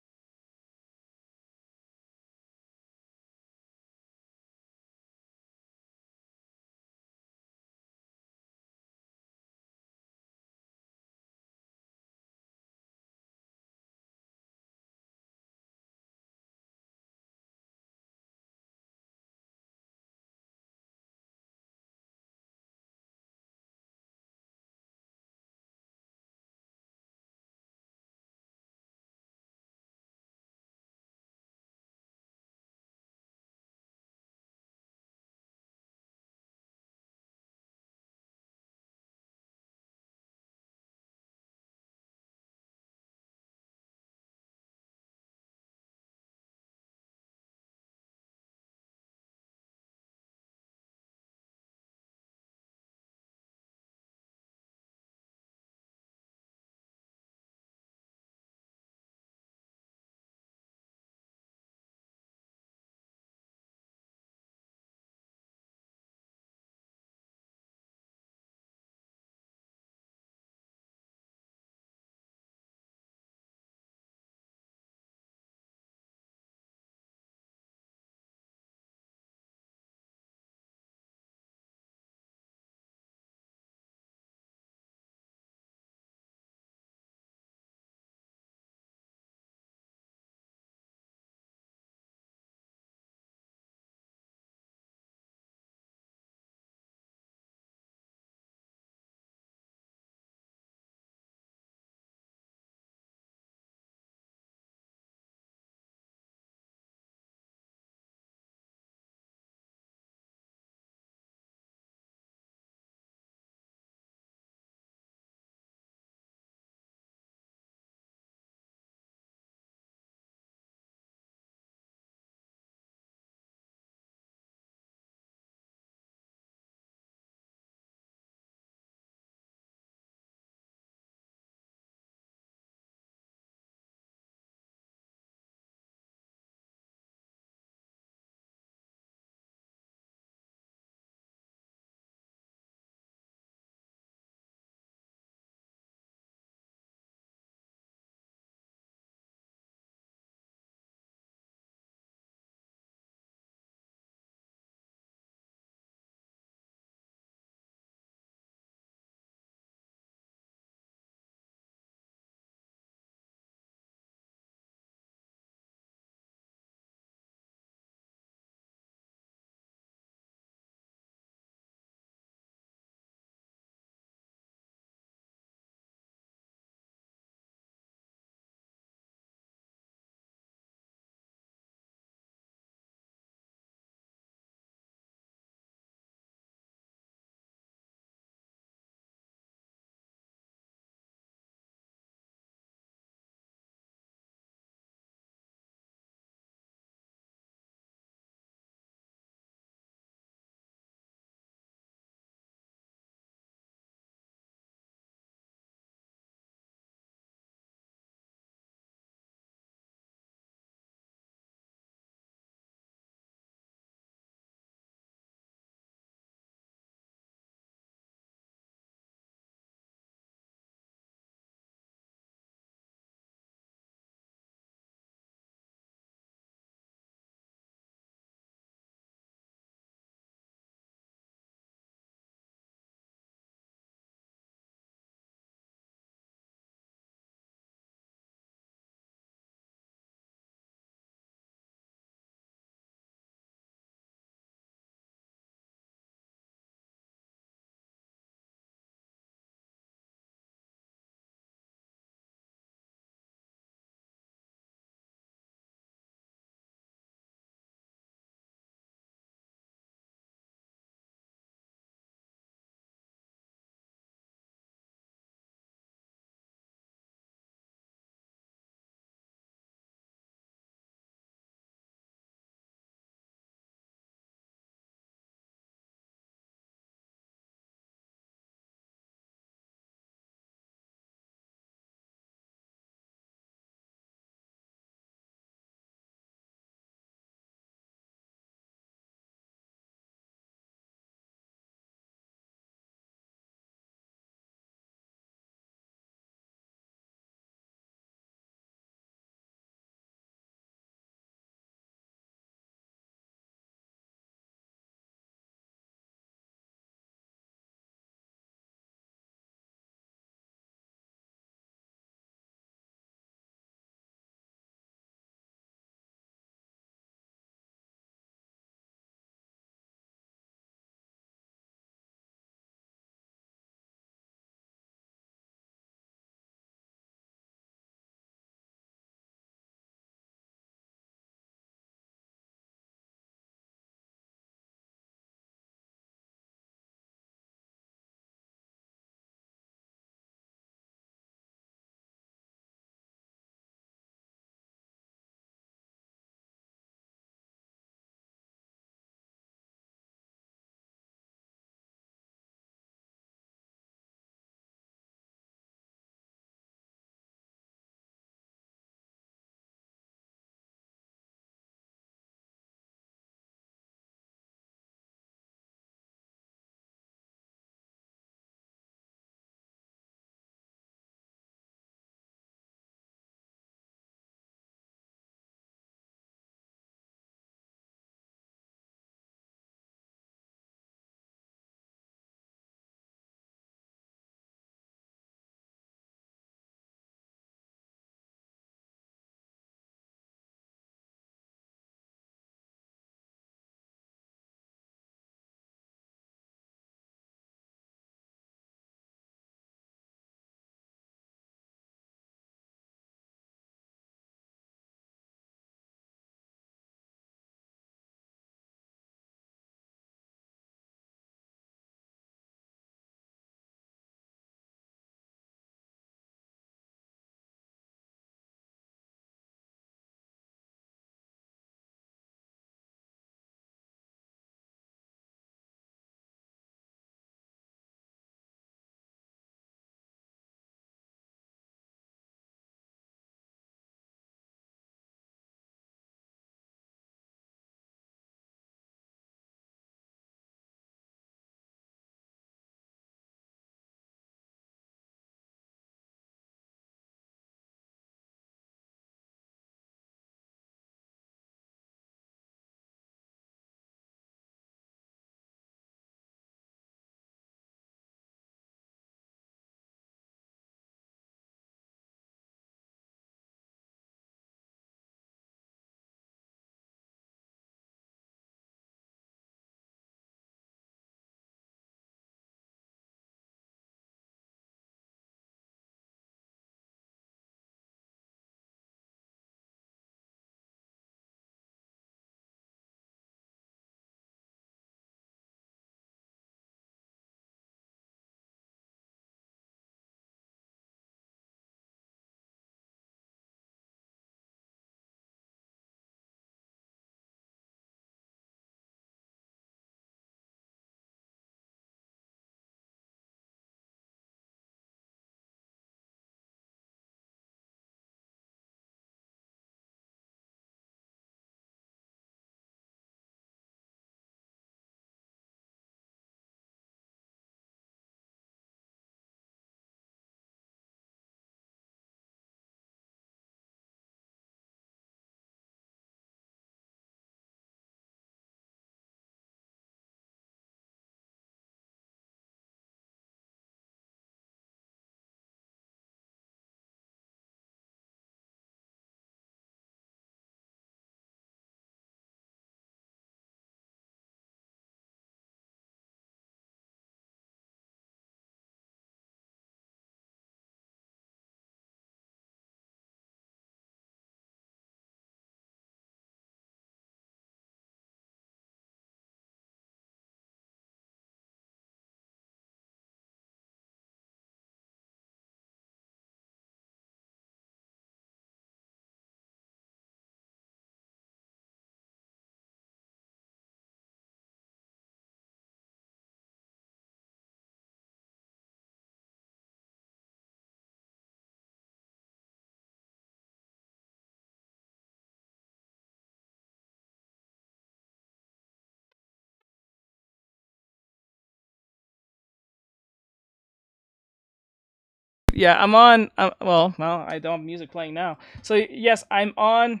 Yeah, I'm on. Well, I don't have music playing now. So yes, I'm on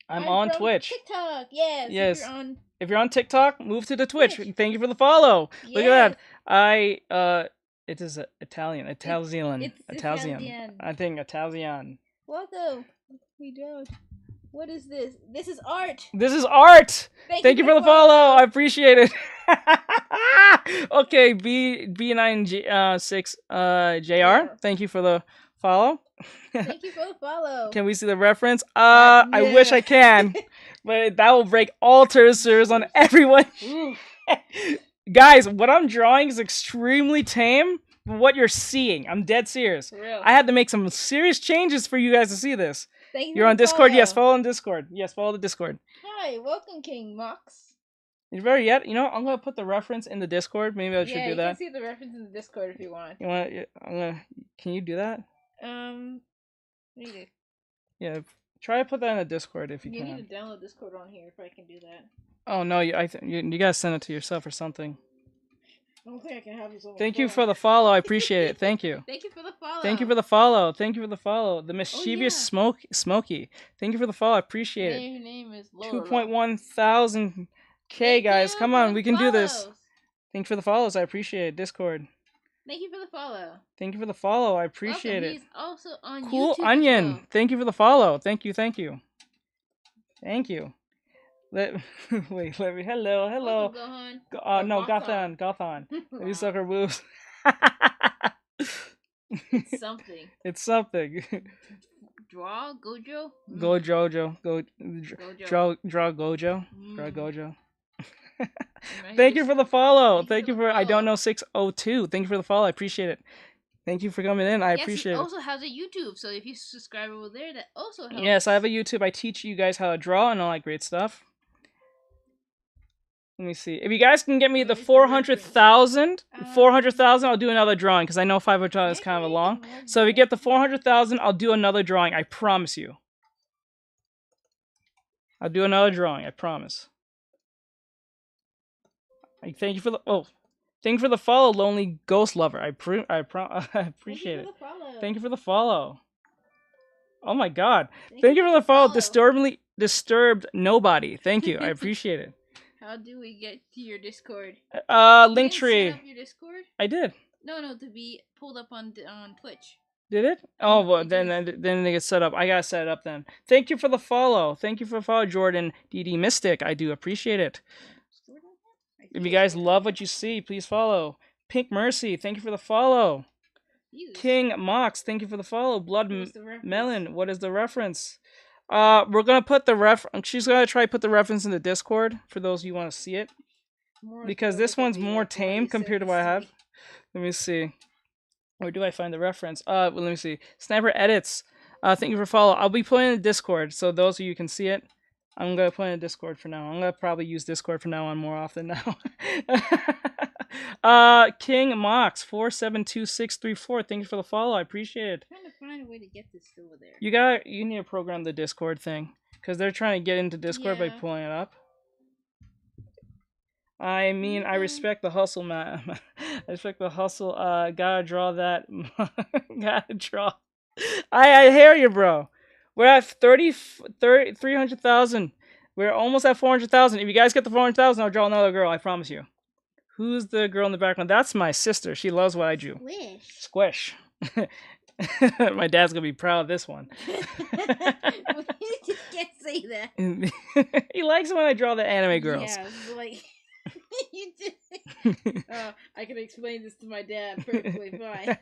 from Twitch. TikTok. Yes. Yes. If you're on TikTok, move to the Twitch. Thank you for the follow. Look at that. It is Italian. It's Italian. Italian. I think Italian. Welcome. We don't. What is this? This is art. This is art. Thank you for the follow. I appreciate it. Okay, B96 JR. Thank you for the follow. Thank you for the follow. Can we see the reference? I wish I can, but that will break all cursors on everyone. Guys, what I'm drawing is extremely tame. What you're seeing, I'm dead serious. For real. I had to make some serious changes for you guys to see this. Thank you You're for on the Discord? follow. Yes, follow on Discord. Yes, follow the Discord. Hi, welcome, King Mox. You ready yet? You know, I'm gonna put the reference in the Discord. Maybe I should do that. Yeah, you can see the reference in the Discord if you want. You want? Can you do that? What do you do? Yeah, try to put that in the Discord if you can. You need to download Discord on here if I can do that. Oh no, you gotta send it to yourself or something. I don't think I can have this on. Thank you for the follow. I appreciate it. Thank you. Thank you for the follow. Thank you for the follow. Thank you for the follow. The mischievous Smokey. Thank you for the follow. I appreciate it. Your name is 2.1 thousand K guys. Come on, we can do this. Thank you for the follows. I appreciate it. Discord. Thank you for the follow. Thank you for the follow. I appreciate it. He's also on Cool YouTube Onion. as well. Thank you for the follow. Thank you. Thank you. Wait, let me. Hello. Gohan. No, Gothan. Let me suck her boobs. It's something. It's something. Draw Gojo. Go Jojo. Draw Gojo. Mm. Draw Gojo. Thank you for the follow. Thank you for I don't know 602. Thank you for the follow. I appreciate it. Thank you for coming in. I appreciate it. He also has a YouTube, so if you subscribe over there, that also helps. Yes, I have a YouTube. I teach you guys how to draw and all that great stuff. Let me see. If you guys can get me the 400,000, I'll do another drawing because I know 500,000 is kind of long. So if you get the 400,000, I'll do another drawing. I promise you. I'll do another drawing. I promise. Thank you for the thank you for the follow, Lonely Ghost Lover. I appreciate it. Thank you for the follow. Oh my God! Thank you for the follow. Disturbed Nobody. Thank you. I appreciate it. How do we get to your Discord? Linktree. Set up your Discord? I did. No, to be pulled up on Twitch. Did it? Oh, well, then they get set up. I gotta set it up then. Thank you for the follow. Thank you for the follow, Jordan DD Mystic. I do appreciate it. If you guys love what you see, please follow. Pink Mercy, thank you for the follow. King Mox, thank you for the follow. Blood Melon, what is the reference? We're gonna put the she's gonna try to put the reference in the Discord for those of you who want to see it. Because this one's more tame compared to what I have. Let me see. Where do I find the reference? Well, let me see. Sniper Edits. Thank you for follow. I'll be putting in the Discord, so those of you can see it. I'm gonna put in Discord for now. I'm gonna probably use Discord from now on more often now. King Mox 472634. Thank you for the follow. I appreciate it. I'm trying to find a way to get this over there. You need to program the Discord thing because they're trying to get into Discord by pulling it up. I mean, I respect the hustle, man. I respect the hustle. Gotta draw that. Gotta draw. I hear you, bro. We're at 300,000. We're almost at 400,000. If you guys get the 400,000, I'll draw another girl. I promise you. Who's the girl in the background? That's my sister. She loves what I do. Squish. My dad's gonna be proud of this one. You can't say that. He likes it when I draw the anime girls. Yeah, like you did. I can explain this to my dad perfectly fine.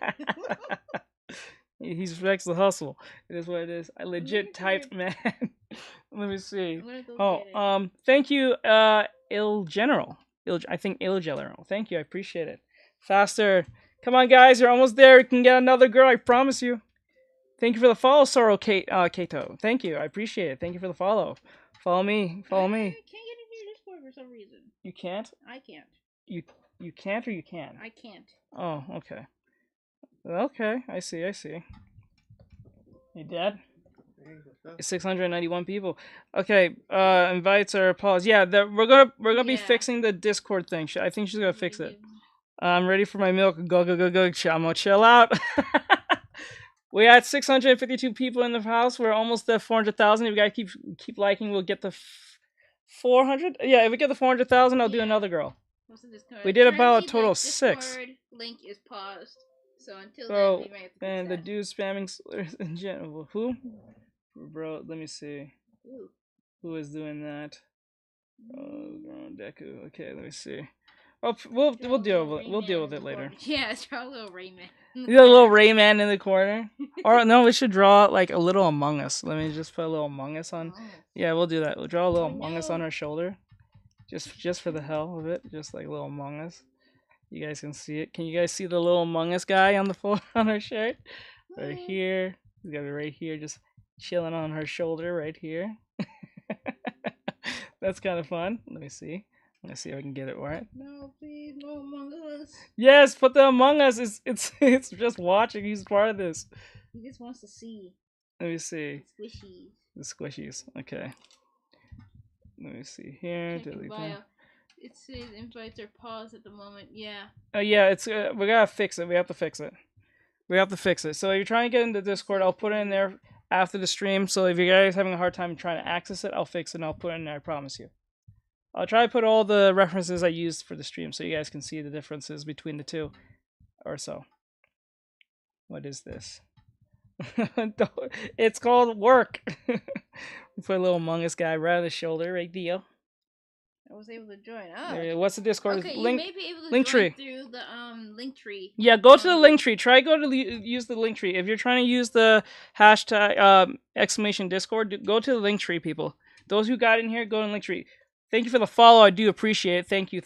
He respects the hustle. It is what it is. I legit typed, man. Let me see. Thank you, Il General. I think Il General. Thank you. I appreciate it. Faster. Come on, guys. You're almost there. You can get another girl. I promise you. Thank you for the follow, Sorrow Kato. Thank you. I appreciate it. Thank you for the follow. Follow me. Follow me. I can't get into your Discord for some reason. You can't? I can't. You can't or you can? I can't. Oh, okay. Okay, I see. You dead? 691 people. Okay, invites are paused. Yeah, we're gonna be fixing the Discord thing. I think she's gonna fix it. I'm ready for my milk. Go. I'm gonna chill out. We had 652 people in the house. We're almost at 400,000. If you guys keep liking, we'll get the 400. Yeah, if we get the 400,000, I'll do another girl. We did about a total of 6. Link is paused. So until So, then, we might have to and the dude spamming slurs in general. Who? Bro, let me see. Ooh. Who is doing that? Deku. Okay, let me see. Oh, we'll deal with it later. Yeah, draw a little Rayman. You got a little Rayman in the corner. Or no, we should draw like a little Among Us. Let me just put a little Among Us on. Yeah, we'll do that. We'll draw a little Among Us on her shoulder. Just for the hell of it. Just like a little Among Us. You guys can see it. Can you guys see the little Among Us guy on the floor on her shirt? Right here. He's got it right here, just chilling on her shoulder right here. That's kind of fun. Let me see. Let's see if I can get it right. No, please, no Among Us. Yes, put the Among Us. It's just watching. He's part of this. He just wants to see. Let me see. The squishies. The squishies. Okay. Let me see here. It says invites are paused at the moment. Yeah. Yeah, it's we gotta fix it. We have to fix it. So if you're trying to get into Discord, I'll put it in there after the stream. So if you guys having a hard time trying to access it, I'll fix it and I'll put it in there. I promise you. I'll try to put all the references I used for the stream so you guys can see the differences between the two, or so. What is this? It's called work. Put a little Among Us guy right on the shoulder, right there. I was able to join. Oh. What's the Discord? Okay, link, you may be able to link join tree. through the link tree. Yeah, go to the link tree. Try use the link tree. If you're trying to use the hashtag exclamation Discord, go to the link tree, people. Those who got in here, go to the link tree. Thank you for the follow. I do appreciate it. Thank you.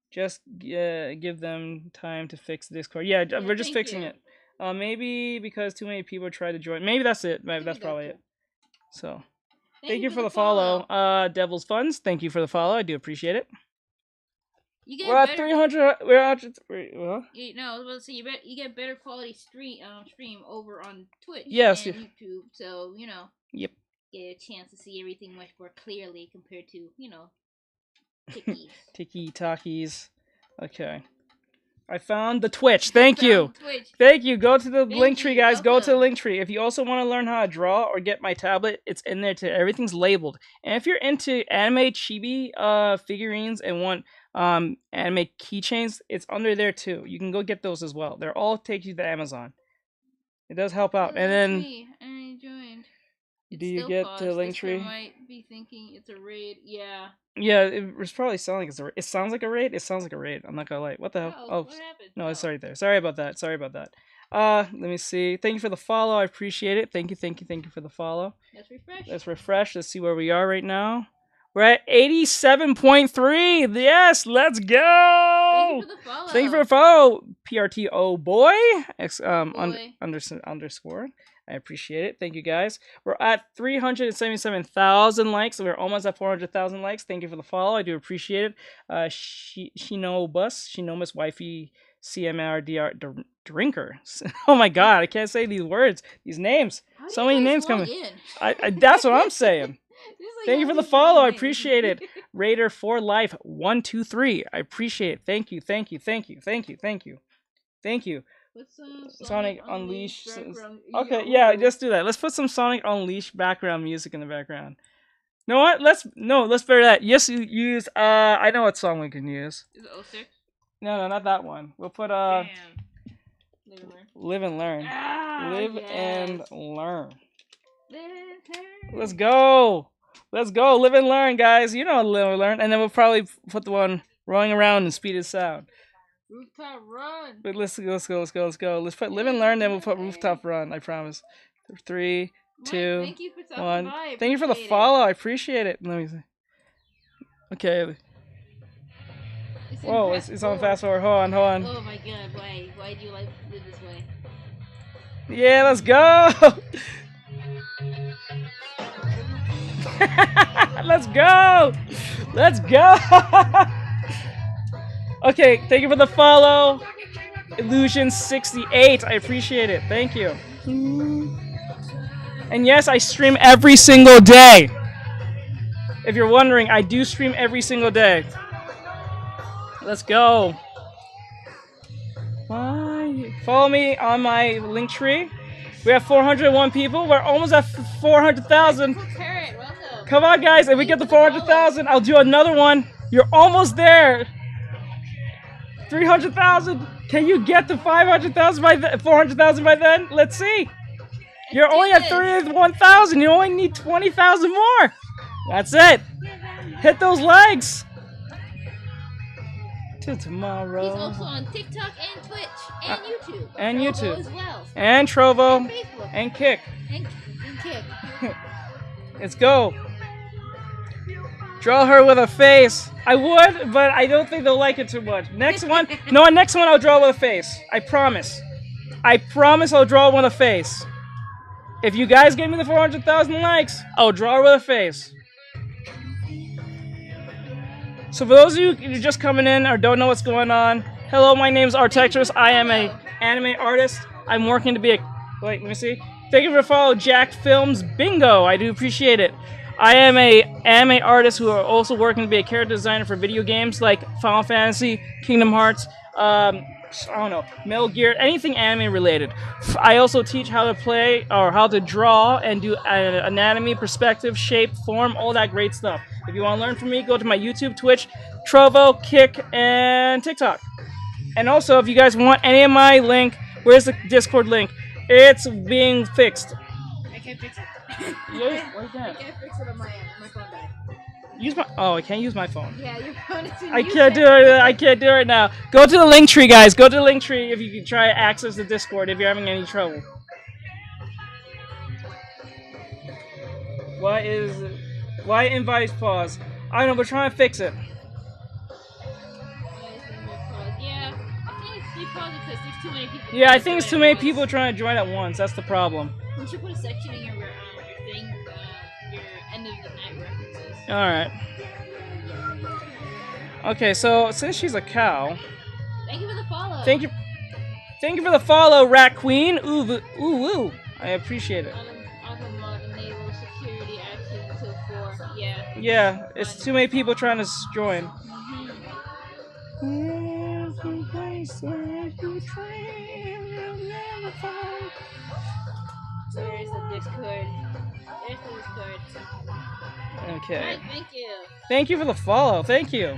Just give them time to fix the Discord. Yeah, we're just fixing it. Maybe because too many people tried to join. Maybe that's it. Maybe that's probably it. So, thank you for the follow. Devil's Funds, thank you for the follow. I do appreciate it. We're at 300. We're at. Well. No, let's see. You get better quality stream over on Twitch and YouTube. So Yep. Get a chance to see everything much more clearly compared to Tiki-talkies. Okay. I found the Twitch. Thank you. Thank you. Go to the link tree, guys. Go to the link tree. If you also want to learn how to draw or get my tablet, it's in there too. Everything's labeled. And if you're into anime chibi figurines and want anime keychains, it's under there too. You can go get those as well. They're all take you to Amazon. It does help out. And then I joined. do you get the link tree? Might be thinking it's a raid. Yeah. Yeah, it's probably sounding like it's a raid. It sounds like a raid. It sounds like a raid. I'm not gonna lie. What the hell? Oh, what happened? No, it's right there. Sorry about that. Let me see. Thank you for the follow. I appreciate it. Thank you for the follow. Let's refresh. Let's see where we are right now. We're at 87.3. Yes, let's go. Thank you for the follow. PRTO boy. Underscore. I appreciate it. Thank you, guys. We're at 377,000 likes. We're almost at 400,000 likes. Thank you for the follow. I do appreciate it. Shinomus Waifu CMRDR Drinker. Oh my god, I can't say these words, these names. So many names coming. I that's what I'm saying. Thank you for the follow. I appreciate it. Raider for Life 123. I appreciate it. Thank you. Sonic Unleashed. Okay, yeah, just do that. Let's put some Sonic Unleashed background music in the background. You know what? Let's better that. Yes, use I know what song we can use. Is it 06? No, not that one. We'll put Live and Learn. Live and Learn. Let's go. Live and Learn, guys. You know Live and Learn. And then we'll probably put the one Rolling Around and Speed of Sound. Rooftop Run. But let's go. Let's put Live and Learn, then we'll put Rooftop Run. I promise. 3, 2, thank you for 1. Thank you for the follow. I appreciate it. Let me see. Okay. Whoa, it's on fast forward. Hold on. Oh my god, why do you live this way? Yeah, let's go. Let's go. Okay, thank you for the follow. Illusion68, I appreciate it. Thank you. And yes, I stream every single day. If you're wondering, I do stream every single day. Let's go. Why Follow me on my link tree. We have 401 people. We're almost at 400,000. Come on, guys. If we get to 400,000, I'll do another one. You're almost there. 300,000. Can you get to 500,000 by 400,000 by then? Let's see. You're only at 31,000. You only need 20,000 more. That's it. Hit those likes. Till tomorrow. He's also on TikTok and Twitch and YouTube. And Trovo YouTube. as well. And Trovo. And Facebook. And Kick. And Kick. Let's go. Draw her with a face. I would, but I don't think they'll like it too much. Next one. No, next one I'll draw with a face. I promise. I promise I'll draw with a face. If you guys give me the 400,000 likes, I'll draw her with a face. So for those of you who are just coming in or don't know what's going on, hello, my name is Artexrtic. I am an anime artist. I'm working to be a... Wait, let me see. Thank you for following Jack Films Bingo. I do appreciate it. I am a anime artist who are also working to be a character designer for video games like Final Fantasy, Kingdom Hearts, I don't know, Metal Gear, anything anime related. I also teach how to play or how to draw and do anatomy, perspective, shape, form, all that great stuff. If you want to learn from me, go to my YouTube, Twitch, Trovo, Kick, and TikTok. And also, if you guys want any of my link, where's the Discord link? It's being fixed. I can't fix it. Yeah, why I can't? can't fix it on my end. My phone died. Use my... Oh, I can't use my phone. Yeah, your phone is in I can't do it. I can't do it right now. Go to the link tree, guys. Go to the link tree if you can try to access the Discord if you're having any trouble. Why invite pause? I don't know. We're trying to fix it. Yeah, I think it's because there's too many people. Yeah, I think it's too many people trying to join at once. That's the problem. We should put a section in your thing, your end of the night references. All right. Okay, so since she's a cow. Thank you for the follow. Thank you for the follow, Rat Queen. Ooh, ooh. I appreciate it. Enable security active until 4. Yeah. Yeah, it's too many people trying to join. There's the Discord. There's the Discord. Okay. Alright, thank you. Thank you for the follow. Thank you.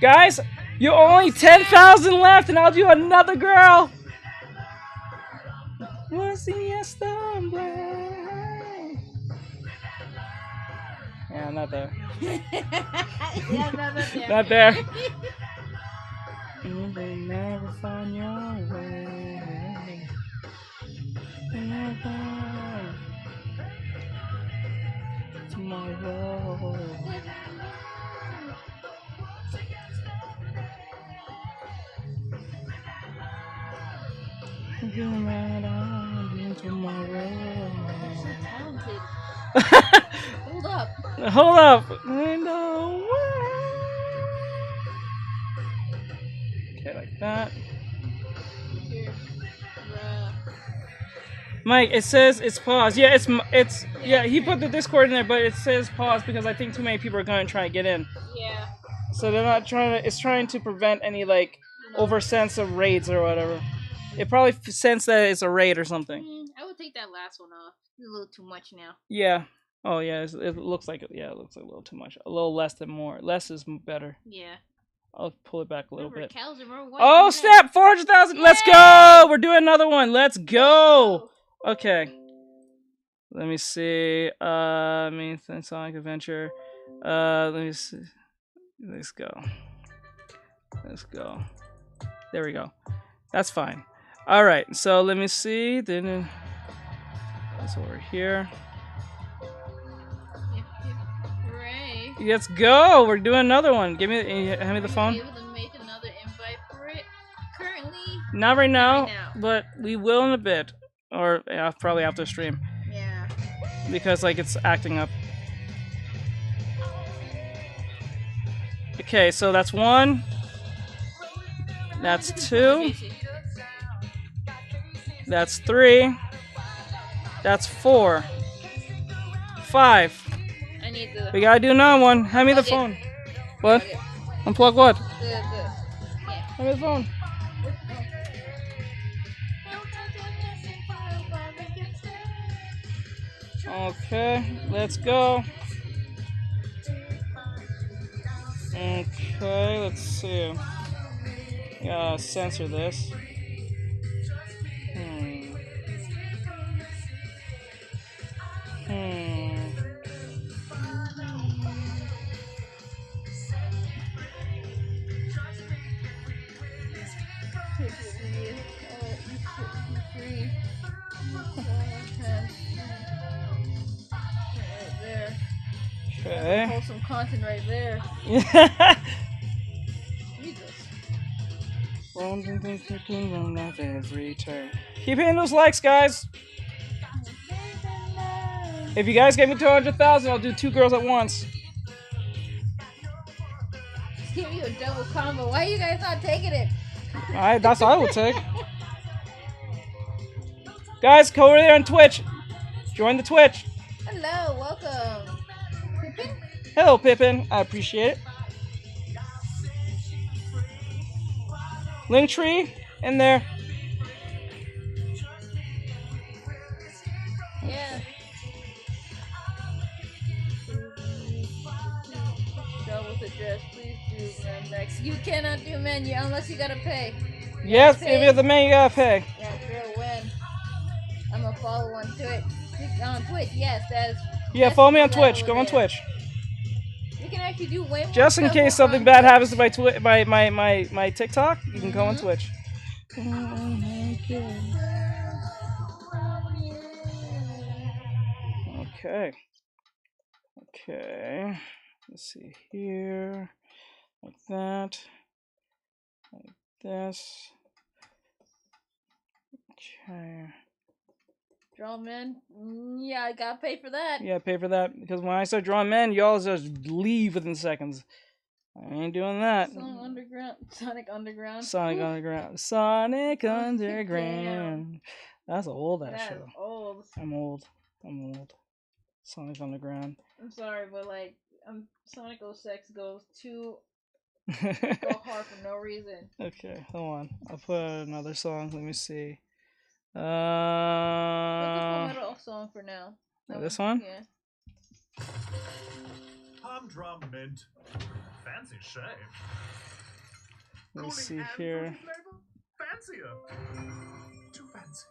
Guys, you're only 10,000 left and I'll do another girl. Yeah, not there. Yeah, no, not there. Not there. You may never find your way. Tomorrow. You might on tomorrow. You're so talented. Hold up. Hold up. Okay, like that. Mike, it says it's paused. Yeah, yeah. He put the Discord in there, but it says pause because I think too many people are going to try to get in. Yeah. So they're not trying to. It's trying to prevent any like oversense of raids or whatever. It probably sense that it's a raid or something. I would take that last one off. It's a little too much now. Yeah. Oh yeah. It looks like it. Yeah, it looks like a little too much. A little less than more. Less is better. Yeah. I'll pull it back a little bit. Cows are more white Oh snap! 400,000. Let's go. We're doing another one. Let's go. Okay. Let me see. Sonic Adventure. Let me see. Let's go. Let's go. There we go. That's fine. All right. So let me see. Then that's over here. Hooray! Let's go. We're doing another one. Hand me the phone. Able to make another invite for it. Currently. Not right now, but we will in a bit. Or probably after stream. Yeah. Because like it's acting up. Okay, so that's 1. That's 2. That's 3. That's 4. 5. I need the. We gotta do another one. Hand me the phone. What? Unplug what? Yeah. Hand me the phone. Okay, let's go. Okay, let's see. Censor this. Okay. Wholesome content right there. Jesus. Every turn. Keep hitting those likes, guys. If you guys get me 200,000, I'll do 2 girls at once. Give you a double combo. Why are you guys not taking it? That's what I would take. Guys, go over there on Twitch. Join the Twitch. Hello, welcome. Pippin? Hello, Pippin. I appreciate it. Linktree in there. Yeah. With the dress, please do man next. You cannot do menu unless you gotta pay. Yes, if you're the man, you gotta pay. Yeah, sure, when. I'm gonna follow on Twitch. On Twitch, yes, that's. Yeah, follow me on Twitch. Go on Twitch. You can actually do way more. Just in case something bad happens to my TikTok, you can go on Twitch. Okay. Okay. Let's see here. Like that. Like this. Okay. Draw men? Yeah, I gotta pay for that. Yeah, pay for that. Because when I start drawing men, y'all just leave within seconds. I ain't doing that. Sonic Underground. Sonic Underground. Sonic Underground. That's old, that show. That's old. I'm old. Sonic Underground. I'm sorry, but like, Sonic 06 goes too go hard for no reason. Okay, hold on. I'll put another song. Let me see. What's the Full Metal song for now? This one? Yeah. Palm drum mint. Fancy shape. Let me see here. Fancier. Too fancy.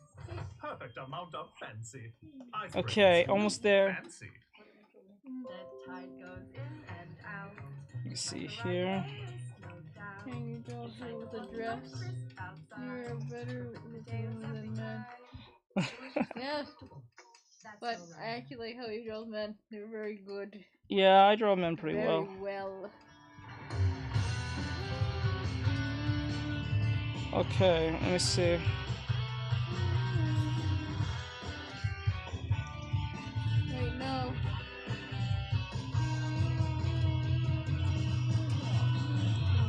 Perfect amount of fancy. Okay, almost there. Fancy. The tide goes in and out. Let me see here. Can you draw her with a dress? You're better than men. Yes. But I actually like how you draw men. They're very good. Yeah, I draw men pretty very well. well. Okay, let me see. Wait, no.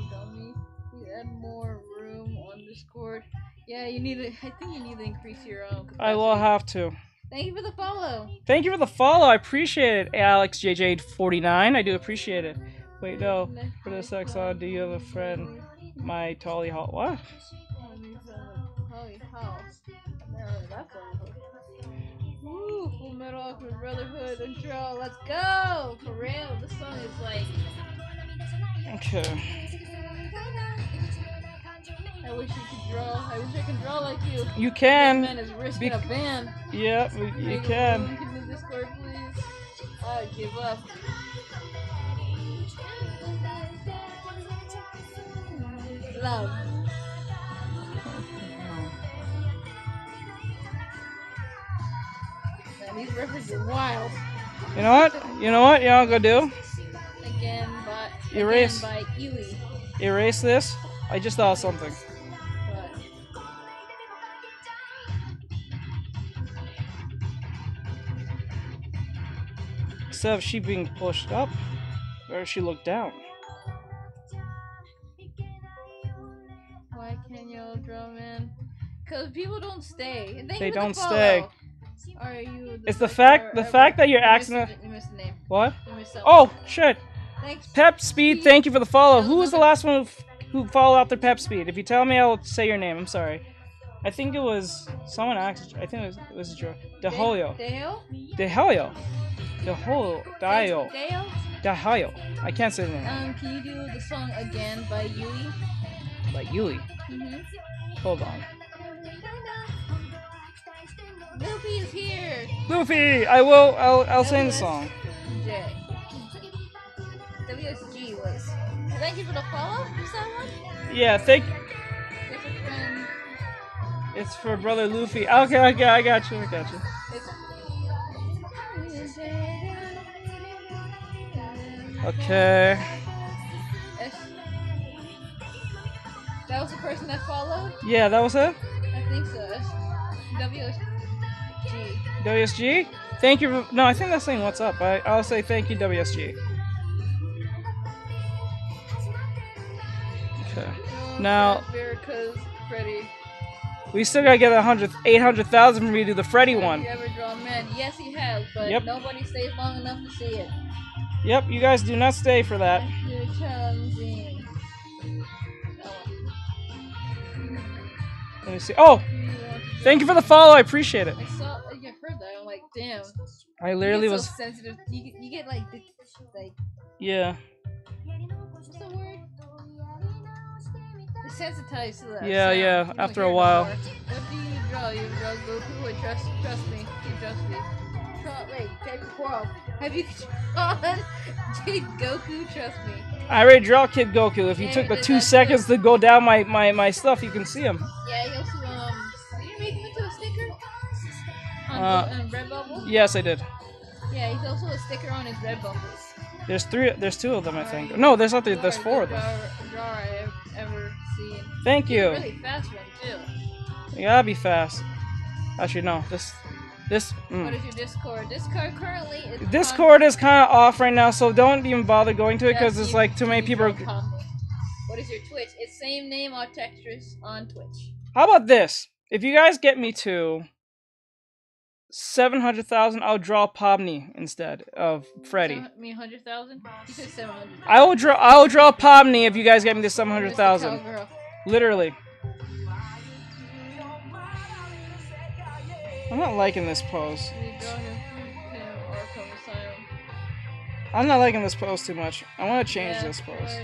Dummy. You add more room on Discord. Yeah, you need to. I think you need to increase your own capacity. I will have to. Thank you for the follow. Thank you for the follow. I appreciate it, AlexJJ49. I do appreciate it. Wait, no. For this Exxon, do you have a friend? My Tolly Hall. What? Holy hell. That's Woo, Full Metal Alchemist Brotherhood intro. Let's go! For real, this song is like. Okay. I wish you could draw. I wish I could draw like you. You can. This man is risking a ban. Yeah, you can. Can you Discord, please? I give up. Love. Man, these references are wild. You know what? You know what y'all gonna do? Again by Ely. Erase this. I just thought of something. What? Instead of she being pushed up, where does she look down? Why can't y'all draw, man? Because people don't stay. They don't stay. Are you It's the fact that you're accident. You missed the name. What? You missed something. Oh shit! Thanks. Pep Speed, thank you for the follow. Who was the last one who followed after Pep Speed? If you tell me, I'll say your name. I'm sorry. I think it was someone asked. I think it was Dehoyo. Dale? Dehoyo. Dio. Dale? Dehoyo. I can't say the name. Can you do the song again by Yui? By Yui. Mm-hmm. Hold on. Luffy is here. Luffy, I will. I'll sing the song. J. WSG was. Thank you for the follow. Is that one? Yeah, thank. It's a friend. It's for brother Luffy. Okay, I got you. Okay. That was the person that followed? Yeah, that was it? I think so. WSG. WSG? Thank you. No, I think that's saying what's up. I'll say thank you, WSG. Okay. Now, Freddy. we still gotta get 800,000 for me to do the Freddy one. Have you ever drawn men? Yes, he has, but Yep. nobody stays long enough to see it. Yep, you guys do not stay for that. You're challenging. Let me see. Oh! Thank you for the follow, I appreciate it. I heard that. I'm like, damn. I literally was so sensitive. You get like yeah. What's the word? Desensitized to that. Yeah, sound. after a while. What do you draw? You draw Goku? Wait, trust me. You trust me. Wait, check the quarrel. Have you drawn Kid Goku? Trust me. I already draw Kid Goku. If you took the 2 seconds to go down my stuff, you can see him. Yeah, he also did you make him into a sticker? On Redbubble? Yes, I did. Yeah, he's also a sticker on his Redbubble. There's 2 of them, I think. No, there's not. There's 4 of them. Drawer I've ever seen. Thank you. He's a really fast one too. You gotta be fast. Actually, no. This. What is your Discord? Currently is Discord is kind of off right now, so don't even bother going to it because it's like too many people. What is your Twitch? It's same name Artexrtic on Twitch. How about this? If you guys get me to 700,000, I'll draw Pomni instead of Freddy. 100,000? You said 700. I will draw Pomni if you guys get me to 700,000. Literally. I'm not liking this pose. I'm not liking this pose too much. I want to change this pose.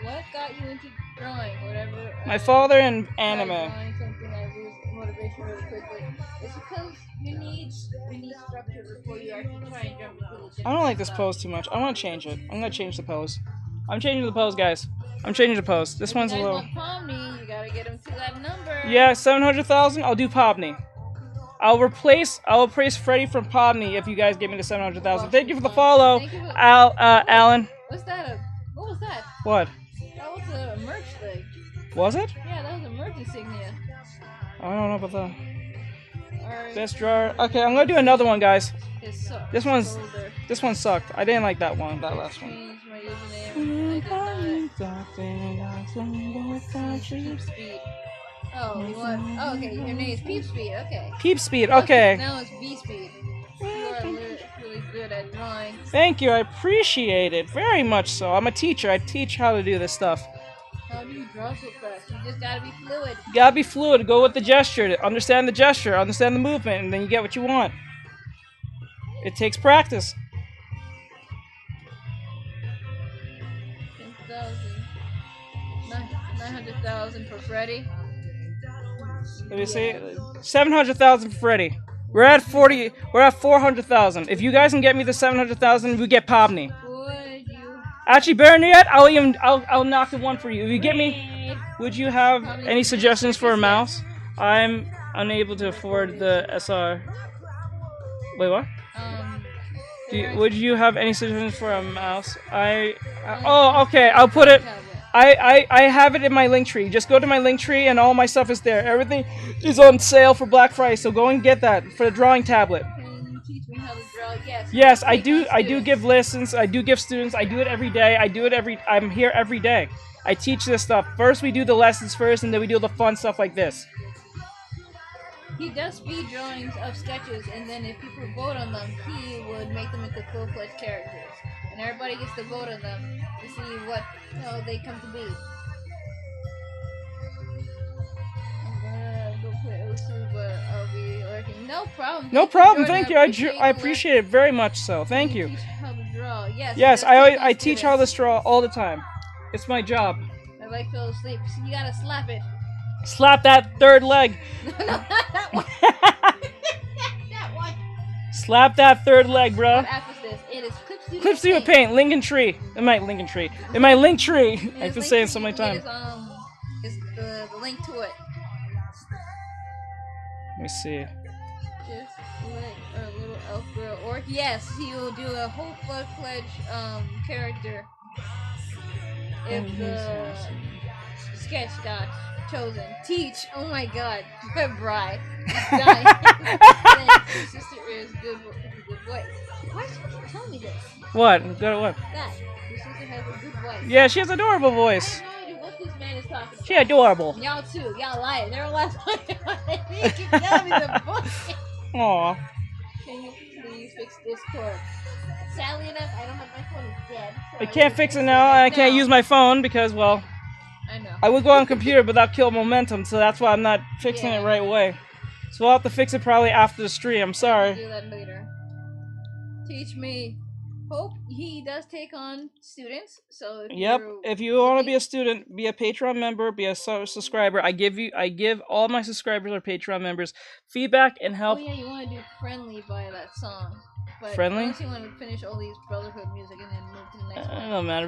What got you into drawing? Whatever. My father in anime. Drawing something I lose motivation really quickly. It's because you need structure before you actually try and jump into the. I don't like this pose too much. I want to change it. I'm gonna change the pose. I'm changing the pose, guys. I'm changing the pose. This one's a little. Pomni, you gotta get him to that number. Yeah, 700,000. I'll do Pomni. I'll replace Freddy from Pomni if you guys give me the 700,000. Thank you for the follow, Alan. What's that? What was that? What? That was a merch thing. Was it? Yeah, that was a merch insignia. I don't know about that. Alright. Best drawer. Okay, I'm gonna do another one, guys. It sucks. This one sucked. I didn't like that one. That last one. Change my username. Speed. Oh, you want? Oh, okay. Your name is Peep Speed. Okay. Peep Speed. Okay. Now it's B Speed. You are really good at drawing. Thank you. I appreciate it very much. So I'm a teacher. I teach how to do this stuff. How do you draw so fast? You just gotta be fluid. You gotta be fluid. Go with the gesture. Understand the gesture. Understand the movement, and then you get what you want. It takes practice. 900,000 for Freddy. Let me see. 700,000 for Freddy. We're at 400,000. If you guys can get me the 700,000, we get Pomni. Actually, better than yet, I'll knock the one for you. If you get me, would you have any suggestions for a mouse? I'm unable to afford the SR. Wait, what? Would you have any suggestions for a mouse? Oh, okay. I'll put it. I have it in my link tree. Just go to my link tree and all my stuff is there. Everything is on sale for Black Friday, so go and get that for the drawing tablet. Can you teach me how to draw? Yes. Yes, I do. I do give lessons. I do give students. I do it every day. I'm here every day. I teach this stuff. First, we do the lessons first, and then we do the fun stuff like this. He does speed drawings of sketches, and then if people vote on them, he would make them into full-fledged characters. And everybody gets to vote on them to see what they come to be. No problem. No Thank you, problem. Jordan. Thank you. I appreciate it very much so. Thank you. Teach how to draw. Yes. Yes, just take I on teach how to students. draw all the time. It's my job. My leg fell asleep. So you gotta slap it. Slap that third leg. No, not that one. That one. Slap that third leg, bro. What app is this? It is Clip Studio Paint, Lincoln Tree. In my Lincoln Tree. In my link tree. I've been saying it so many times. Is the link to it. Let me see. Just like a little elf girl. Or yes, he will do a whole full-fledged character. If the sketch got chosen. Teach. Oh my god. Bri. Dying. Your sister is good voice. Why does she keep telling me this? What? Good what? That. Your sister has a good voice. Yeah, she has an adorable voice. I have no idea what this man is talking about. She adorable. Y'all too. Y'all lied. Never last time. You keep telling me the voice. Aw. Can you please fix Discord? Sadly enough, I don't have my phone. It's dead. So I can't fix it now. I can't use my phone because, well, I know. I would go on computer, but that'll kill momentum, so that's why I'm not fixing it right away. So I'll have to fix it probably after the stream. I'm sorry. I'll do that later. Teach me. Hope he does take on students. So If you want to be a student, be a Patreon member, be a subscriber. I give all my subscribers or Patreon members feedback and help. Oh yeah, you want to do friendly by that song. But Friendly? Unless you want to finish all these Brotherhood music and then move to the next one. It don't matter.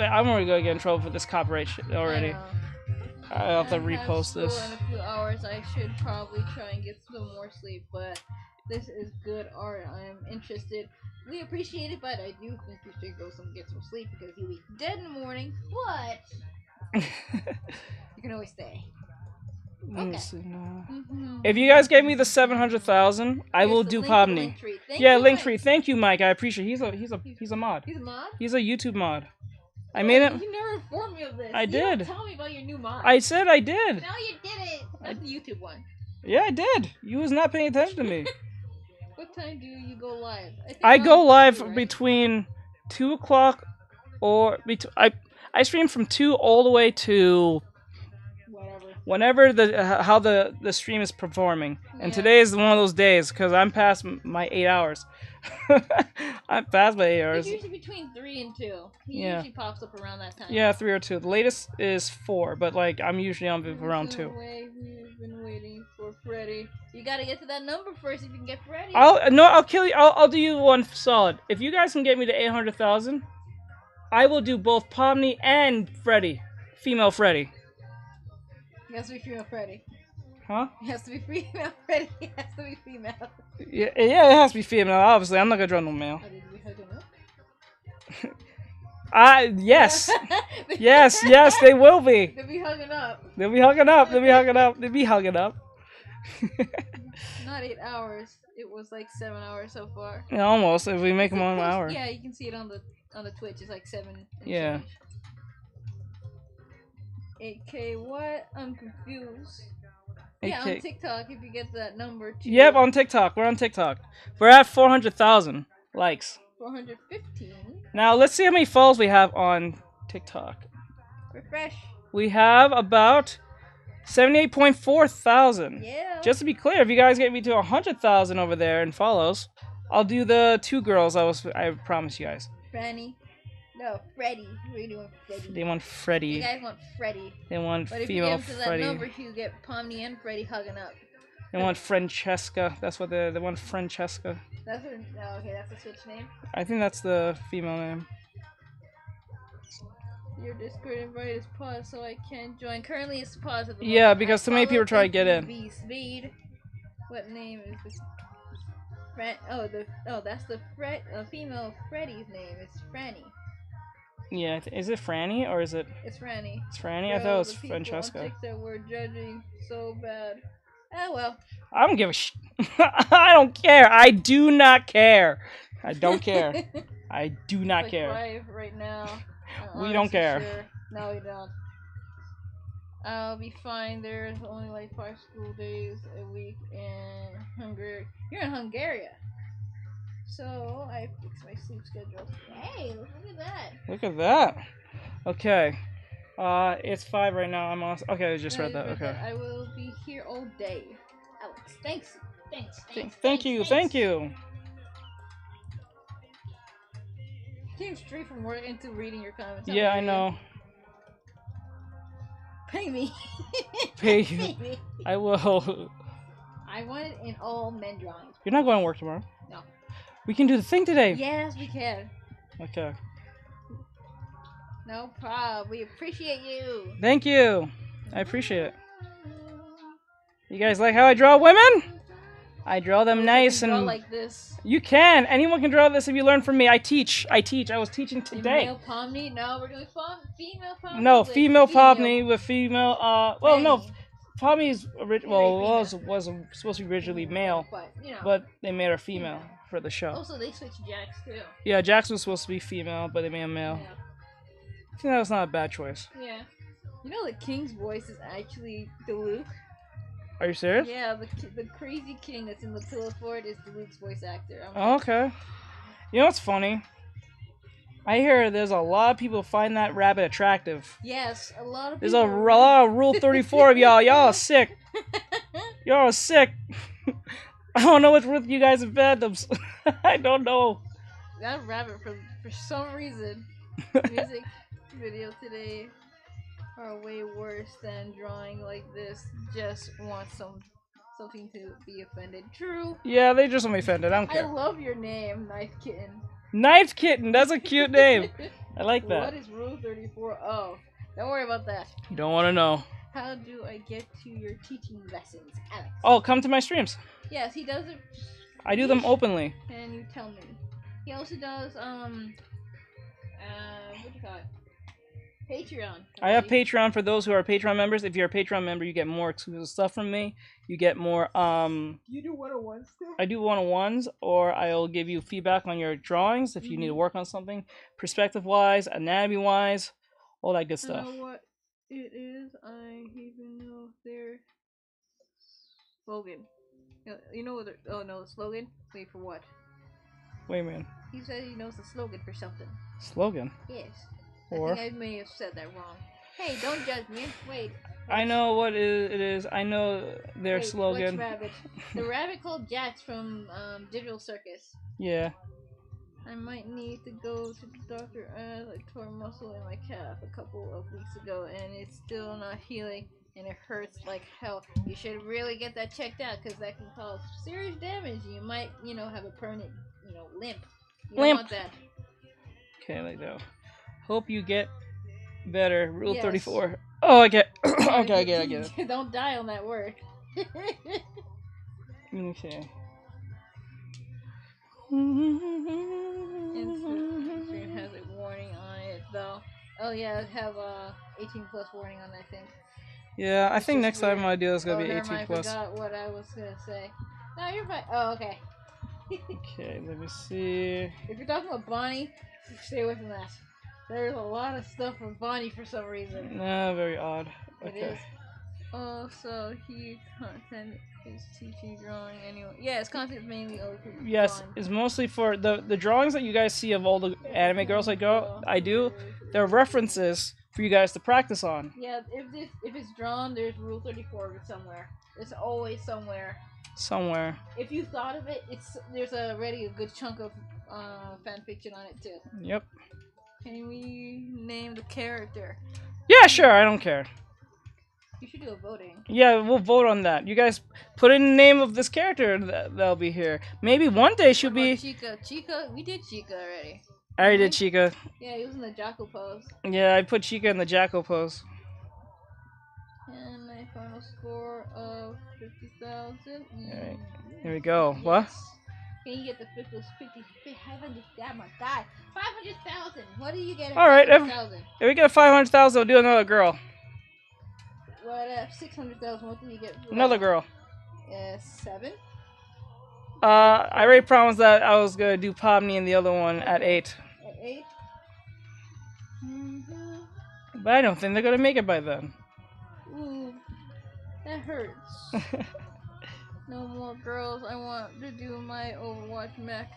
I'm already gonna get in trouble for this copyright shit already. I'll have to repost this. In a few hours, I should probably try and get some more sleep. But this is good art. I am interested. We appreciate it, but I do think you should go get some sleep because you'll be dead in the morning. What? You can always stay. Okay. If you guys gave me the 700,000, I will do Pomni. Yeah, Linktree. Thank you, Mike. I appreciate it. He's a mod. He's a mod? He's a YouTube mod. I made it. You never informed me of this. I did. You tell me about your new mod. I said I did. No, you didn't. That's the YouTube one. Yeah, I did. You was not paying attention to me. What time do you go live? I go live between 2 o'clock or I stream from 2 all the way to whenever how the stream is performing. And today is one of those days because I'm past my 8 hours. I'm past my 8 hours. It's usually between 3 and 2. He usually pops up around that time. Yeah, 3 or 2. The latest is 4, but like I'm usually on around 2. We've been waiting for Freddy. You gotta get to that number first if you can get Freddy. I'll kill you. I'll do you one solid. If you guys can get me to 800,000, I will do both Pomni and Freddy, female Freddy. It has to be female Freddy. Huh? It has to be female Freddy. It has to be female. Yeah, it has to be female. Obviously, I'm not gonna draw no male. Yes. yes, they will be. They'll be hugging up. They'll be hugging up. They'll be hugging up. They'll be hugging up. Not 8 hours. It was like 7 hours so far. Yeah, almost. If we make them 1 hour. Yeah, you can see it on the Twitch. It's like 7. Yeah. 8K. What? I'm confused. 8K. Yeah, on TikTok. If you get that number. Yep, on TikTok. We're on TikTok. We're at 400,000 likes. 415. Now let's see how many follows we have on TikTok. Refresh. We have about 78.4 thousand. Yeah. Just to be clear, if you guys get me to 100,000 over there in follows, I'll do the 2 girls I promised you guys. Franny. No, Freddy. We're doing Freddy. They want Freddy. You guys want Freddy. They want but female if you get to Freddy. that number, you get Pomni and Freddy hugging up. They want Francesca. That's what they want. Francesca. That's what. Oh, okay, that's the Switch name. I think that's the female name. Your Discord invite is paused, so I can't join. Currently, it's paused at the Yeah, moment. because so many people try to get in. Speed. What name is this? That's the female Freddy's name. It's Franny. Yeah, is it Franny or is it? It's Franny. It's Franny. Bro, I thought it was the people on Francesca. TikTok were judging so bad. Oh well. I don't give a sh. I don't care. I do not care. I don't care. I do not like care. Right now. We don't care. Sure. No, we don't. I'll be fine. There's only like 5 school days a week in Hungary. You're in Hungary. So I fixed my sleep schedule. Hey, look at that. Look at that. Okay. It's 5 right now. I'm on. Okay, I just read that. Okay. I will be here all day. Alex, thanks. Thank you. Thank you. Came straight from work into reading your comments. Yeah, I know. Pay me. Pay you. Pay me. I will. I want it in all men drawings. You're not going to work tomorrow. No. We can do the thing today. Yes, we can. Okay. No problem. We appreciate you. Thank you. I appreciate it. You guys like how I draw women? I draw them nice and draw like this. You can. Anyone can draw this if you learn from me. I teach. I was teaching today. Male Pomni? No, we're doing female Pomni. No, female Pomni with female. Well, no, Pomni's was supposed to be originally male, but you know, but they made her female for the show. Also, they switched Jax too. Yeah, Jax was supposed to be female, but they made him male. Yeah. I think that was not a bad choice. Yeah. You know the king's voice is actually Diluc. Are you serious? Yeah, the crazy king that's in the Pillow Fort is Diluc's voice actor. Oh, okay. You know what's funny? I hear there's a lot of people find that rabbit attractive. Yes, a lot of There's people. a lot of Rule 34 of y'all. Y'all are sick. Y'all are sick. I don't know what's with you guys in fandoms. I don't know. That rabbit, for some reason, music video today are way worse than drawing like this. Just want something to be offended. True. Yeah, they just want me offended. I don't care. I love your name, Knife Kitten. Knife Kitten. That's a cute name. I like that. What is Rule 34? Oh, don't worry about that. You don't want to know. How do I get to your teaching lessons, Alex? Oh, come to my streams. Yes, he does it. I do them openly. And you tell me. He also does what do you call it? Patreon. I have Patreon for those who are Patreon members. If you're a Patreon member, you get more exclusive stuff from me. You get more You do 101s too? I do 101s, or I'll give you feedback on your drawings if you need to work on something, perspective wise, anatomy wise, all that good stuff. You know what it is? I even know their slogan. You know what the slogan? Wait, for what? Wait a minute. He said he knows the slogan for something. Slogan? Yes. Or? I think I may have said that wrong. Hey, don't judge me. Wait. I know what it is. I know their slogan. Which rabbit? The rabbit called Jax from Digital Circus. Yeah. I might need to go to the doctor as I tore a muscle in my calf a couple of weeks ago and it's still not healing and it hurts like hell. You should really get that checked out because that can cause serious damage. You might, have a permanent, limp. You don't want that. Okay, like that. Hope you get better. Rule Yes. 34. Oh, I get. Okay, I get it. Don't die on that word. Okay. It has a warning on it though. Oh yeah, it have 18 plus warning on it, I think. Yeah, I think next time I do it's gonna be never 18 mind, plus. I forgot what I was gonna say. No, you're fine. Oh, okay. Okay, let me see. If you're talking about Bonnie, stay away from that. There's a lot of stuff from Bonnie for some reason. Nah, very odd. It Okay. is. Oh, so he content is teaching drawing anyway. Yeah, his content is mainly over. Yes, it's mostly for the drawings that you guys see of all the anime girls I do. They're references for you guys to practice on. Yeah, if it's drawn, there's Rule 34 of it somewhere. It's always somewhere. Somewhere. If you thought of it, there's already a good chunk of fan fiction on it too. Yep. Can we name the character? Yeah, sure. I don't care. You should do a voting. Yeah, we'll vote on that. You guys put in the name of this character that'll be here. Maybe one day she'll be. Chica, we did Chica already. I already did Chica. Yeah, he was in the Jackal pose. Yeah, I put Chica in the Jackal pose. And my final score of 50,000. Alright, here we go. Yes. What? Can you get the 500? Oh my god, 500,000. What do you get? All right, if we get 500,000, we'll do another girl. What 600,000? What do you get? Another girl. 7. I already promised that I was gonna do Pomni and the other one at 8. At 8. But I don't think they're gonna make it by then. Ooh, that hurts. No more girls. I want to do my Overwatch mech.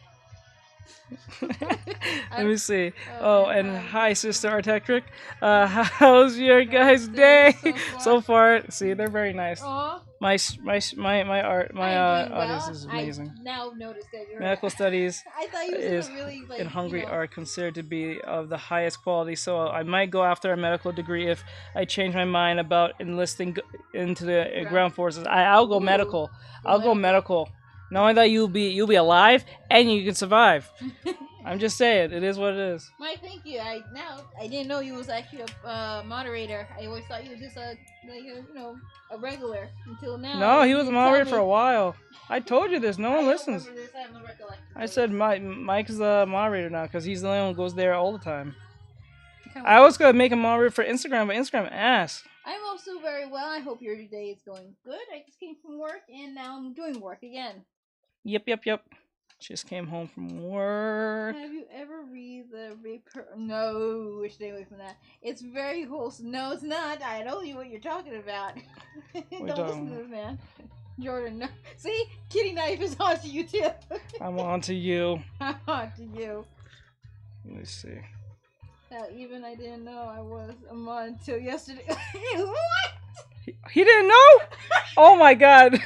Let me see. Oh, and hi, Sister Artexrtic. How's your guys' day so far? See, they're very nice. My audience is amazing. I now noticed that you're Medical studies I thought you is were really like in Hungary you know. are considered to be of the highest quality, so I might go after a medical degree if I change my mind about enlisting into the ground forces. I'll go medical. I'll go medical. Knowing that you'll be alive and you can survive. I'm just saying, it is what it is. Mike, thank you. I didn't know you was actually a moderator. I always thought you was just a regular until now. No, he was a moderator for a while. I told you this. No one listens. I said Mike's the moderator now because he's the only one who goes there all the time. I was gonna make a moderator for Instagram, but Instagram ass. I'm also very well. I hope your day is going good. I just came from work and now I'm doing work again. Yep. Just came home from work. Have you ever read the No, we should stay away from that. It's very wholesome. No, it's not. I know you what you're talking about. Don't listen to this man. Jordan, no. See? Kitty Knife is on to you too. I'm on to you. I'm on to you. Let me see. Even I didn't know I was a mod until yesterday. What? He didn't know? Oh my god.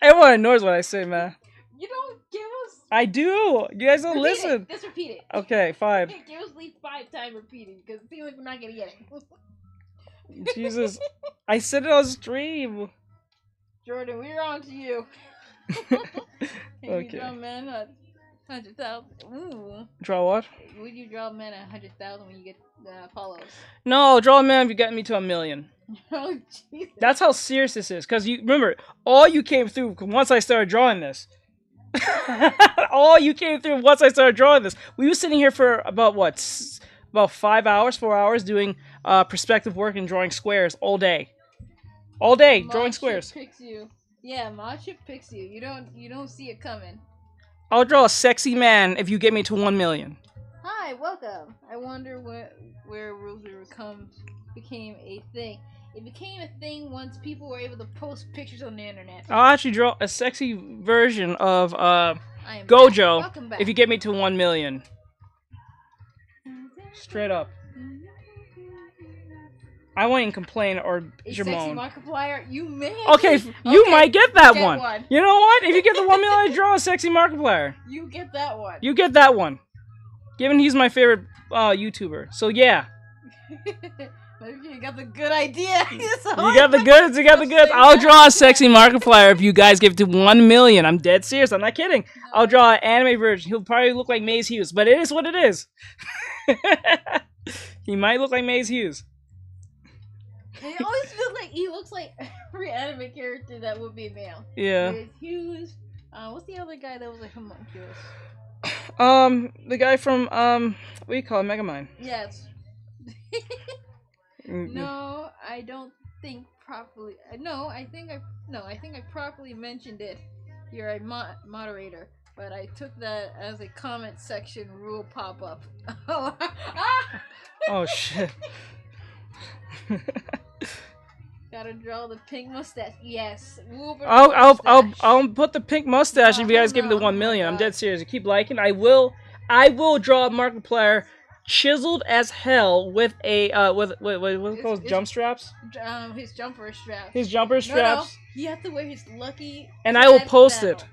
Everyone knows what I say, man. You don't give us. I do. You guys don't listen. Just repeat it. Okay, fine. Give us at least 5 times repeating because it seems like we're not gonna get it. Jesus, I said it on stream. Jordan, we're on to you. Okay. You draw man 100,000. Ooh. Draw what? Would you draw man 100,000 when you get the follows? No, draw a man if you get me to 1 million. Oh Jesus. That's how serious this is. Cause you remember, all you came through once I started drawing this. All you came through once I started drawing this. We were sitting here for about 4 hours doing perspective work and drawing squares all day. All day drawing squares. Picks you. Yeah, Modship picks you. You don't see it coming. I'll draw a sexy man if you get me to 1 million. Hi, welcome. I wonder where Rosary became a thing. It became a thing once people were able to post pictures on the internet. I'll actually draw a sexy version of Gojo if you get me to 1 million. Straight up. I won't even complain or Sexy Markiplier, you may. Okay, you might get that one. You know what? If you get the 1 million, I draw a sexy Markiplier. You get that one. You get that one. Given he's my favorite YouTuber, so yeah. You got the good idea. You got the goods. You got the goods. I'll draw a sexy Markiplier if you guys give it to 1 million. I'm dead serious. I'm not kidding. I'll draw an anime version. He'll probably look like Maze Hughes, but it is what it is. He might look like Maze Hughes. It always feels like he looks like every anime character that would be male. Yeah. Maze Hughes. What's the other guy that was a homunculus? The guy from what do you call it? Megamind. Yes. No, I don't think properly. No, I think I properly mentioned it. You're a moderator, but I took that as a comment section rule pop up. Oh shit. Gotta draw the pink mustache. Yes. I'll put the pink mustache if you guys give me the 1 million. I'm dead serious. You keep liking. I will draw a Markiplier chiseled as hell with a what called jump straps? His jumper straps. His jumper straps. No, he has to wear his lucky. And I will post it.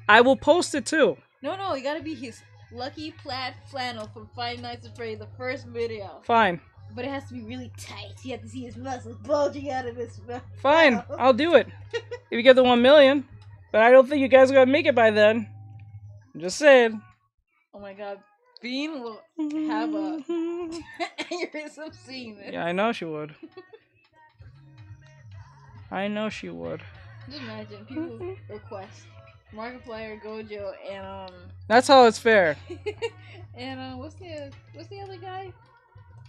I will post it too. No, it gotta be his lucky plaid flannel from Five Nights at Freddy's, the first video. Fine. But it has to be really tight. You have to see his muscles bulging out of his mouth. Fine, I'll do it. If you get the 1 million. But I don't think you guys are gonna make it by then. I'm just saying. Oh my god. Bean will have a aneurysm seeing this. Yeah, I know she would. I know she would. Just imagine people request Markiplier, Gojo, and That's how it's fair. and what's the other guy?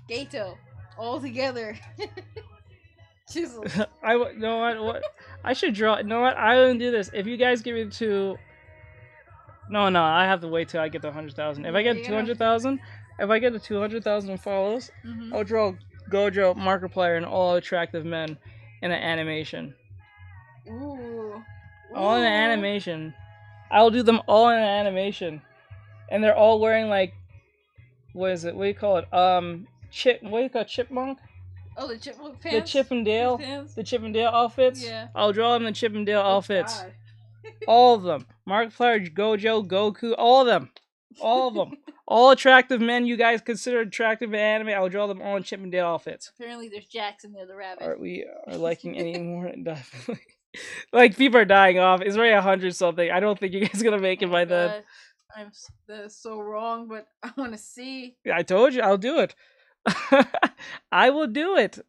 Gato, all together. Chisel. What? I should draw. You know what? I wouldn't do this. If you guys give me to. No, I have to wait till I get the 100,000. If I get 200,000, if I get the 200,000 follows, I'll draw Gojo, Markiplier, and all attractive men in an animation. Ooh. All in an animation. I'll do them all in an animation. and they're all wearing like, what is it? What do you call it? What do you call it? Chipmunk? Oh, the Chipmunk The pants? Chippendale. Pants? The Chippendale outfits. Yeah. I'll draw them in Chippendale outfits. God. All of them. Markiplier, Gojo, Goku, all of them. All of them. All attractive men you guys consider attractive in anime, I'll draw them all in Chippendale outfits. Apparently there's Jackson there, the rabbit. Are we liking any more? Definitely. Like, people are dying off. It's already 100 something. I don't think you guys are gonna make it by then. That's so wrong, but I want to see. I told you, I'll do it. I will do it.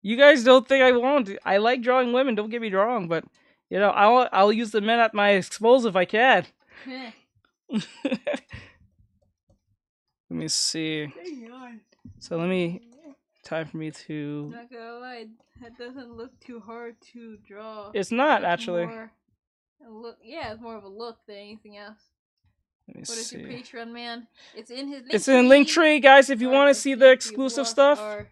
You guys don't think I won't. I like drawing women, don't get me wrong, but, you know, I'll use the men at my disposal if I can. Let me see. So time for me to... Not gonna lie, that doesn't look too hard to draw. It's not, actually. Yeah, it's more of a look than anything else. Let me What is see. your Patreon, man? It's in his link It's in Linktree, guys, if you want to see the exclusive stuff. Our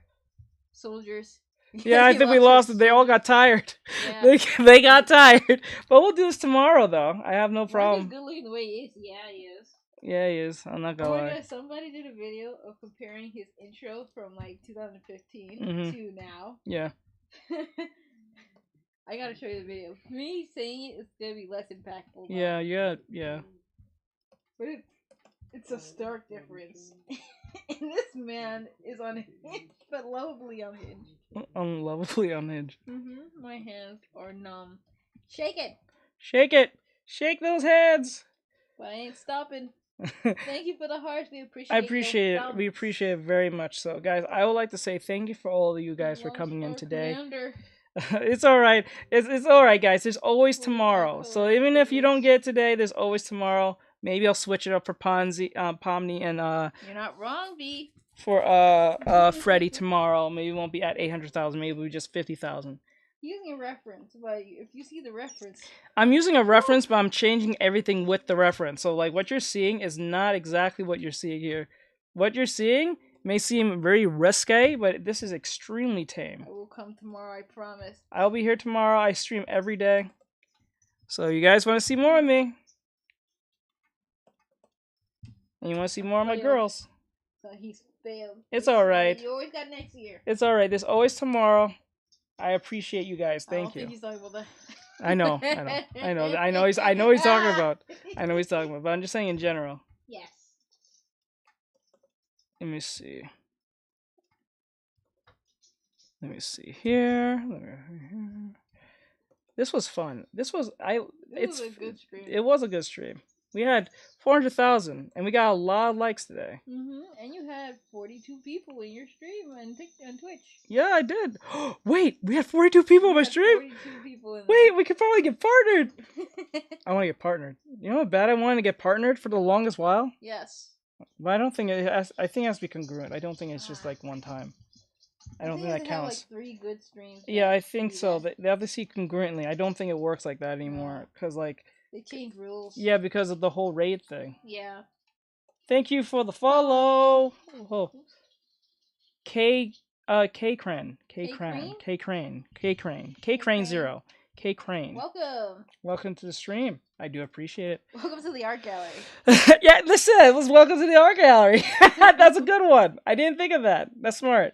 soldiers. Yeah, I think we lost it. They all got tired. Yeah. They got tired. But we'll do this tomorrow, though. I have no problem. He's good looking the way he is. Yeah, he is. Yeah, he is. I'm not gonna lie. Somebody did a video of comparing his intro from like 2015 to now. Yeah. I gotta show you the video. Me saying it's gonna be less impactful. Yeah. But it's a stark difference. And this man is unhinged, but lovably unhinged. Unlovably unhinged. My hands are numb. Shake it! Shake it! Shake those hands! But I ain't stopping. Thank you for the hearts. We appreciate it. I appreciate it. We appreciate it very much. So, guys, I would like to say thank you for all of you guys for coming in today. It's alright. It's alright, guys. There's always tomorrow. So even if you don't get it today, there's always tomorrow. Maybe I'll switch it up for Pomni and You're not wrong, B. For Freddy tomorrow. Maybe it won't be at 800,000. Maybe it'll be just 50,000. Using a reference, but if you see the reference, I'm using a reference, but I'm changing everything with the reference. So, like, what you're seeing is not exactly what you're seeing here. What you're seeing may seem very risque, but this is extremely tame. I will come tomorrow, I promise. I'll be here tomorrow. I stream every day. So, you guys want to see more of me? And you want to see more of my girls? So he's failed. It's alright. You always got next year. It's alright. There's always tomorrow. I appreciate you guys. Thank you. I don't think he's talking about that. I know he's talking about. I know he's talking about, but I'm just saying in general. Yes. Let me see. Here. This was fun. It was a good stream. It was a good stream. We had 400,000, and we got a lot of likes today. And you had 42 people in your stream on Twitch. Yeah, I did. Wait, we had 42 people on my stream? 42 people in Wait, we could probably get partnered. I want to get partnered. You know how bad I wanted to get partnered for the longest while? Yes. But I don't think it has. I think it has to be congruent. I don't think it's just like one time. I don't think that counts. Have, like, 3 good streams. Yeah, I think so. They have to see congruently. I don't think it works like that anymore. Because, like... They changed rules. Yeah, because of the whole raid thing. Yeah. Thank you for the follow. Oh. K Crane 0. K Crane. Welcome to the stream. I do appreciate it. Welcome to the art gallery. Yeah, listen, it was welcome to the art gallery. That's a good one. I didn't think of that. That's smart.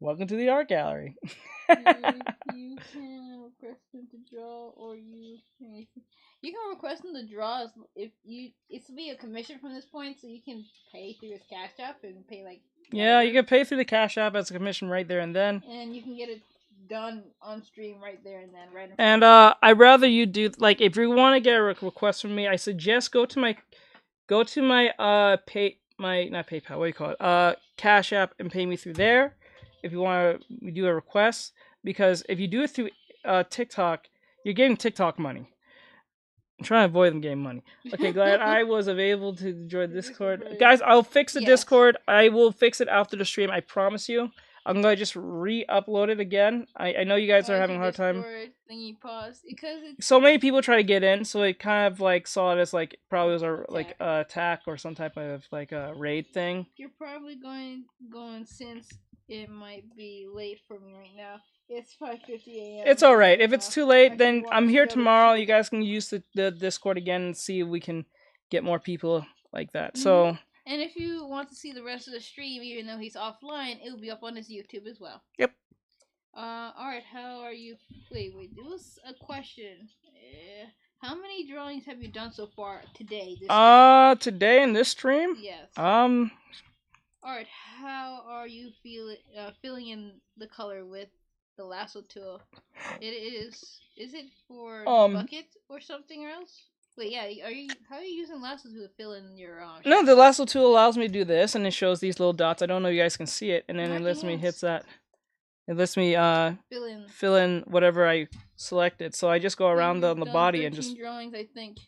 Welcome to the art gallery. You can request them to draw, or you can request them to draw if you. It's be a commission from this point, so you can pay through his Cash App and pay like. Yeah, you can pay through the Cash App as a commission right there and then. And you can get it done on stream right there and then, right. And I'd rather you do like if you want to get a request from me, I suggest go to my not PayPal, what do you call it? Cash App and pay me through there if you want to do a request, because if you do it through TikTok, you're getting TikTok money. I'm trying to avoid them getting money. Okay, glad I was available to join Discord. Guys, I'll fix the Discord. I will fix it after the stream, I promise you. I'm going to just re-upload it again. I know you guys are having a hard time. Because so many people try to get in, so they kind of like saw it as like probably was a like attack or some type of like a raid thing. You're probably going since it might be late for me right now. It's 5:50 a.m. It's alright. If it's too late, then I'm here tomorrow. You guys can use the Discord again and see if we can get more people like that. So and if you want to see the rest of the stream, even though he's offline, it will be up on his YouTube as well. Yep. Alright, how are you? Wait, there was a question. How many drawings have you done so far today? Today in this stream? Yes. Alright, how are you filling in the color with the lasso tool? Is it for buckets or something else? Wait, yeah, how are you using lasso to fill in your No, the lasso tool allows me to do this, and it shows these little dots. I don't know if you guys can see it, and then it lets me hit that. It lets me fill in whatever I selected. So I just go around on the body and just drawings, I think.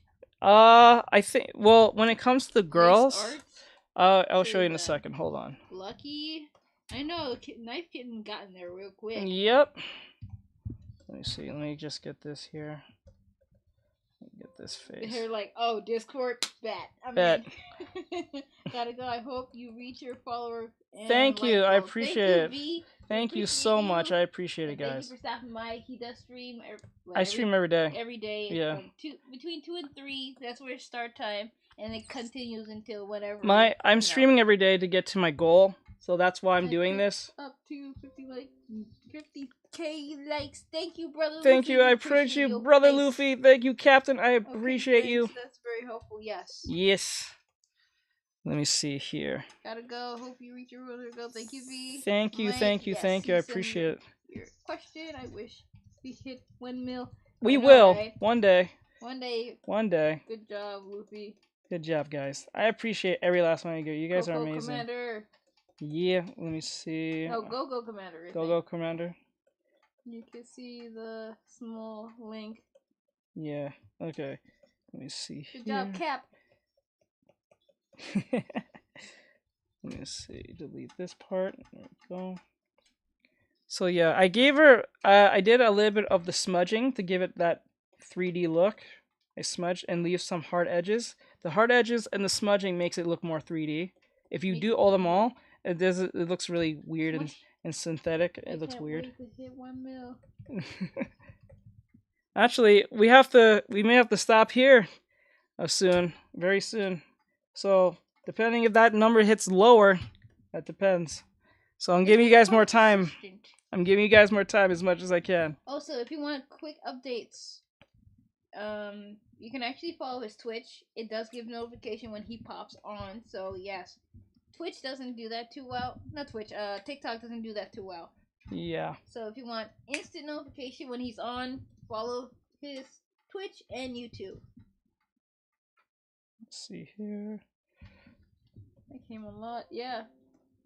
Well, when it comes to the girls, I'll show you in a second. Hold on. Lucky. I know Knife Kitten got in there real quick. Yep. Let me see. Let me just get this here. Get this face. They're like, oh, Discord, bet. Bet. Gotta go. I hope you reach your follower. Thank you. I appreciate it. Thank you so much. I appreciate it, guys. Thank you for stopping by. He does stream. I stream every day. Every day. Yeah. Between 2 and 3. That's where start time, and it continues until whatever. I'm streaming every day to get to my goal, so that's why I'm doing this. Up to 50K likes. Thank you, brother. Thank you. I appreciate you, brother Luffy. Thank you, Captain. I appreciate you. That's very helpful. Yes. Yes. Let me see here. Gotta go. Hope you reach your goal. Thank you, V. Thank you. Thank you. Thank you. I appreciate it. Your question. I wish we hit windmill. We will. Right? One day. One day. One day. Good job, Luffy. Good job, guys. I appreciate every last one you do. You guys are amazing. Commander. Yeah. Let me see. No, Go Commander. Go Commander. You can see the small link. Yeah. Okay. Let me see. Good job, Cap. Let me see. Delete this part. There we go. So yeah, I gave her. I did a little bit of the smudging to give it that 3D look. I smudged and leave some hard edges. The hard edges and the smudging makes it look more 3D. If you do all them all, it looks really weird and synthetic. It looks weird. Wait to hit 1 mil. Actually, we may have to stop here soon, very soon. So, depending if that number hits lower, that depends. So, I'm giving you guys more time. I'm giving you guys more time as much as I can. Also, if you want quick updates, you can actually follow his Twitch. It does give notification when he pops on. So, yes. Twitch doesn't do that too well. Not Twitch, TikTok doesn't do that too well. Yeah. So, if you want instant notification when he's on, follow his Twitch and YouTube. Let's see here. That came a lot. Yeah.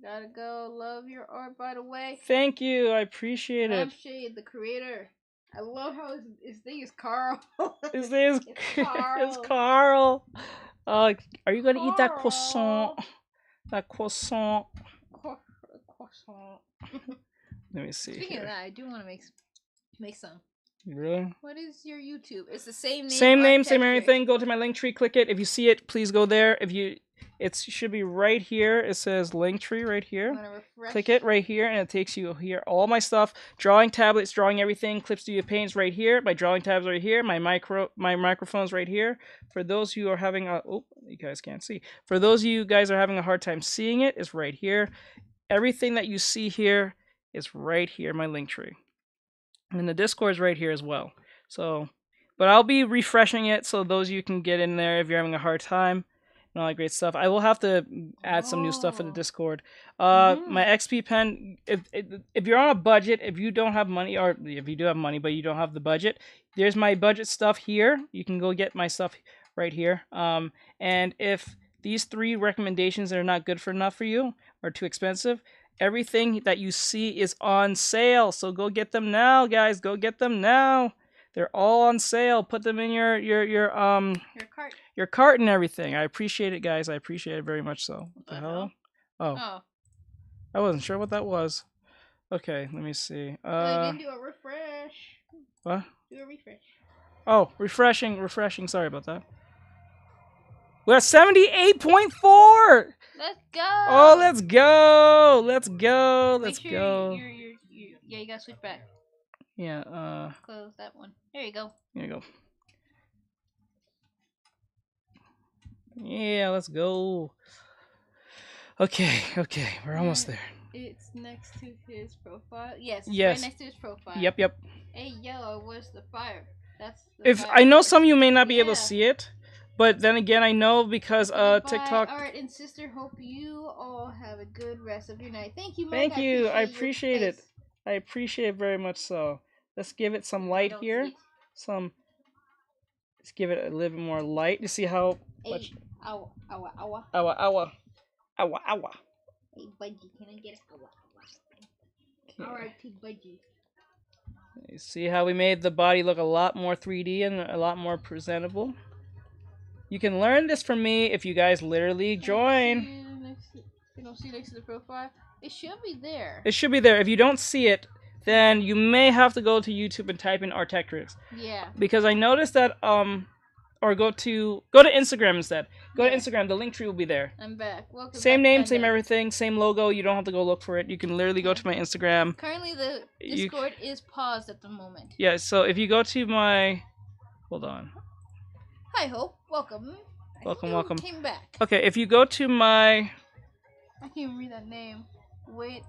Gotta go. Love your art, by the way. Thank you. I appreciate it. Lampshade, the creator. I love how his thing is Carl. His name is Carl. It's Carl. Are you gonna eat that croissant? That croissant. Croissant. Let me see. Speaking of that, I do want to make some. Really? What is your YouTube? It's the same name. Same name, same everything. Go to my link tree, click it. If you see it, please go there. It should be right here. It says link tree right here. Click it right here, and it takes you here. All my stuff, drawing tablets, drawing everything, Clip Studio Paint's right here. My drawing tabs right here. My microphone's right here. For those who are having you guys can't see. For those of you guys are having a hard time seeing it, it's right here. Everything that you see here is right here. My link tree. And the Discord's right here as well. So, but I'll be refreshing it so those of you can get in there if you're having a hard time and all that great stuff. I will have to add some new stuff in the Discord. My XP pen, if you're on a budget, if you don't have money, or if you do have money but you don't have the budget, there's my budget stuff here. You can go get my stuff right here. And if these 3 recommendations are not good enough for you or too expensive, everything that you see is on sale, so go get them now, guys. Go get them now. They're all on sale. Put them in your cart and everything. I appreciate it, guys. I appreciate it very much. So, what the hell? Oh, I wasn't sure what that was. Okay, let me see. You can do a refresh. What? Do a refresh. Oh, refreshing. Sorry about that. We're at 78.4. Let's go. Oh, let's go. Let's go. Let's go. Yeah, you gotta switch back. Yeah. Close that one. There you go. There you go. Yeah, let's go. Okay, we're almost there. It's next to his profile. Yes, it's Yes. right next to his profile. Yep. Hey, yellow, where's the fire? That's the If fire I know source. some of you may not be able to see it, but then again, I know because TikTok. Art and sister, hope you all have a good rest of your night. Thank you, Mike. Thank you. I your appreciate it. face. I appreciate it very much so. Let's give it some light here. Let's give it a little bit more light to see how much. Ow. Ow. Hey, budgie, can I get a ow? Alright, budgie. You see how we made the body look a lot more 3D and a lot more presentable? You can learn this from me if you guys literally join. You don't see next to the profile? It should be there. It should be there. If you don't see it, then you may have to go to YouTube and type in Artexrtic. Yeah. Because I noticed that or go to Instagram instead. Go to Instagram. The link tree will be there. I'm back. Welcome. Same back, name, Panda. same everything, same logo. You don't have to go look for it. You can literally go to my Instagram. Currently, the Discord is paused at the moment. Yeah. So if you go to my, hold on. Hi, Hope. Welcome. Welcome. Came back. Okay, if you go to my. I can't even read that name. Wait.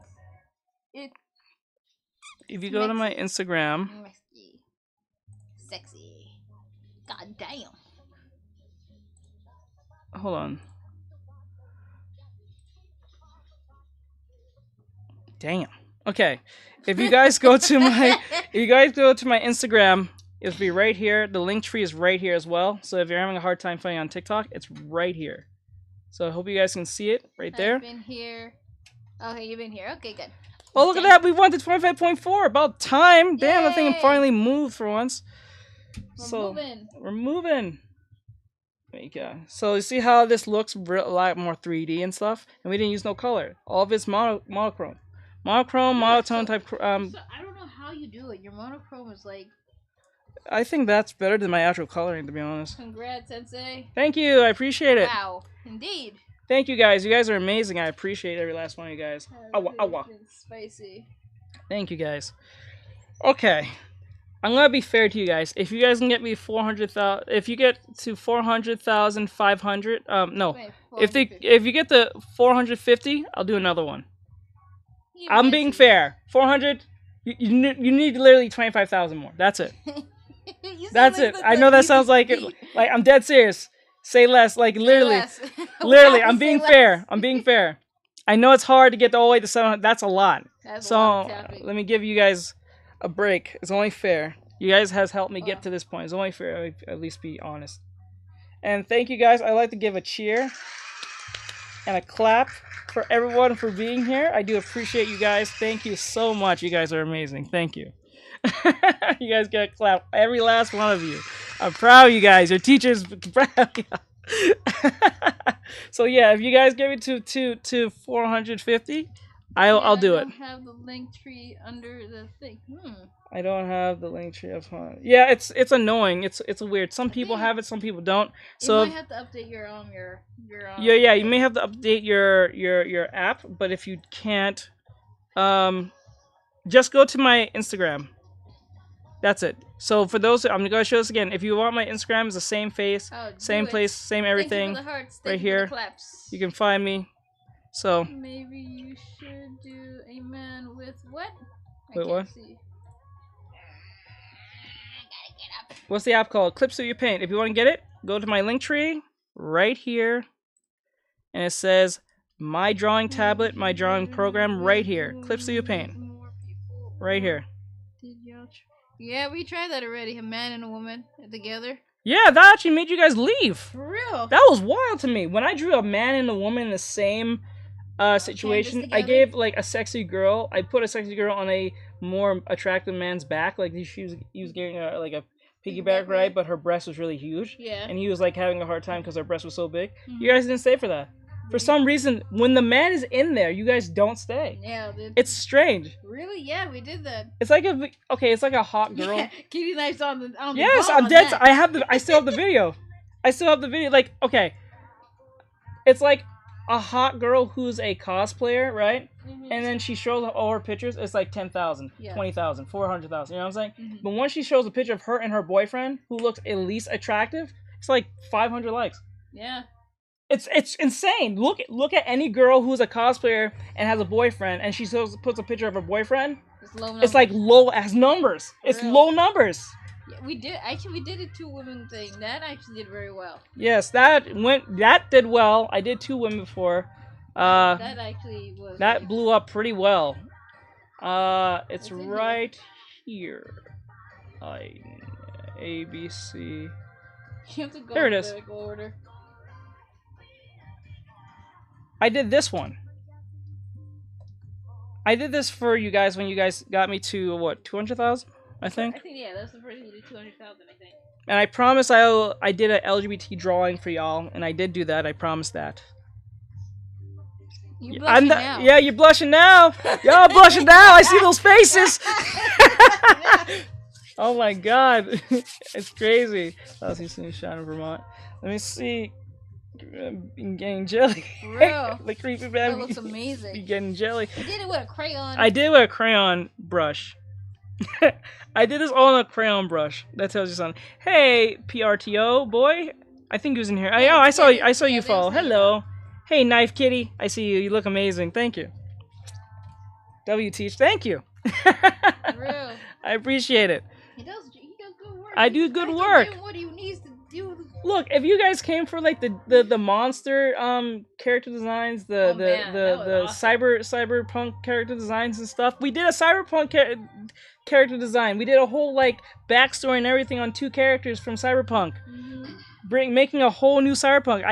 If you go to my Instagram. Sexy. God damn. Hold on. Damn. Okay. If you guys go to my Instagram, it'll be right here. The link tree is right here as well. So if you're having a hard time finding on TikTok, it's right here. So I hope you guys can see it right there. I've been here. Okay, you've been here. Okay, good. Oh, look at that. We went to 25.4. About time. Damn, that thing finally moved for once. We're moving. There you go. So you see how this looks a lot more 3D and stuff? And we didn't use no color. All of it's monochrome. Monotone type. So I don't know how you do it. Your monochrome is like. I think that's better than my actual coloring, to be honest. Congrats, Sensei. Thank you. I appreciate it. Wow, indeed. Thank you guys. You guys are amazing. I appreciate every last one of you guys. Awa. Spicy. Thank you guys. Okay. I'm gonna be fair to you guys. If you guys can get me 400,000, if you get to 400,500, no. Wait, if you get the 450, I'll do another one. I'm being fair. 400. You need literally 25,000 more. That's it. That's it. I know that sounds like it. Like I'm dead serious. Say less. Like literally, literally. I'm being fair. I'm being fair. I know it's hard to get all the way to 700. That's a lot. So let me give you guys a break. It's only fair. You guys has helped me get to this point. It's only fair. I at least be honest. And thank you guys. I'd like to give a cheer and a clap for everyone for being here. I do appreciate you guys. Thank you so much. You guys are amazing. Thank you. You guys get a clap. Every last one of you. I'm proud of you guys. Your teachers proud of you. So yeah, if you guys give it to 450, I'll do it. I don't have the link tree under the thing. I don't have the link tree of Yeah, it's annoying. It's weird. Some people have it, some people don't. So you might have to update your yeah, you may have to update your app, but if you can't, just go to my Instagram. That's it. So for those, I'm gonna show this again. If you want my Instagram, it's the same face, same place, same everything. Thank you for the hearts. Right Thank you here. for the claps. You can find me. So maybe you should do a man with what? Wait, what? See. What's the app called? Clip Studio Paint. If you want to get it, go to my link tree right here, and it says my drawing tablet, my drawing program right here. Clip Studio Paint. Right here. Yeah, we tried that already. A man and a woman together. Yeah, that actually made you guys leave. For real? That was wild to me. When I drew a man and a woman in the same situation, I gave like a sexy girl. I put a sexy girl on a more attractive man's back. Like he was getting like a piggyback ride, but her breast was really huge. Yeah. And he was like having a hard time because her breast was so big. You guys didn't stay for that. For some reason, when the man is in there, you guys don't stay. Yeah. It's strange. Really? Yeah, we did that. It's like it's like a hot girl. Yeah, Kitty knife's on the Yes, ball I'm on dead. that. I still have the video. Like, okay, it's like a hot girl who's a cosplayer, right? And then she shows all her pictures. It's like 10,000, 20,000, 400,000. You know what I'm saying? But once she shows a picture of her and her boyfriend, who looks at least attractive, it's like 500 likes. Yeah. It's insane. Look at any girl who's a cosplayer and has a boyfriend, and she puts a picture of her boyfriend. It's low numbers. It's like low as numbers. It's low numbers. Yeah, we did a 2 women thing. That actually did very well. Yes, that did well. I did 2 women before. That actually was. That blew up pretty well. It's right here. A B C. You have to go there it in is. vertical order. I did this one. I did this for you guys when you guys got me to what 200,000, I think. I think that's the first you did 200,000, I think. And I promised I did an LGBT drawing for y'all, and I did do that. I promised that. You're blushing now. Yeah, you're blushing now. Y'all blushing now. I see those faces. Oh my god, it's crazy. That's Houston Shine in Vermont. Let me see. Getting jelly. Real. The creepy man. That looks amazing. Be getting jelly. You did it with a crayon. I did with a crayon brush. I did this all on a crayon brush. That tells you something. Hey, PRTO boy. I think he was in here. Yeah, I saw you fall. Hello. Hey, Knife Kitty. I see you. You look amazing. Thank you. W Teach. Thank you. Real. I appreciate it. He does good work. I do good work. What he needs to do. Look, if you guys came for like the monster character designs, the awesome. cyberpunk character designs and stuff, we did a cyberpunk character design. We did a whole like backstory and everything on 2 characters from Cyberpunk. Making a whole new Cyberpunk.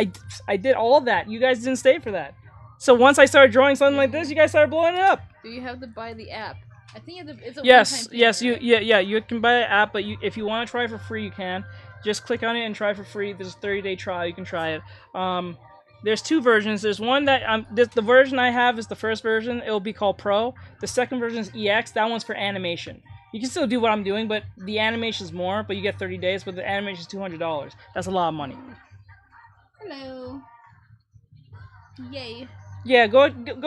I did all of that. You guys didn't stay for that. So once I started drawing something like this, you guys started blowing it up. Do you have to buy the app? I think it's a yes, one-time yes, thing, you right? you can buy the app, but if you want to try for free, you can. Just click on it and try for free. There's a 30-day trial. You can try it. There's 2 versions. There's one that the version I have is the first version. It'll be called Pro. The second version is EX. That one's for animation. You can still do what I'm doing, but the animation is more. But you get 30 days. But the animation is $200. That's a lot of money. Hello. Yay. Yeah, go give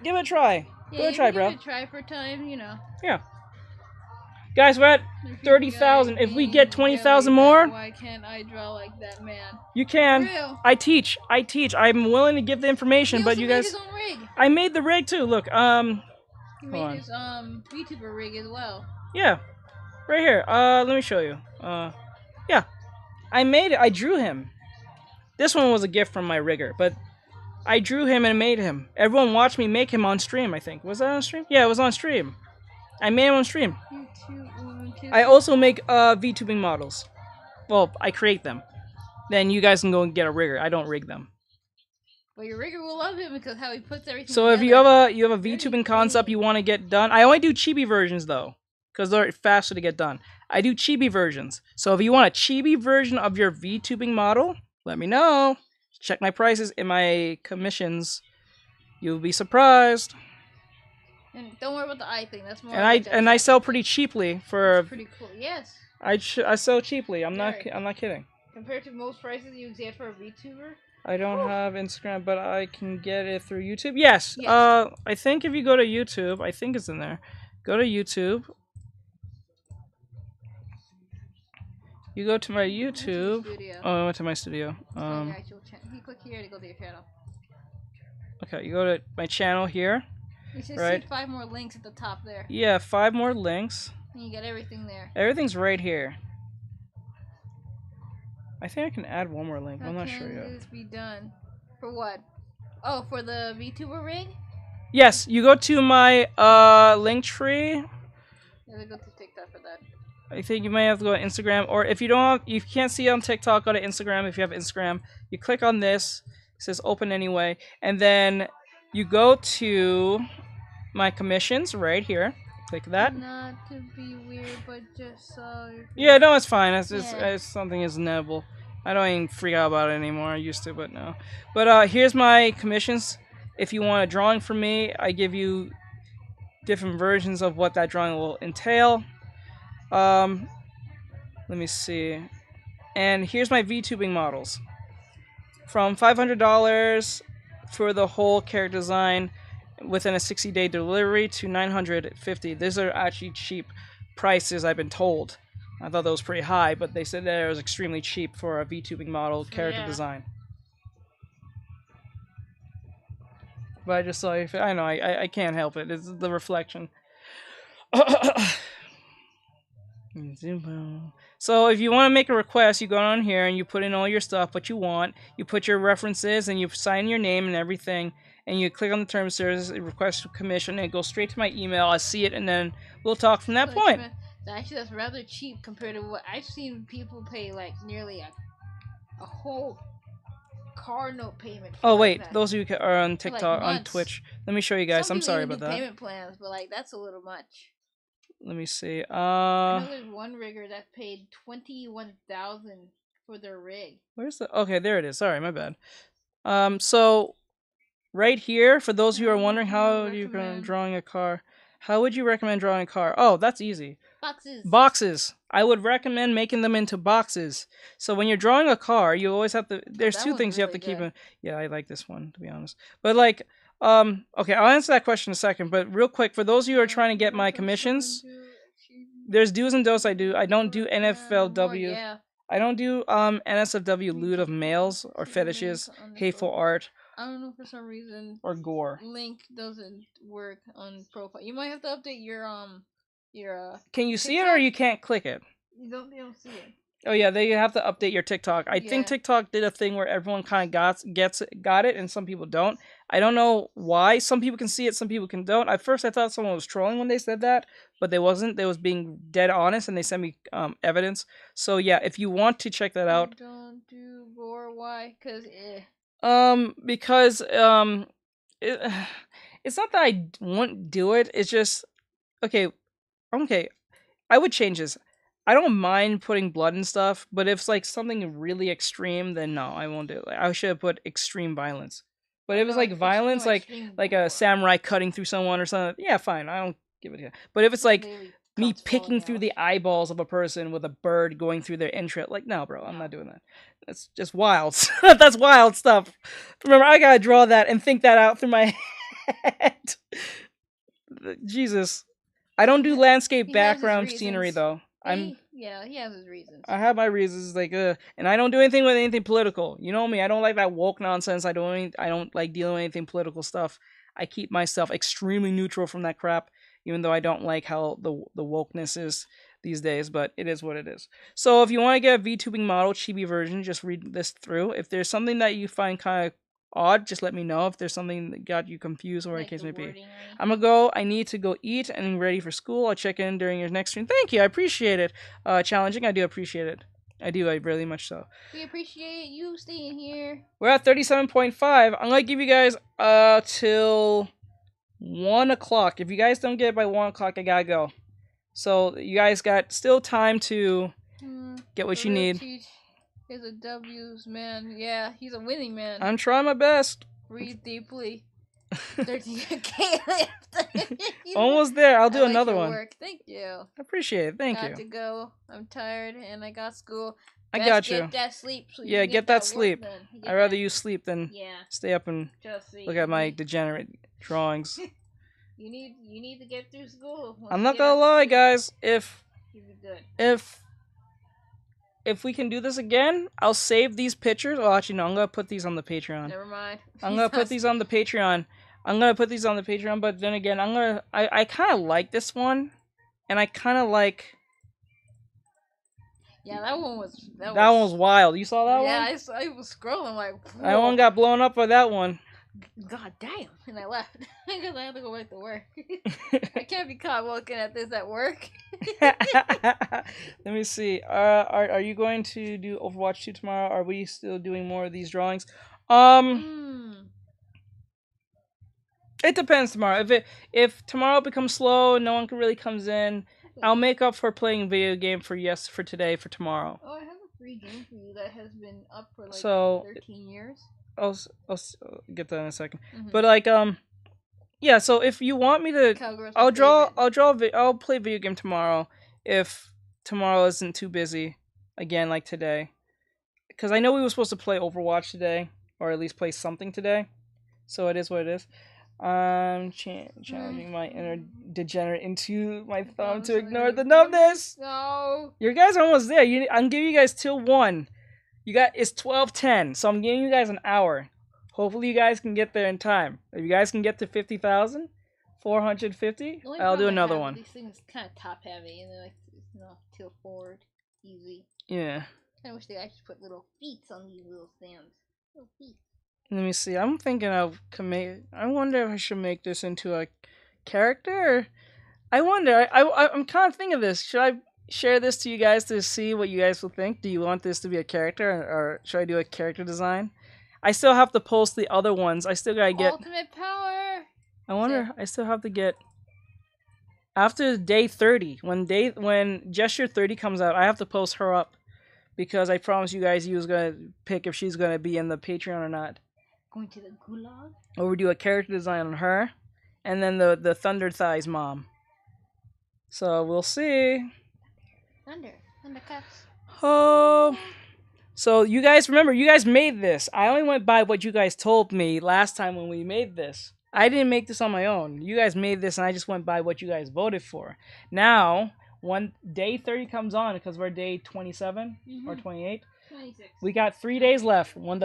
it a try. Yeah, Go try, bro. Give it a try for time, you know. Yeah. Guys, we're at 30,000. If we get 20,000 more, why can't I draw like that man? you can. Real. I teach. I'm willing to give the information, but you guys. Made his own rig. I made the rig too. Look, He made his VTuber rig as well. Yeah, right here. Let me show you. Yeah, I made it. I drew him. This one was a gift from my rigger, but I drew him and made him. Everyone watched me make him on stream. I think was that on stream? Yeah, it was on stream. I made him on stream. I also make VTubing models. Well, I create them. Then you guys can go and get a rigger. I don't rig them. Well, your rigger will love him because how he puts everything So together. if you have a VTubing concept you want to get done, I only do chibi versions though, because they're faster to get done. I do chibi versions. So if you want a chibi version of your VTubing model, let me know. Check my prices in my commissions. You'll be surprised. And don't worry about the eye thing. That's more. And I sell pretty cheaply for. That's pretty cool. Yes. I sell cheaply. I'm not kidding. Compared to most prices you get for a VTuber. I don't have Instagram, but I can get it through YouTube. Yes. Yes. I think if you go to YouTube, I think it's in there. Go to YouTube. You go to my YouTube. Oh, I went to my studio. You click here to go to your channel. Okay, you go to my channel here. You should right? see 5 more links at the top there. Yeah, 5 more links. And you get everything there. Everything's right here. I think I can add 1 more link. I'm not sure yet. How can this be done? For what? Oh, for the VTuber rig? Yes, you go to my link tree. Yeah, go to TikTok for that. I think you may have to go to Instagram, or if you don't, you can't see it on TikTok, go to Instagram. If you have Instagram, you click on this. It says open anyway, and then you go to my commissions right here. Click that. Not to be weird, but just so. Yeah, no, it's fine. It's something is inevitable. I don't even freak out about it anymore. I used to, but no. But here's my commissions. If you want a drawing from me, I give you different versions of what that drawing will entail. Let me see. And here's my VTubing models. From $500 for the whole character design within a 60-day delivery to $950. These are actually cheap prices, I've been told. I thought that was pretty high, but they said that it was extremely cheap for a VTubing model character design. but I just saw you. I know, I can't help it. It's the reflection. So if you want to make a request, you go on here and you put in all your stuff, what you want. You put your references and you sign your name and everything. And you click on the terms of service, request commission, and it goes straight to my email. I see it, and then we'll talk from that point. Actually, that's rather cheap compared to what I've seen people pay, like nearly a whole car note payment. Oh wait, those of you are on TikTok, like on Twitch. Let me show you guys. I'm sorry about that. Payment plans, but like that's a little much. Let me see. I know there's one rigger that paid $21,000 for their rig. Where's the? Okay, there it is. Sorry, my bad. So right here, for those of you who are wondering how you're drawing a car, how would you recommend drawing a car? Oh, that's easy. Boxes. Boxes. I would recommend making them into boxes. So when you're drawing a car, you always have to. There's two things you have to keep in. Yeah, I like this one, to be honest. But like, okay, I'll answer that question in a second. But real quick, for those of you who are trying to get my commissions, there's do's and don'ts. I don't do NFLW. Yeah. I don't do NSFW lewd of males or fetishes, hateful art. I don't know, for some reason. Or gore. Link doesn't work on profile. You might have to update your Can you see it or you can't click it? You don't see it. Oh yeah, they have to update your TikTok. I think TikTok did a thing where everyone kind of got it, and some people don't. I don't know why. Some people can see it, some people don't. At first, I thought someone was trolling when they said that, but they wasn't. They was being dead honest, and they sent me evidence. So yeah, if you want to check that out. Don't do gore. Why? Because it's not that I won't do it. It's just okay. I would change this. I don't mind putting blood and stuff, but if it's like something really extreme, then no, I won't do it. Like, I should have put extreme violence. But if it's like violence, like a samurai cutting through someone or something, yeah, fine. I don't give it a. But if it's like me picking through the eyeballs of a person with a bird going through their entrail, like no, bro, I'm not doing that. That's just wild. That's wild stuff. Remember, I gotta draw that and think that out through my head. Jesus, I don't do landscape background scenery though. He has his reasons. I have my reasons, like and I don't do anything with anything political. You know me, I don't like that woke nonsense. I don't like dealing with anything political stuff. I keep myself extremely neutral from that crap, even though I don't like how the wokeness is these days, but it is what it is. So if you want to get a VTubing model chibi version, just read this through. If there's something that you find kind of odd, just let me know. If there's something that got you confused or whatever the case may be. I'm gonna go. I need to go eat and ready for school. I'll check in during your next stream. Thank you. I appreciate it. Challenging. I do appreciate it. I do. I really much so. We appreciate you staying here. We're at 37.5. I'm gonna give you guys till 1 o'clock. If you guys don't get it by 1 o'clock, I gotta go. So you guys got still time to get what you need. He's a W's man. Yeah, he's a winning man. I'm trying my best. Breathe deeply. 13K left. Almost there. I'll do another one. Work. Thank you. I appreciate it. Thank you. Got to go. I'm tired and I got school. I got you. Get that sleep. So yeah, get that sleep. I'd rather you sleep than stay up and look at my degenerate drawings. You need to get through school. I'm not gonna lie, guys. If we can do this again, I'll save these pictures. Oh, actually, no, I'm gonna put these on the Patreon. Never mind. I'm gonna put these on the Patreon. But then again, I kind of like this one, and I kind of like. Yeah, that one was. That one was wild. You saw that one? Yeah, I was scrolling like. Whoa. That one got blown up by that one. God damn! And I left because I had to go back to work. I can't be caught looking at this at work. Let me see. Are you going to do Overwatch 2 tomorrow? Are we still doing more of these drawings? It depends tomorrow. If tomorrow becomes slow, no one really comes in, I'll make up for playing a video game for today for tomorrow. Oh, I have a free game for you that has been up for like 13 years. I'll get that in a second. But like yeah, so if you want me to I'll play video game tomorrow if tomorrow isn't too busy again like today. Cuz I know we were supposed to play Overwatch today or at least play something today. So it is what it is. I'm challenging my inner degenerate into my thumb to ignore the numbness. No. You guys are almost there. I'm giving you guys till 1. It's 12:10, so I'm giving you guys an hour. Hopefully you guys can get there in time. If you guys can get to 50,450, I'll do another one. These things kind of top heavy and they're like, tilt forward, easy. Yeah. I wish they actually put little feet on these little stands. Little feet. Let me see. I'm thinking of I wonder if I should make this into a character. I wonder. I'm kind of thinking of this. Should I share this to you guys to see what you guys will think? Do you want this to be a character, or should I do a character design? I still have to post the other ones. I still gotta get ultimate power. I wonder. I still have to get after day 30. When gesture 30 comes out, I have to post her up because I promised you guys was gonna pick if she's gonna be in the Patreon or not. Going to the gulag. Or we do a character design on her, and then the Thunder Thighs mom. So we'll see. Thundercats. Oh. So you guys remember, you guys made this. I only went by what you guys told me last time when we made this. I didn't make this on my own. You guys made this and I just went by what you guys voted for. Now, when day 30 comes on, because we're day 27 or 28, 26. We got 3 days left. When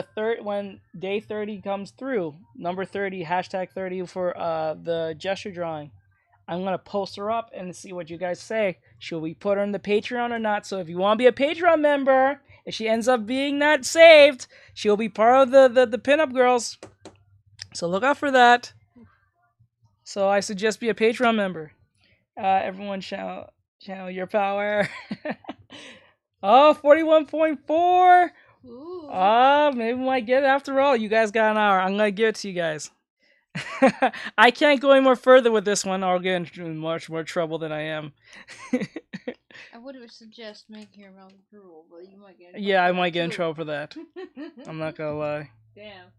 day 30 comes through, number 30, hashtag 30 for the gesture drawing, I'm going to post her up and see what you guys say. Should we put her in the Patreon or not? So if you want to be a Patreon member, if she ends up being not saved, she'll be part of the pinup girls. So look out for that. So I suggest be a Patreon member. Everyone channel your power. Oh, 41.4. Maybe we might get it after all. You guys got an hour. I'm going to give it to you guys. I can't go any more further with this one. I'll get in much more trouble than I am. I would suggest making her mouth drool, but you might get in trouble. Yeah, I might get in trouble for that. I'm not gonna lie. Damn.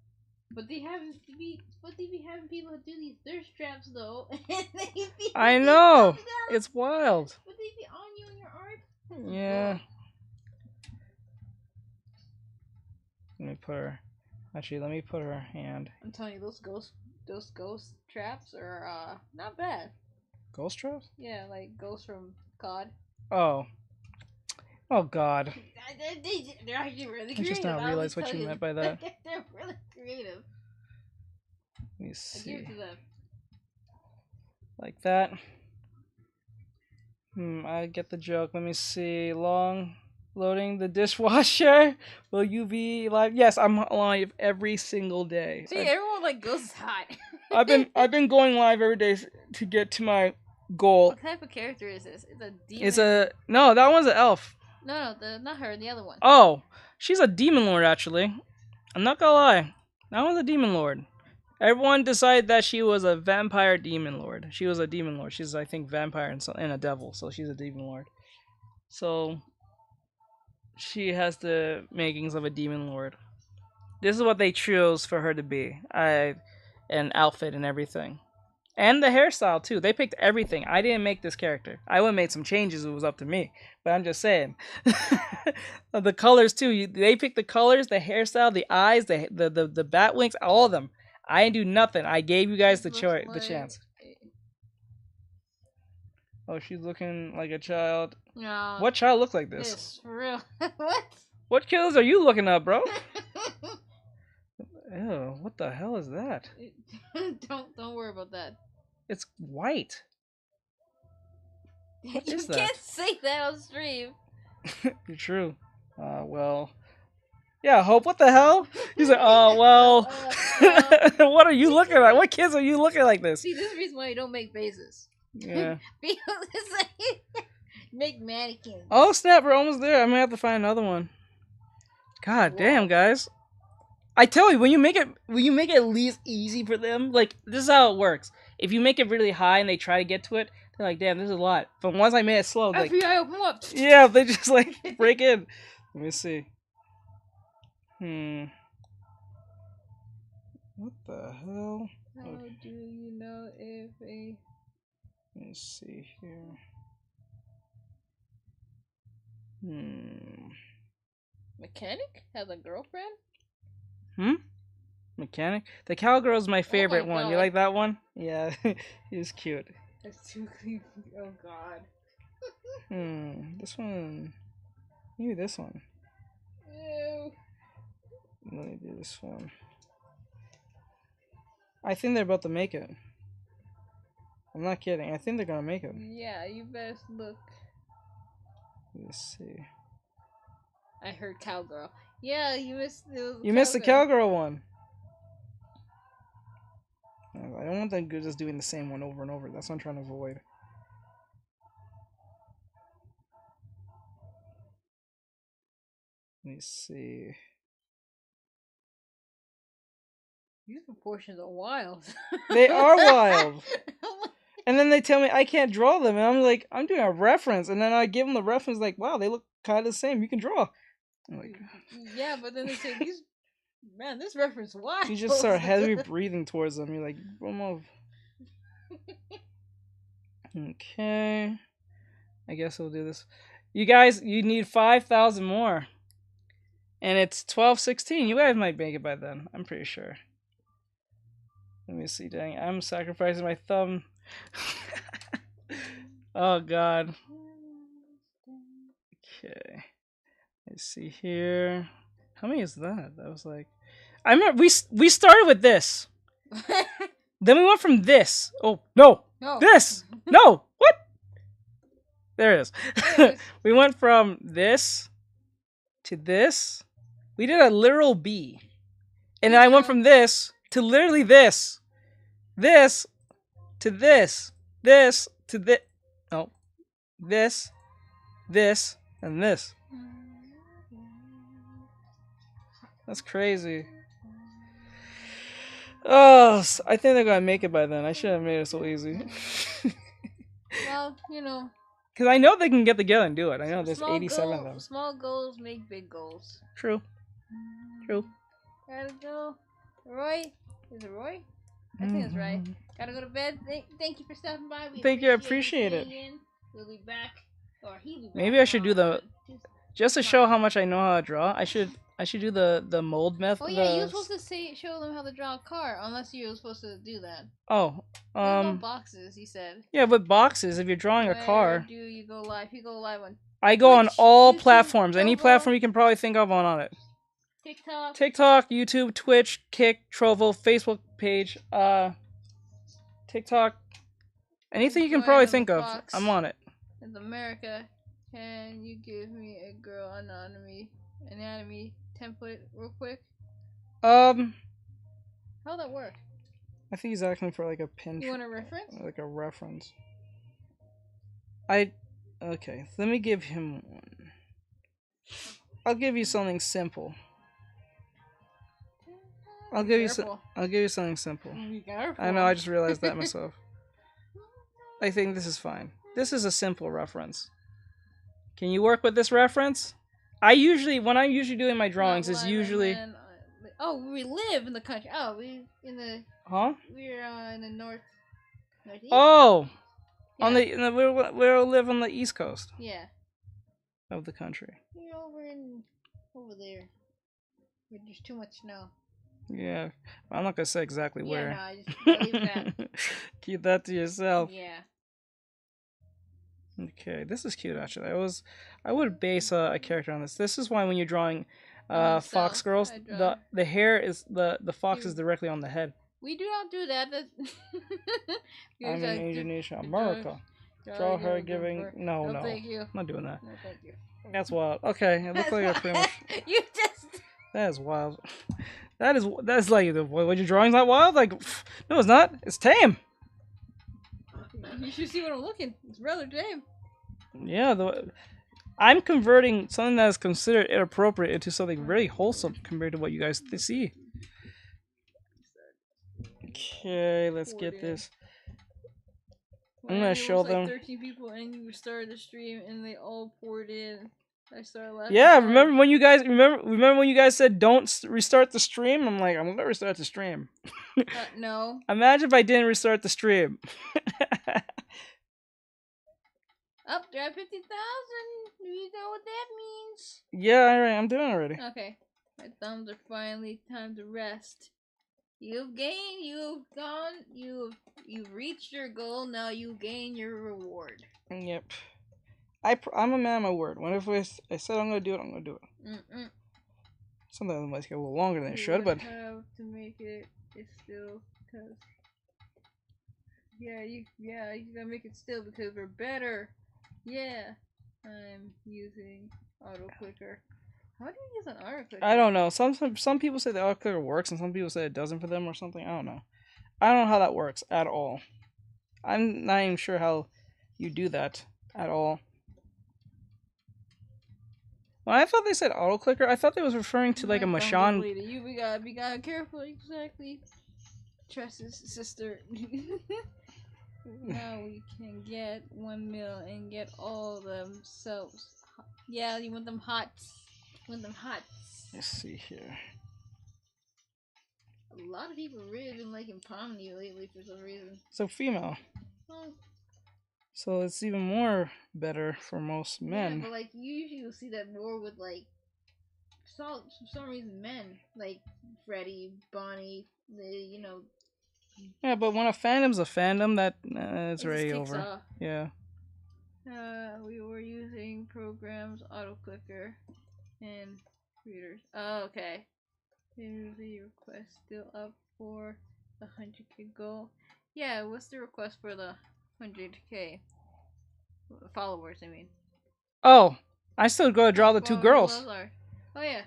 But they be having people do these thirst traps though. I know. It's wild. Would they be on you in your art? Yeah. Let me put her hand. I'm telling you, those ghost traps are not bad. Ghost traps? Yeah, like ghosts from COD. Oh God. They're actually really creative. I just not realize what you meant by that. They're really creative. Let me see. I give it to them. Like that. I get the joke. Let me see. Loading the dishwasher. Will you be live? Yes, I'm live every single day. See, everyone like goes hot. I've been going live every day to get to my goal. What type of character is this? It's a demon. No, that one's an elf. No, not her. The other one. Oh, she's a demon lord actually. I'm not gonna lie. That one's a demon lord. Everyone decided that she was a vampire demon lord. She was a demon lord. She's, I think, vampire and a devil, so she's a demon lord. So she has the makings of a demon lord. This is what they chose for her to be. An outfit and everything. And the hairstyle, too. They picked everything. I didn't make this character. I would have made some changes if it was up to me. But I'm just saying. The colors, too. They picked the colors, the hairstyle, the eyes, the bat wings, all of them. I didn't do nothing. I gave you guys the chance. Oh, she's looking like a child. No. What child looks like this? This, for real. What? What kills are you looking up, bro? Ew, what the hell is that? Don't worry about that. It's white. What is that? You can't say that on stream. You're true. Well. Yeah, Hope, what the hell? He's like, oh, well. What are you looking at? What kids are you looking like this? See, this is the reason why you don't make faces. Yeah. Because it's like, make mannequins. Oh, snap, we're almost there. I'm gonna have to find another one. God damn, guys. I tell you, when you make it at least easy for them, like, this is how it works. If you make it really high and they try to get to it, they're like, damn, this is a lot. But once I made it slow, like, FBI, open up. Yeah, they just, like, break in. Let me see. What the hell? How do you know if a... Let me see here. Mechanic has a girlfriend? Mechanic? The cowgirl's my favorite one. God. You like that one? Yeah, he's cute. That's too creepy. Oh god. This one. Maybe this one. Ew. Let me do this one. I think they're about to make it. I'm not kidding. I think they're gonna make it. Yeah, you best look. Let's see. I heard cowgirl. Yeah, you missed the. You missed the cowgirl one. I don't want them just doing the same one over and over. That's what I'm trying to avoid. Let me see. These proportions are wild. They are wild. And then they tell me I can't draw them, and I'm like, I'm doing a reference, and then I give them the reference, like, wow, they look kind of the same. You can draw. I'm like, yeah, but then they say these. Man, this reference wild. you just start heavy breathing towards them. You're like, move. Okay. I guess we'll do this. You guys, you need 5,000 more. And it's 12:16. You guys might make it by then. I'm pretty sure. Let me see. Dang, I'm sacrificing my thumb. Oh, God. Okay. Let's see here. How many is that? That was like... I remember we started with this. Then we went from this. Oh, no. This. No. What? There it is. We went from this to this. We did a literal B. And then I went from this to literally this. This to this. This to this. Oh. This. This. And this. That's crazy. Oh, I think they're gonna make it by then. I should have made it so easy. Well, you know. Because I know they can get together and do it. I know there's 87 of them. Small goals make big goals. True. True. Gotta go. Roy? Is it Roy? I think it's right. Gotta go to bed. Thank you for stopping by. Thank you. I appreciate it. We'll be back. Or he'll be back. Maybe I should do the... Just to show how much I know how to draw, I should do the mold method. Oh yeah, you were supposed to show them how to draw a car, unless you were supposed to do that. Oh, boxes, he said. Yeah, with boxes, if you're drawing a car. Do you go live? You go live on. I go on all platforms. Any platform you can probably think of on it. TikTok, YouTube, Twitch, Kick, Trovo, Facebook page, TikTok. Anything you can probably think of, I'm on it. It's America. Can you give me a girl anatomy template real quick? How'd that work? I think he's asking for like a pin. You want a reference? Like a reference. Okay, let me give him one. I'll give you something simple. I'll give you something simple. I know, I just realized that myself. I think this is fine. This is a simple reference. Can you work with this reference? When I'm usually doing my drawings, is usually... Oh, we live in the country. Oh, we're in the... Huh? We're in the northeast. Oh! Yeah. We live on the east coast. Yeah. Of the country. We're over there. Where there's too much snow. Yeah. I'm not gonna say exactly where. Yeah, no, I just leave that. Keep that to yourself. Yeah. Okay, this is cute actually. I would base a character on this. This is why when you're drawing fox girls, the hair is the fox is directly on the head. We do not do that. I'm in Indonesia, America. Draw her giving no. Thank you. I'm not doing that. No, thank you. That's wild. Okay, it looks like a pretty much. You just. That is wild. That's like what your drawing's not wild. Like no, it's not. It's tame. You should see what I'm looking. It's rather tame. Yeah, I'm converting something that is considered inappropriate into something very wholesome compared to what you guys see. Okay, let's get this. I'm gonna show them. 13 people and you started the stream and they all poured in. I started laughing. Yeah, remember when you guys said don't restart the stream? I'm like, I'm gonna restart the stream. No. Imagine if I didn't restart the stream. Up there, 50,000. Do you know what that means? Yeah, alright, I'm doing it already. Okay, my thumbs are finally time to rest. You've reached your goal. Now you gain your reward. Yep. I'm a man of my word. Whenever I said I'm gonna do it, I'm gonna do it. Sometimes it might take a little longer than it should, but have to make it. It's still Cause you gotta make it still because we're better. Yeah, I'm using auto clicker. How do you use an auto clicker? I don't know. Some people say the auto clicker works, and some people say it doesn't for them or something. I don't know. I don't know how that works at all. I'm not even sure how you do that at all. When I thought they said auto clicker, I thought they was referring to like a Machan. We gotta careful. Exactly. Tress's sister. Now we can get 1 mil and get all them soaps. Yeah, you want them hot. Let's see here. A lot of people really been liking Pomni lately for some reason. So female. Oh. So it's even more better for most men. Yeah, but like you usually will see that more with like for some reason men like Freddie, Bonnie, Yeah, but when a fandom's a fandom, that it's already over. Off. Yeah. We were using programs, auto clicker, and readers. Oh, okay. Here's the request still up for the 100K goal. Yeah, what's the request for the 100K followers? I mean. Oh, I still gotta draw the two girls. Oh yeah.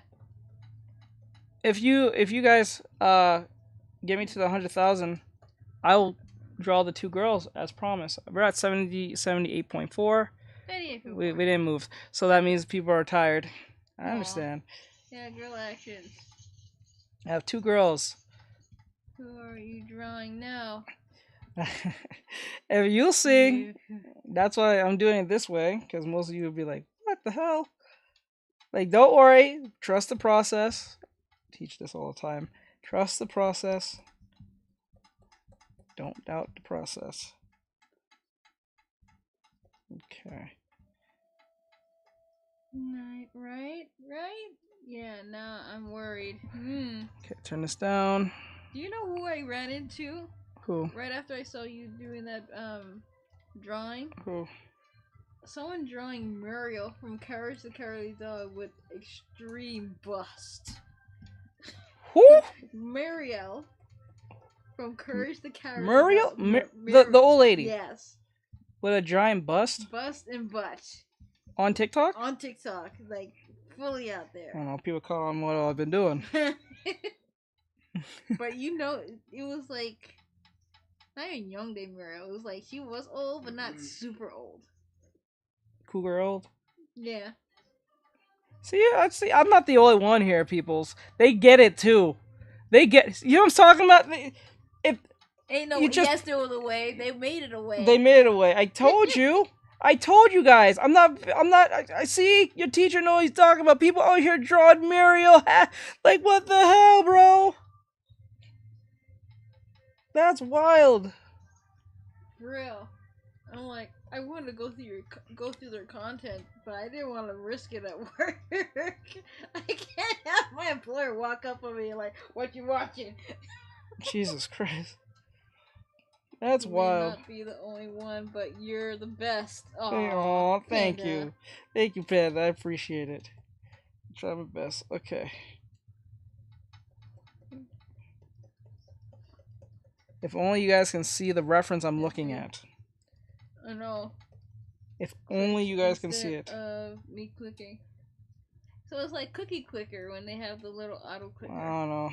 If you guys get me to the 100,000, I will draw the two girls as promised. We're at 78.4. We didn't move, so that means people are tired. I understand. Yeah, girl actions. I have two girls. Who are you drawing now? If you'll see, that's why I'm doing it this way, because most of you will be like, what the hell? Like, don't worry. Trust the process. I teach this all the time. Trust the process. Don't doubt the process. Okay. Right? Yeah, now I'm worried. Okay, turn this down. Do you know who I ran into? Who? Right after I saw you doing that drawing? Who? Someone drawing Muriel from Courage the Cowardly Dog with extreme bust. Who? Muriel from Courage the Cowardly Muriel? Dog. The old lady? Yes. With a giant bust? Bust and butt. On TikTok? On TikTok. Like, fully out there. I don't know. People call on what I've been doing. But it was like, not even young day Muriel. It was like, she was old, but not super old. Cougar old? Yeah. See, I'm not the only one here, peoples. They get it, too. You know what I'm talking about? Ain't no yes, there was a way. They made it a way. They made it a way. I told you. I told you guys. I see your teacher know he's talking about. People out here drawing Muriel. Like, what the hell, bro? That's wild. For real. I'm like, I wanted to go through their content, but I didn't want to risk it at work. I can't have my employer walk up on me like, "What you watching?" Jesus Christ. That's wild. You may not be the only one, but you're the best. Aw, thank you. Thank you, Panda. I appreciate it. I try my best. Okay. If only you guys can see the reference I'm looking at. I know. If only you guys can see it. Me clicking. So it's like Cookie Clicker when they have the little auto clicker. I don't know.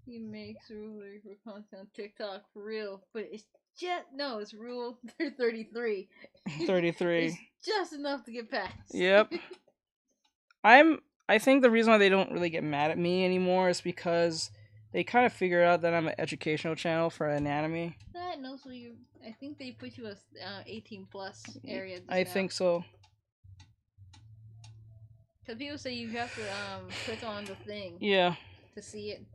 He makes rules for content on TikTok for real, but it's it's rule 33. 33. It's just enough to get past. Yep. I think the reason why they don't really get mad at me anymore is because they kind of figure out that I'm an educational channel for anatomy. That and also I think they put you as 18 plus area. I think so. Because people say you have to click on the thing. Yeah. To see it.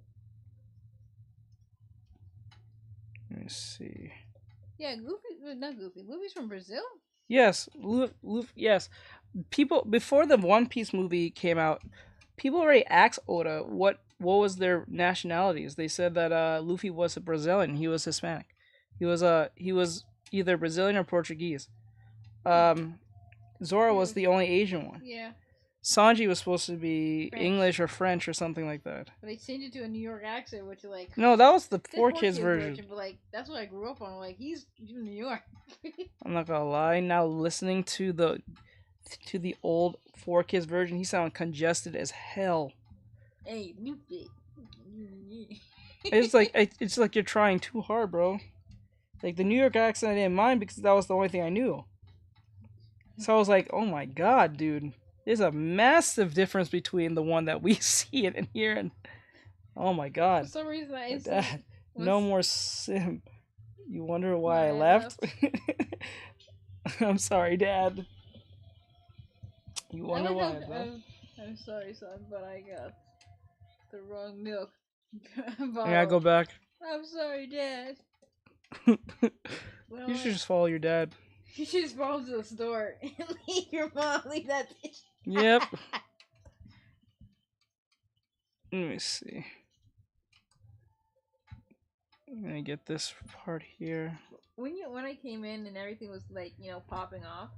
Let me see. Yeah, not Goofy. Luffy's from Brazil? Yes, yes. People before the One Piece movie came out, people already asked Oda what was their nationalities. They said that Luffy was a Brazilian. He was Hispanic. He was either Brazilian or Portuguese. Zoro was the only Asian one. Yeah. Sanji was supposed to be French. English or French or something like that. But they changed it to a New York accent, which like No, that was the the 4Kids version. But like that's what I grew up on. Like he's from New York. I'm not gonna lie. Now listening to the old 4Kids version, he sounded congested as hell. Hey, new fit. It's like you're trying too hard, bro. Like the New York accent I didn't mind because that was the only thing I knew. So I was like, oh my god, dude. There's a massive difference between the one that we see and hear, and oh my god. For some reason, I Dad, no more sim. You wonder why I left? I'm sorry, Dad. You wonder why I left? I'm sorry, son, but I got the wrong milk. I gotta go back. I'm sorry, Dad. You should just follow your dad. You should just follow to the store and leave your mom. Leave that bitch. Yep. Let me see. I'm gonna get this part here. When I came in and everything was like popping off.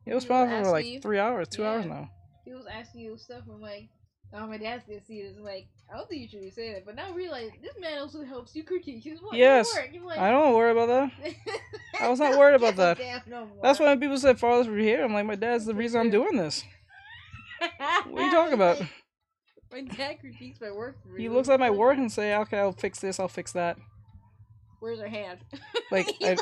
It was popping for like 3 hours, 2 hours now. He was asking you stuff. I'm like, oh, my dad's gonna see this. I'm like, I don't think you should be saying it, but now I realize this man also helps you critique his work. Yes, like, I don't worry about that. I was not worried about that. No That's why when people say fathers were here, I'm like, my dad's the reason I'm doing this. What are you talking about? My dad critiques my work. He looks at my work and say, okay, I'll fix this, I'll fix that. Where's her hand? Like, you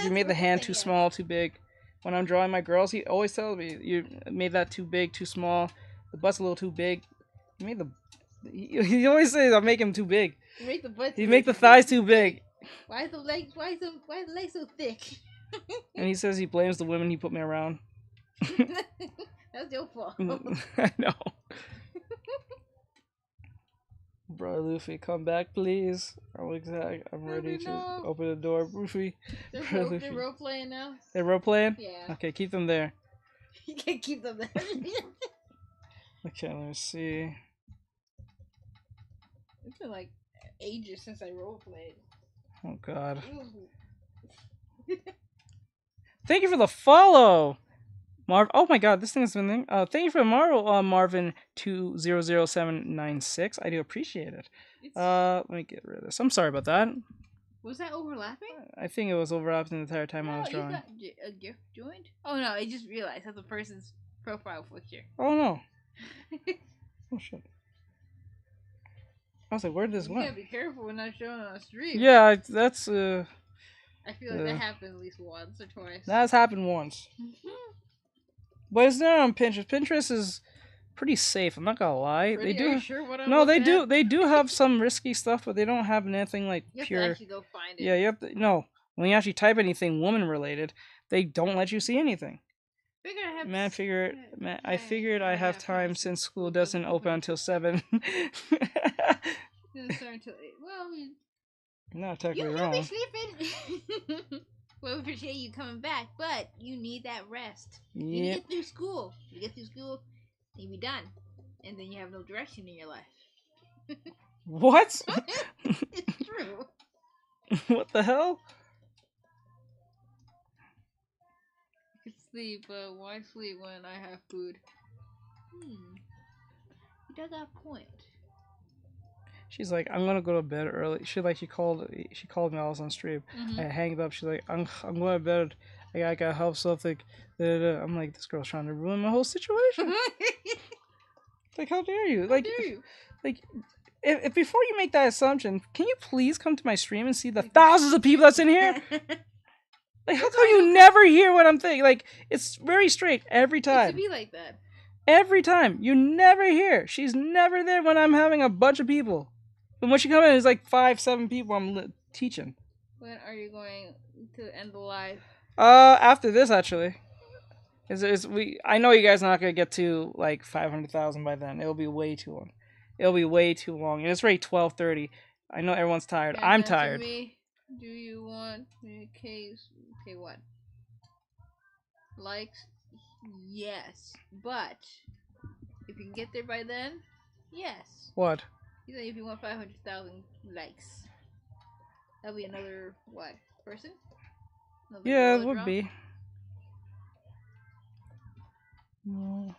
made the hand too small, too big. When I'm drawing my girls, he always tells me, you made that too big, too small. The butt's a little too big. You made the... He always says I'm making them too big. You make the butt. You make the thighs too big. Why is the legs? Why is the legs so thick? And he says he blames the women he put me around. That's your fault. I know. Bro, Luffy, come back, please. I'm ready to open the door. Luffy. They're role playing now. They're role playing? Yeah. Okay, keep them there. You can't keep them there. Okay, let me see. It's been like ages since I role played. Oh god. Thank you for the follow, oh my god, this thing has been there. Thank you for Marvin 200796. I do appreciate it. Let me get rid of this. I'm sorry about that. Was that overlapping? I think it was overlapping the entire time I was drawing. You got a gift joined? Oh no, I just realized that's the person's profile picture. Oh no. Oh shit. I was like, where did this You went? gotta be careful when not showing on stream. Yeah, that's I feel like that happened at least once or twice. That's happened once. But it's not on Pinterest. Pinterest is pretty safe. I'm not gonna lie. Really? They do. Are you sure what I'm No, they looking do. at? They do have some risky stuff, but they don't have anything like You have pure. to actually go find it. Yeah, you have to. No, when you actually type anything woman related, they don't let you see anything. I figured I have time since school doesn't open until 7. Doesn't start until 8. Well, Not technically you'll wrong. be sleeping. Well, we appreciate you coming back, but you need that rest. You need to get through school. You get through school, and you be done, and then you have no direction in your life. What? It's true. What the hell? I could sleep, but why sleep when I have food? You dug that point. She's like, I'm gonna go to bed early. She called me while I was on stream. Mhm. I hanged up. She's like, I'm going to bed. I gotta help something. I'm like, this girl's trying to ruin my whole situation. Like, how dare you? Like, if before you make that assumption, can you please come to my stream and see the thousands of people that's in here? Like, how come you never hear what I'm thinking? Like, it's very straight every It time. should be like that. Every time. You never hear. She's never there when I'm having a bunch of people. But when she comes in, it's like 5-7 people I'm teaching. When are you going to end the live? After this, actually. I know you guys are not going to get to, like, 500,000 by then. It'll be way too long. It'll be way too long. And it's already 12:30. I know everyone's tired. And I'm answer tired. Me, do you want case? Okay, what? Likes? Yes. But, if you can get there by then, yes. What? You say if you want 500,000 likes. That'll be another, what, person? Another Yeah, girl it would draw? be. No.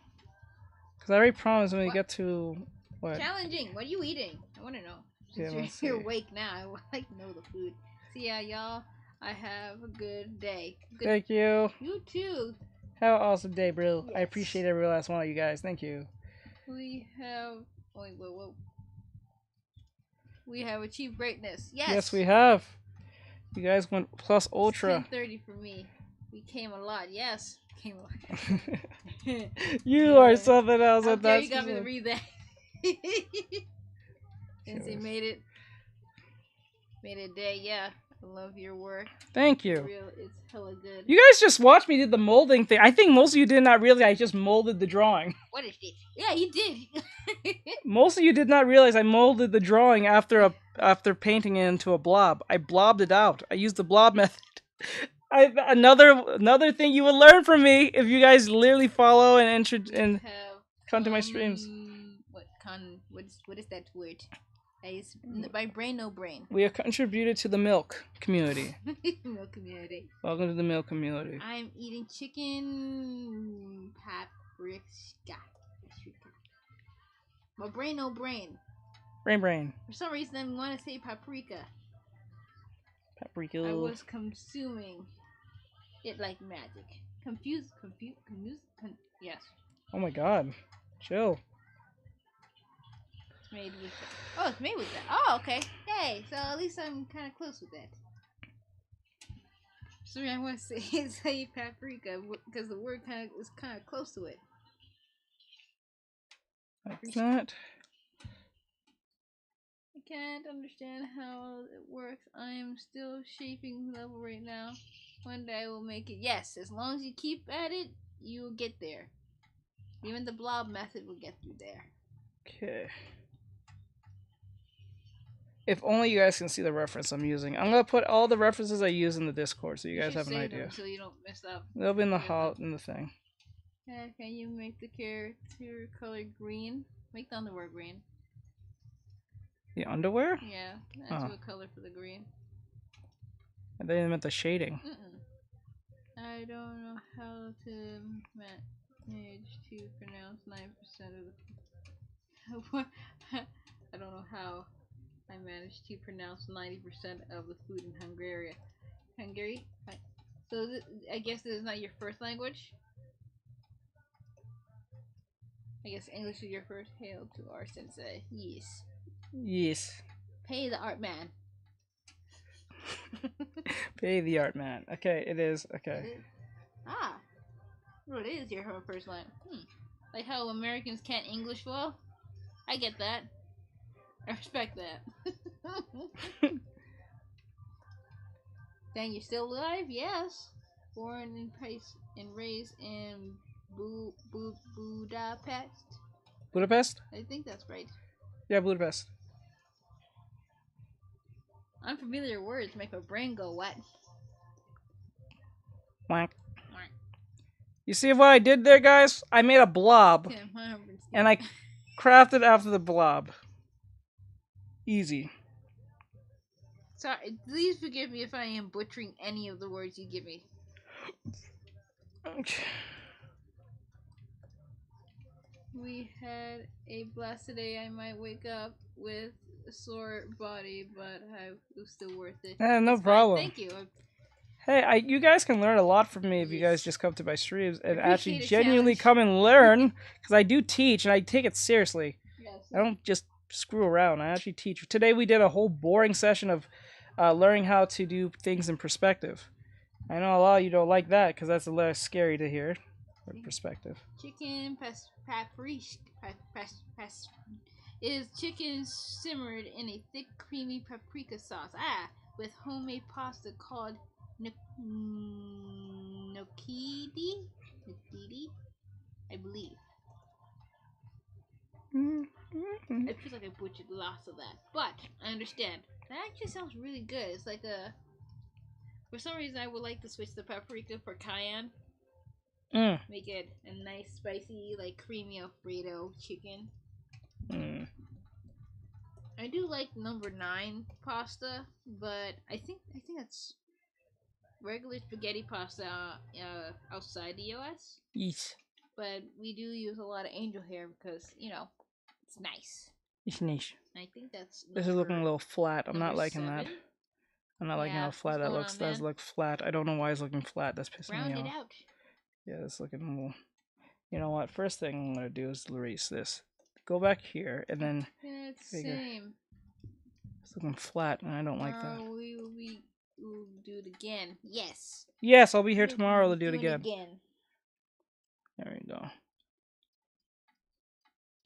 Because I already promised when we get to what? Challenging. What are you eating? I want to know. Yeah, Since you're awake now, I would like to know the food. So yeah, y'all. I have a good day. Good. Thank you. You too. Have an awesome day, bro. Yes. I appreciate every last one of you guys. Thank you. We have. Wait. We have achieved greatness. Yes. Yes, we have. You guys went plus ultra. 10:30 for me. We came a lot. Yes. Came a lot. You are something else. Okay, you got me to read that. Since they made it a day, yeah. I love your work. Thank you. It's hella good. You guys just watched me do the molding thing. I think most of you did not realize I just molded the drawing. What is this? Yeah, you did. Most of you did not realize I molded the drawing after painting it into a blob. I blobbed it out. I used the blob method. Another thing you will learn from me if you guys literally follow and come to my streams. What is that word? By brain, no brain. We have contributed to the milk community. Milk community. Welcome to the milk community. I'm eating chicken paprika. My brain, no brain. Brain. For some reason, I want to say paprika. Paprika. I was consuming it like magic. Confused. Yes. Oh my god. Chill. It's made with that. Oh, it's made with that. Oh, okay. Hey, so at least I'm kind of close with that. Sorry, I want to say paprika because the word is kind of close to it. Like that. I can't understand how it works. I am still shaping level right now. One day I will make it. Yes, as long as you keep at it, you will get there. Even the blob method will get you there. Okay. If only you guys can see the reference I'm using. I'm gonna put all the references I use in the Discord so you guys have an idea. So you don't mess up. They'll be in the thing. Can you make the character color green? Make the underwear green. The underwear? Yeah, that's what color for the green. I didn't meant the shading. I don't know how to manage to pronounce 9% of the. I don't know how I managed to pronounce 90% of the food in Hungary. So I guess this is not your first language. I guess English is your first. Hail to our sensei. Yes. Yes. Pay the art man. Pay the art man. Okay, it is. Okay. It is. Ah. Well, it is your first line. Like how Americans can't English well. I get that. I respect that. Then you're still alive? Yes. Born and raised in Budapest. Budapest? I think that's right. Yeah, Budapest. Unfamiliar words make my brain go what? Whack. You see what I did there, guys? I made a blob. And I crafted after the blob. Easy. Sorry, please forgive me if I am butchering any of the words you give me. Okay. We had a blessed day. I might wake up with a sore body, but it was still worth it. No problem. Thank you. Hey, you guys can learn a lot from me if you guys just come to my streams and actually genuinely come and learn, because I do teach and I take it seriously. Yes. I don't just screw around. I actually teach. Today we did a whole boring session of learning how to do things in perspective. I know a lot of you don't like that because that's a little scary to hear. Perspective. Chicken paprika is chicken simmered in a thick, creamy paprika sauce. With homemade pasta called gnocchi, I believe. It feels like I butchered lots of that, but I understand. That actually sounds really good. It's like for some reason I would like to switch the paprika for cayenne. Make it a nice, spicy, like creamy Alfredo chicken. I do like number 9 pasta, but I think that's regular spaghetti pasta outside the US. Yes. but we do use a lot of angel hair because, you know, it's nice. It's nice. I think that's This is looking a little flat. I'm not liking 7. that. I'm not liking Yeah, how flat that looks. That looks flat. I don't know why it's looking flat. That's pissing Round me it off. out. Yeah, it's looking a little... You know what? First thing I'm going to do is erase this. Go back here, and then... Yeah, it's the figure. same. It's looking flat, and I don't like that. We'll do it again. Yes. Yes, I'll be here tomorrow to do it again. There we go.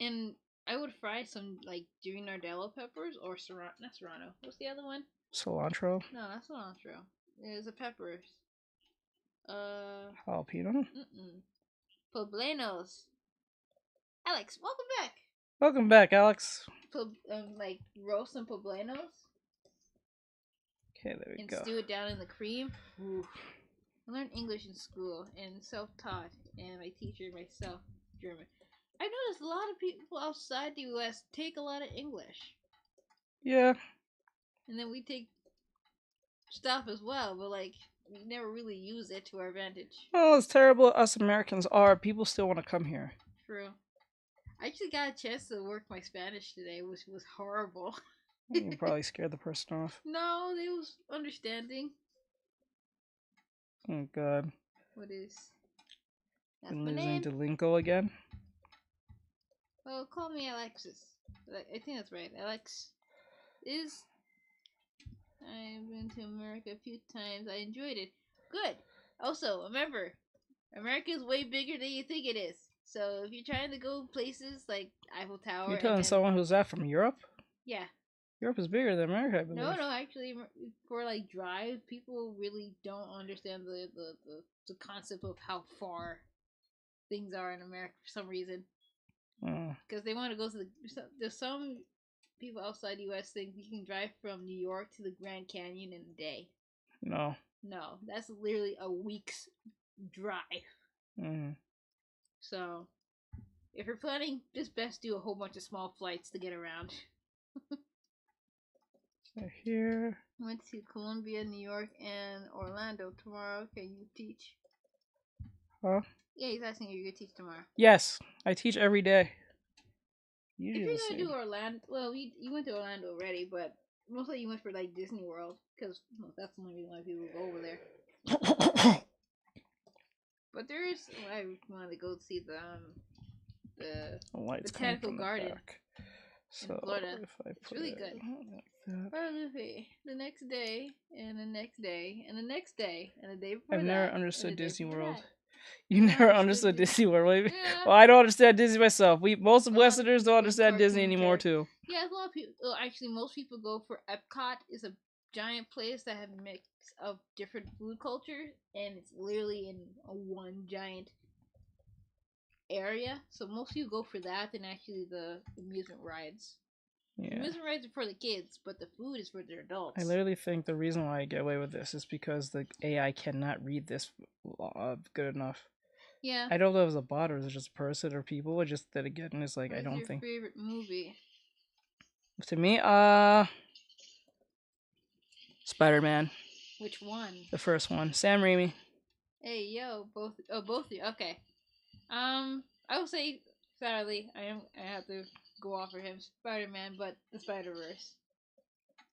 And I would fry some, like, green Nardello peppers or serrano. Not serrano. What's the other one? Cilantro? No, not cilantro. There's a peppers. Jalapeno? Poblanos. Alex, welcome back. Welcome back, Alex. Like, roast some poblanos. Okay, there we and go. Stew it down in the cream. Oof. I learned English in school and self-taught, and my teacher myself German. I noticed a lot of people outside the U.S. take a lot of English. Yeah. And then we take stuff as well, but like we never really use it to our advantage. Well, as terrible as us Americans are, people still want to come here. True. I actually got a chance to work my Spanish today, which was horrible. You probably scared the person off. No, they was understanding. Oh God. What is? Been losing to Linko again. Well, call me Alexis. I think that's right. Alex is. I've been to America a few times. I enjoyed it. Good. Also, remember, America is way bigger than you think it is. So if you're trying to go places like Eiffel Tower, You're telling someone who's that from Europe? Yeah. Europe is bigger than America, I believe. No, actually, for like drive, people really don't understand the concept of how far things are in America for some reason. Because they want to go to there's some people outside the U.S. think you can drive from New York to the Grand Canyon in a day. No, that's literally a week's drive. So, if you're planning, just best do a whole bunch of small flights to get around. So here. I went to Columbia, New York, and Orlando tomorrow. Can you teach? Huh? Yeah, he's asking if you're gonna teach tomorrow. Yes, I teach every day. If you're gonna do Orlando, well, you went to Orlando already, but mostly you went for like Disney World because that's the only reason why people go over there. But there is, I wanted to go see the Botanical Garden in Florida. It's really good. Like the next day, and the next day, and the next day, and the day before I've that. never understood Disney World. That. You never understood Disney World. Well, I don't understand Disney myself. Most Westerners don't understand Disney anymore too. Yeah, a lot of people. Well, actually, most people go for Epcot. It's a giant place that have a mix of different food cultures, and it's literally in a one giant area. So most people go for that than actually the amusement rides. Yeah. Amusement rides are for the kids, but the food is for the adults. I literally think the reason why I get away with this is because the AI cannot read this good enough. Yeah. I don't know if it was a bot or it was just a person or people. Or just that again is like I don't think. What's your favorite movie? To me, Spider-Man. Which one? The first one, Sam Raimi. Hey yo, both of you. Okay. I will say sadly, I have to go off for him, Spider-Man, but the Spider-Verse.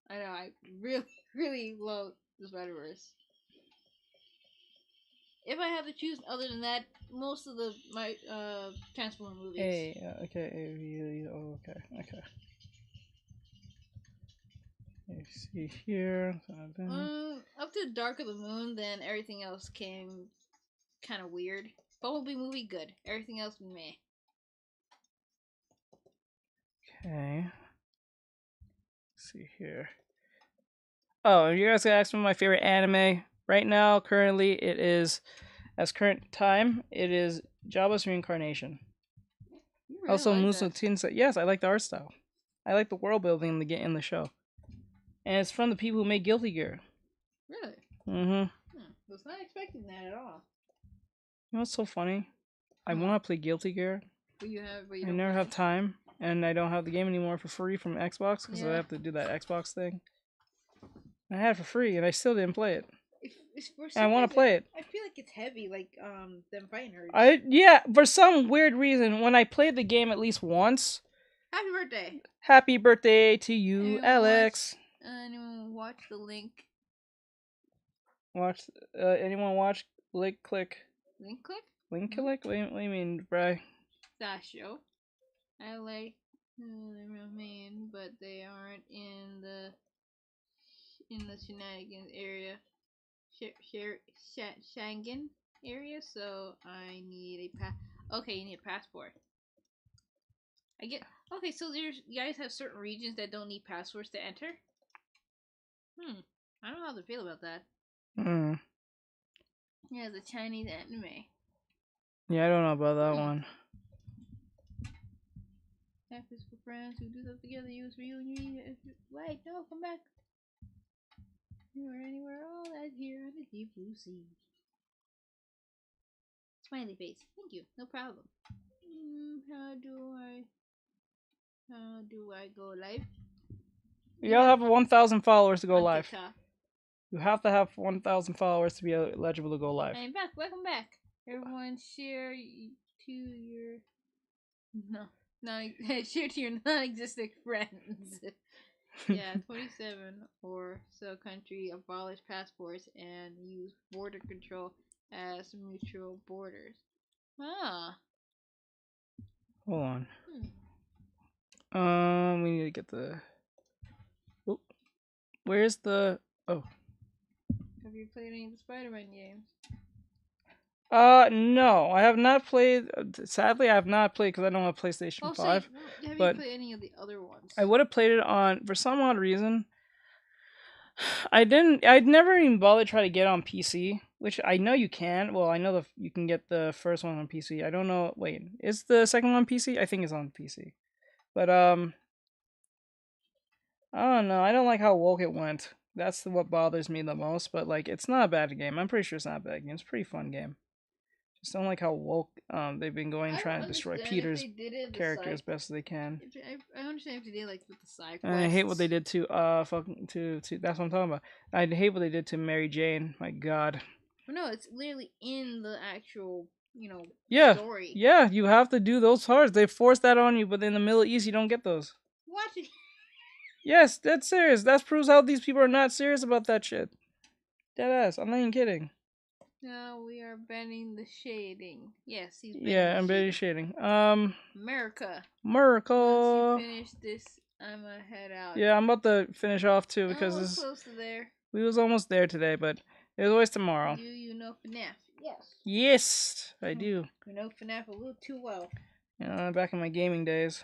I know, I really, really love the Spider-Verse. If I have to choose other than that, most of my Transformer movies. Hey, okay, okay. You see here. Up to Dark of the Moon, then everything else came kind of weird. Bumblebee movie, good. Everything else, meh. Okay. Let's see here. Oh, you guys gonna ask me my favorite anime right now? Currently, it is, as current time, it is Jabba's Reincarnation. Really also, like Muso Tinsa. Yes, I like the art style. I like the world building in the show. And it's from the people who made Guilty Gear. Really? Mm-hmm. Was not expecting that at all. You know what's so funny? I want to play Guilty Gear. But I never have time, and I don't have the game anymore for free from Xbox because I have to do that Xbox thing. I had it for free, and I still didn't play it. I want to play it. I feel like it's heavy, like them fighting her. Yeah, for some weird reason, when I played the game at least once. Happy birthday! Happy birthday to you, Alex. Anyone watch the link? Watch. Anyone watch? Link click. Link click? Link click? What do you mean, Bri? That show. I like man, but they aren't in the shenanigans area. Shangan area, so I need a Okay, you need a passport. I get. Okay, so you guys have certain regions that don't need passports to enter. I don't know how to feel about that. Yeah, the Chinese anime. Yeah, I don't know about that one. F is for friends who do stuff together. U is for you and you. Wait, no, come back. You are anywhere, all that here on the deep blue sea. Smiley face. Thank you. No problem. How do I go live? You gotta have 1,000 followers to go live. You have to have 1,000 followers to be eligible to go live. I'm back. Welcome back. Everyone share to your share to your non-existent friends. Yeah, 27 or so country abolish passports and use border control as mutual borders. Hold on. We need to get the. Oh, where's the? Oh. Have you played any of the Spider-Man games? No, I have not played. Sadly, I have not played because I don't have PlayStation 5. Have you played any of the other ones? I would have played it on, for some odd reason. I'd never even bothered to try to get on PC, which I know you can. Well, I know you can get the first one on PC. I don't know. Wait, is the second one on PC? I think it's on PC. But I don't know. I don't like how woke it went. That's what bothers me the most. But like, it's not a bad game. I'm pretty sure it's not a bad game. It's a pretty fun game. Just don't like how woke they've been trying to destroy Peter's character as best as they can. I understand if they did like with the side quests. I hate what they did to that's what I'm talking about. I hate what they did to Mary Jane. My God. Well, no, it's literally in the actual story. Yeah, you have to do those parts. They force that on you, but in the Middle East you don't get those. What? Yes, that's serious. That proves how these people are not serious about that shit. Deadass. I'm not even kidding. Now we are banning the shading. Yes, he's banning Yeah, I'm banning shading. America. Once you finish this, I'm gonna head out. Yeah, I'm about to finish off too because close to there. We was almost there today, but there's always tomorrow. You know FNAF. Yes. Yes, I do. You know FNAF a little too well. Yeah, back in my gaming days.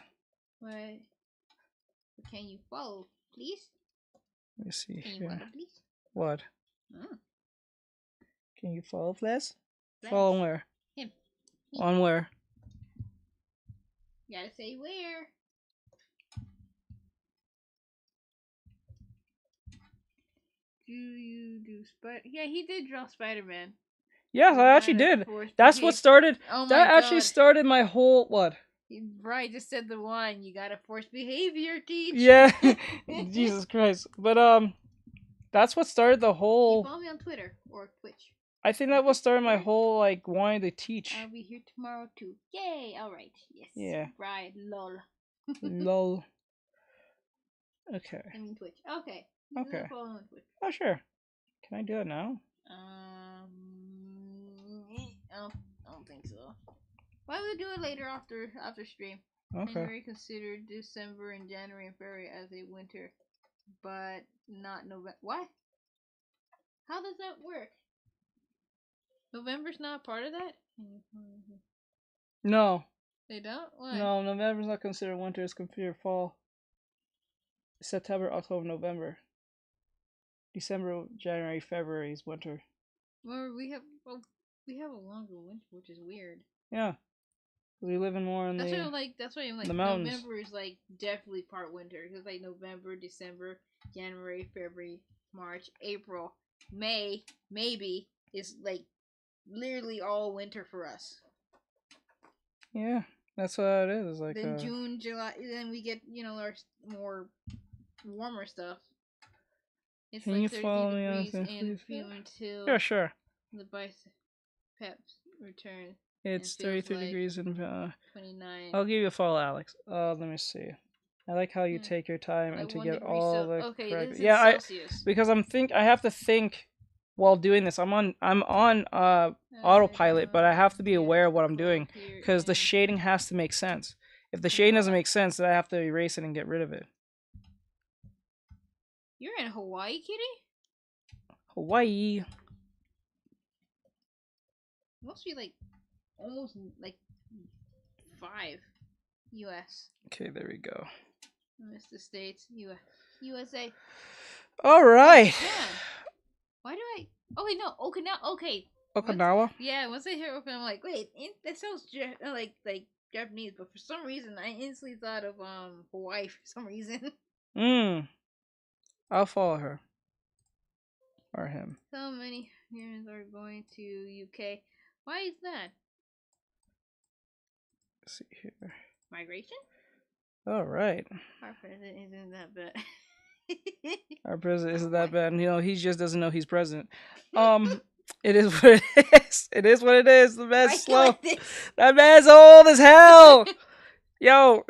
What? Can you follow, please? Let me see Can here. You follow, please? What? Oh. Can you follow Flash? Follow where? Him. Me. On where? You gotta say where. Do you do Spider? Yeah, he did draw Spider-Man. Yes, I actually did. That's what started. Oh that God. Actually started my whole what? Right, just said the one. You gotta force behavior, teach. Yeah, Jesus Christ. But that's what started the whole. You follow me on Twitter or Twitch. I think that what started my whole like wanting to teach. I'll be here tomorrow too. Yay! All right. Yes. Yeah. Right. Lol. Lol. Okay. I mean Twitch. Okay. Okay. Follow on Twitch. Oh sure. Can I do it now? I don't think so. Why would we do it later after stream? Okay. January considered December and January and February as a winter, but not November. What? How does that work? November's not part of that? No. They don't? Why? No, November's not considered winter, it's considered fall. September, October, November. December, January, February is winter. Well, we have a longer winter, which is weird. Yeah. We live in more in that's why I'm like the mountains. November is like definitely part winter. Because like November, December, January, February, March, April, May, maybe is like literally all winter for us. Yeah, that's what it is. Like then June, July, then we get our more warmer stuff. It's Can like you 32 follow me on degrees this, and please? feel until Yeah, sure. the biceps return. It's and feels 33 like degrees and 29. I'll give you a follow, Alex. Let me see. I like how you take your time Like and to 1 get degree all Cel- the okay, correct. this is Yeah, Celsius. because I have to think while doing this. I'm on autopilot, but I have to be aware of what I'm doing because the shading has to make sense. If the shading doesn't make sense, then I have to erase it and get rid of it. You're in Hawaii, kitty? Hawaii. It must be like almost like 5 US. Okay, there we go. Miss the States. USA. All right. Japan. Why do I? Oh wait, no. Okinawa. Okay. Okinawa. Yeah. Once I hear Okinawa, I'm like, wait, that sounds like Japanese, but for some reason, I instantly thought of Hawaii for some reason. I'll follow her. Or him. So many Americans are going to UK. Why is that? Let's see here. Migration? All right. Our president isn't that bad. Our president isn't that bad. You know, he just doesn't know he's president. It is what it is. It is what it is. The man's slow. That man's old as hell. Yo,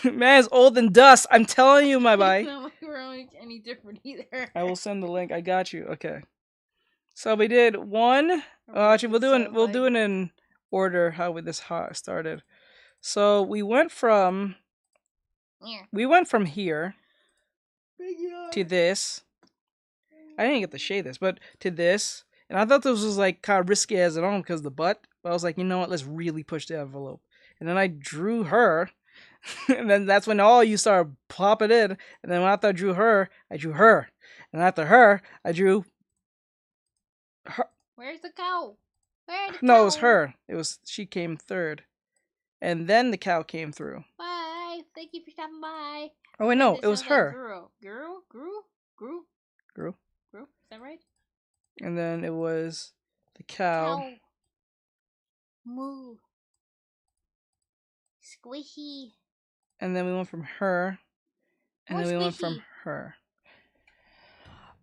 man's old than dust. I'm telling you, my boy. Not like we're any different either. I will send the link. I got you. Okay. So we did one. Actually, we'll do it in order how this started. So we went from here to this. I didn't get to shade this, but to this. And I thought this was like kind of risky as it on because of the butt. But I was like, you know what? Let's really push the envelope. And then I drew her. And then that's when all you started popping in. And then after I drew her. And after her, I drew her. Where's the cow? No, it was her. She came third. And then the cow came through. Bye. Thank you for stopping by. Oh wait, no, it was her. Grew. Is that right? And then it was the cow. Moo. Squishy. And then we went from her. And then we went from squishy. her.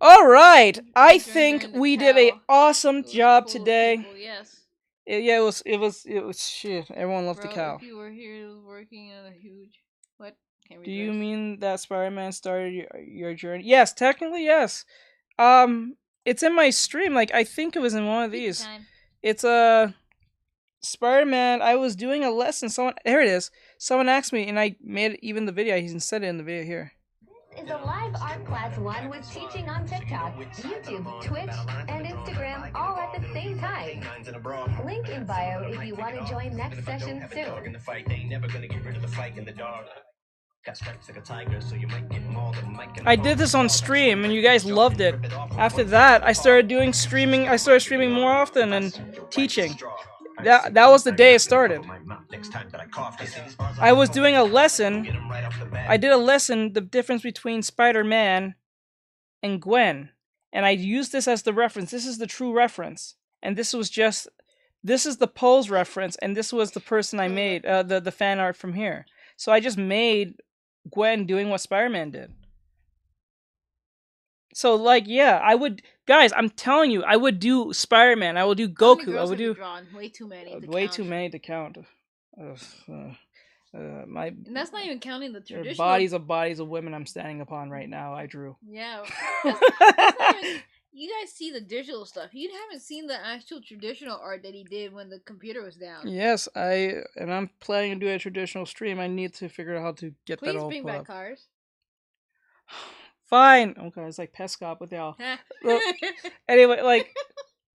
All right. I think we did an awesome job today. People, yes. It was shit. Everyone loved the cow. If you were here, it was working on a huge. What? Do you mean that Spider-Man started your journey? Yes, technically yes. It's in my stream. Like I think it was in one of these. It's a Spider-Man. I was doing a lesson. There it is. Someone asked me, and I made even the video. He said it in the video here. Is a live art class one with teaching on TikTok, YouTube, Twitch, and Instagram all at the same time. Link in bio if you want to join next session soon. I did this on stream and you guys loved it. After that, I started streaming. I started streaming more often and teaching. That was the day it started. I was doing a lesson. I did a lesson, the difference between Spider-Man and Gwen. And I used this as the reference. This is the true reference. And this is the pose reference. And this was the person I made, the fan art from here. So I just made Gwen doing what Spider-Man did. So, like, yeah, I would... Guys, I'm telling you, I would do Spider-Man. I would do Goku. I would do... Way too many to count. And that's not even counting the traditional... Bodies of women I'm standing upon right now, I drew. Yeah. That's not even... You guys see the digital stuff. You haven't seen the actual traditional art that he did when the computer was down. Yes, I'm planning to do a traditional stream. I need to figure out how to get that all put up. Please bring back cars. Fine. Okay, it's like Pescop with y'all. Well, anyway, like,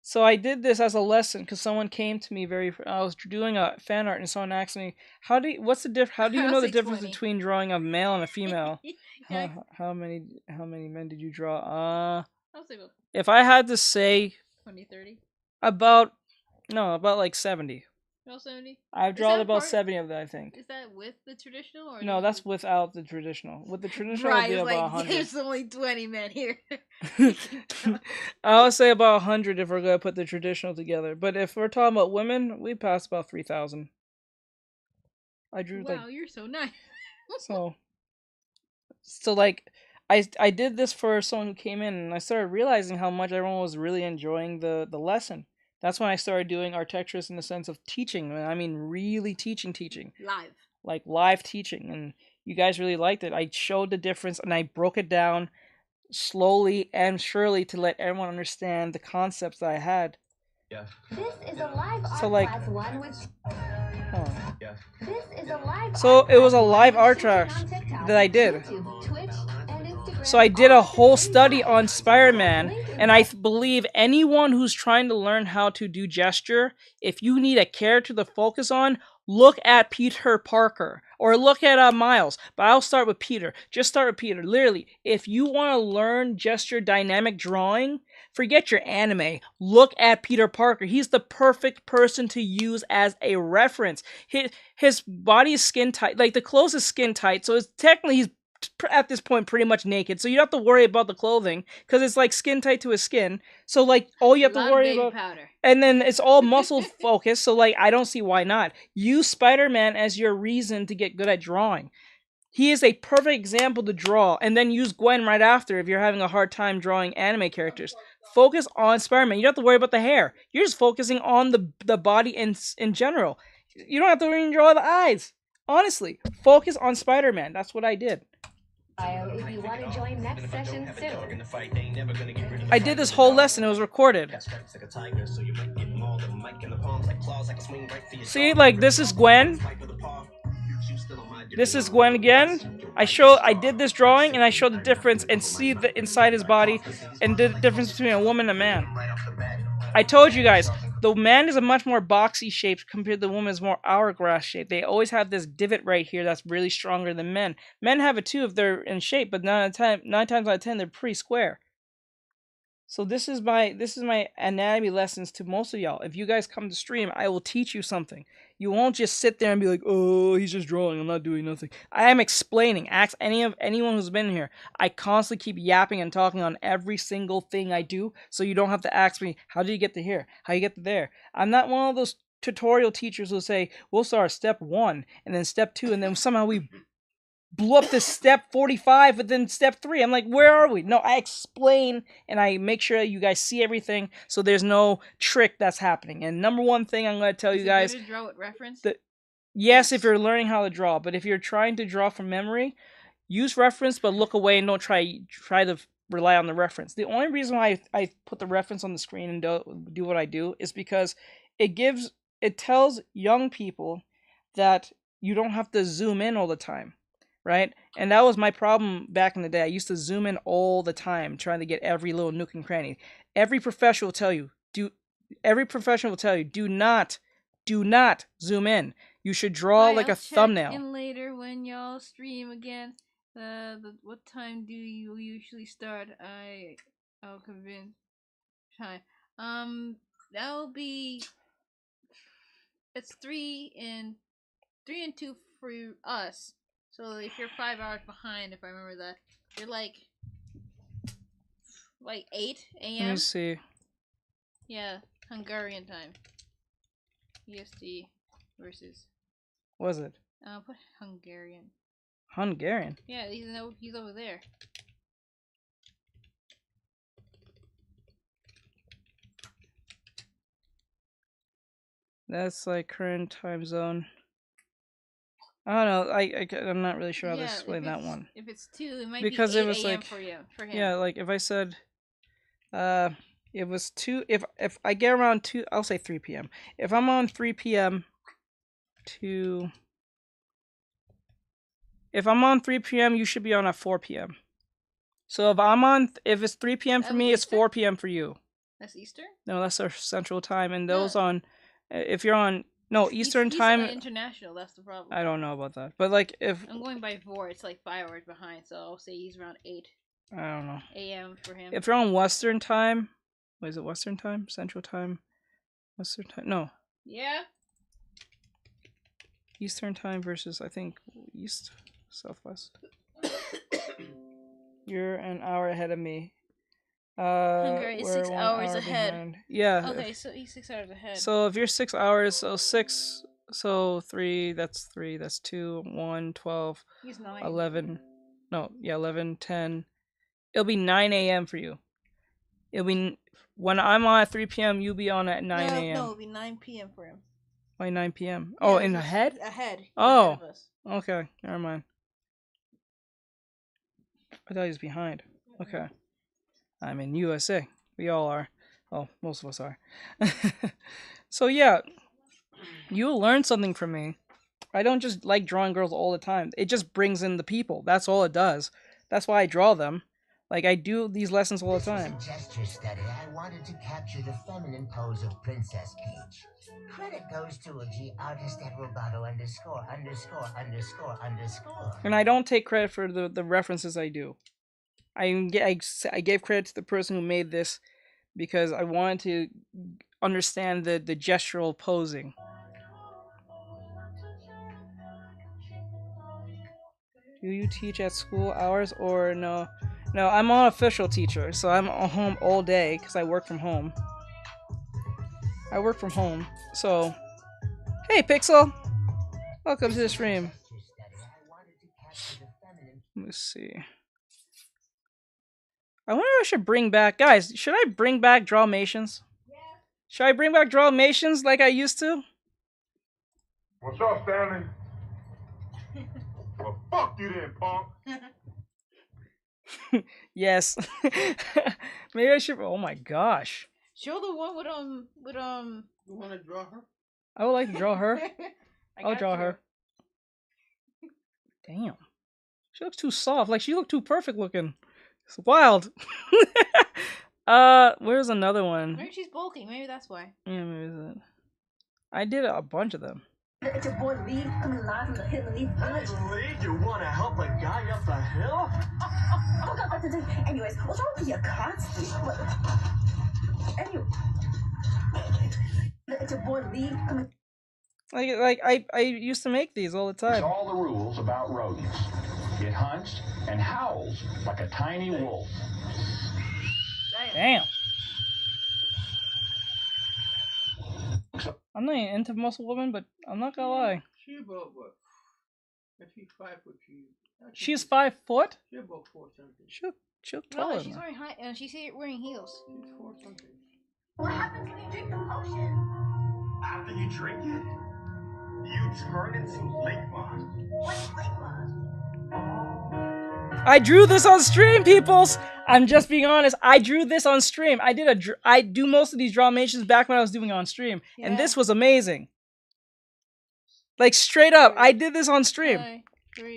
so I did this as a lesson because someone came to me I was doing a fan art and someone asked me, how do you know the difference between drawing a male and a female? How many men did you draw? I'll say about if I had to say 20, 30. About like 70. About 70? I've drawn about 70 of that, I think. Is that with the traditional? Or no, that's without the traditional. With the traditional, right, it'd be about 100. There's only 20 men here. I would say about 100 if we're going to put the traditional together. But if we're talking about women, we passed about 3,000. I drew wow, you're so nice. So like, I did this for someone who came in, and I started realizing how much everyone was really enjoying the lesson. That's when I started doing Artexrtic in the sense of teaching. I mean, really teaching. Live. Like live teaching, and you guys really liked it. I showed the difference, and I broke it down slowly and surely to let everyone understand the concepts that I had. Yeah. This is a live art So like, class one with. Yeah. This is a live. So it was a live art track that I did. YouTube, Twitch, and Instagram. So I did a whole study on Spider-Man, and I believe anyone who's trying to learn how to do gesture, if you need a character to focus on, look at Peter Parker or look at Miles. But I'll start with Peter. Just start with Peter. Literally, if you want to learn gesture dynamic drawing, forget your anime. Look at Peter Parker. He's the perfect person to use as a reference. His body is skin tight. Like the clothes is skin tight, so it's technically he's at this point pretty much naked, so you don't have to worry about the clothing because it's like skin tight to his skin. So like all you have to worry about, powder. And then it's all muscle focused. So like I don't see why not use Spider-Man as your reason to get good at drawing. He is a perfect example to draw, and then use Gwen right after if you're having a hard time drawing anime characters. Focus on Spider-Man. You don't have to worry about the hair. You're just focusing on the body in general. You don't have to even draw the eyes. Honestly, focus on Spider-Man. That's what I did. If you want to join next session soon. I did this whole lesson. It was recorded. See, like this is Gwen. This is Gwen again. I did this drawing and I showed the difference and see the inside his body and the difference between a woman and a man. I told you guys, the man is a much more boxy shape compared to the woman is more hourglass shape. They always have this divot right here that's really stronger than men. Men have it too if they're in shape, but 9 times out of 10 they're pretty square. So this is my anatomy lessons to most of y'all. If you guys come to stream, I will teach you something. You won't just sit there and be like, "Oh, he's just drawing. I'm not doing nothing." I am explaining. Ask anyone who's been here. I constantly keep yapping and talking on every single thing I do, so you don't have to ask me, "How did you get to here? How you get to there?" I'm not one of those tutorial teachers who say, "We'll start step 1 and then step 2 and then somehow we blew up to step 45 but then step 3. I'm like, where are we? No, I explain and I make sure you guys see everything so there's no trick that's happening. And number one thing I'm going to tell you guys, to draw with reference? Yes, if you're learning how to draw, but if you're trying to draw from memory, use reference but look away and don't try to rely on the reference. The only reason why I put the reference on the screen and do what I do is because it tells young people that you don't have to zoom in all the time. Right? And that was my problem back in the day. I used to zoom in all the time, trying to get every little nook and cranny. Every professional will tell you, do not zoom in. You should draw like a thumbnail. And later when y'all stream again, what time do you usually start? I'll convince time. That'll be it's 3 and 2 for us. So if you're 5 hours behind, if I remember that, you're like 8 a.m. Let me see. Yeah, Hungarian time. EST versus. What was it? Put Hungarian. Hungarian? Yeah, he's over there. That's like current time zone. I don't know. I'm not really sure how to explain that one. If it's 2, it might because be 8 it was a.m. like for him. Yeah, like if I said, it was 2. If I get around 2, I'll say 3 p.m. If I'm on 3 p.m. to, if I'm on 3 p.m., you should be on at 4 p.m. So if it's 3 p.m. for me, it's 4 p.m. for you. That's Eastern? No, that's our central time, and those on, if you're on. No, Eastern time. He's international, that's the problem. I don't know about that. But like if I'm going by 4, it's like 5 hours behind, so I'll say he's around 8. I don't know. a.m. for him. If you're on Western time, what is it? Western time? Central time? Western time? No. Yeah. Eastern time versus I think East, Southwest. You're an hour ahead of me. Hungary is 6 hours ahead. Behind. Yeah. Okay, so he's 6 hours ahead. So if you're 6 hours, so 3, that's 2, 1, 12, he's 9. 11. No, yeah, 11, 10, It'll be 9 a.m. for you. It'll be when I'm on at 3 p.m. You'll be on at 9 a.m. No, it'll be 9 p.m. for him. Why 9 p.m.? Yeah, Oh, he's in ahead? Ahead. He's Oh, ahead of us. okay. Never mind. I thought he was behind. Okay. I'm in USA. We all are. Well, most of us are. So yeah, you learn something from me. I don't just like drawing girls all the time. It just brings in the people. That's all it does. That's why I draw them. Like, I do these lessons all the time. This was a gesture study. I wanted to capture the feminine pose of Princess Peach. Credit goes to a G artist at Roboto ______. And I don't take credit for the references I do. I gave credit to the person who made this because I wanted to understand the gestural posing. Do you teach at school hours or no? No, I'm an official teacher, so I'm home all day because I work from home. So, hey Pixel! Welcome to the stream. Let me see. I wonder if I should bring back... Guys, should I bring back Drawmations? Yeah. Should I bring back Drawmations like I used to? What's up, Stanley? Well, fuck you then, punk. Yes. Maybe I should... Oh my gosh. Show the one with You want to draw her? I would like to draw her. I'll draw you. her. Damn. She looks too soft. Like, she looked too perfect looking. It's wild. Where's another one? Maybe she's bulky. Maybe that's why. Yeah, maybe that. I did a bunch of them. It's your boy Lee coming live from the Hidden Leaf Village. Lee, you want to help a guy up the hill? Anyways, what's wrong with your cards? Anyway, it's your boy Lee coming. Like I used to make these all the time. It's all the rules about rodents. It hunts and howls like a tiny wolf. Damn. I'm not into muscle women, but I'm not gonna lie. She about what? If she's 5 foot, She's 5 foot? She's about 4 something. She'll taller No, than she's that. wearing high. She's wearing heels. She's 4 something. What happens when you drink the potion? After you drink it, you turn into Linkmon. What's Linkmon? I drew this on stream, peoples. I'm just being honest. I drew this on stream. I do most of these Drawmations back when I was doing it on stream, and this was amazing. Like, straight up, I did this on stream.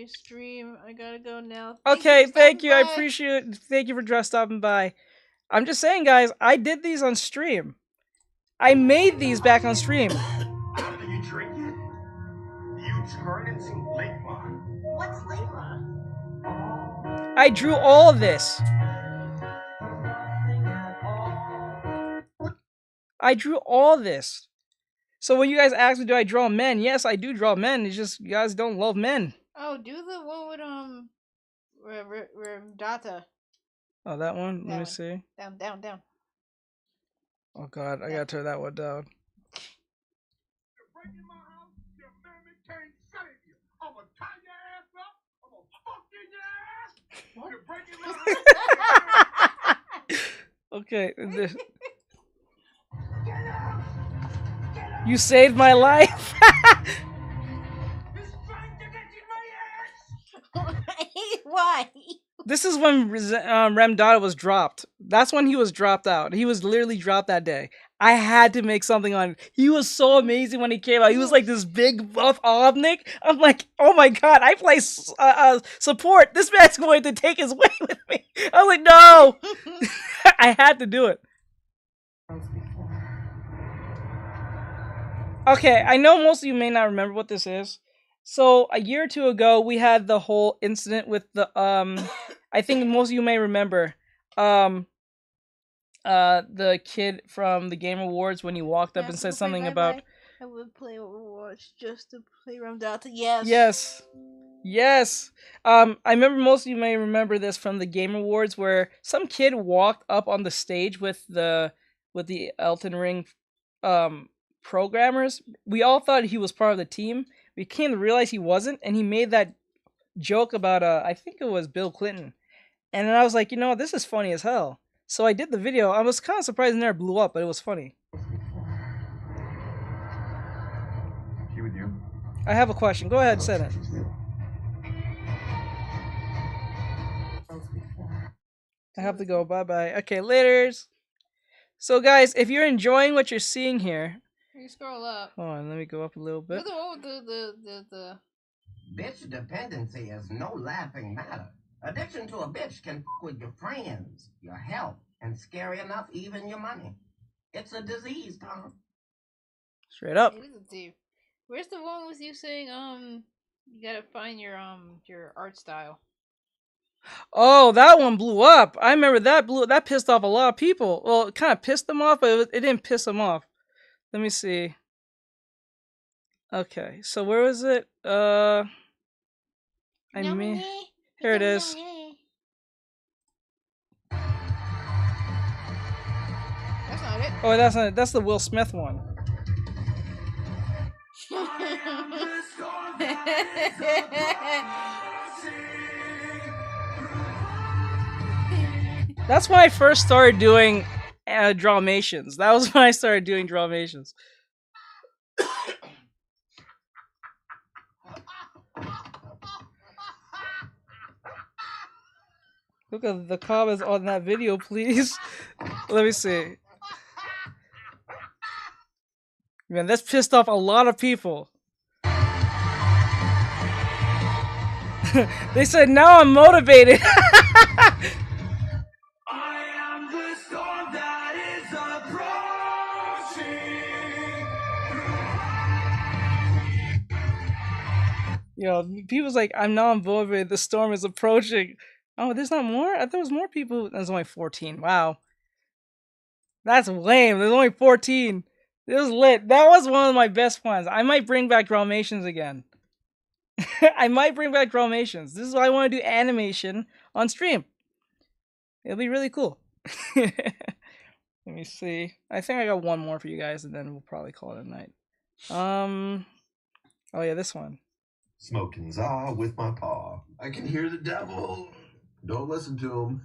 Stream. I gotta go now. Okay, thank you. I appreciate it. Thank you for just stopping by. I'm just saying, guys, I did these on stream. I made these back on stream. After you drink it, you turn into Linkmon. What's Linkmon? I drew all of this. I drew all this. So when you guys ask me, do I draw men? Yes, I do draw men. It's just you guys don't love men. Oh, do the one with Data. Oh, that one? Let me see. Down. Oh god, I gotta turn that one down. Okay, you saved my life. Why? This is when Rem Dada was dropped. That's when he was dropped out. He was literally dropped that day. I had to make something on it. He was so amazing when he came out. He was like this big buff Omnic. I'm like, oh my god, I play support. This man's going to take his way with me. I was like, no. I had to do it. Okay, I know most of you may not remember what this is. So a year or two ago, we had the whole incident with the I think most of you may remember the kid from the Game Awards when he walked up and said something about. I would play Overwatch just to play Ram Data. Yes. Yes. I remember most of you may remember this from the Game Awards where some kid walked up on the stage with the Elden Ring programmers. We all thought he was part of the team. We came to realize he wasn't, and he made that joke about I think it was Bill Clinton, And then I was like, you know what, this is funny as hell. So I did the video. I was kind of surprised it never blew up, but it was funny. She with you? I have a question. Go ahead, send it. I have to go. Bye-bye. Okay, laters. So, guys, if you're enjoying what you're seeing here... You scroll up. Hold on, let me go up a little bit. You're the one with the... Bitch dependency is no laughing matter. Addiction to a bitch can f with your friends, your health, and scary enough, even your money. It's a disease, Tom. Straight up. It is a thief. Where's the one with you saying, you gotta find your art style? Oh, that one blew up. I remember that pissed off a lot of people. Well, it kind of pissed them off, but it didn't piss them off. Let me see. Okay, so where was it? I mean, here it is. That's not it. Oh, that's not it. That's the Will Smith one. That's when I first started doing Drawmations. That was when I started doing Drawmations. Look at the comments on that video, please. Let me see. Man, that's pissed off a lot of people. They said, now I'm motivated. Yo, people's like, I'm now motivated. The storm is approaching. Oh, there's not more? I thought there was more people. There's only 14. Wow. That's lame. There's only 14. It was lit. That was one of my best ones. I might bring back Drawmations again. I might bring back Drawmations. This is why I want to do animation on stream. It'll be really cool. Let me see. I think I got one more for you guys, and then we'll probably call it a night. Oh yeah, this one. Smoking za with my paw. I can hear the devil. Don't listen to him.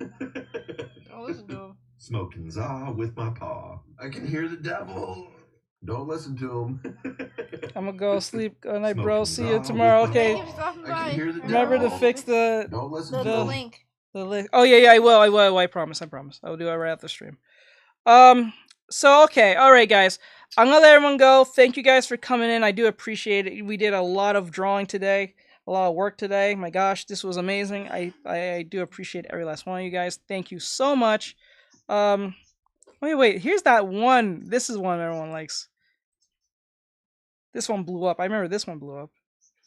Don't listen to him. Smoking za with my paw. I can hear the devil. Don't listen to him. I'm gonna go sleep. Good night, bro. See you tomorrow. Okay. Remember to fix the link. The link. Oh yeah, I will. I promise. I will do it right after the stream. So okay, all right, guys. I'm gonna let everyone go. Thank you guys for coming in. I do appreciate it. We did a lot of drawing today, a lot of work today. My gosh, this was amazing. I do appreciate every last one of you guys. Thank you so much. Wait. Here's that one. This is one everyone likes. This one blew up. I remember this one blew up.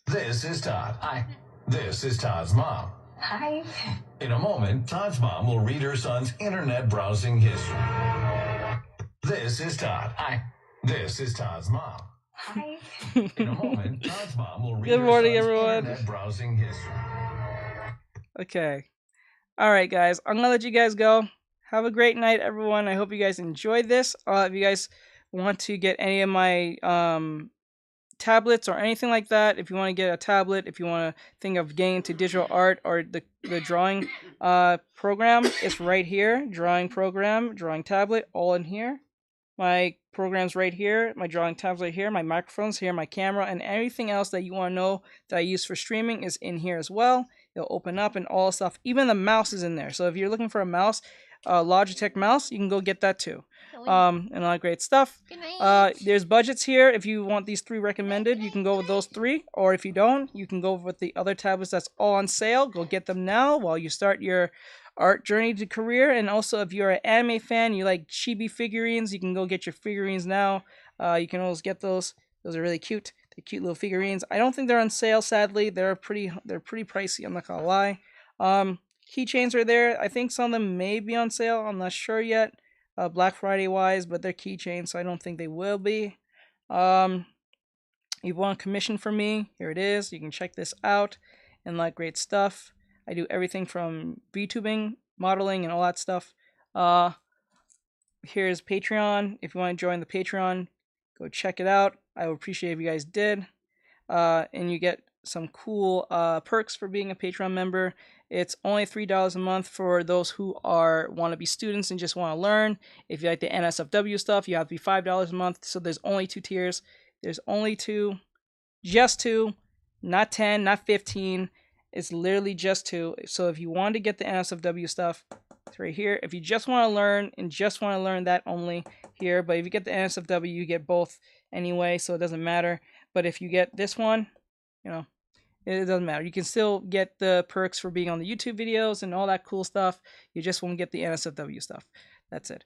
This is Todd. Hi. This is Todd's mom. Hi. In a moment, Todd's mom will read her son's internet browsing history. This is Todd. Hi. This is Todd's mom. Hi. In a moment, Todd's mom will read Good morning, her son's everyone. internet browsing history. Okay. All right, guys. I'm gonna let you guys go. Have a great night, everyone. I hope you guys enjoyed this. If you guys want to get any of my tablets or anything like that, if you want to get a tablet, if you want to think of getting into digital art or the drawing program, it's right here. Drawing program, drawing tablet, all in here. My program's right here, my drawing tabs right here, my microphone's here, my camera, and everything else that you want to know that I use for streaming is in here as well. It'll open up and all stuff. Even the mouse is in there. So if you're looking for a mouse, Logitech mouse, you can go get that too. And a lot of great stuff. There's budgets here. If you want these 3 recommended, you can go with those 3. Or if you don't, you can go with the other tablets that's all on sale. Go get them now while you start your art journey to career. And also, if you're an anime fan, you like chibi figurines, you can go get your figurines now. You can always get those. Those are really cute. They're cute little figurines. I don't think they're on sale, sadly. They're pretty pricey, I'm not gonna lie. Keychains are there. I think some of them may be on sale. I'm not sure yet. Black Friday wise, but they're keychains, so I don't think they will be. You want a commission from me? Here it is. You can check this out and like great stuff. I do everything from VTubing, modeling, and all that stuff. Here's Patreon. If you want to join the Patreon, go check it out. I would appreciate if you guys did. And you get some cool perks for being a Patreon member. It's only $3 a month for those who want to be students and just want to learn. If you like the NSFW stuff, you have to be $5 a month. So there's only 2 tiers. There's only 2, just 2, not 10, not 15. It's literally just 2. So if you want to get the NSFW stuff, it's right here. If you just want to learn and just want to learn that only here, but if you get the NSFW, you get both anyway, so it doesn't matter. But if you get this one, you know, it doesn't matter. You can still get the perks for being on the YouTube videos and all that cool stuff. You just won't get the NSFW stuff. That's it.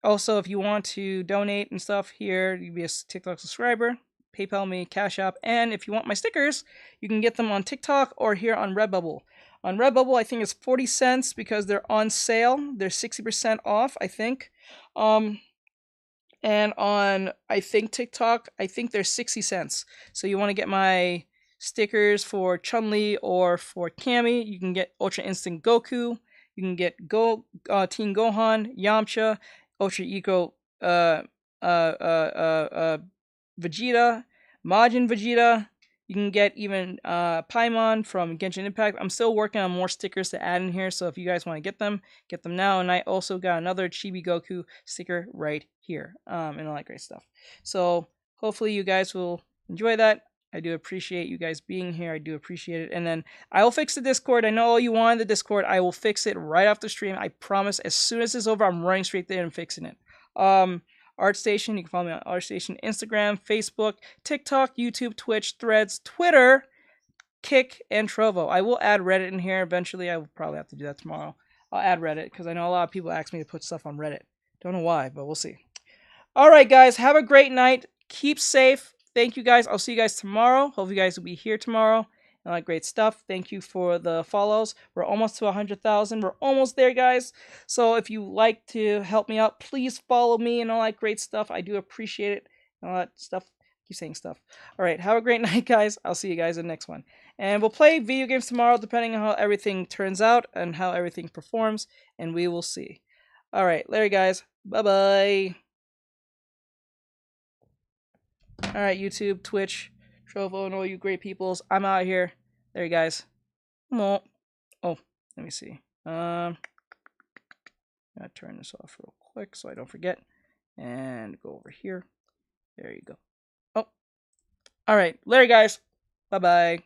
Also, if you want to donate and stuff here, you can be a TikTok subscriber. PayPal me, Cash App, and if you want my stickers, you can get them on TikTok or here on Redbubble. On Redbubble, I think it's 40 cents because they're on sale. They're 60% off, I think. And on, I think, TikTok, I think they're 60 cents. So you want to get my stickers for Chun-Li or for Cammy, you can get Ultra Instinct Goku. You can get Teen Gohan, Yamcha, Ultra Eco Vegeta, Majin Vegeta. You can get even Paimon from Genshin Impact. I'm still working on more stickers to add in here, so if you guys want to get them now. And I also got another Chibi Goku sticker right here, and all that great stuff. So hopefully you guys will enjoy that. I do appreciate you guys being here. I do appreciate it. And then I will fix the Discord. I know all you wanted the Discord. I will fix it right off the stream. I promise. As soon as it's over, I'm running straight there and fixing it. Artstation, you can follow me on Artstation, Instagram, Facebook, TikTok, YouTube, Twitch, Threads, Twitter, Kick, and Trovo. I will add Reddit in here eventually. I will probably have to do that tomorrow. I'll add Reddit because I know a lot of people ask me to put stuff on Reddit. Don't know why, but we'll see. All right, guys, have a great night. Keep safe. Thank you, guys. I'll see you guys tomorrow. Hope you guys will be here tomorrow. And all that great stuff. Thank you for the follows. We're almost to 100,000. We're almost there, guys. So if you like to help me out, please follow me and all that great stuff. I do appreciate it. And all that stuff. Keep saying stuff. All right. Have a great night, guys. I'll see you guys in the next one. And we'll play video games tomorrow, depending on how everything turns out and how everything performs. And we will see. All right. Later, guys. Bye-bye. All right, YouTube, Twitch, Trovo, and all you great peoples. I'm out here. There you guys. Oh, let me see. I'm gonna turn this off real quick so I don't forget. And go over here. There you go. Oh, all right. Later, guys. Bye-bye.